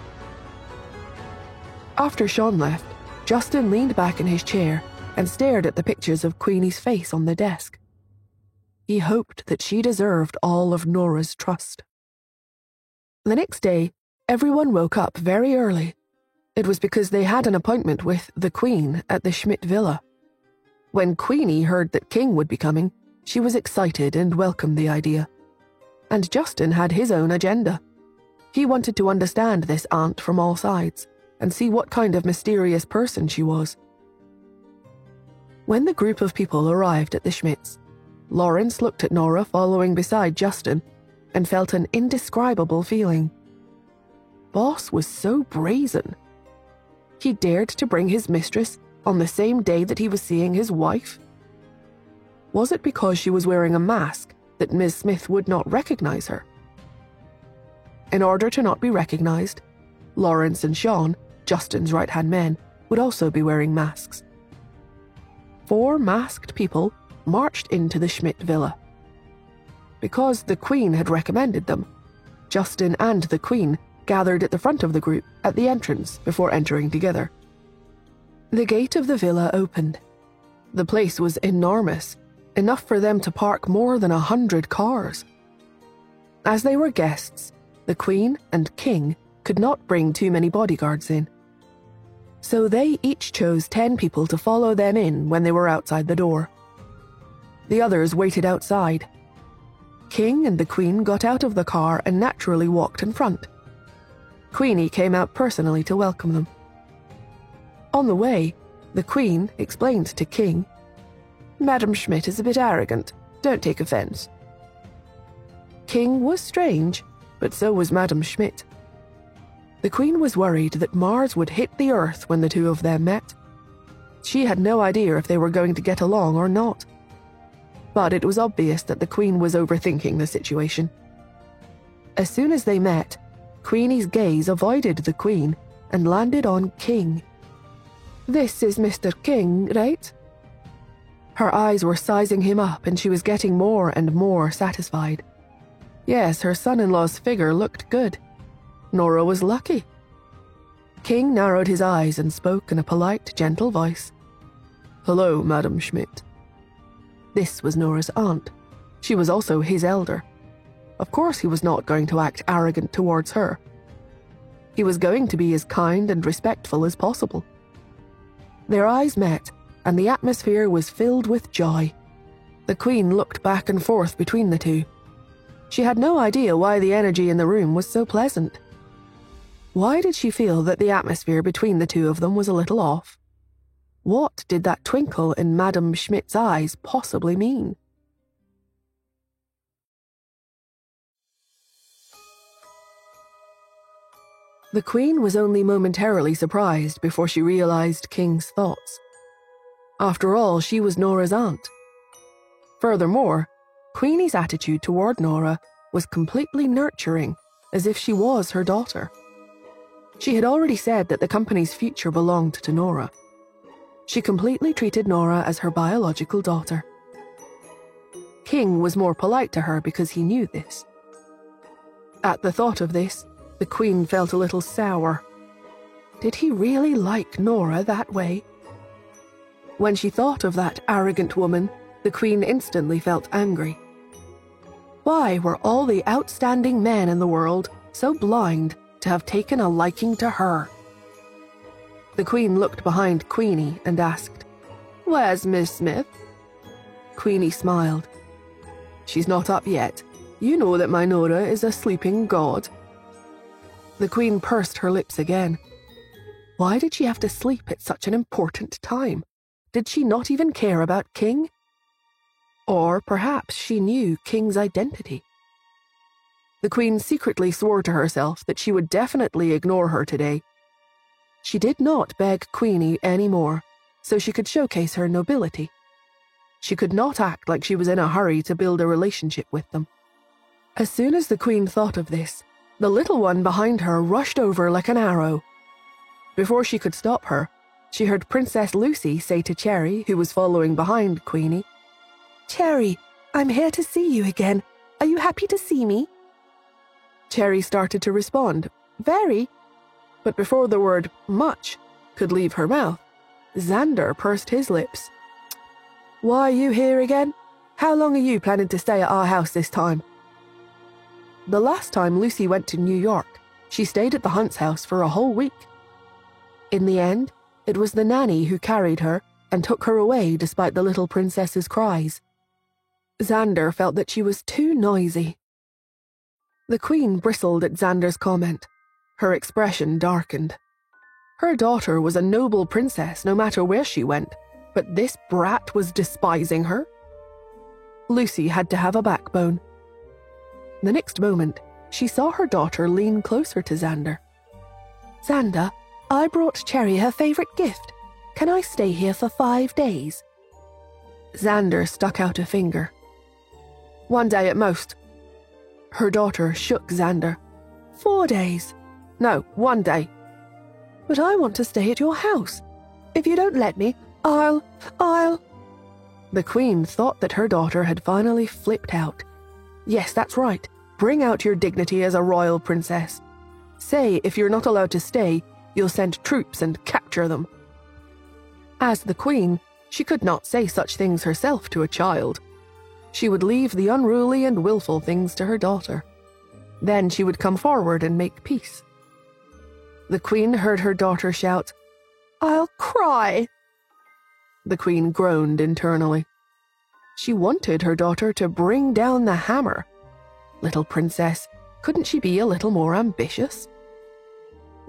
After Sean left, Justin leaned back in his chair and stared at the pictures of Queenie's face on the desk. He hoped that she deserved all of Nora's trust. The next day, everyone woke up very early. It was because they had an appointment with the Queen at the Schmidt Villa. When Queenie heard that King would be coming, she was excited and welcomed the idea. And Justin had his own agenda. He wanted to understand this aunt from all sides and see what kind of mysterious person she was. When the group of people arrived at the Schmidts, Lawrence looked at Nora following beside Justin and felt an indescribable feeling. Boss was so brazen. He dared to bring his mistress on the same day that he was seeing his wife. Was it because she was wearing a mask that Ms. Smith would not recognize her? In order to not be recognized, Lawrence and Sean, Justin's right-hand men, would also be wearing masks. 4 masked people marched into the Schmidt Villa. Because the Queen had recommended them, Justin and the Queen gathered at the front of the group at the entrance before entering together. The gate of the villa opened. The place was enormous, enough for them to park more than 100 cars. As they were guests, the Queen and King could not bring too many bodyguards in. So they each chose 10 people to follow them in when they were outside the door. The others waited outside. King and the Queen got out of the car and naturally walked in front. Queenie came out personally to welcome them. On the way, the Queen explained to King, "Madam Schmidt is a bit arrogant. Don't take offense." King was strange, but so was Madam Schmidt. The Queen was worried that Mars would hit the Earth when the two of them met. She had no idea if they were going to get along or not. But it was obvious that the Queen was overthinking the situation. As soon as they met, Queenie's gaze avoided the Queen and landed on King. "This is Mr. King, right?" Her eyes were sizing him up and she was getting more and more satisfied. Yes, her son-in-law's figure looked good. Nora was lucky. King narrowed his eyes and spoke in a polite, gentle voice. "Hello, Madam Schmidt." This was Nora's aunt. She was also his elder. Of course he was not going to act arrogant towards her. He was going to be as kind and respectful as possible. Their eyes met, and the atmosphere was filled with joy. The Queen looked back and forth between the two. She had no idea why the energy in the room was so pleasant. Why did she feel that the atmosphere between the two of them was a little off? What did that twinkle in Madame Schmidt's eyes possibly mean? The Queen was only momentarily surprised before she realized King's thoughts. After all, she was Nora's aunt. Furthermore, Queenie's attitude toward Nora was completely nurturing, as if she was her daughter. She had already said that the company's future belonged to Nora. She completely treated Nora as her biological daughter. King was more polite to her because he knew this. At the thought of this, the Queen felt a little sour. Did he really like Nora that way? When she thought of that arrogant woman, the Queen instantly felt angry. Why were all the outstanding men in the world so blind to have taken a liking to her? The Queen looked behind Queenie and asked, "Where's Miss Smith?" Queenie smiled. "She's not up yet. You know that my Nora is a sleeping god." The Queen pursed her lips again. Why did she have to sleep at such an important time? Did she not even care about King? Or perhaps she knew King's identity. The Queen secretly swore to herself that she would definitely ignore her today. She did not beg Queenie any more, so she could showcase her nobility. She could not act like she was in a hurry to build a relationship with them. As soon as the Queen thought of this, the little one behind her rushed over like an arrow. Before she could stop her, she heard Princess Lucy say to Cherry, who was following behind Queenie, "Cherry, I'm here to see you again. Are you happy to see me?" Cherry started to respond, "Very." But before the word much could leave her mouth, Xander pursed his lips. "Why are you here again? how long are you planning to stay at our house this time? The last time Lucy went to New York, she stayed at the Hunt's house for a whole week. In the end, it was the nanny who carried her and took her away despite the little princess's cries. Xander felt that she was too noisy. The Queen bristled at Xander's comment. Her expression darkened. Her daughter was a noble princess no matter where she went, but this brat was despising her? Lucy had to have a backbone. The next moment, she saw her daughter lean closer to Xander. Xander, I brought Cherry her favorite gift. Can I stay here for 5 days? Xander stuck out a finger. 1 day at most. Her daughter shook Xander. 4 days. No, 1 day. But I want to stay at your house. If you don't let me, I'll... The Queen thought that her daughter had finally flipped out. Yes, that's right. Bring out your dignity as a royal princess. Say if you're not allowed to stay, you'll send troops and capture them. As the Queen, she could not say such things herself to a child. She would leave the unruly and willful things to her daughter. Then she would come forward and make peace. The Queen heard her daughter shout, I'll cry. The Queen groaned internally. She wanted her daughter to bring down the hammer. Little princess, couldn't she be a little more ambitious?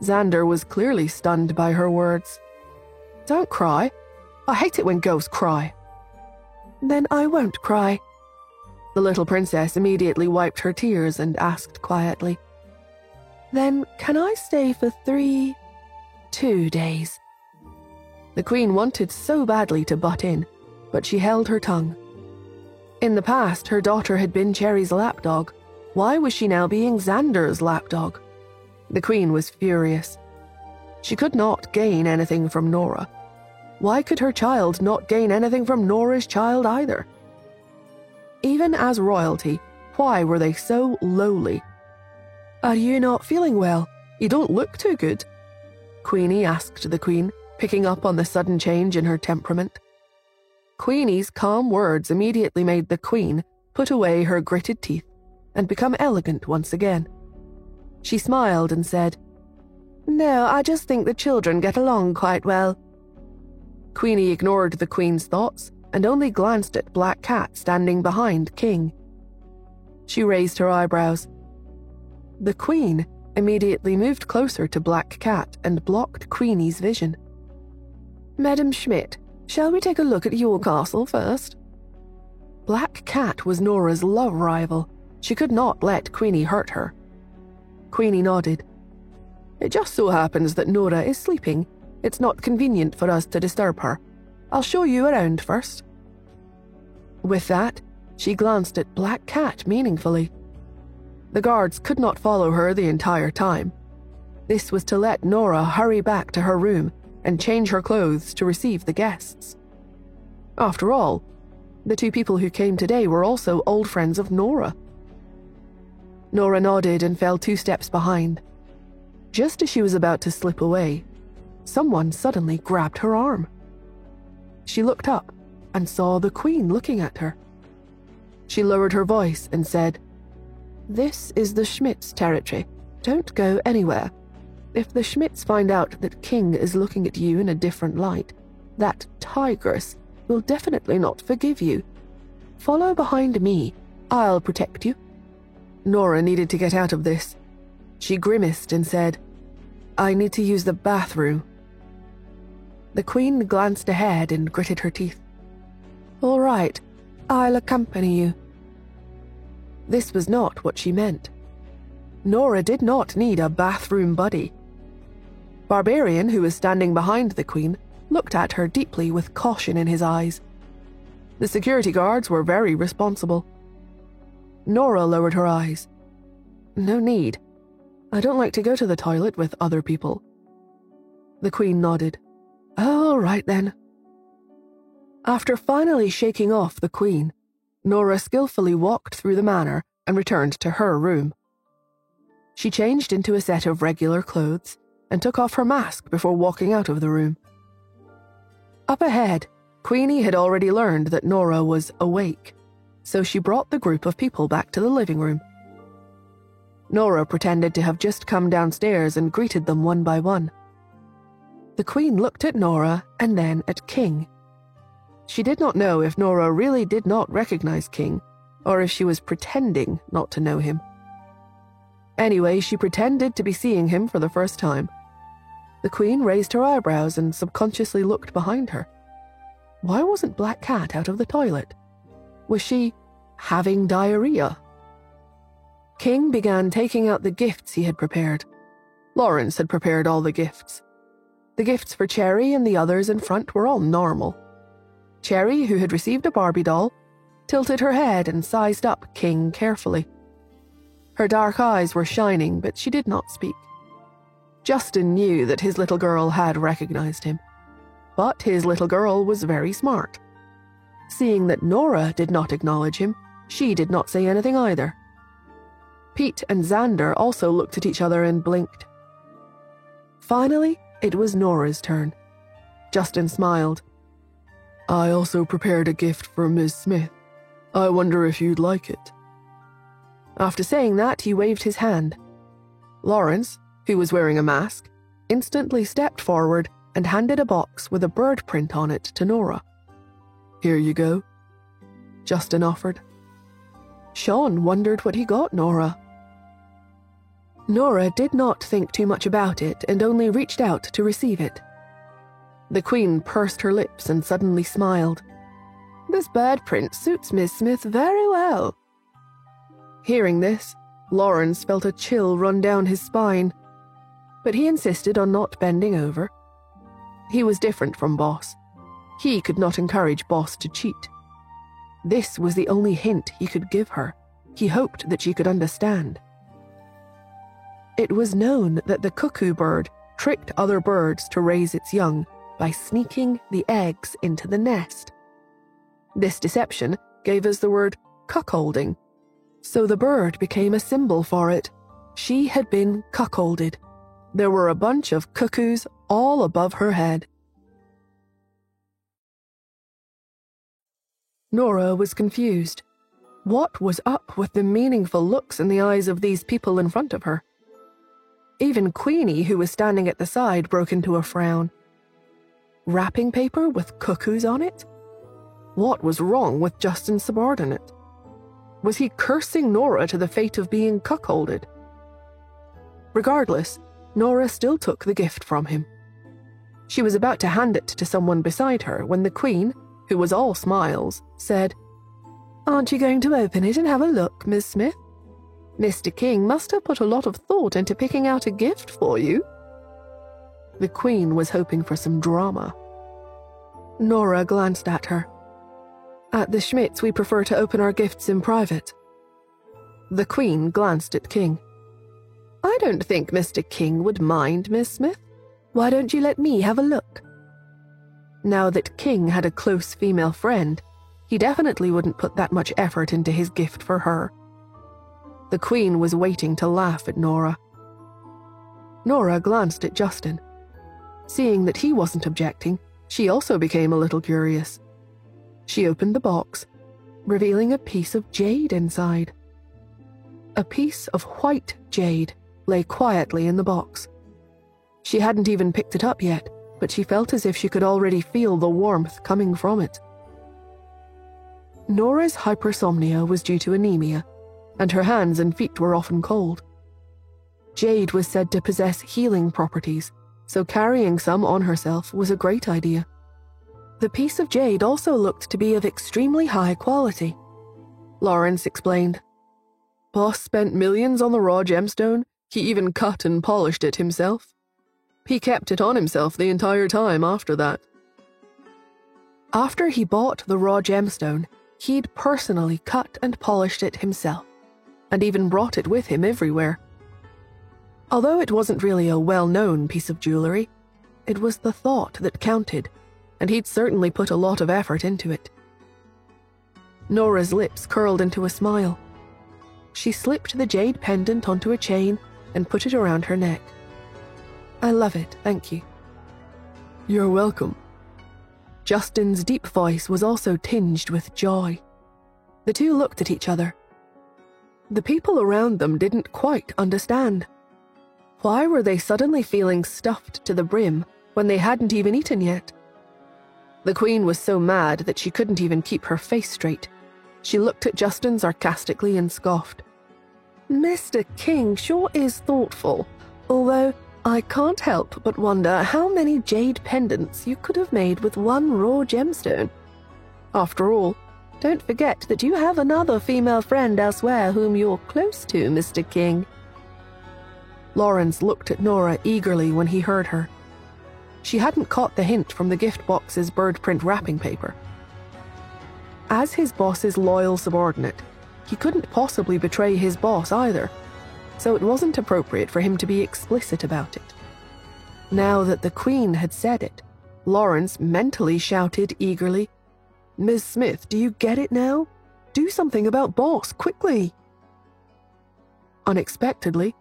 Xander was clearly stunned by her words. Don't cry. I hate it when girls cry. Then I won't cry. The little princess immediately wiped her tears and asked quietly, Then can I stay for 2 days? The Queen wanted so badly to butt in, but she held her tongue. In the past, her daughter had been Cherry's lapdog. Why was she now being Xander's lapdog? The Queen was furious. She could not gain anything from Nora. Why could her child not gain anything from Nora's child either? Even as royalty, why were they so lowly? Are you not feeling well? You don't look too good, Queenie asked the Queen, picking up on the sudden change in her temperament. Queenie's calm words immediately made the Queen put away her gritted teeth and become elegant once again. She smiled and said, No, I just think the children get along quite well. Queenie ignored the Queen's thoughts and only glanced at Black Cat standing behind King. She raised her eyebrows. The Queen immediately moved closer to Black Cat and blocked Queenie's vision. Madam Schmidt, shall we take a look at your castle first? Black Cat was Nora's love rival. She could not let Queenie hurt her. Queenie nodded. It just so happens that Nora is sleeping. It's not convenient for us to disturb her. I'll show you around first. With that, she glanced at Black Cat meaningfully. The guards could not follow her the entire time. This was to let Nora hurry back to her room and change her clothes to receive the guests. After all, the 2 people who came today were also old friends of Nora. Nora nodded and fell 2 steps behind. Just as she was about to slip away, someone suddenly grabbed her arm. She looked up and saw the Queen looking at her. She lowered her voice and said, This is the Schmidt's territory. Don't go anywhere. If the Schmidts find out that King is looking at you in a different light, that tigress will definitely not forgive you. Follow behind me. I'll protect you. Nora needed to get out of this. She grimaced and said, I need to use the bathroom. The Queen glanced ahead and gritted her teeth. All right, I'll accompany you. This was not what she meant. Nora did not need a bathroom buddy. Barbarian, who was standing behind the Queen, looked at her deeply with caution in his eyes. The security guards were very responsible. Nora lowered her eyes. No need. I don't like to go to the toilet with other people. The Queen nodded. All right then. After finally shaking off the Queen, Nora skillfully walked through the manor and returned to her room. She changed into a set of regular clothes and took off her mask before walking out of the room. Up ahead, Queenie had already learned that Nora was awake. so she brought the group of people back to the living room. Nora pretended to have just come downstairs and greeted them one by one. The Queen looked at Nora and then at King. She did not know if Nora really did not recognize King, or if she was pretending not to know him. Anyway, she pretended to be seeing him for the first time. The Queen raised her eyebrows and subconsciously looked behind her. Why wasn't Black Cat out of the toilet? Was she having diarrhea? King began taking out the gifts he had prepared. Lawrence had prepared all the gifts. The gifts for Cherry and the others in front were all normal. Cherry, who had received a Barbie doll, tilted her head and sized up King carefully. Her dark eyes were shining, but she did not speak. Justin knew that his little girl had recognized him. But his little girl was very smart. Seeing that Nora did not acknowledge him, she did not say anything either. Pete and Xander also looked at each other and blinked. Finally, it was Nora's turn. Justin smiled. "I also prepared a gift for Ms. Smith. I wonder if you'd like it." After saying that, he waved his hand. Lawrence, who was wearing a mask, instantly stepped forward and handed a box with a bird print on it to Nora. "Here you go," Justin offered. Sean wondered what he got Nora. Nora did not think too much about it and only reached out to receive it. The Queen pursed her lips and suddenly smiled. "This bird print suits Miss Smith very well." Hearing this, Lawrence felt a chill run down his spine, but he insisted on not bending over. He was different from Boss. He could not encourage Boss to cheat. This was the only hint he could give her. He hoped that she could understand. It was known that the cuckoo bird tricked other birds to raise its young by sneaking the eggs into the nest. This deception gave us the word cuckolding, so the bird became a symbol for it. She had been cuckolded. There were a bunch of cuckoos all above her head. Nora was confused. What was up with the meaningful looks in the eyes of these people in front of her? Even Queenie, who was standing at the side, broke into a frown. Wrapping paper with cuckoos on it? What was wrong with Justin's subordinate? Was he cursing Nora to the fate of being cuckolded? Regardless, Nora still took the gift from him. She was about to hand it to someone beside her when the Queen, who was all smiles, said, "Aren't you going to open it and have a look, Miss Smith? Mr. King must have put a lot of thought into picking out a gift for you." The Queen was hoping for some drama. Nora glanced at her. "At the Schmidts, we prefer to open our gifts in private." The Queen glanced at King. "I don't think Mr. King would mind, Miss Smith. Why don't you let me have a look?" Now that King had a close female friend, he definitely wouldn't put that much effort into his gift for her. The Queen was waiting to laugh at Nora. Nora glanced at Justin. Seeing that he wasn't objecting, she also became a little curious. She opened the box, revealing a piece of jade inside. A piece of white jade lay quietly in the box. She hadn't even picked it up yet, but she felt as if she could already feel the warmth coming from it. Nora's hypersomnia was due to anemia, and her hands and feet were often cold. Jade was said to possess healing properties, so carrying some on herself was a great idea. The piece of jade also looked to be of extremely high quality. Lawrence explained. Boss spent millions on the raw gemstone. He even cut and polished it himself. He kept it on himself the entire time after that. After he bought the raw gemstone, he'd personally cut and polished it himself, and even brought it with him everywhere. Although it wasn't really a well-known piece of jewelry, it was the thought that counted, and he'd certainly put a lot of effort into it. Nora's lips curled into a smile. She slipped the jade pendant onto a chain and put it around her neck. "I love it, thank you." "You're welcome." Justin's deep voice was also tinged with joy. The two looked at each other. The people around them didn't quite understand. Why were they suddenly feeling stuffed to the brim when they hadn't even eaten yet? The Queen was so mad that she couldn't even keep her face straight. She looked at Justin sarcastically and scoffed. "Mr. King sure is thoughtful, although I can't help but wonder how many jade pendants you could have made with one raw gemstone. After all, don't forget that you have another female friend elsewhere whom you're close to, Mr. King." Lawrence looked at Nora eagerly when he heard her. She hadn't caught the hint from the gift box's bird print wrapping paper. As his boss's loyal subordinate, he couldn't possibly betray his boss either, so it wasn't appropriate for him to be explicit about it. Now that the Queen had said it, Lawrence mentally shouted eagerly, "Ms. Smith, do you get it now? Do something about boss, quickly!" Unexpectedly,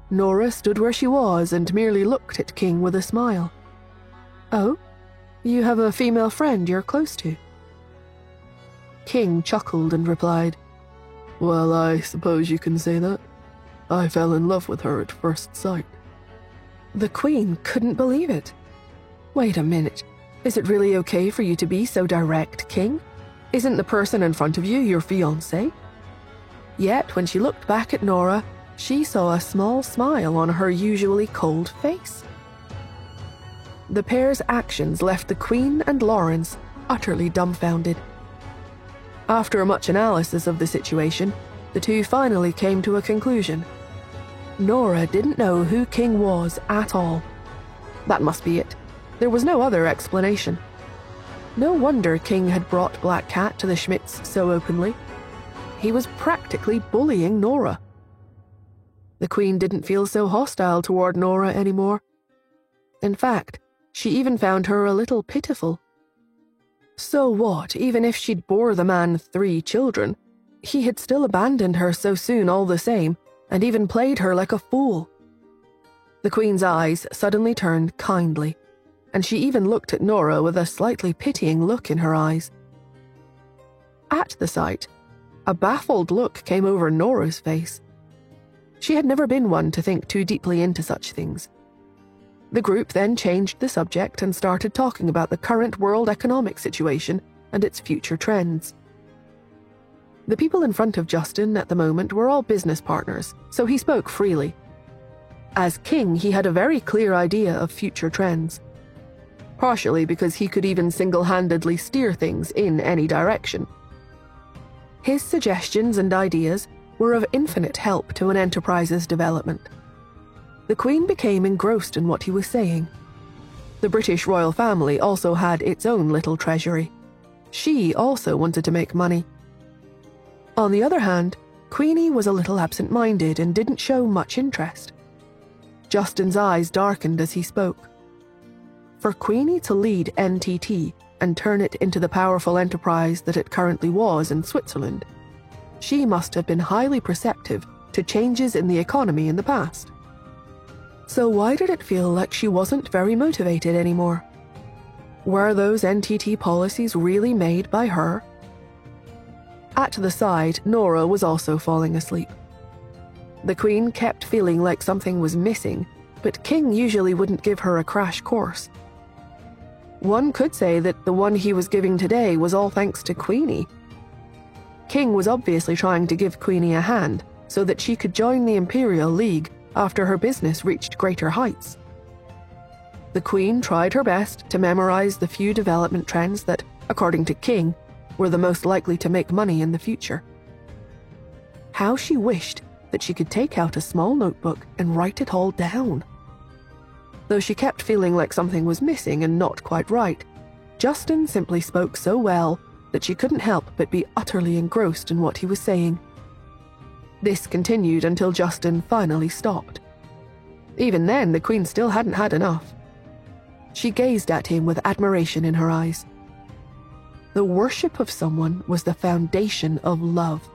Nora stood where she was and merely looked at King with a smile. "Oh, you have a female friend you're close to?" King chuckled and replied, "Well, I suppose you can say that. I fell in love with her at first sight." The Queen couldn't believe it. "Wait a minute. Is it really okay for you to be so direct, King? Isn't the person in front of you your fiancé?" Yet when she looked back at Nora, she saw a small smile on her usually cold face. The pair's actions left the Queen and Lawrence utterly dumbfounded. After much analysis of the situation, the two finally came to a conclusion. Nora didn't know who King was at all. That must be it. There was no other explanation. No wonder King had brought Black Cat to the Schmidts so openly. He was practically bullying Nora. The Queen didn't feel so hostile toward Nora anymore. In fact, she even found her a little pitiful. So what, even if she'd bore the man 3 children, he had still abandoned her so soon all the same, and even played her like a fool. The Queen's eyes suddenly turned kindly, and she even looked at Nora with a slightly pitying look in her eyes. At the sight, a baffled look came over Nora's face. She had never been one to think too deeply into such things. The group then changed the subject and started talking about the current world economic situation and its future trends. The people in front of Justin at the moment were all business partners, so he spoke freely. As king, he had a very clear idea of future trends, partially because he could even single-handedly steer things in any direction. His suggestions and ideas were of infinite help to an enterprise's development. The Queen became engrossed in what he was saying. The British royal family also had its own little treasury. She also wanted to make money. On the other hand, Queenie was a little absent-minded and didn't show much interest. Justin's eyes darkened as he spoke. For Queenie to lead NTT and turn it into the powerful enterprise that it currently was in Switzerland, she must have been highly perceptive to changes in the economy in the past. So why did it feel like she wasn't very motivated anymore? Were those NTT policies really made by her? At the side, Nora was also falling asleep. The Queen kept feeling like something was missing, but King usually wouldn't give her a crash course. One could say that the one he was giving today was all thanks to Queenie. King was obviously trying to give Queenie a hand so that she could join the Imperial League after her business reached greater heights. The Queen tried her best to memorize the few development trends that, according to King, were the most likely to make money in the future. How she wished that she could take out a small notebook and write it all down. Though she kept feeling like something was missing and not quite right, Justin simply spoke so well that she couldn't help but be utterly engrossed in what he was saying. This continued until Justin finally stopped. Even then, the Queen still hadn't had enough. She gazed at him with admiration in her eyes. The worship of someone was the foundation of love.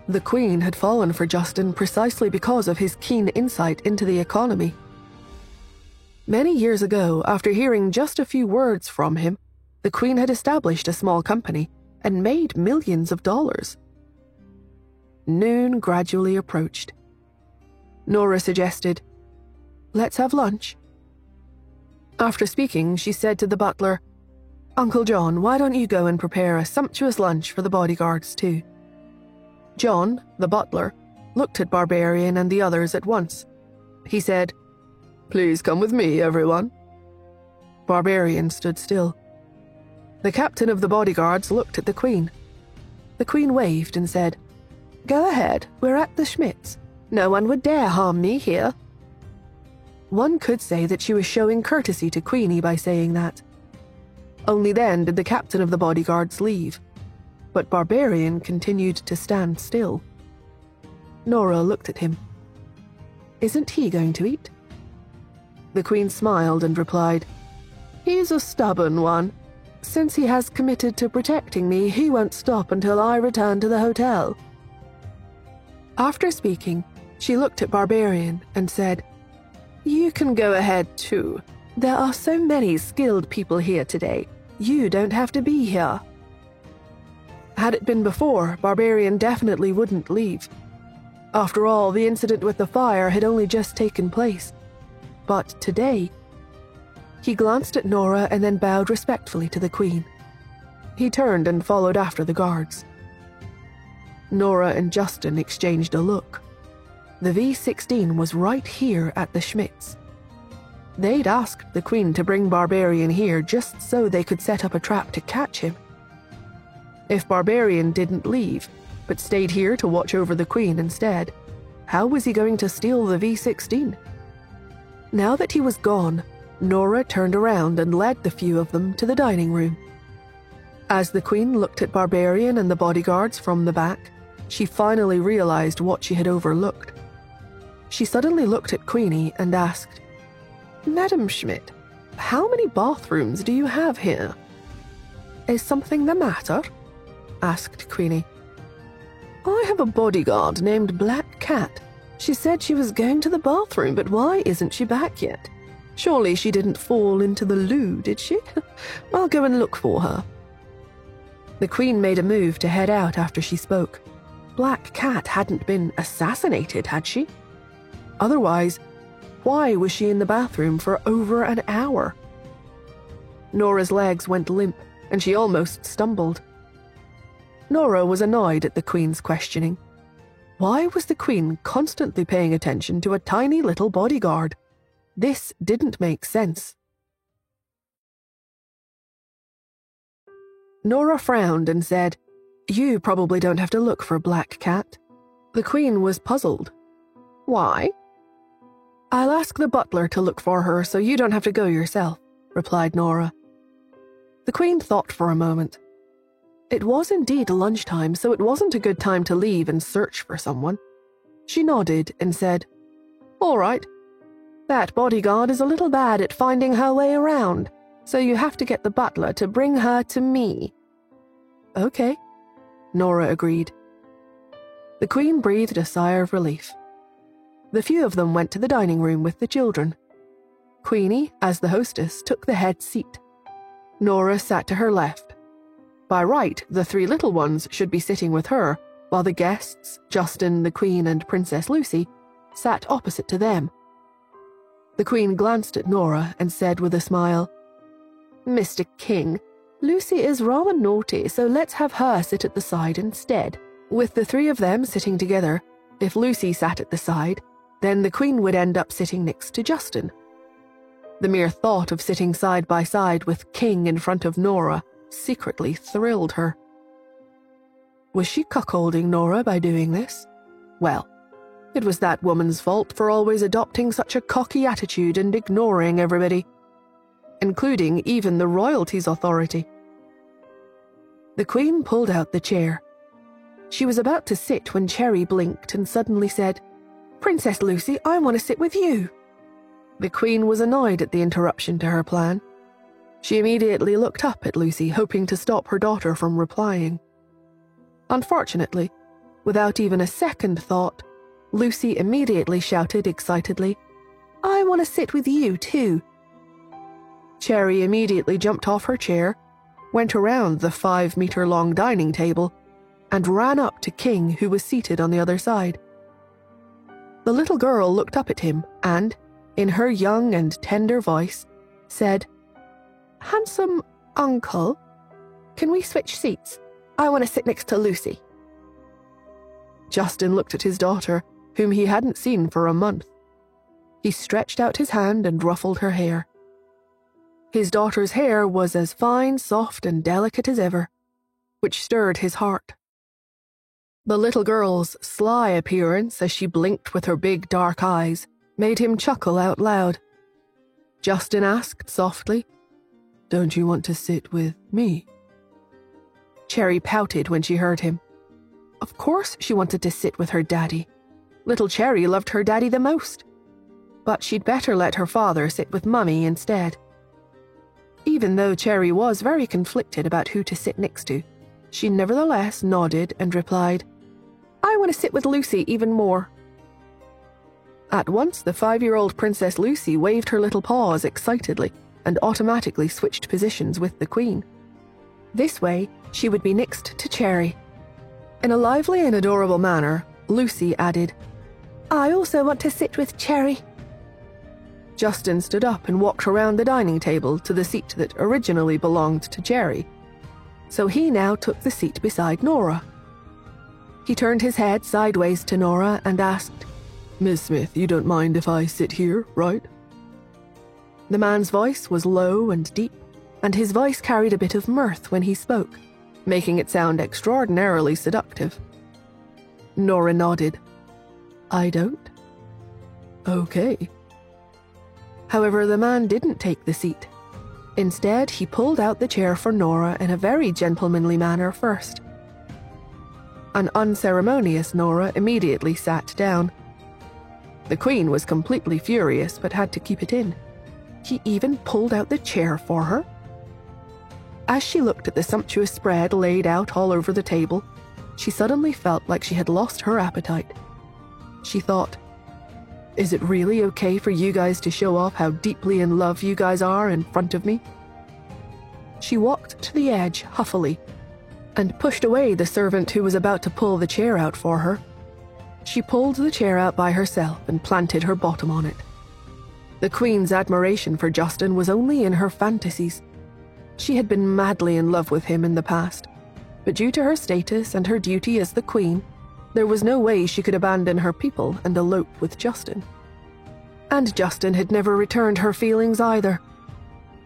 The Queen had fallen for Justin precisely because of his keen insight into the economy. Many years ago, after hearing just a few words from him, the Queen had established a small company, and made millions of dollars. Noon gradually approached. Nora suggested, "Let's have lunch." After speaking, she said to the butler, "Uncle John, why don't you go and prepare a sumptuous lunch for the bodyguards too?" John, the butler, looked at Barbarian and the others at once. He said, "Please come with me, everyone." Barbarian stood still. The captain of the bodyguards looked at the Queen. The Queen waved and said, "Go ahead, we're at the Schmitz. No one would dare harm me here." One could say that she was showing courtesy to Queenie by saying that. Only then did the captain of the bodyguards leave, but Barbarian continued to stand still. Nora looked at him. "Isn't he going to eat?" The Queen smiled and replied, "He's a stubborn one. Since he has committed to protecting me, he won't stop until I return to the hotel." After speaking, she looked at Barbarian and said, "You can go ahead too. There are so many skilled people here today. You don't have to be here." Had it been before, Barbarian definitely wouldn't leave. After all, the incident with the fire had only just taken place. But today, he glanced at Nora and then bowed respectfully to the Queen. He turned and followed after the guards. Nora and Justin exchanged a look. The V-16 was right here at the Schmitz. They'd asked the Queen to bring Barbarian here just so they could set up a trap to catch him. If Barbarian didn't leave, but stayed here to watch over the Queen instead, how was he going to steal the V-16? Now that he was gone, Nora turned around and led the few of them to the dining room. As the Queen looked at Barbarian and the bodyguards from the back, she finally realized what she had overlooked. She suddenly looked at Queenie and asked, "Madam Schmidt, how many bathrooms do you have here?" "Is something the matter?" asked Queenie. "I have a bodyguard named Black Cat. She said she was going to the bathroom, but why isn't she back yet? Surely she didn't fall into the loo, did she? I'll go and look for her." The Queen made a move to head out after she spoke. Black Cat hadn't been assassinated, had she? Otherwise, why was she in the bathroom for over an hour? Nora's legs went limp, and she almost stumbled. Nora was annoyed at the Queen's questioning. Why was the Queen constantly paying attention to a tiny little bodyguard? This didn't make sense. Nora frowned and said, "You probably don't have to look for Black Cat." The Queen was puzzled. "Why?" "I'll ask the butler to look for her so you don't have to go yourself," replied Nora. The Queen thought for a moment. It was indeed lunchtime, so it wasn't a good time to leave and search for someone. She nodded and said, "All right. That bodyguard is a little bad at finding her way around, so you have to get the butler to bring her to me." "Okay," Nora agreed. The Queen breathed a sigh of relief. The few of them went to the dining room with the children. Queenie, as the hostess, took the head seat. Nora sat to her left. By right, the three little ones should be sitting with her, while the guests, Justin, the Queen, and Princess Lucy, sat opposite to them. The Queen glanced at Nora and said with a smile, "Mr. King, Lucy is rather naughty, so let's have her sit at the side instead." With the three of them sitting together, if Lucy sat at the side, then the Queen would end up sitting next to Justin. The mere thought of sitting side by side with King in front of Nora secretly thrilled her. Was she cuckolding Nora by doing this? Well, it was that woman's fault for always adopting such a cocky attitude and ignoring everybody, including even the royalty's authority. The Queen pulled out the chair. She was about to sit when Cherry blinked and suddenly said, "Princess Lucy, I want to sit with you." The Queen was annoyed at the interruption to her plan. She immediately looked up at Lucy, hoping to stop her daughter from replying. Unfortunately, without even a second thought, Lucy immediately shouted excitedly, "I want to sit with you too." Cherry immediately jumped off her chair, went around the 5-meter-long dining table, and ran up to King, who was seated on the other side. The little girl looked up at him and, in her young and tender voice, said, "Handsome uncle, can we switch seats? I want to sit next to Lucy." Justin looked at his daughter, whom he hadn't seen for a month. He stretched out his hand and ruffled her hair. His daughter's hair was as fine, soft, and delicate as ever, which stirred his heart. The little girl's sly appearance as she blinked with her big dark eyes made him chuckle out loud. Justin asked softly, "Don't you want to sit with me?" Cherry pouted when she heard him. Of course she wanted to sit with her daddy. Little Cherry loved her daddy the most. But she'd better let her father sit with Mummy instead. Even though Cherry was very conflicted about who to sit next to, she nevertheless nodded and replied, "I want to sit with Lucy even more." At once, the 5-year-old Princess Lucy waved her little paws excitedly and automatically switched positions with the Queen. This way, she would be next to Cherry. In a lively and adorable manner, Lucy added, "I also want to sit with Cherry." Justin stood up and walked around the dining table to the seat that originally belonged to Cherry. So he now took the seat beside Nora. He turned his head sideways to Nora and asked, "Miss Smith, you don't mind if I sit here, right?" The man's voice was low and deep, and his voice carried a bit of mirth when he spoke, making it sound extraordinarily seductive. Nora nodded. "I don't?" "Okay." However, the man didn't take the seat. Instead, he pulled out the chair for Nora in a very gentlemanly manner first. An unceremonious Nora immediately sat down. The Queen was completely furious but had to keep it in. He even pulled out the chair for her. As she looked at the sumptuous spread laid out all over the table, she suddenly felt like she had lost her appetite. She thought, "Is it really okay for you guys to show off how deeply in love you guys are in front of me?" She walked to the edge huffily and pushed away the servant who was about to pull the chair out for her. She pulled the chair out by herself and planted her bottom on it. The Queen's admiration for Justin was only in her fantasies. She had been madly in love with him in the past, but due to her status and her duty as the Queen, there was no way she could abandon her people and elope with Justin. And Justin had never returned her feelings either.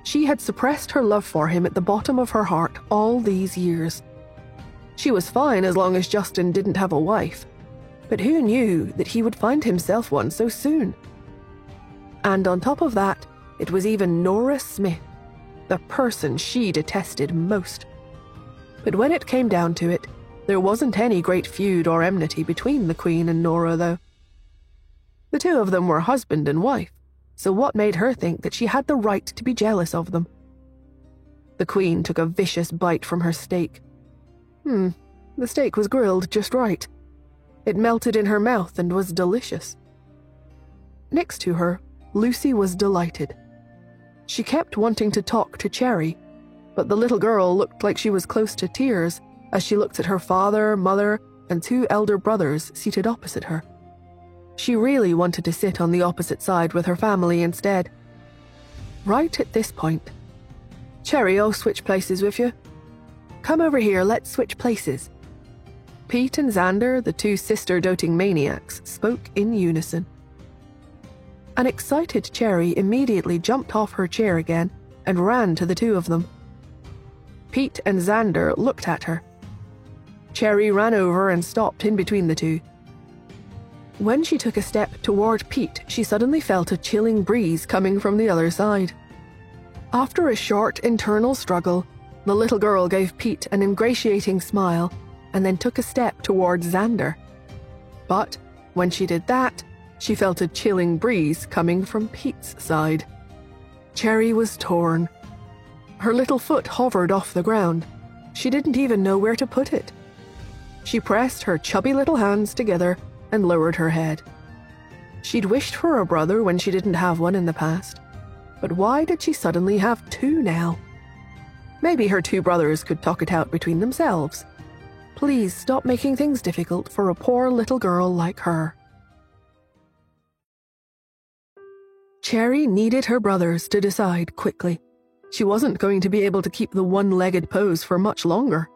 She had suppressed her love for him at the bottom of her heart all these years. She was fine as long as Justin didn't have a wife, but who knew that he would find himself one so soon? And on top of that, it was even Nora Smith, the person she detested most. But when it came down to it, there wasn't any great feud or enmity between the Queen and Nora, though. The two of them were husband and wife, so what made her think that she had the right to be jealous of them? The Queen took a vicious bite from her steak. The steak was grilled just right. It melted in her mouth and was delicious. Next to her, Lucy was delighted. She kept wanting to talk to Cherry, but the little girl looked like she was close to tears as she looked at her father, mother, and 2 elder brothers seated opposite her. She really wanted to sit on the opposite side with her family instead. Right at this point, "Cherry, I'll switch places with you. Come over here, let's switch places." Pete and Xander, the 2 sister-doting maniacs, spoke in unison. An excited Cherry immediately jumped off her chair again and ran to the 2 of them. Pete and Xander looked at her. Cherry ran over and stopped in between the 2. When she took a step toward Pete, she suddenly felt a chilling breeze coming from the other side. After a short internal struggle, the little girl gave Pete an ingratiating smile and then took a step towards Xander. But when she did that, she felt a chilling breeze coming from Pete's side. Cherry was torn. Her little foot hovered off the ground. She didn't even know where to put it. She pressed her chubby little hands together and lowered her head. She'd wished for a brother when she didn't have one in the past. But why did she suddenly have 2 now? Maybe her two brothers could talk it out between themselves. Please stop making things difficult for a poor little girl like her. Cherry needed her brothers to decide quickly. She wasn't going to be able to keep the one-legged pose for much longer.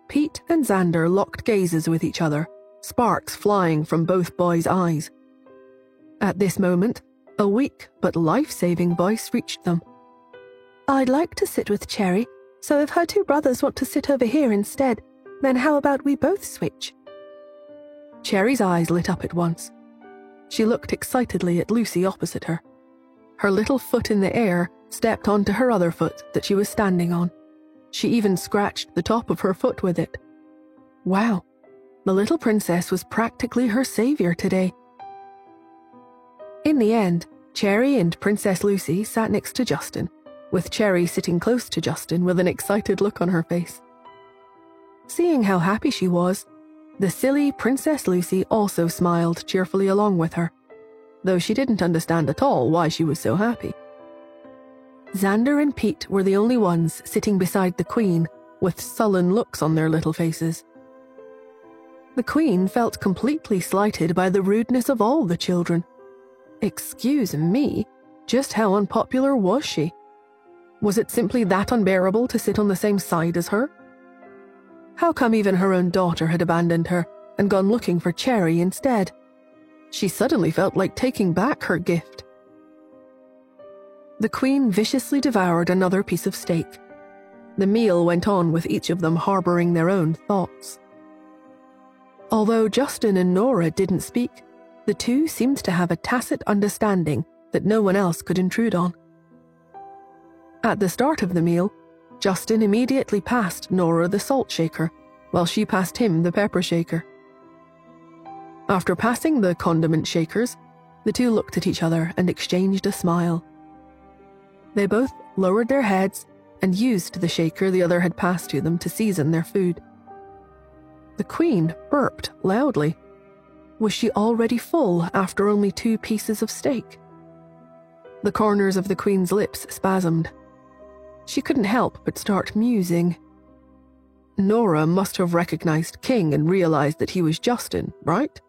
Pete and Xander locked gazes with each other, sparks flying from both boys' eyes. At this moment, a weak but life-saving voice reached them. I'd like to sit with Cherry, so if her two brothers want to sit over here instead, then how about we both switch? Cherry's eyes lit up at once. She looked excitedly at Lucy opposite her. Her little foot in the air stepped onto her other foot that she was standing on. She even scratched the top of her foot with it. Wow, the little princess was practically her savior today. In the end, Cherry and Princess Lucy sat next to Justin, with Cherry sitting close to Justin with an excited look on her face. Seeing how happy she was, the silly Princess Lucy also smiled cheerfully along with her, though she didn't understand at all why she was so happy. Xander and Pete were the only ones sitting beside the Queen, with sullen looks on their little faces. The Queen felt completely slighted by the rudeness of all the children. Excuse me, just how unpopular was she? Was it simply that unbearable to sit on the same side as her? How come even her own daughter had abandoned her and gone looking for Cherry instead? She suddenly felt like taking back her gift. The Queen viciously devoured another piece of steak. The meal went on with each of them harboring their own thoughts. Although Justin and Nora didn't speak, the two seemed to have a tacit understanding that no one else could intrude on. At the start of the meal, Justin immediately passed Nora the salt shaker, while she passed him the pepper shaker. After passing the condiment shakers, the two looked at each other and exchanged a smile. They both lowered their heads and used the shaker the other had passed to them to season their food. The Queen burped loudly. Was she already full after only 2 pieces of steak? The corners of the Queen's lips spasmed. She couldn't help but start musing. Nora must have recognized King and realized that he was Justin, right?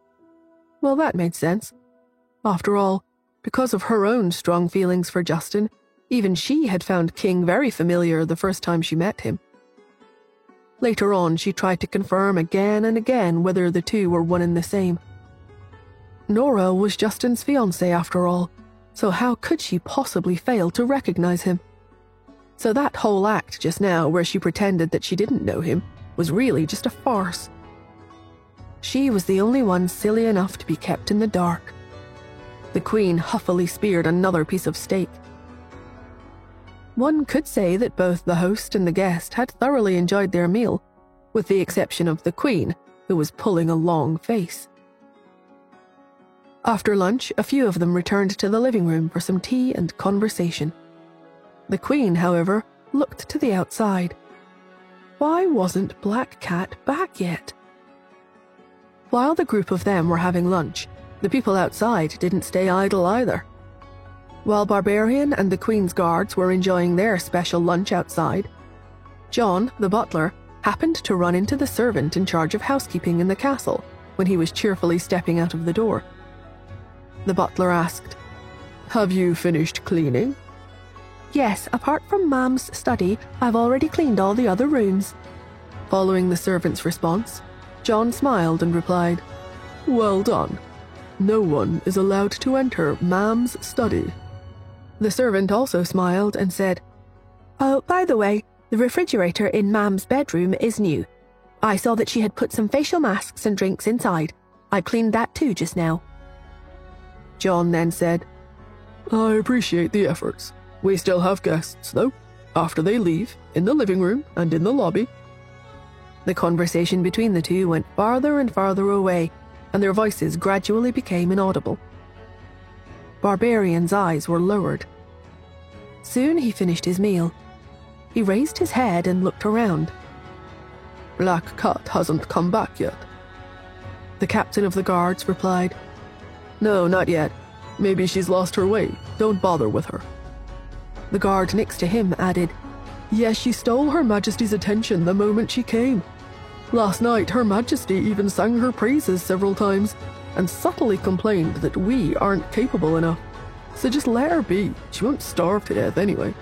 Well, that made sense. After all, because of her own strong feelings for Justin, even she had found King very familiar the first time she met him. Later on, she tried to confirm again and again whether the two were one and the same. Nora was Justin's fiancée after all, so how could she possibly fail to recognize him? So that whole act just now where she pretended that she didn't know him was really just a farce. She was the only one silly enough to be kept in the dark. The Queen huffily speared another piece of steak. One could say that both the host and the guest had thoroughly enjoyed their meal, with the exception of the Queen, who was pulling a long face. After lunch, a few of them returned to the living room for some tea and conversation. The Queen, however, looked to the outside. Why wasn't Black Cat back yet? While the group of them were having lunch, the people outside didn't stay idle either. While Barbarian and the Queen's guards were enjoying their special lunch outside, John, the butler, happened to run into the servant in charge of housekeeping in the castle when he was cheerfully stepping out of the door. The butler asked, "Have you finished cleaning?" "Yes, apart from Mam's study, I've already cleaned all the other rooms." Following the servant's response, John smiled and replied, "Well done. No one is allowed to enter Mam's study." The servant also smiled and said, "Oh, by the way, the refrigerator in Mam's bedroom is new. I saw that she had put some facial masks and drinks inside. I cleaned that too just now." John then said, "I appreciate the efforts. We still have guests, though. After they leave, in the living room and in the lobby." The conversation between the two went farther and farther away, and their voices gradually became inaudible. Barbarian's eyes were lowered. Soon he finished his meal. He raised his head and looked around. "Black Cat hasn't come back yet." The captain of the guards replied, "No, not yet. Maybe she's lost her way. Don't bother with her." The guard next to him added, Yes, she stole Her Majesty's attention the moment she came. Last night, Her Majesty even sang her praises several times and subtly complained that we aren't capable enough. So just let her be. She won't starve to death anyway.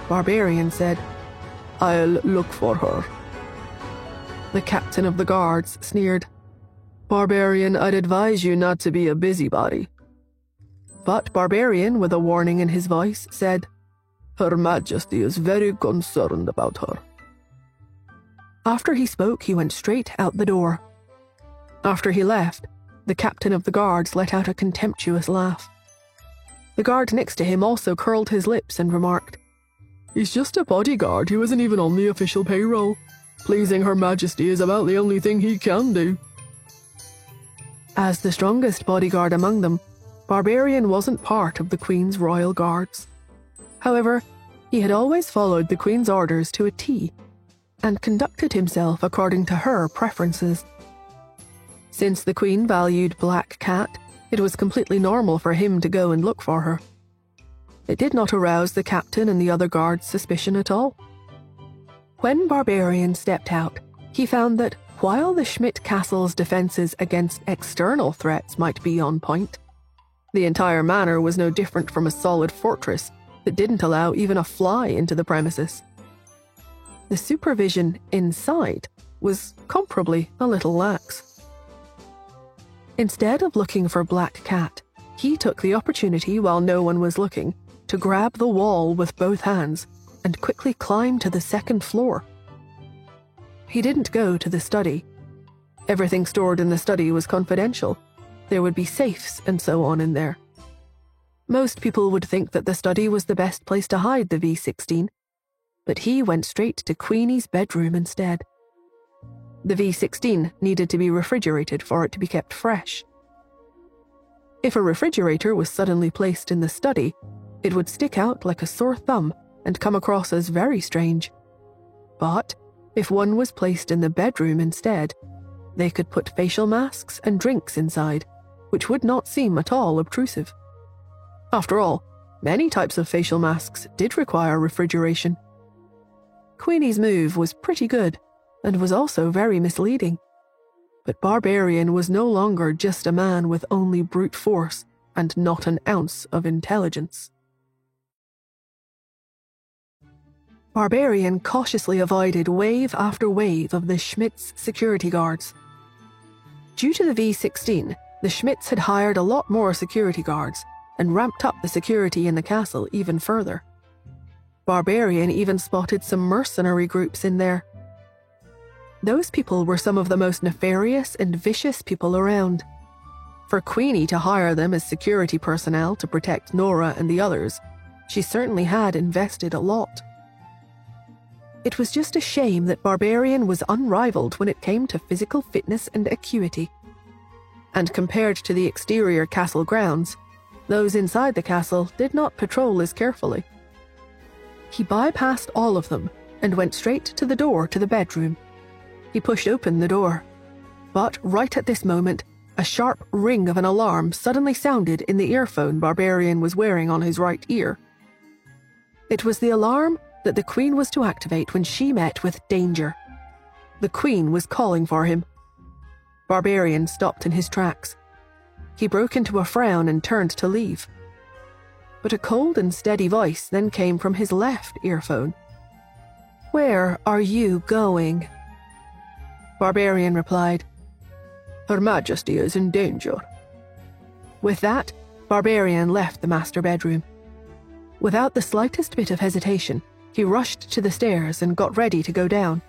Barbarian said, I'll look for her. The captain of the guards sneered. Barbarian, I'd advise you not to be a busybody. But Barbarian, with a warning in his voice, said, Her Majesty is very concerned about her. After he spoke, he went straight out the door. After he left, the captain of the guards let out a contemptuous laugh. The guard next to him also curled his lips and remarked, He's just a bodyguard who isn't even on the official payroll. Pleasing Her Majesty is about the only thing he can do. As the strongest bodyguard among them, Barbarian wasn't part of the Queen's royal guards. However, he had always followed the Queen's orders to a T and conducted himself according to her preferences. Since the Queen valued Black Cat, it was completely normal for him to go and look for her. It did not arouse the captain and the other guards' suspicion at all. When Barbarian stepped out, he found that while the Schmidt Castle's defences against external threats might be on point, the entire manor was no different from a solid fortress that didn't allow even a fly into the premises. The supervision inside was comparably a little lax. Instead of looking for Black Cat, he took the opportunity while no one was looking to grab the wall with both hands and quickly climb to the second floor. He didn't go to the study. Everything stored in the study was confidential. There would be safes and so on in there. Most people would think that the study was the best place to hide the V-16, but he went straight to Queenie's bedroom instead. The V-16 needed to be refrigerated for it to be kept fresh. If a refrigerator was suddenly placed in the study, it would stick out like a sore thumb and come across as very strange. But if one was placed in the bedroom instead, they could put facial masks and drinks inside, which would not seem at all obtrusive. After all, many types of facial masks did require refrigeration. Queenie's move was pretty good, and was also very misleading. But Barbarian was no longer just a man with only brute force and not an ounce of intelligence. Barbarian cautiously avoided wave after wave of the Schmidt's security guards. Due to the V-16, the Schmidts had hired a lot more security guards and ramped up the security in the castle even further. Barbarian even spotted some mercenary groups in there. Those people were some of the most nefarious and vicious people around. For Queenie to hire them as security personnel to protect Nora and the others, she certainly had invested a lot. It was just a shame that Barbarian was unrivaled when it came to physical fitness and acuity. And compared to the exterior castle grounds, those inside the castle did not patrol as carefully. He bypassed all of them and went straight to the door to the bedroom. He pushed open the door. But right at this moment, a sharp ring of an alarm suddenly sounded in the earphone Barbarian was wearing on his right ear. It was the alarm that the Queen was to activate when she met with danger. The Queen was calling for him. Barbarian stopped in his tracks. He broke into a frown and turned to leave. But a cold and steady voice then came from his left earphone. "Where are you going?" Barbarian replied, "Her Majesty is in danger." With that, Barbarian left the master bedroom. Without the slightest bit of hesitation, he rushed to the stairs and got ready to go down.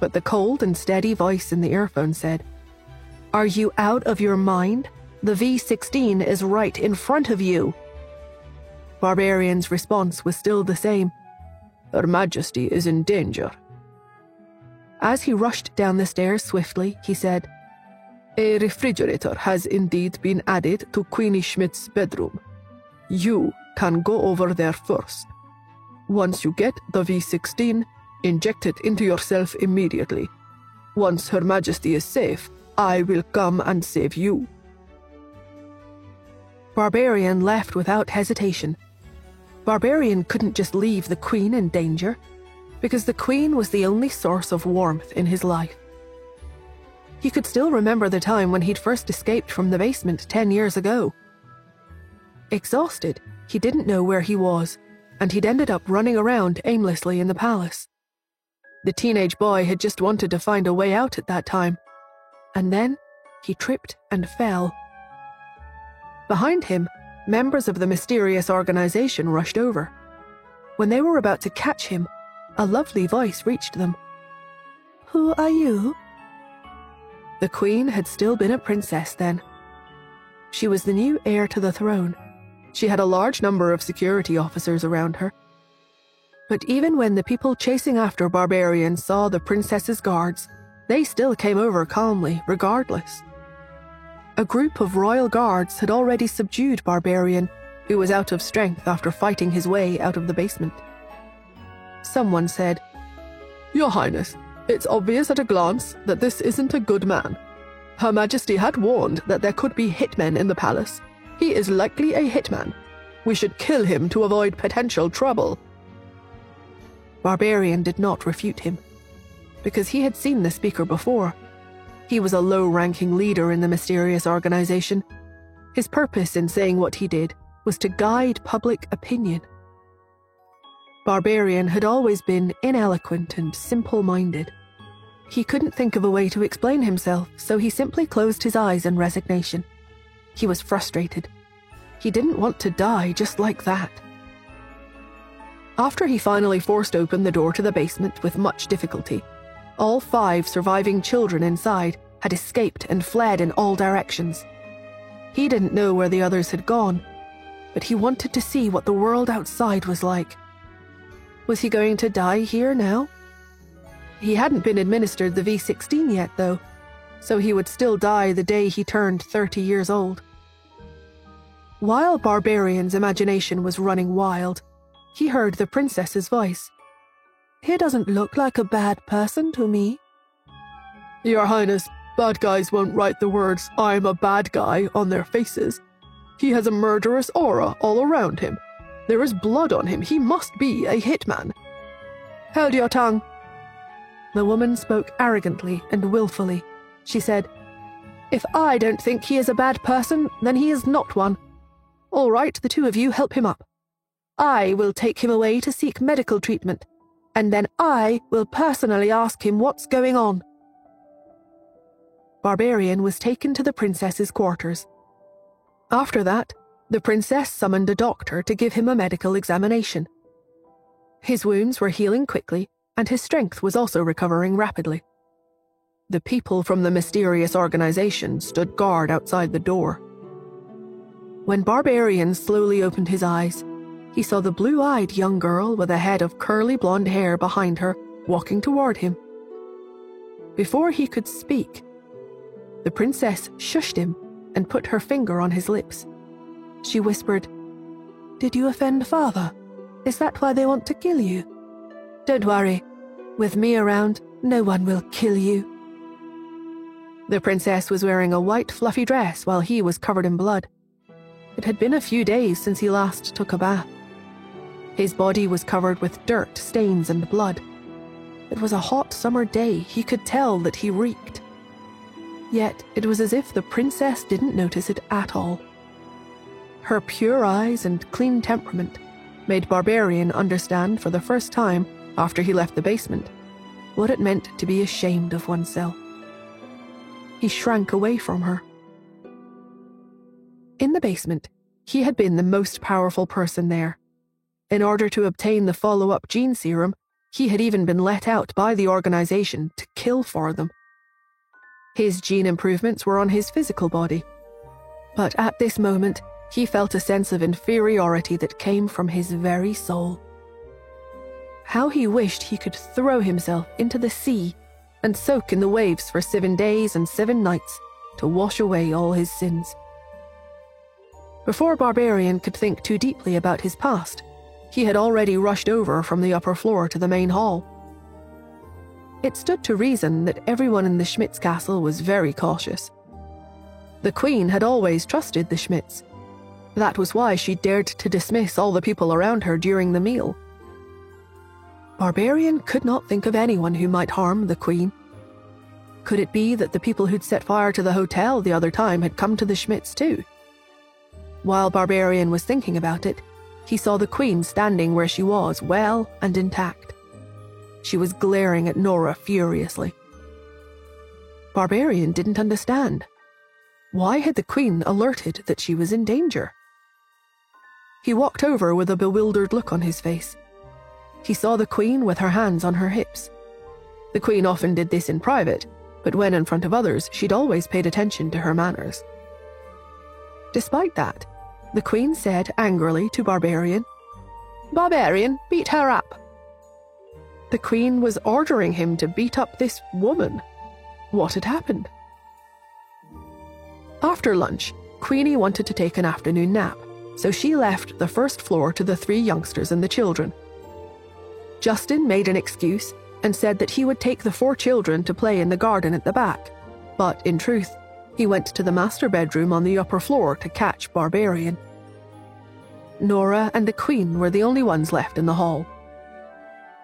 But the cold and steady voice in the earphone said, "Are you out of your mind? The V-16 is right in front of you." Barbarian's response was still the same. "Her Majesty is in danger." As he rushed down the stairs swiftly, he said, "A refrigerator has indeed been added to Queenie Schmidt's bedroom. You can go over there first. Once you get the V-16, inject it into yourself immediately. Once Her Majesty is safe, I will come and save you." Barbarian left without hesitation. Barbarian couldn't just leave the Queen in danger, because the Queen was the only source of warmth in his life. He could still remember the time when he'd first escaped from the basement 10 years ago. Exhausted, he didn't know where he was, and he'd ended up running around aimlessly in the palace. The teenage boy had just wanted to find a way out at that time, and then he tripped and fell. Behind him, members of the mysterious organization rushed over. When they were about to catch him, a lovely voice reached them. "Who are you?" The Queen had still been a princess then. She was the new heir to the throne. She had a large number of security officers around her. But even when the people chasing after Barbarian saw the princess's guards, they still came over calmly, regardless. A group of royal guards had already subdued Barbarian, who was out of strength after fighting his way out of the basement. Someone said, "Your Highness, it's obvious at a glance that this isn't a good man. Her Majesty had warned that there could be hitmen in the palace. He is likely a hitman. We should kill him to avoid potential trouble." Barbarian did not refute him, because he had seen the speaker before. He was a low-ranking leader in the mysterious organization. His purpose in saying what he did was to guide public opinion. Barbarian had always been ineloquent and simple-minded. He couldn't think of a way to explain himself, so he simply closed his eyes in resignation. He was frustrated. He didn't want to die just like that. After he finally forced open the door to the basement with much difficulty, all 5 surviving children inside had escaped and fled in all directions. He didn't know where the others had gone, but he wanted to see what the world outside was like. Was he going to die here now? He hadn't been administered the V16 yet, though, so he would still die the day he turned 30 years old. While Barbarian's imagination was running wild, he heard the princess's voice. "He doesn't look like a bad person to me." "Your Highness, bad guys won't write the words 'I'm a bad guy' on their faces. He has a murderous aura all around him. There is blood on him. He must be a hitman." "Hold your tongue." The woman spoke arrogantly and willfully. She said, "If I don't think he is a bad person, then he is not one. All right, the 2 of you help him up. I will take him away to seek medical treatment, and then I will personally ask him what's going on." Barbarian was taken to the princess's quarters. After that, the princess summoned a doctor to give him a medical examination. His wounds were healing quickly, and his strength was also recovering rapidly. The people from the mysterious organization stood guard outside the door. When Barbarian slowly opened his eyes, he saw the blue-eyed young girl with a head of curly blonde hair behind her walking toward him. Before he could speak, the princess shushed him and put her finger on his lips. She whispered, "Did you offend Father? Is that why they want to kill you? Don't worry. With me around, no one will kill you." The princess was wearing a white fluffy dress while he was covered in blood. It had been a few days since he last took a bath. His body was covered with dirt, stains, and blood. It was a hot summer day. He could tell that he reeked. Yet it was as if the princess didn't notice it at all. Her pure eyes and clean temperament made Barbarian understand for the first time after he left the basement what it meant to be ashamed of oneself. He shrank away from her. In the basement, he had been the most powerful person there. In order to obtain the follow-up gene serum, he had even been let out by the organization to kill for them. His gene improvements were on his physical body. But at this moment, he felt a sense of inferiority that came from his very soul. How he wished he could throw himself into the sea and soak in the waves for 7 days and 7 nights to wash away all his sins. Before Barbarian could think too deeply about his past, he had already rushed over from the upper floor to the main hall. It stood to reason that everyone in the Schmitz castle was very cautious. The Queen had always trusted the Schmitz. That was why she dared to dismiss all the people around her during the meal. Barbarian could not think of anyone who might harm the Queen. Could it be that the people who'd set fire to the hotel the other time had come to the Schmidts too? While Barbarian was thinking about it, he saw the Queen standing where she was, well and intact. She was glaring at Nora furiously. Barbarian didn't understand. Why had the Queen alerted that she was in danger? He walked over with a bewildered look on his face. He saw the Queen with her hands on her hips. The Queen often did this in private, but when in front of others, she'd always paid attention to her manners. Despite that, the Queen said angrily to Barbarian, "Barbarian, beat her up." The Queen was ordering him to beat up this woman. What had happened? After lunch, Queenie wanted to take an afternoon nap, so she left the first floor to the 3 youngsters and the children. Justin made an excuse and said that he would take the 4 children to play in the garden at the back, but in truth, he went to the master bedroom on the upper floor to catch Barbarian. Nora and the Queen were the only ones left in the hall.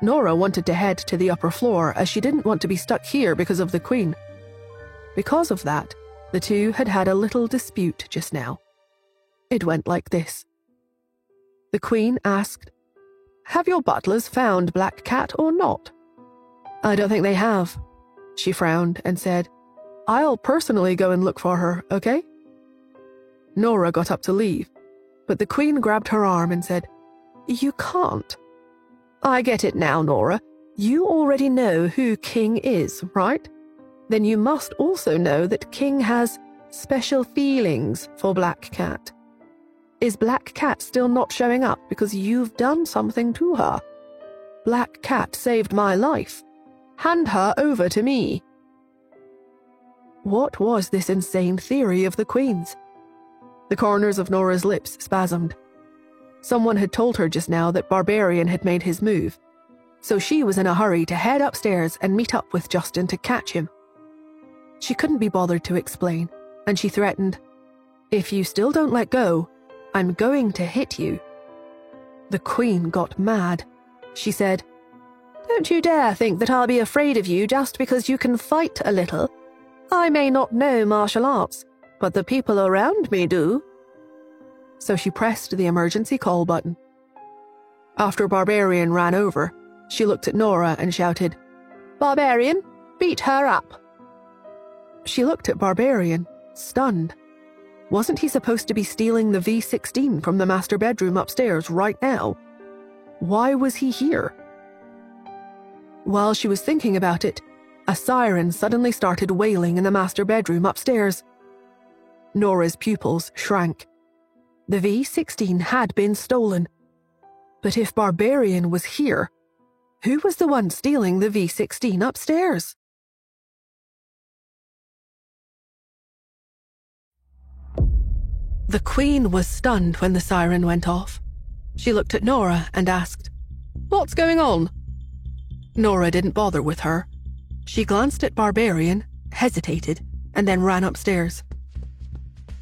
Nora wanted to head to the upper floor as she didn't want to be stuck here because of the Queen. Because of that, the two had had a little dispute just now. It went like this. The Queen asked, "Have your butlers found Black Cat or not?" "I don't think they have." She frowned and said, "I'll personally go and look for her, okay?" Nora got up to leave, but the Queen grabbed her arm and said, "You can't." "I get it now, Nora. You already know who King is, right? Then you must also know that King has special feelings for Black Cat. Is Black Cat still not showing up because you've done something to her? Black Cat saved my life. Hand her over to me." What was this insane theory of the Queen's? The corners of Nora's lips spasmed. Someone had told her just now that Barbarian had made his move, so she was in a hurry to head upstairs and meet up with Justin to catch him. She couldn't be bothered to explain, and she threatened, "If you still don't let go, I'm going to hit you." The Queen got mad. She said, "Don't you dare think that I'll be afraid of you just because you can fight a little. I may not know martial arts, but the people around me do." So she pressed the emergency call button. After Barbarian ran over, she looked at Nora and shouted, "Barbarian, beat her up." She looked at Barbarian, stunned. Wasn't he supposed to be stealing the V16 from the master bedroom upstairs right now? Why was he here? While she was thinking about it, a siren suddenly started wailing in the master bedroom upstairs. Nora's pupils shrank. The V16 had been stolen. But if Barbarian was here, who was the one stealing the V16 upstairs? The Queen was stunned when the siren went off. She looked at Nora and asked, "What's going on?" Nora didn't bother with her. She glanced at Barbarian, hesitated, and then ran upstairs.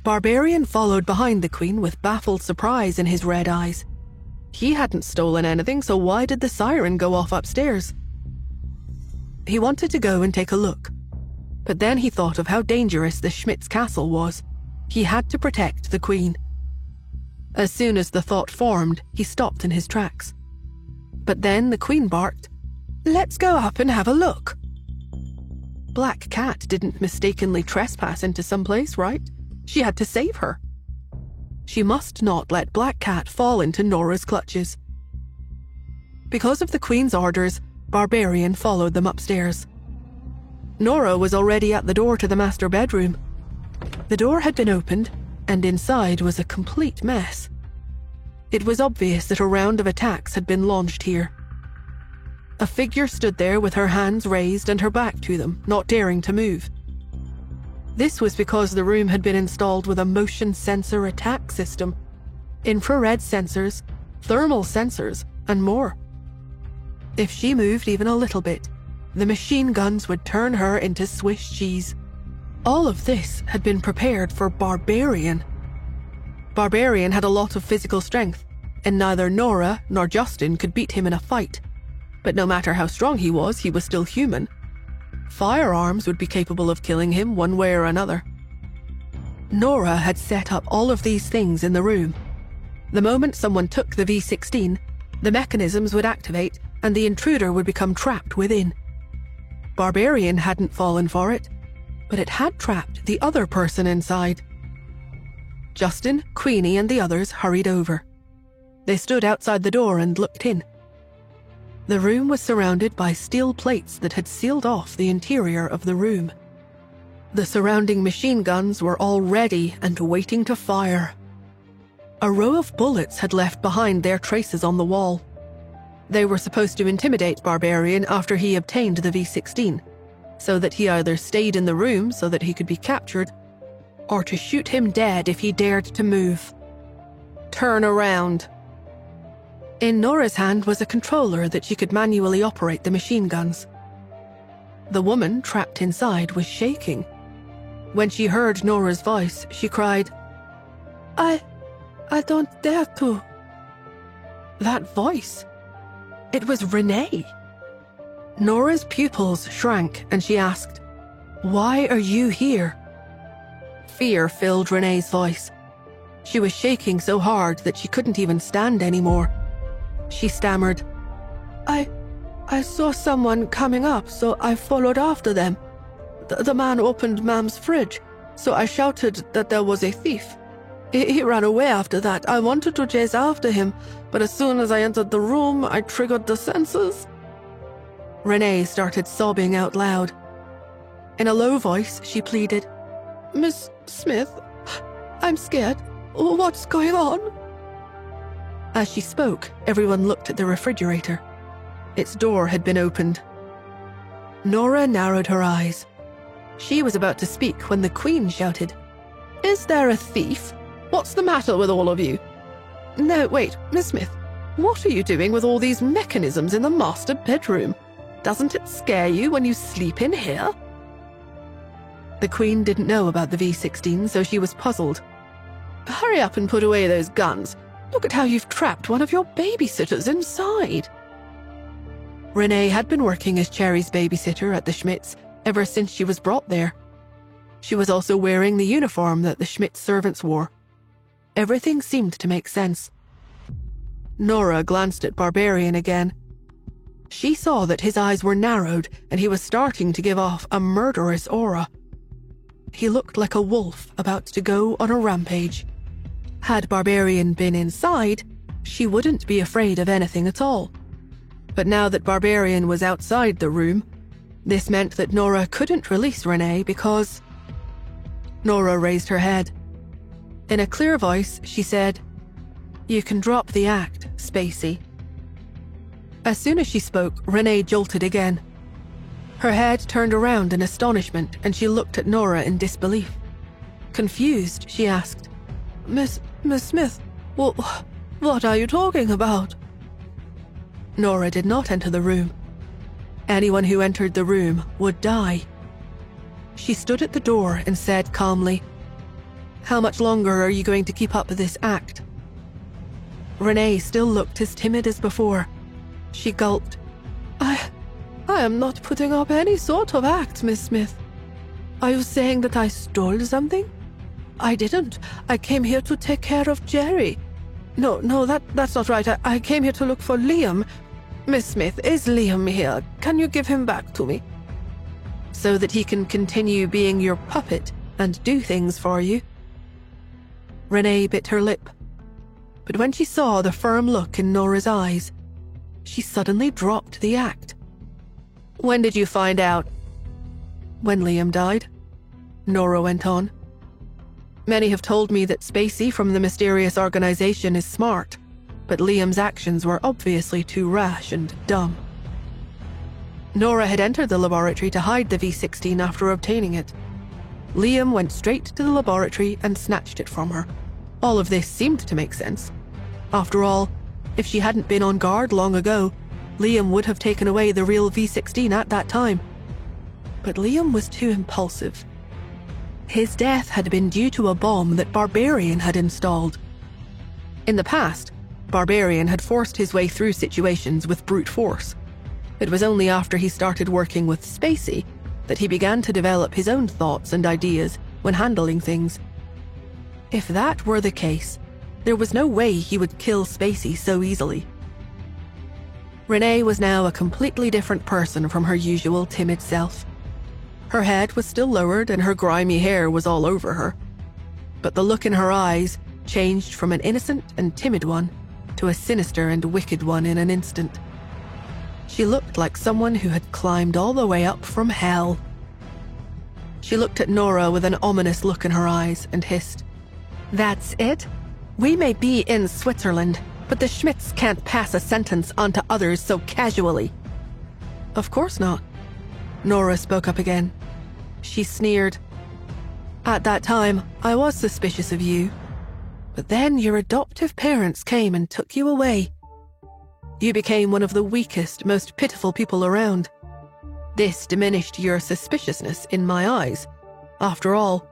Barbarian followed behind the Queen with baffled surprise in his red eyes. He hadn't stolen anything, so why did the siren go off upstairs? He wanted to go and take a look, but then he thought of how dangerous the Schmidts' castle was. He had to protect the Queen. As soon as the thought formed, he stopped in his tracks. But then the Queen barked, "Let's go up and have a look." Black Cat didn't mistakenly trespass into someplace, right? She had to save her. She must not let Black Cat fall into Nora's clutches. Because of the Queen's orders, Barbarian followed them upstairs. Nora was already at the door to the master bedroom. The door had been opened, and inside was a complete mess. It was obvious that a round of attacks had been launched here. A figure stood there with her hands raised and her back to them, not daring to move. This was because the room had been installed with a motion sensor attack system, infrared sensors, thermal sensors, and more. If she moved even a little bit, the machine guns would turn her into Swiss cheese. All of this had been prepared for Barbarian. Barbarian had a lot of physical strength, and neither Nora nor Justin could beat him in a fight. But no matter how strong he was still human. Firearms would be capable of killing him one way or another. Nora had set up all of these things in the room. The moment someone took the V16, the mechanisms would activate and the intruder would become trapped within. Barbarian hadn't fallen for it, but it had trapped the other person inside. Justin, Queenie, and the others hurried over. They stood outside the door and looked in. The room was surrounded by steel plates that had sealed off the interior of the room. The surrounding machine guns were all ready and waiting to fire. A row of bullets had left behind their traces on the wall. They were supposed to intimidate Barbarian after he obtained the V16, so that he either stayed in the room so that he could be captured, or to shoot him dead if he dared to move. Turn around. In Nora's hand was a controller that she could manually operate the machine guns. The woman trapped inside was shaking. When she heard Nora's voice, she cried, I don't dare to. That voice. It was Renee. Nora's pupils shrank and she asked, "Why are you here?" Fear filled Renee's voice. She was shaking so hard that she couldn't even stand anymore. She stammered, I saw someone coming up, so I followed after them. The man opened Mam's fridge, so I shouted that there was a thief. He ran away after that. I wanted to chase after him, but as soon as I entered the room, I triggered the sensors. Renee started sobbing out loud. In a low voice, she pleaded, Miss Smith, I'm scared. What's going on? As she spoke, everyone looked at the refrigerator. Its door had been opened. Nora narrowed her eyes. She was about to speak when the Queen shouted, Is there a thief? What's the matter with all of you? No, wait, Miss Smith, what are you doing with all these mechanisms in the master bedroom? Doesn't it scare you when you sleep in here? The Queen didn't know about the V16, so she was puzzled. Hurry up and put away those guns. Look at how you've trapped one of your babysitters inside. Renee had been working as Cherry's babysitter at the Schmidts ever since she was brought there. She was also wearing the uniform that the Schmidt servants wore. Everything seemed to make sense. Nora glanced at Barbarian again. She saw that his eyes were narrowed and he was starting to give off a murderous aura. He looked like a wolf about to go on a rampage. Had Barbarian been inside, she wouldn't be afraid of anything at all. But now that Barbarian was outside the room, this meant that Nora couldn't release Renee because... Nora raised her head. In a clear voice, she said, You can drop the act, Spacey. As soon as she spoke, Renee jolted again. Her head turned around in astonishment and she looked at Nora in disbelief. Confused, she asked, Miss Smith, what are you talking about? Nora did not enter the room. Anyone who entered the room would die. She stood at the door and said calmly, How much longer are you going to keep up this act? Renee still looked as timid as before. She gulped. I am not putting up any sort of act, Miss Smith. Are you saying that I stole something? I didn't. I came here to take care of Jerry. No, that's not right. I came here to look for Liam. Miss Smith, is Liam here? Can you give him back to me? So that he can continue being your puppet and do things for you. Renee bit her lip. But when she saw the firm look in Nora's eyes, she suddenly dropped the act. When did you find out? When Liam died, Nora went on. Many have told me that Spacey from the mysterious organization is smart, but Liam's actions were obviously too rash and dumb. Nora had entered the laboratory to hide the V16 after obtaining it. Liam went straight to the laboratory and snatched it from her. All of this seemed to make sense. After all, if she hadn't been on guard long ago, Liam would have taken away the real V16 at that time. But Liam was too impulsive. His death had been due to a bomb that Barbarian had installed. In the past, Barbarian had forced his way through situations with brute force. It was only after he started working with Spacey that he began to develop his own thoughts and ideas when handling things. If that were the case, there was no way he would kill Spacey so easily. Renee was now a completely different person from her usual timid self. Her head was still lowered and her grimy hair was all over her. But the look in her eyes changed from an innocent and timid one to a sinister and wicked one in an instant. She looked like someone who had climbed all the way up from hell. She looked at Nora with an ominous look in her eyes and hissed, "That's it? We may be in Switzerland, but the Schmidts can't pass a sentence onto others so casually." "Of course not." Nora spoke up again. She sneered. "At that time, I was suspicious of you. But then your adoptive parents came and took you away. You became one of the weakest, most pitiful people around. This diminished your suspiciousness in my eyes. After all,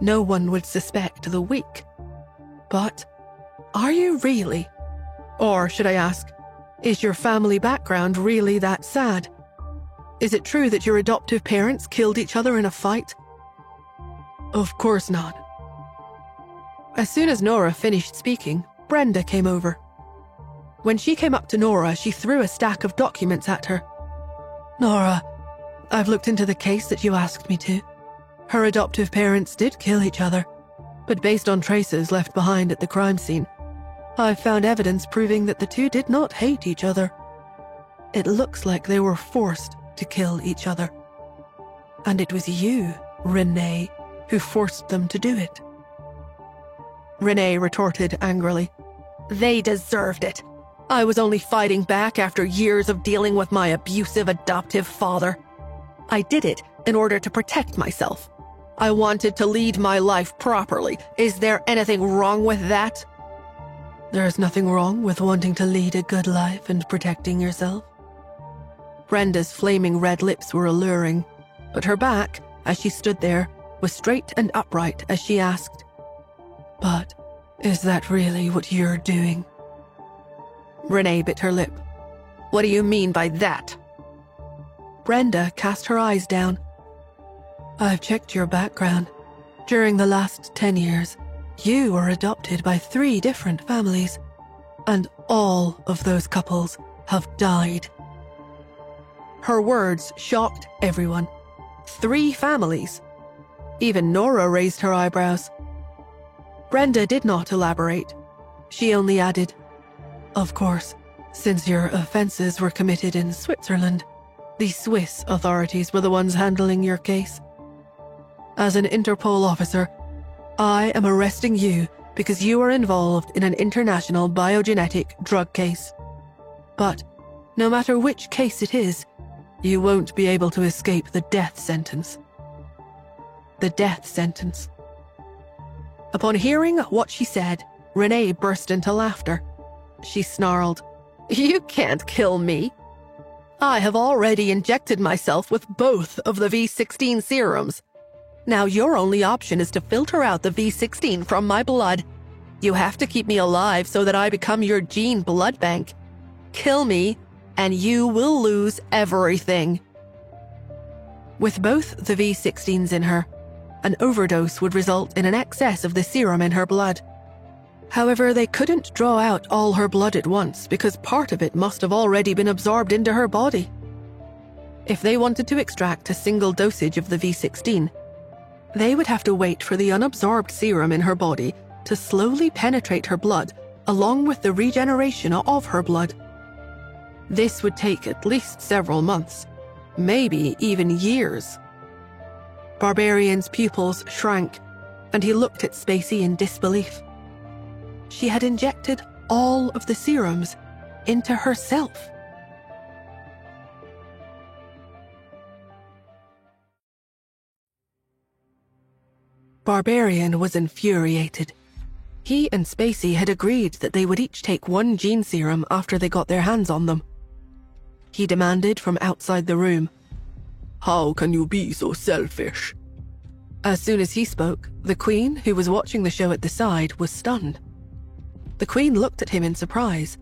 no one would suspect the weak. But are you really? Or should I ask, is your family background really that sad? Is it true that your adoptive parents killed each other in a fight?" "Of course not." As soon as Nora finished speaking, Brenda came over. When she came up to Nora, she threw a stack of documents at her. "Nora, I've looked into the case that you asked me to. Her adoptive parents did kill each other, but based on traces left behind at the crime scene, I've found evidence proving that the two did not hate each other. It looks like they were forced to kill each other. And it was you, Renee, who forced them to do it." Renee retorted angrily, "They deserved it. I was only fighting back after years of dealing with my abusive adoptive father. I did it in order to protect myself. I wanted to lead my life properly. Is there anything wrong with that?" "There's nothing wrong with wanting to lead a good life and protecting yourself." Brenda's flaming red lips were alluring, but her back, as she stood there, was straight and upright as she asked, "But is that really what you're doing?" Renee bit her lip. "What do you mean by that?" Brenda cast her eyes down. "I've checked your background. During the last 10 years, you were adopted by 3 different families, and all of those couples have died." Her words shocked everyone. 3 families. Even Nora raised her eyebrows. Brenda did not elaborate. She only added, "Of course, since your offenses were committed in Switzerland, the Swiss authorities were the ones handling your case. As an Interpol officer, I am arresting you because you are involved in an international biogenetic drug case. But no matter which case it is, you won't be able to escape the death sentence." The death sentence. Upon hearing what she said, Renee burst into laughter. She snarled, "You can't kill me. I have already injected myself with both of the V16 serums. Now your only option is to filter out the V16 from my blood. You have to keep me alive so that I become your gene blood bank. Kill me, and you will lose everything." With both the V16s in her, an overdose would result in an excess of the serum in her blood. However, they couldn't draw out all her blood at once because part of it must have already been absorbed into her body. If they wanted to extract a single dosage of the V16, they would have to wait for the unabsorbed serum in her body to slowly penetrate her blood along with the regeneration of her blood. This would take at least several months, maybe even years. Barbarian's pupils shrank, and he looked at Spacey in disbelief. She had injected all of the serums into herself. Barbarian was infuriated. He and Spacey had agreed that they would each take 1 gene serum after they got their hands on them. He demanded from outside the room, "How can you be so selfish?" As soon as he spoke, the Queen, who was watching the show at the side, was stunned. The Queen looked at him in surprise.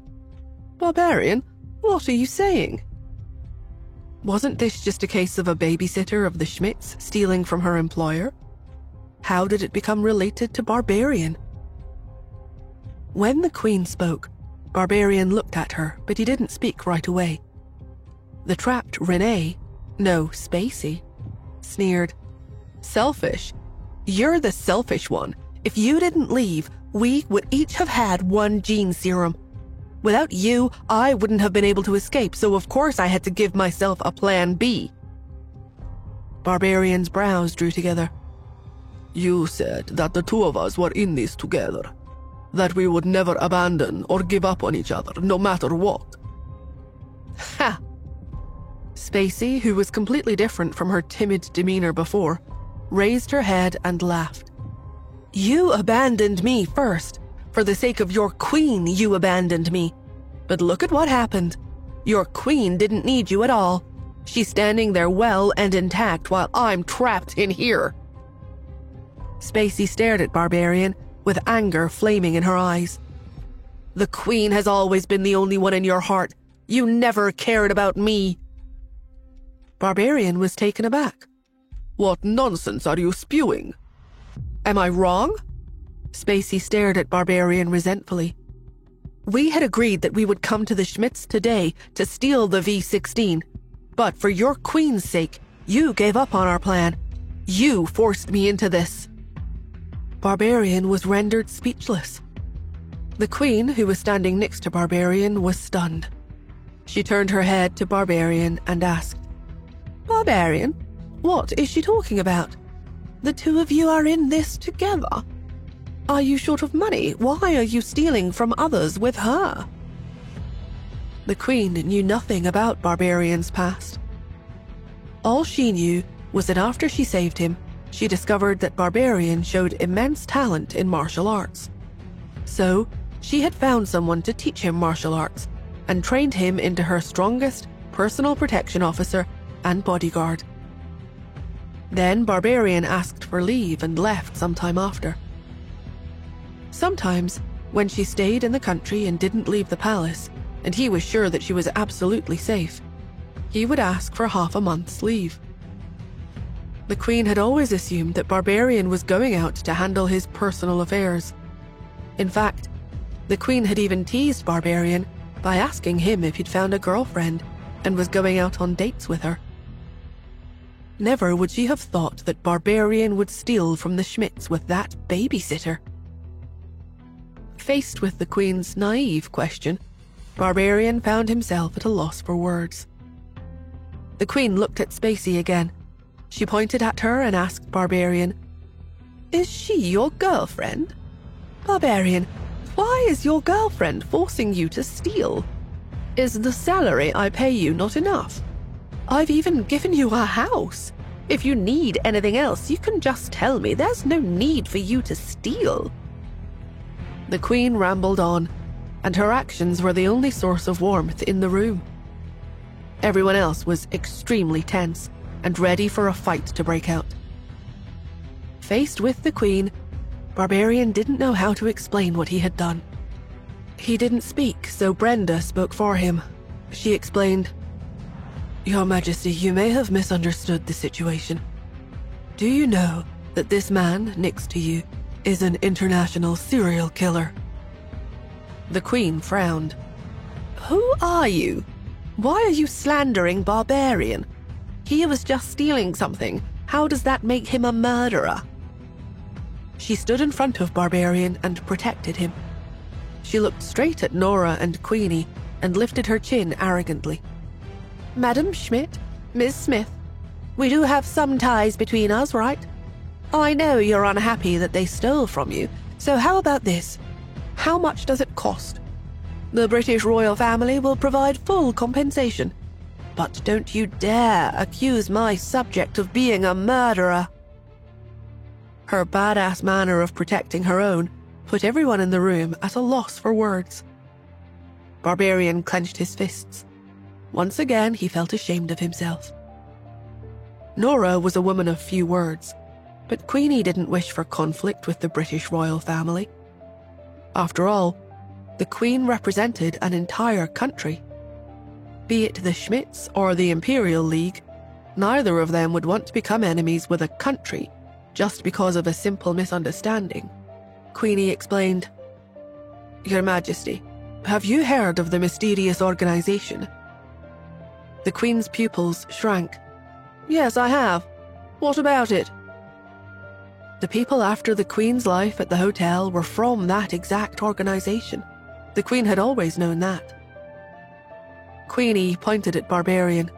"Barbarian, what are you saying?" Wasn't this just a case of a babysitter of the Schmidts stealing from her employer? How did it become related to Barbarian? When the Queen spoke, Barbarian looked at her, but he didn't speak right away. The trapped Renee, no, Spacey, sneered. "Selfish? You're the selfish one. If you didn't leave, we would each have had one gene serum. Without you, I wouldn't have been able to escape, so of course I had to give myself a plan B." Barbarian's brows drew together. "You said that the two of us were in this together, that we would never abandon or give up on each other, no matter what." Ha! Spacey, who was completely different from her timid demeanor before, raised her head and laughed. "You abandoned me first. For the sake of your queen, you abandoned me. But look at what happened. Your queen didn't need you at all. She's standing there well and intact while I'm trapped in here." Spacey stared at Barbarian, with anger flaming in her eyes. "The Queen has always been the only one in your heart. You never cared about me." Barbarian was taken aback. "What nonsense are you spewing?" "Am I wrong?" Spacey stared at Barbarian resentfully. "We had agreed that we would come to the Schmidts today to steal the V-16. But for your queen's sake, you gave up on our plan. You forced me into this." Barbarian was rendered speechless. The Queen, who was standing next to Barbarian, was stunned. She turned her head to Barbarian and asked, "Barbarian, what is she talking about? The two of you are in this together. Are you short of money? Why are you stealing from others with her?" The Queen knew nothing about Barbarian's past. All she knew was that after she saved him, she discovered that Barbarian showed immense talent in martial arts. So, she had found someone to teach him martial arts and trained him into her strongest personal protection officer and bodyguard. Then Barbarian asked for leave and left sometime after. Sometimes, when she stayed in the country and didn't leave the palace, and he was sure that she was absolutely safe, he would ask for half a month's leave. The Queen had always assumed that Barbarian was going out to handle his personal affairs. In fact, the Queen had even teased Barbarian by asking him if he'd found a girlfriend and was going out on dates with her. Never would she have thought that Barbarian would steal from the Schmidts with that babysitter. Faced with the Queen's naive question, Barbarian found himself at a loss for words. The Queen looked at Spacey again. She pointed at her and asked Barbarian, "Is she your girlfriend? Barbarian, why is your girlfriend forcing you to steal? Is the salary I pay you not enough? I've even given you a house. If you need anything else, you can just tell me. There's no need for you to steal." The Queen rambled on, and her actions were the only source of warmth in the room. Everyone else was extremely tense and ready for a fight to break out. Faced with the Queen, Barbarian didn't know how to explain what he had done. He didn't speak, so Brenda spoke for him. She explained, "Your Majesty, you may have misunderstood the situation. Do you know that this man next to you is an international serial killer?" The Queen frowned. "Who are you? Why are you slandering Barbarian? He was just stealing something. How does that make him a murderer?" She stood in front of Barbarian and protected him. She looked straight at Nora and Queenie and lifted her chin arrogantly. "Madam Schmidt, Miss Smith, we do have some ties between us, right? I know you're unhappy that they stole from you, so how about this? How much does it cost? The British royal family will provide full compensation. But don't you dare accuse my subject of being a murderer." Her badass manner of protecting her own put everyone in the room at a loss for words. Barbarian clenched his fists. Once again, he felt ashamed of himself. Nora was a woman of few words, But Queenie didn't wish for conflict with the British royal family. After all, the Queen represented an entire country. Be it the Schmitz or the Imperial League, neither of them would want to become enemies with a country just because of a simple misunderstanding. Queenie explained, "Your Majesty, have you heard of the mysterious organization?" The Queen's pupils shrank. "Yes, I have. What about it?" The people after the Queen's life at the hotel were from that exact organization. The Queen had always known that. Queenie pointed at Barbarian.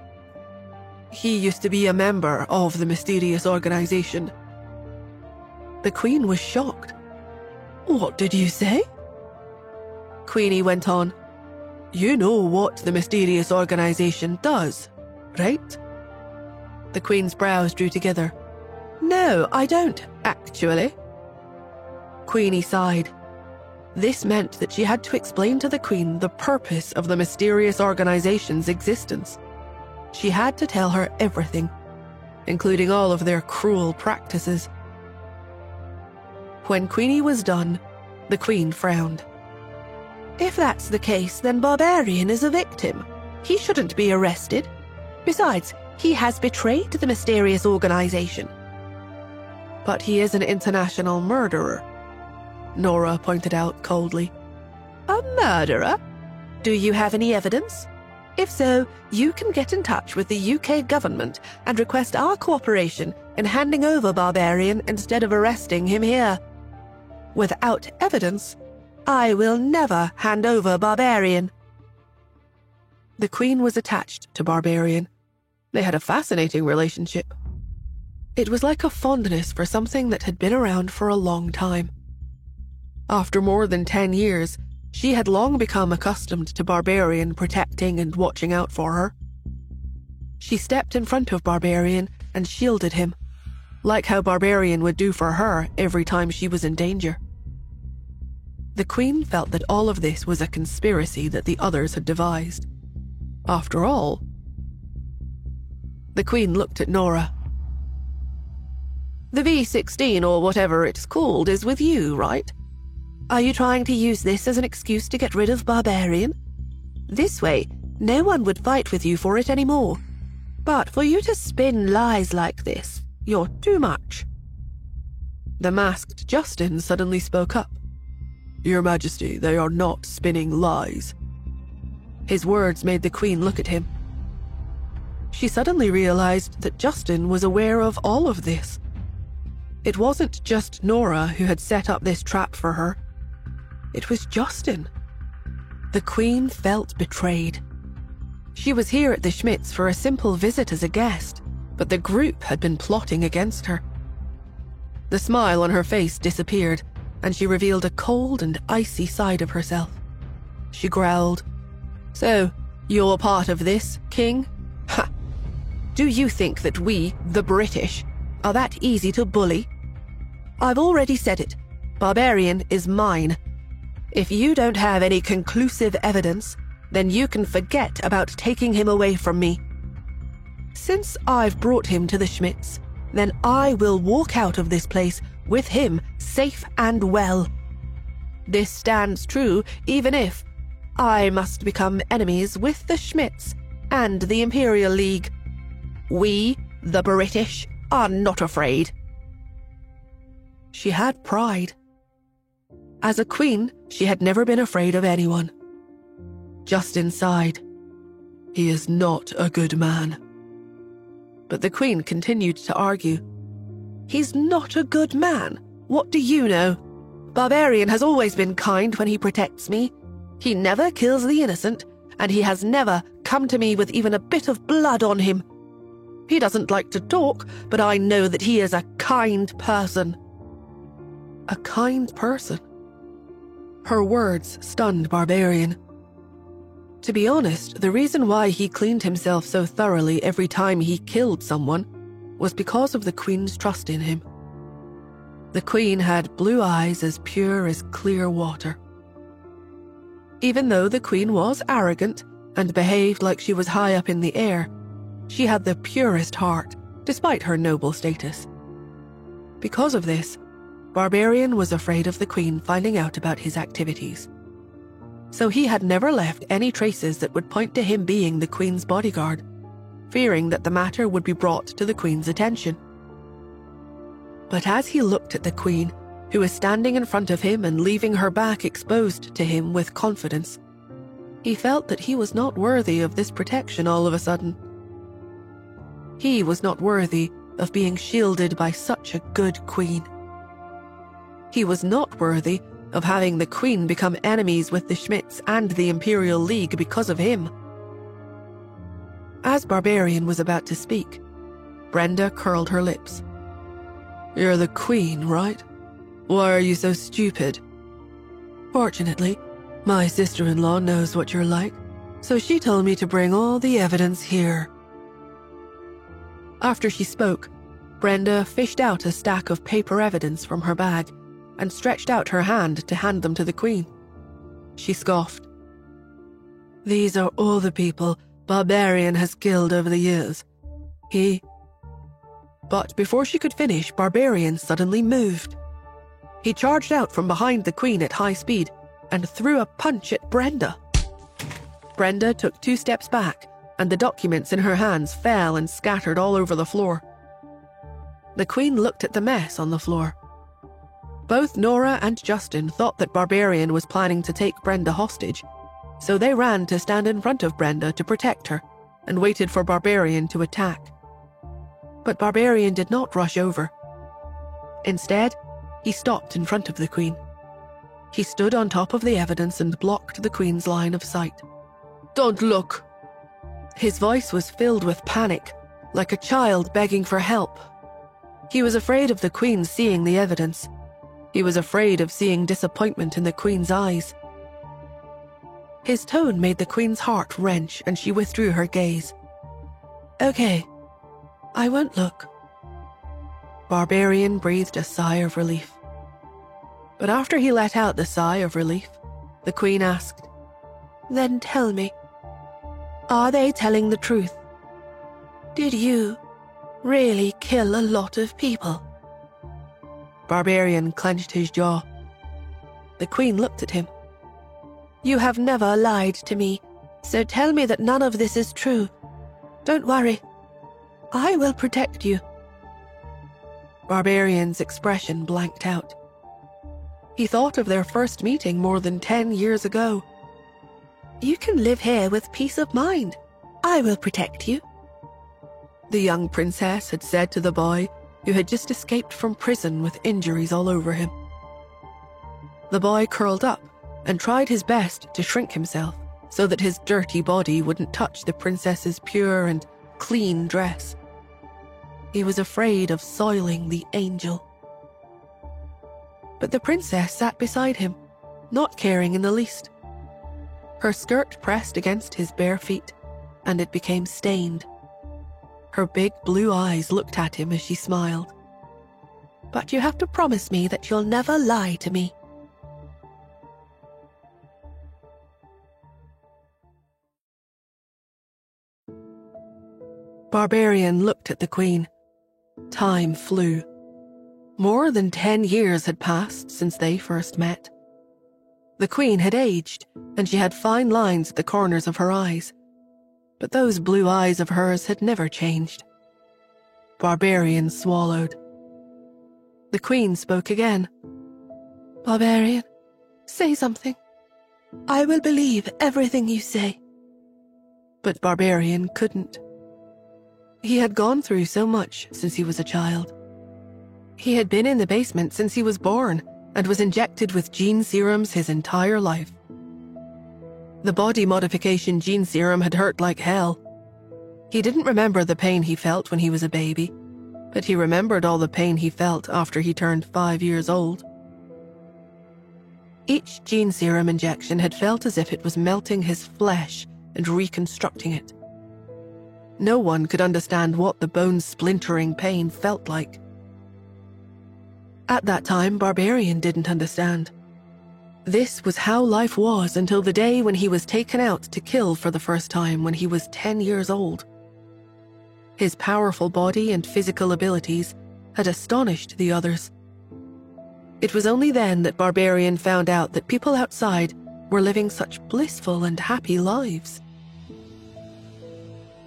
"He used to be a member of the mysterious organization." The Queen was shocked. "What did you say?" Queenie went on. "You know what the mysterious organization does, right?" The Queen's brows drew together. "No, I don't, actually." Queenie sighed. This meant that she had to explain to the Queen the purpose of the mysterious organization's existence. She had to tell her everything, including all of their cruel practices. When Queenie was done, the Queen frowned. "If that's the case, then Barbarian is a victim. He shouldn't be arrested. Besides, he has betrayed the mysterious organization." "But he is an international murderer," Nora pointed out coldly. "A murderer? Do you have any evidence? If so, you can get in touch with the UK government and request our cooperation in handing over Barbarian instead of arresting him here. Without evidence, I will never hand over Barbarian." The Queen was attached to Barbarian. They had a fascinating relationship. It was like a fondness for something that had been around for a long time. After more than 10 years, she had long become accustomed to Barbarian protecting and watching out for her. She stepped in front of Barbarian and shielded him, like how Barbarian would do for her every time she was in danger. The Queen felt that all of this was a conspiracy that the others had devised. After all, the Queen looked at Nora. "The V16 or whatever it's called is with you, right? Are you trying to use this as an excuse to get rid of Barbarian? This way, no one would fight with you for it anymore. But for you to spin lies like this, you're too much." The masked Justin suddenly spoke up. "Your Majesty, they are not spinning lies." His words made the Queen look at him. She suddenly realized that Justin was aware of all of this. It wasn't just Nora who had set up this trap for her. It was Justin. The Queen felt betrayed. She was here at the Schmitz for a simple visit as a guest, but the group had been plotting against her. The smile on her face disappeared, and she revealed a cold and icy side of herself. She growled, "So, you're part of this, King? Ha! Do you think that we, the British, are that easy to bully? I've already said it. Barbarian is mine. If you don't have any conclusive evidence, then you can forget about taking him away from me. Since I've brought him to the Schmitz, then I will walk out of this place with him safe and well. This stands true even if I must become enemies with the Schmitz and the Imperial League. We, the British, are not afraid." She had pride. As a queen, she had never been afraid of anyone. Justin sighed. "He is not a good man." But the Queen continued to argue. "He's not a good man. What do you know? Barbarian has always been kind when he protects me. He never kills the innocent, and he has never come to me with even a bit of blood on him. He doesn't like to talk, but I know that he is a kind person." A kind person? Her words stunned Barbarian. To be honest, the reason why he cleaned himself so thoroughly every time he killed someone was because of the Queen's trust in him. The Queen had blue eyes as pure as clear water. Even though the Queen was arrogant and behaved like she was high up in the air, she had the purest heart, despite her noble status. Because of this, Barbarian was afraid of the Queen finding out about his activities. So he had never left any traces that would point to him being the Queen's bodyguard, fearing that the matter would be brought to the Queen's attention. But as he looked at the Queen, who was standing in front of him and leaving her back exposed to him with confidence, he felt that he was not worthy of this protection all of a sudden. He was not worthy of being shielded by such a good Queen. He was not worthy of having the Queen become enemies with the Schmidts and the Imperial League because of him. As Barbarian was about to speak, Brenda curled her lips. "You're the Queen, right? Why are you so stupid?" "Fortunately, my sister-in-law knows what you're like, so she told me to bring all the evidence here." After she spoke, Brenda fished out a stack of paper evidence from her bag and stretched out her hand to hand them to the Queen. She scoffed. "These are all the people Barbarian has killed over the years. But before she could finish, Barbarian suddenly moved. He charged out from behind the Queen at high speed and threw a punch at Brenda. Brenda took 2 steps back, and the documents in her hands fell and scattered all over the floor. The Queen looked at the mess on the floor. Both Nora and Justin thought that Barbarian was planning to take Brenda hostage, so they ran to stand in front of Brenda to protect her and waited for Barbarian to attack. But Barbarian did not rush over. Instead, he stopped in front of the Queen. He stood on top of the evidence and blocked the Queen's line of sight. "Don't look!" His voice was filled with panic, like a child begging for help. He was afraid of the Queen seeing the evidence. He was afraid of seeing disappointment in the Queen's eyes. His tone made the Queen's heart wrench, and she withdrew her gaze. "Okay, I won't look." Barbarian breathed a sigh of relief. But after he let out the sigh of relief, the Queen asked, "Then tell me, are they telling the truth? Did you really kill a lot of people?" Barbarian clenched his jaw. The Queen looked at him. "You have never lied to me, so tell me that none of this is true. Don't worry. I will protect you." Barbarian's expression blanked out. He thought of their first meeting more than 10 years ago. "You can live here with peace of mind. I will protect you," the young princess had said to the boy who had just escaped from prison with injuries all over him. The boy curled up and tried his best to shrink himself so that his dirty body wouldn't touch the princess's pure and clean dress. He was afraid of soiling the angel. But the princess sat beside him, not caring in the least. Her skirt pressed against his bare feet, and it became stained. Her big blue eyes looked at him as she smiled. "But you have to promise me that you'll never lie to me." Barbarian looked at the Queen. Time flew. More than 10 years had passed since they first met. The Queen had aged, and she had fine lines at the corners of her eyes. But those blue eyes of hers had never changed. Barbarian swallowed. The Queen spoke again. "Barbarian, say something. I will believe everything you say." But Barbarian couldn't. He had gone through so much since he was a child. He had been in the basement since he was born and was injected with gene serums his entire life. The body modification gene serum had hurt like hell. He didn't remember the pain he felt when he was a baby, but he remembered all the pain he felt after he turned 5 years old. Each gene serum injection had felt as if it was melting his flesh and reconstructing it. No one could understand what the bone-splintering pain felt like. At that time, Barbarian didn't understand. This was how life was until the day when he was taken out to kill for the first time when he was 10 years old. His powerful body and physical abilities had astonished the others. It was only then that Barbarian found out that people outside were living such blissful and happy lives.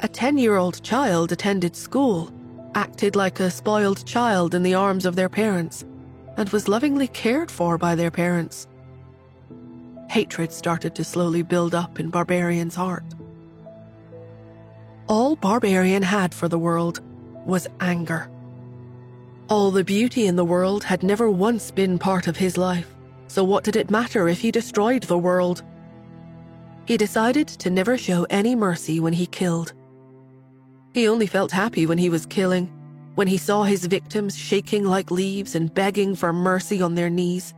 A 10-year-old child attended school, acted like a spoiled child in the arms of their parents, and was lovingly cared for by their parents. Hatred started to slowly build up in Barbarian's heart. All Barbarian had for the world was anger. All the beauty in the world had never once been part of his life, so what did it matter if he destroyed the world? He decided to never show any mercy when he killed. He only felt happy when he was killing, when he saw his victims shaking like leaves and begging for mercy on their knees.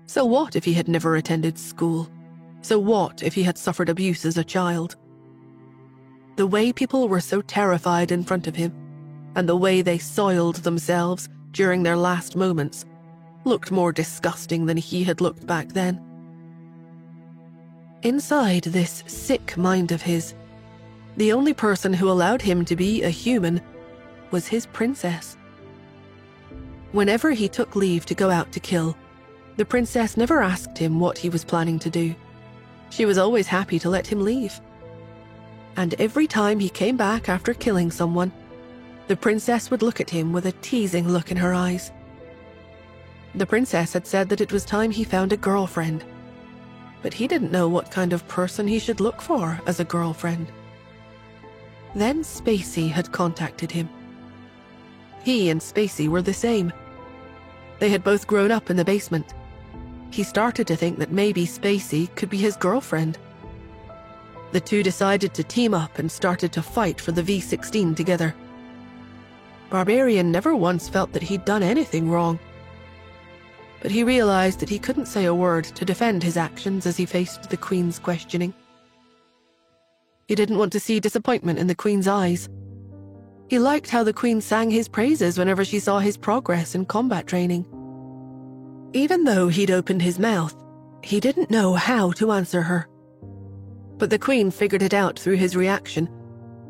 So what if he had never attended school? So what if he had suffered abuse as a child? The way people were so terrified in front of him, and the way they soiled themselves during their last moments, looked more disgusting than he had looked back then. Inside this sick mind of his, the only person who allowed him to be a human was his princess. Whenever he took leave to go out to kill, the princess never asked him what he was planning to do. She was always happy to let him leave. And every time he came back after killing someone, the princess would look at him with a teasing look in her eyes. The princess had said that it was time he found a girlfriend, but he didn't know what kind of person he should look for as a girlfriend. Then Spacey had contacted him. He and Spacey were the same. They had both grown up in the basement. He started to think that maybe Spacey could be his girlfriend. The two decided to team up and started to fight for the V16 together. Barbarian never once felt that he'd done anything wrong. But he realized that he couldn't say a word to defend his actions as he faced the Queen's questioning. He didn't want to see disappointment in the Queen's eyes. He liked how the Queen sang his praises whenever she saw his progress in combat training. Even though he'd opened his mouth, he didn't know how to answer her. But the Queen figured it out through his reaction,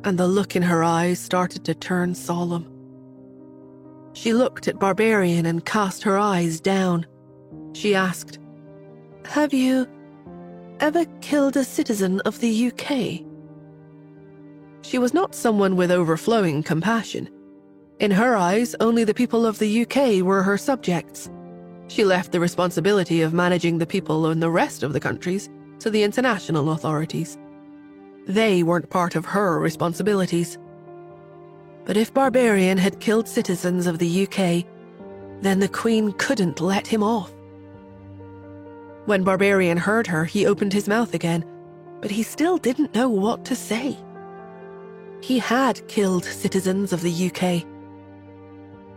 and the look in her eyes started to turn solemn. She looked at Barbarian and cast her eyes down. She asked, "Have you ever killed a citizen of the UK?" She was not someone with overflowing compassion. In her eyes, only the people of the UK were her subjects. She left the responsibility of managing the people in the rest of the countries to the international authorities. They weren't part of her responsibilities. But if Barbarian had killed citizens of the UK, then the Queen couldn't let him off. When Barbarian heard her, he opened his mouth again, but he still didn't know what to say. He had killed citizens of the UK.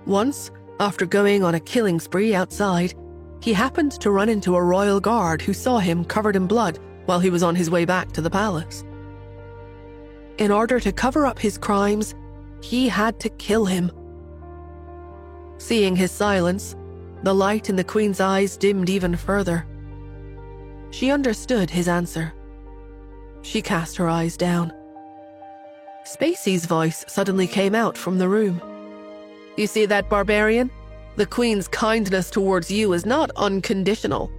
Once, after going on a killing spree outside, he happened to run into a royal guard who saw him covered in blood while he was on his way back to the palace. In order to cover up his crimes, he had to kill him. Seeing his silence, the light in the Queen's eyes dimmed even further. She understood his answer. She cast her eyes down. Spacey's voice suddenly came out from the room. "You see that, Barbarian? The Queen's kindness towards you is not unconditional.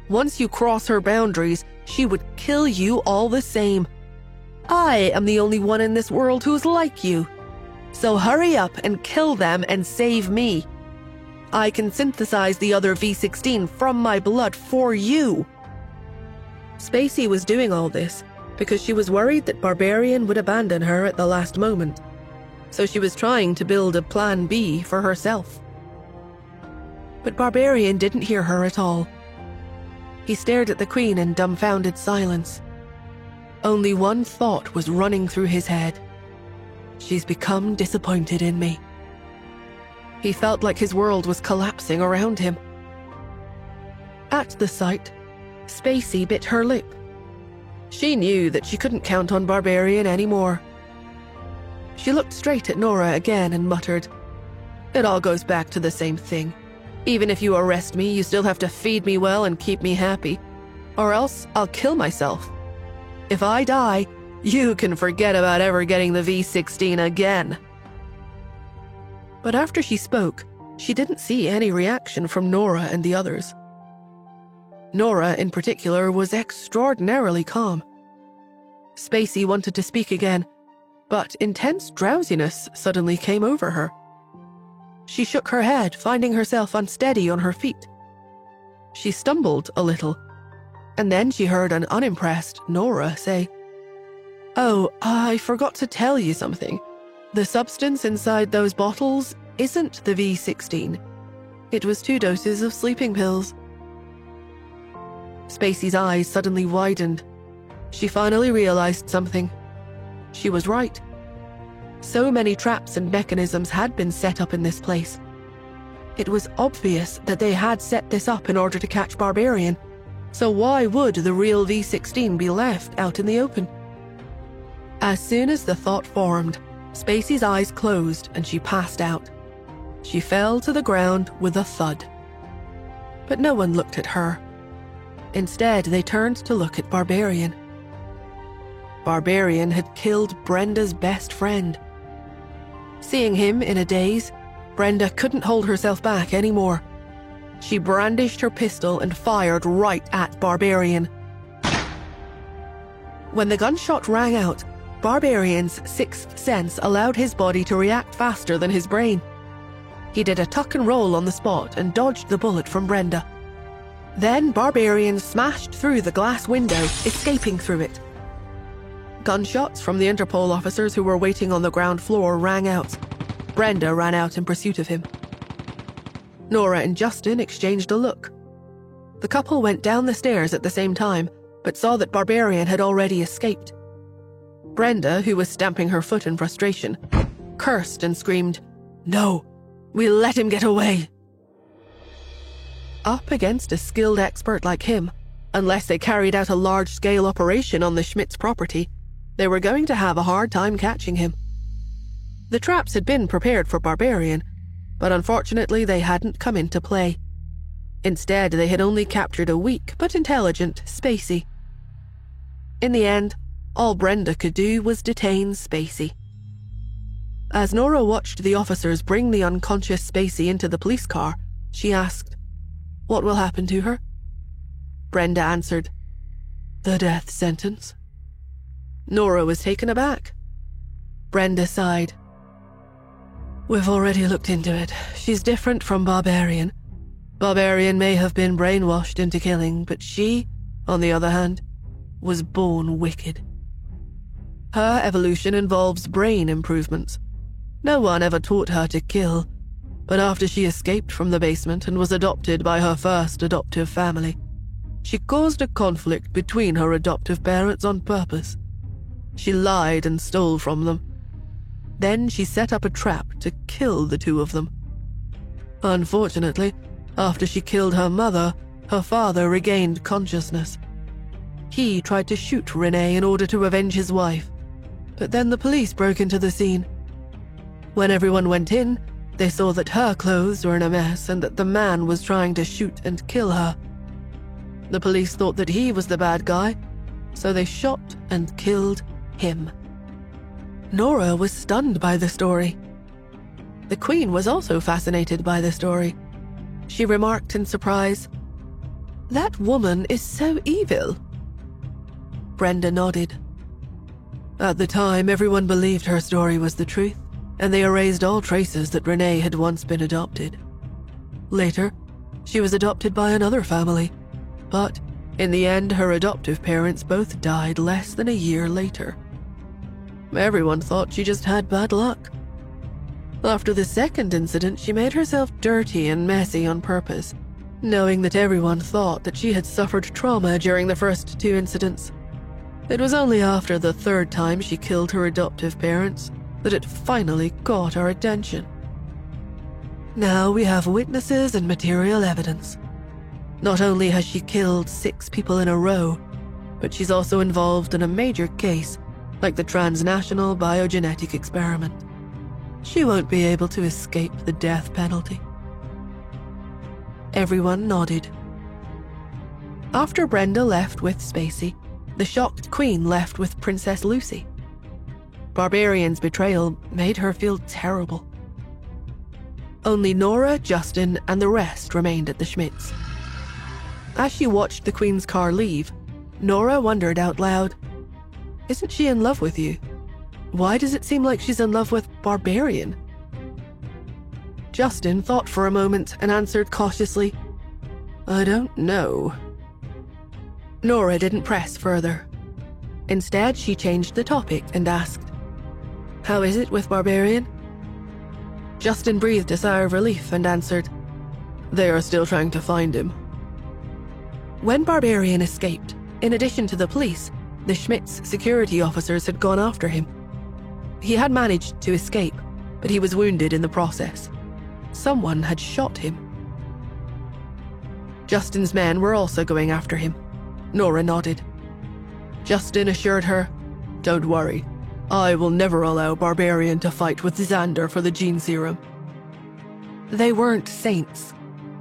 Once you cross her boundaries, she would kill you all the same. I am the only one in this world who's like you. So hurry up and kill them and save me. I can synthesize the other V16 from my blood for you." Spacey was doing all this because she was worried that Barbarian would abandon her at the last moment. So she was trying to build a plan B for herself. But Barbarian didn't hear her at all. He stared at the Queen in dumbfounded silence. Only one thought was running through his head. She's become disappointed in me. He felt like his world was collapsing around him. At the sight, Spacey bit her lip. She knew that she couldn't count on Barbarian anymore. She looked straight at Nora again and muttered, "It all goes back to the same thing. Even if you arrest me, you still have to feed me well and keep me happy. Or else I'll kill myself. If I die, you can forget about ever getting the V16 again." But after she spoke, she didn't see any reaction from Nora and the others. Nora, in particular, was extraordinarily calm. Spacey wanted to speak again, but intense drowsiness suddenly came over her. She shook her head, finding herself unsteady on her feet. She stumbled a little, and then she heard an unimpressed Nora say, "Oh, I forgot to tell you something. The substance inside those bottles isn't the V16. It was 2 doses of sleeping pills." Spacey's eyes suddenly widened. She finally realized something. She was right. So many traps and mechanisms had been set up in this place. It was obvious that they had set this up in order to catch Barbarian, so why would the real V16 be left out in the open? As soon as the thought formed, Spacey's eyes closed and she passed out. She fell to the ground with a thud. But no one looked at her. Instead, they turned to look at Barbarian. Barbarian had killed Brenda's best friend. Seeing him in a daze, Brenda couldn't hold herself back anymore. She brandished her pistol and fired right at Barbarian. When the gunshot rang out, Barbarian's sixth sense allowed his body to react faster than his brain. He did a tuck and roll on the spot and dodged the bullet from Brenda. Then Barbarian smashed through the glass window, escaping through it. Gunshots from the Interpol officers who were waiting on the ground floor rang out. Brenda ran out in pursuit of him. Nora and Justin exchanged a look. The couple went down the stairs at the same time, but saw that Barbarian had already escaped. Brenda, who was stamping her foot in frustration, cursed and screamed, "No, we'll let him get away." Up against a skilled expert like him, unless they carried out a large-scale operation on the Schmitz property, they were going to have a hard time catching him. The traps had been prepared for Barbarian, but unfortunately they hadn't come into play. Instead, they had only captured a weak but intelligent Spacey. In the end, all Brenda could do was detain Spacey. As Nora watched the officers bring the unconscious Spacey into the police car, she asked, "What will happen to her?" Brenda answered, "The death sentence." Nora was taken aback. Brenda sighed. "We've already looked into it. She's different from Barbarian. Barbarian may have been brainwashed into killing, but she, on the other hand, was born wicked. Her evolution involves brain improvements. No one ever taught her to kill, but after she escaped from the basement and was adopted by her first adoptive family, she caused a conflict between her adoptive parents on purpose. She lied and stole from them. Then she set up a trap to kill the 2 of them. Unfortunately, after she killed her mother, her father regained consciousness. He tried to shoot Renee in order to avenge his wife, but then the police broke into the scene. When everyone went in, they saw that her clothes were in a mess and that the man was trying to shoot and kill her. The police thought that he was the bad guy, so they shot and killed him. Nora was stunned by the story. The Queen was also fascinated by the story. She remarked in surprise, "That woman is so evil." Brenda nodded. At the time, everyone believed her story was the truth, and they erased all traces that Renee had once been adopted. Later, she was adopted by another family, but in the end, her adoptive parents both died less than a year later. Everyone thought she just had bad luck. After the second incident, she made herself dirty and messy on purpose, knowing that everyone thought that she had suffered trauma during the first 2 incidents. It was only after the 3rd time she killed her adoptive parents that it finally caught our attention. Now we have witnesses and material evidence. Not only has she killed 6 people in a row, but she's also involved in a major case like the transnational biogenetic experiment. She won't be able to escape the death penalty. Everyone nodded. After Brenda left with Spacey, the shocked Queen left with Princess Lucy. Barbarian's betrayal made her feel terrible. Only Nora, Justin, and the rest remained at the Schmidts. As she watched the Queen's car leave, Nora wondered out loud, "Isn't she in love with you? Why does it seem like she's in love with Barbarian?" Justin thought for a moment and answered cautiously, "I don't know." Nora didn't press further. Instead, she changed the topic and asked, "How is it with Barbarian?" Justin breathed a sigh of relief and answered, "They are still trying to find him." When Barbarian escaped, in addition to the police, the Schmidt's security officers had gone after him. He had managed to escape, but he was wounded in the process. Someone had shot him. Justin's men were also going after him. Nora nodded. Justin assured her, "Don't worry. I will never allow Barbarian to fight with Xander for the gene serum." They weren't saints.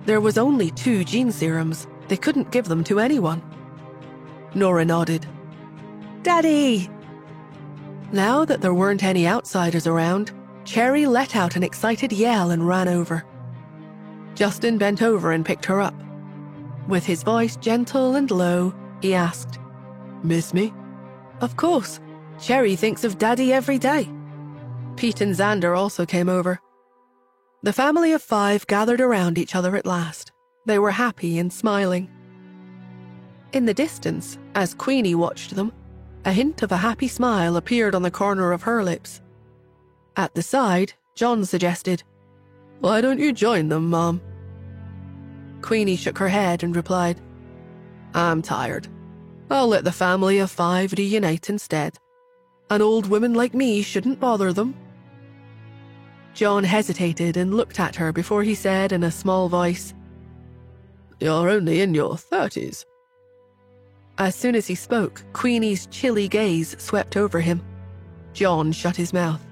There was only 2 gene serums. They couldn't give them to anyone. Nora nodded. "Daddy!" Now that there weren't any outsiders around, Cherry let out an excited yell and ran over. Justin bent over and picked her up. With his voice gentle and low, he asked, "Miss me?" "Of course. Cherry thinks of Daddy every day." Pete and Xander also came over. The family of 5 gathered around each other at last. They were happy and smiling. In the distance, as Queenie watched them, a hint of a happy smile appeared on the corner of her lips. At the side, John suggested, "Why don't you join them, Mom?" Queenie shook her head and replied, "I'm tired. I'll let the family of 5 reunite instead. An old woman like me shouldn't bother them." John hesitated and looked at her before he said in a small voice, "You're only in your 30s. As soon as he spoke, Queenie's chilly gaze swept over him. John shut his mouth.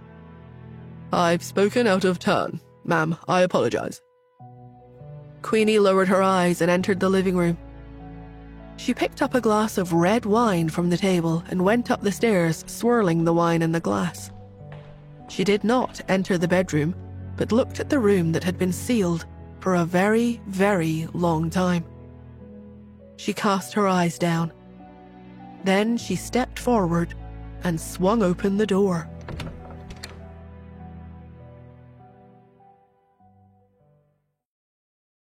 "I've spoken out of turn, ma'am. I apologize." Queenie lowered her eyes and entered the living room. She picked up a glass of red wine from the table and went up the stairs, swirling the wine in the glass. She did not enter the bedroom, but looked at the room that had been sealed for a very, very long time. She cast her eyes down. Then she stepped forward and swung open the door.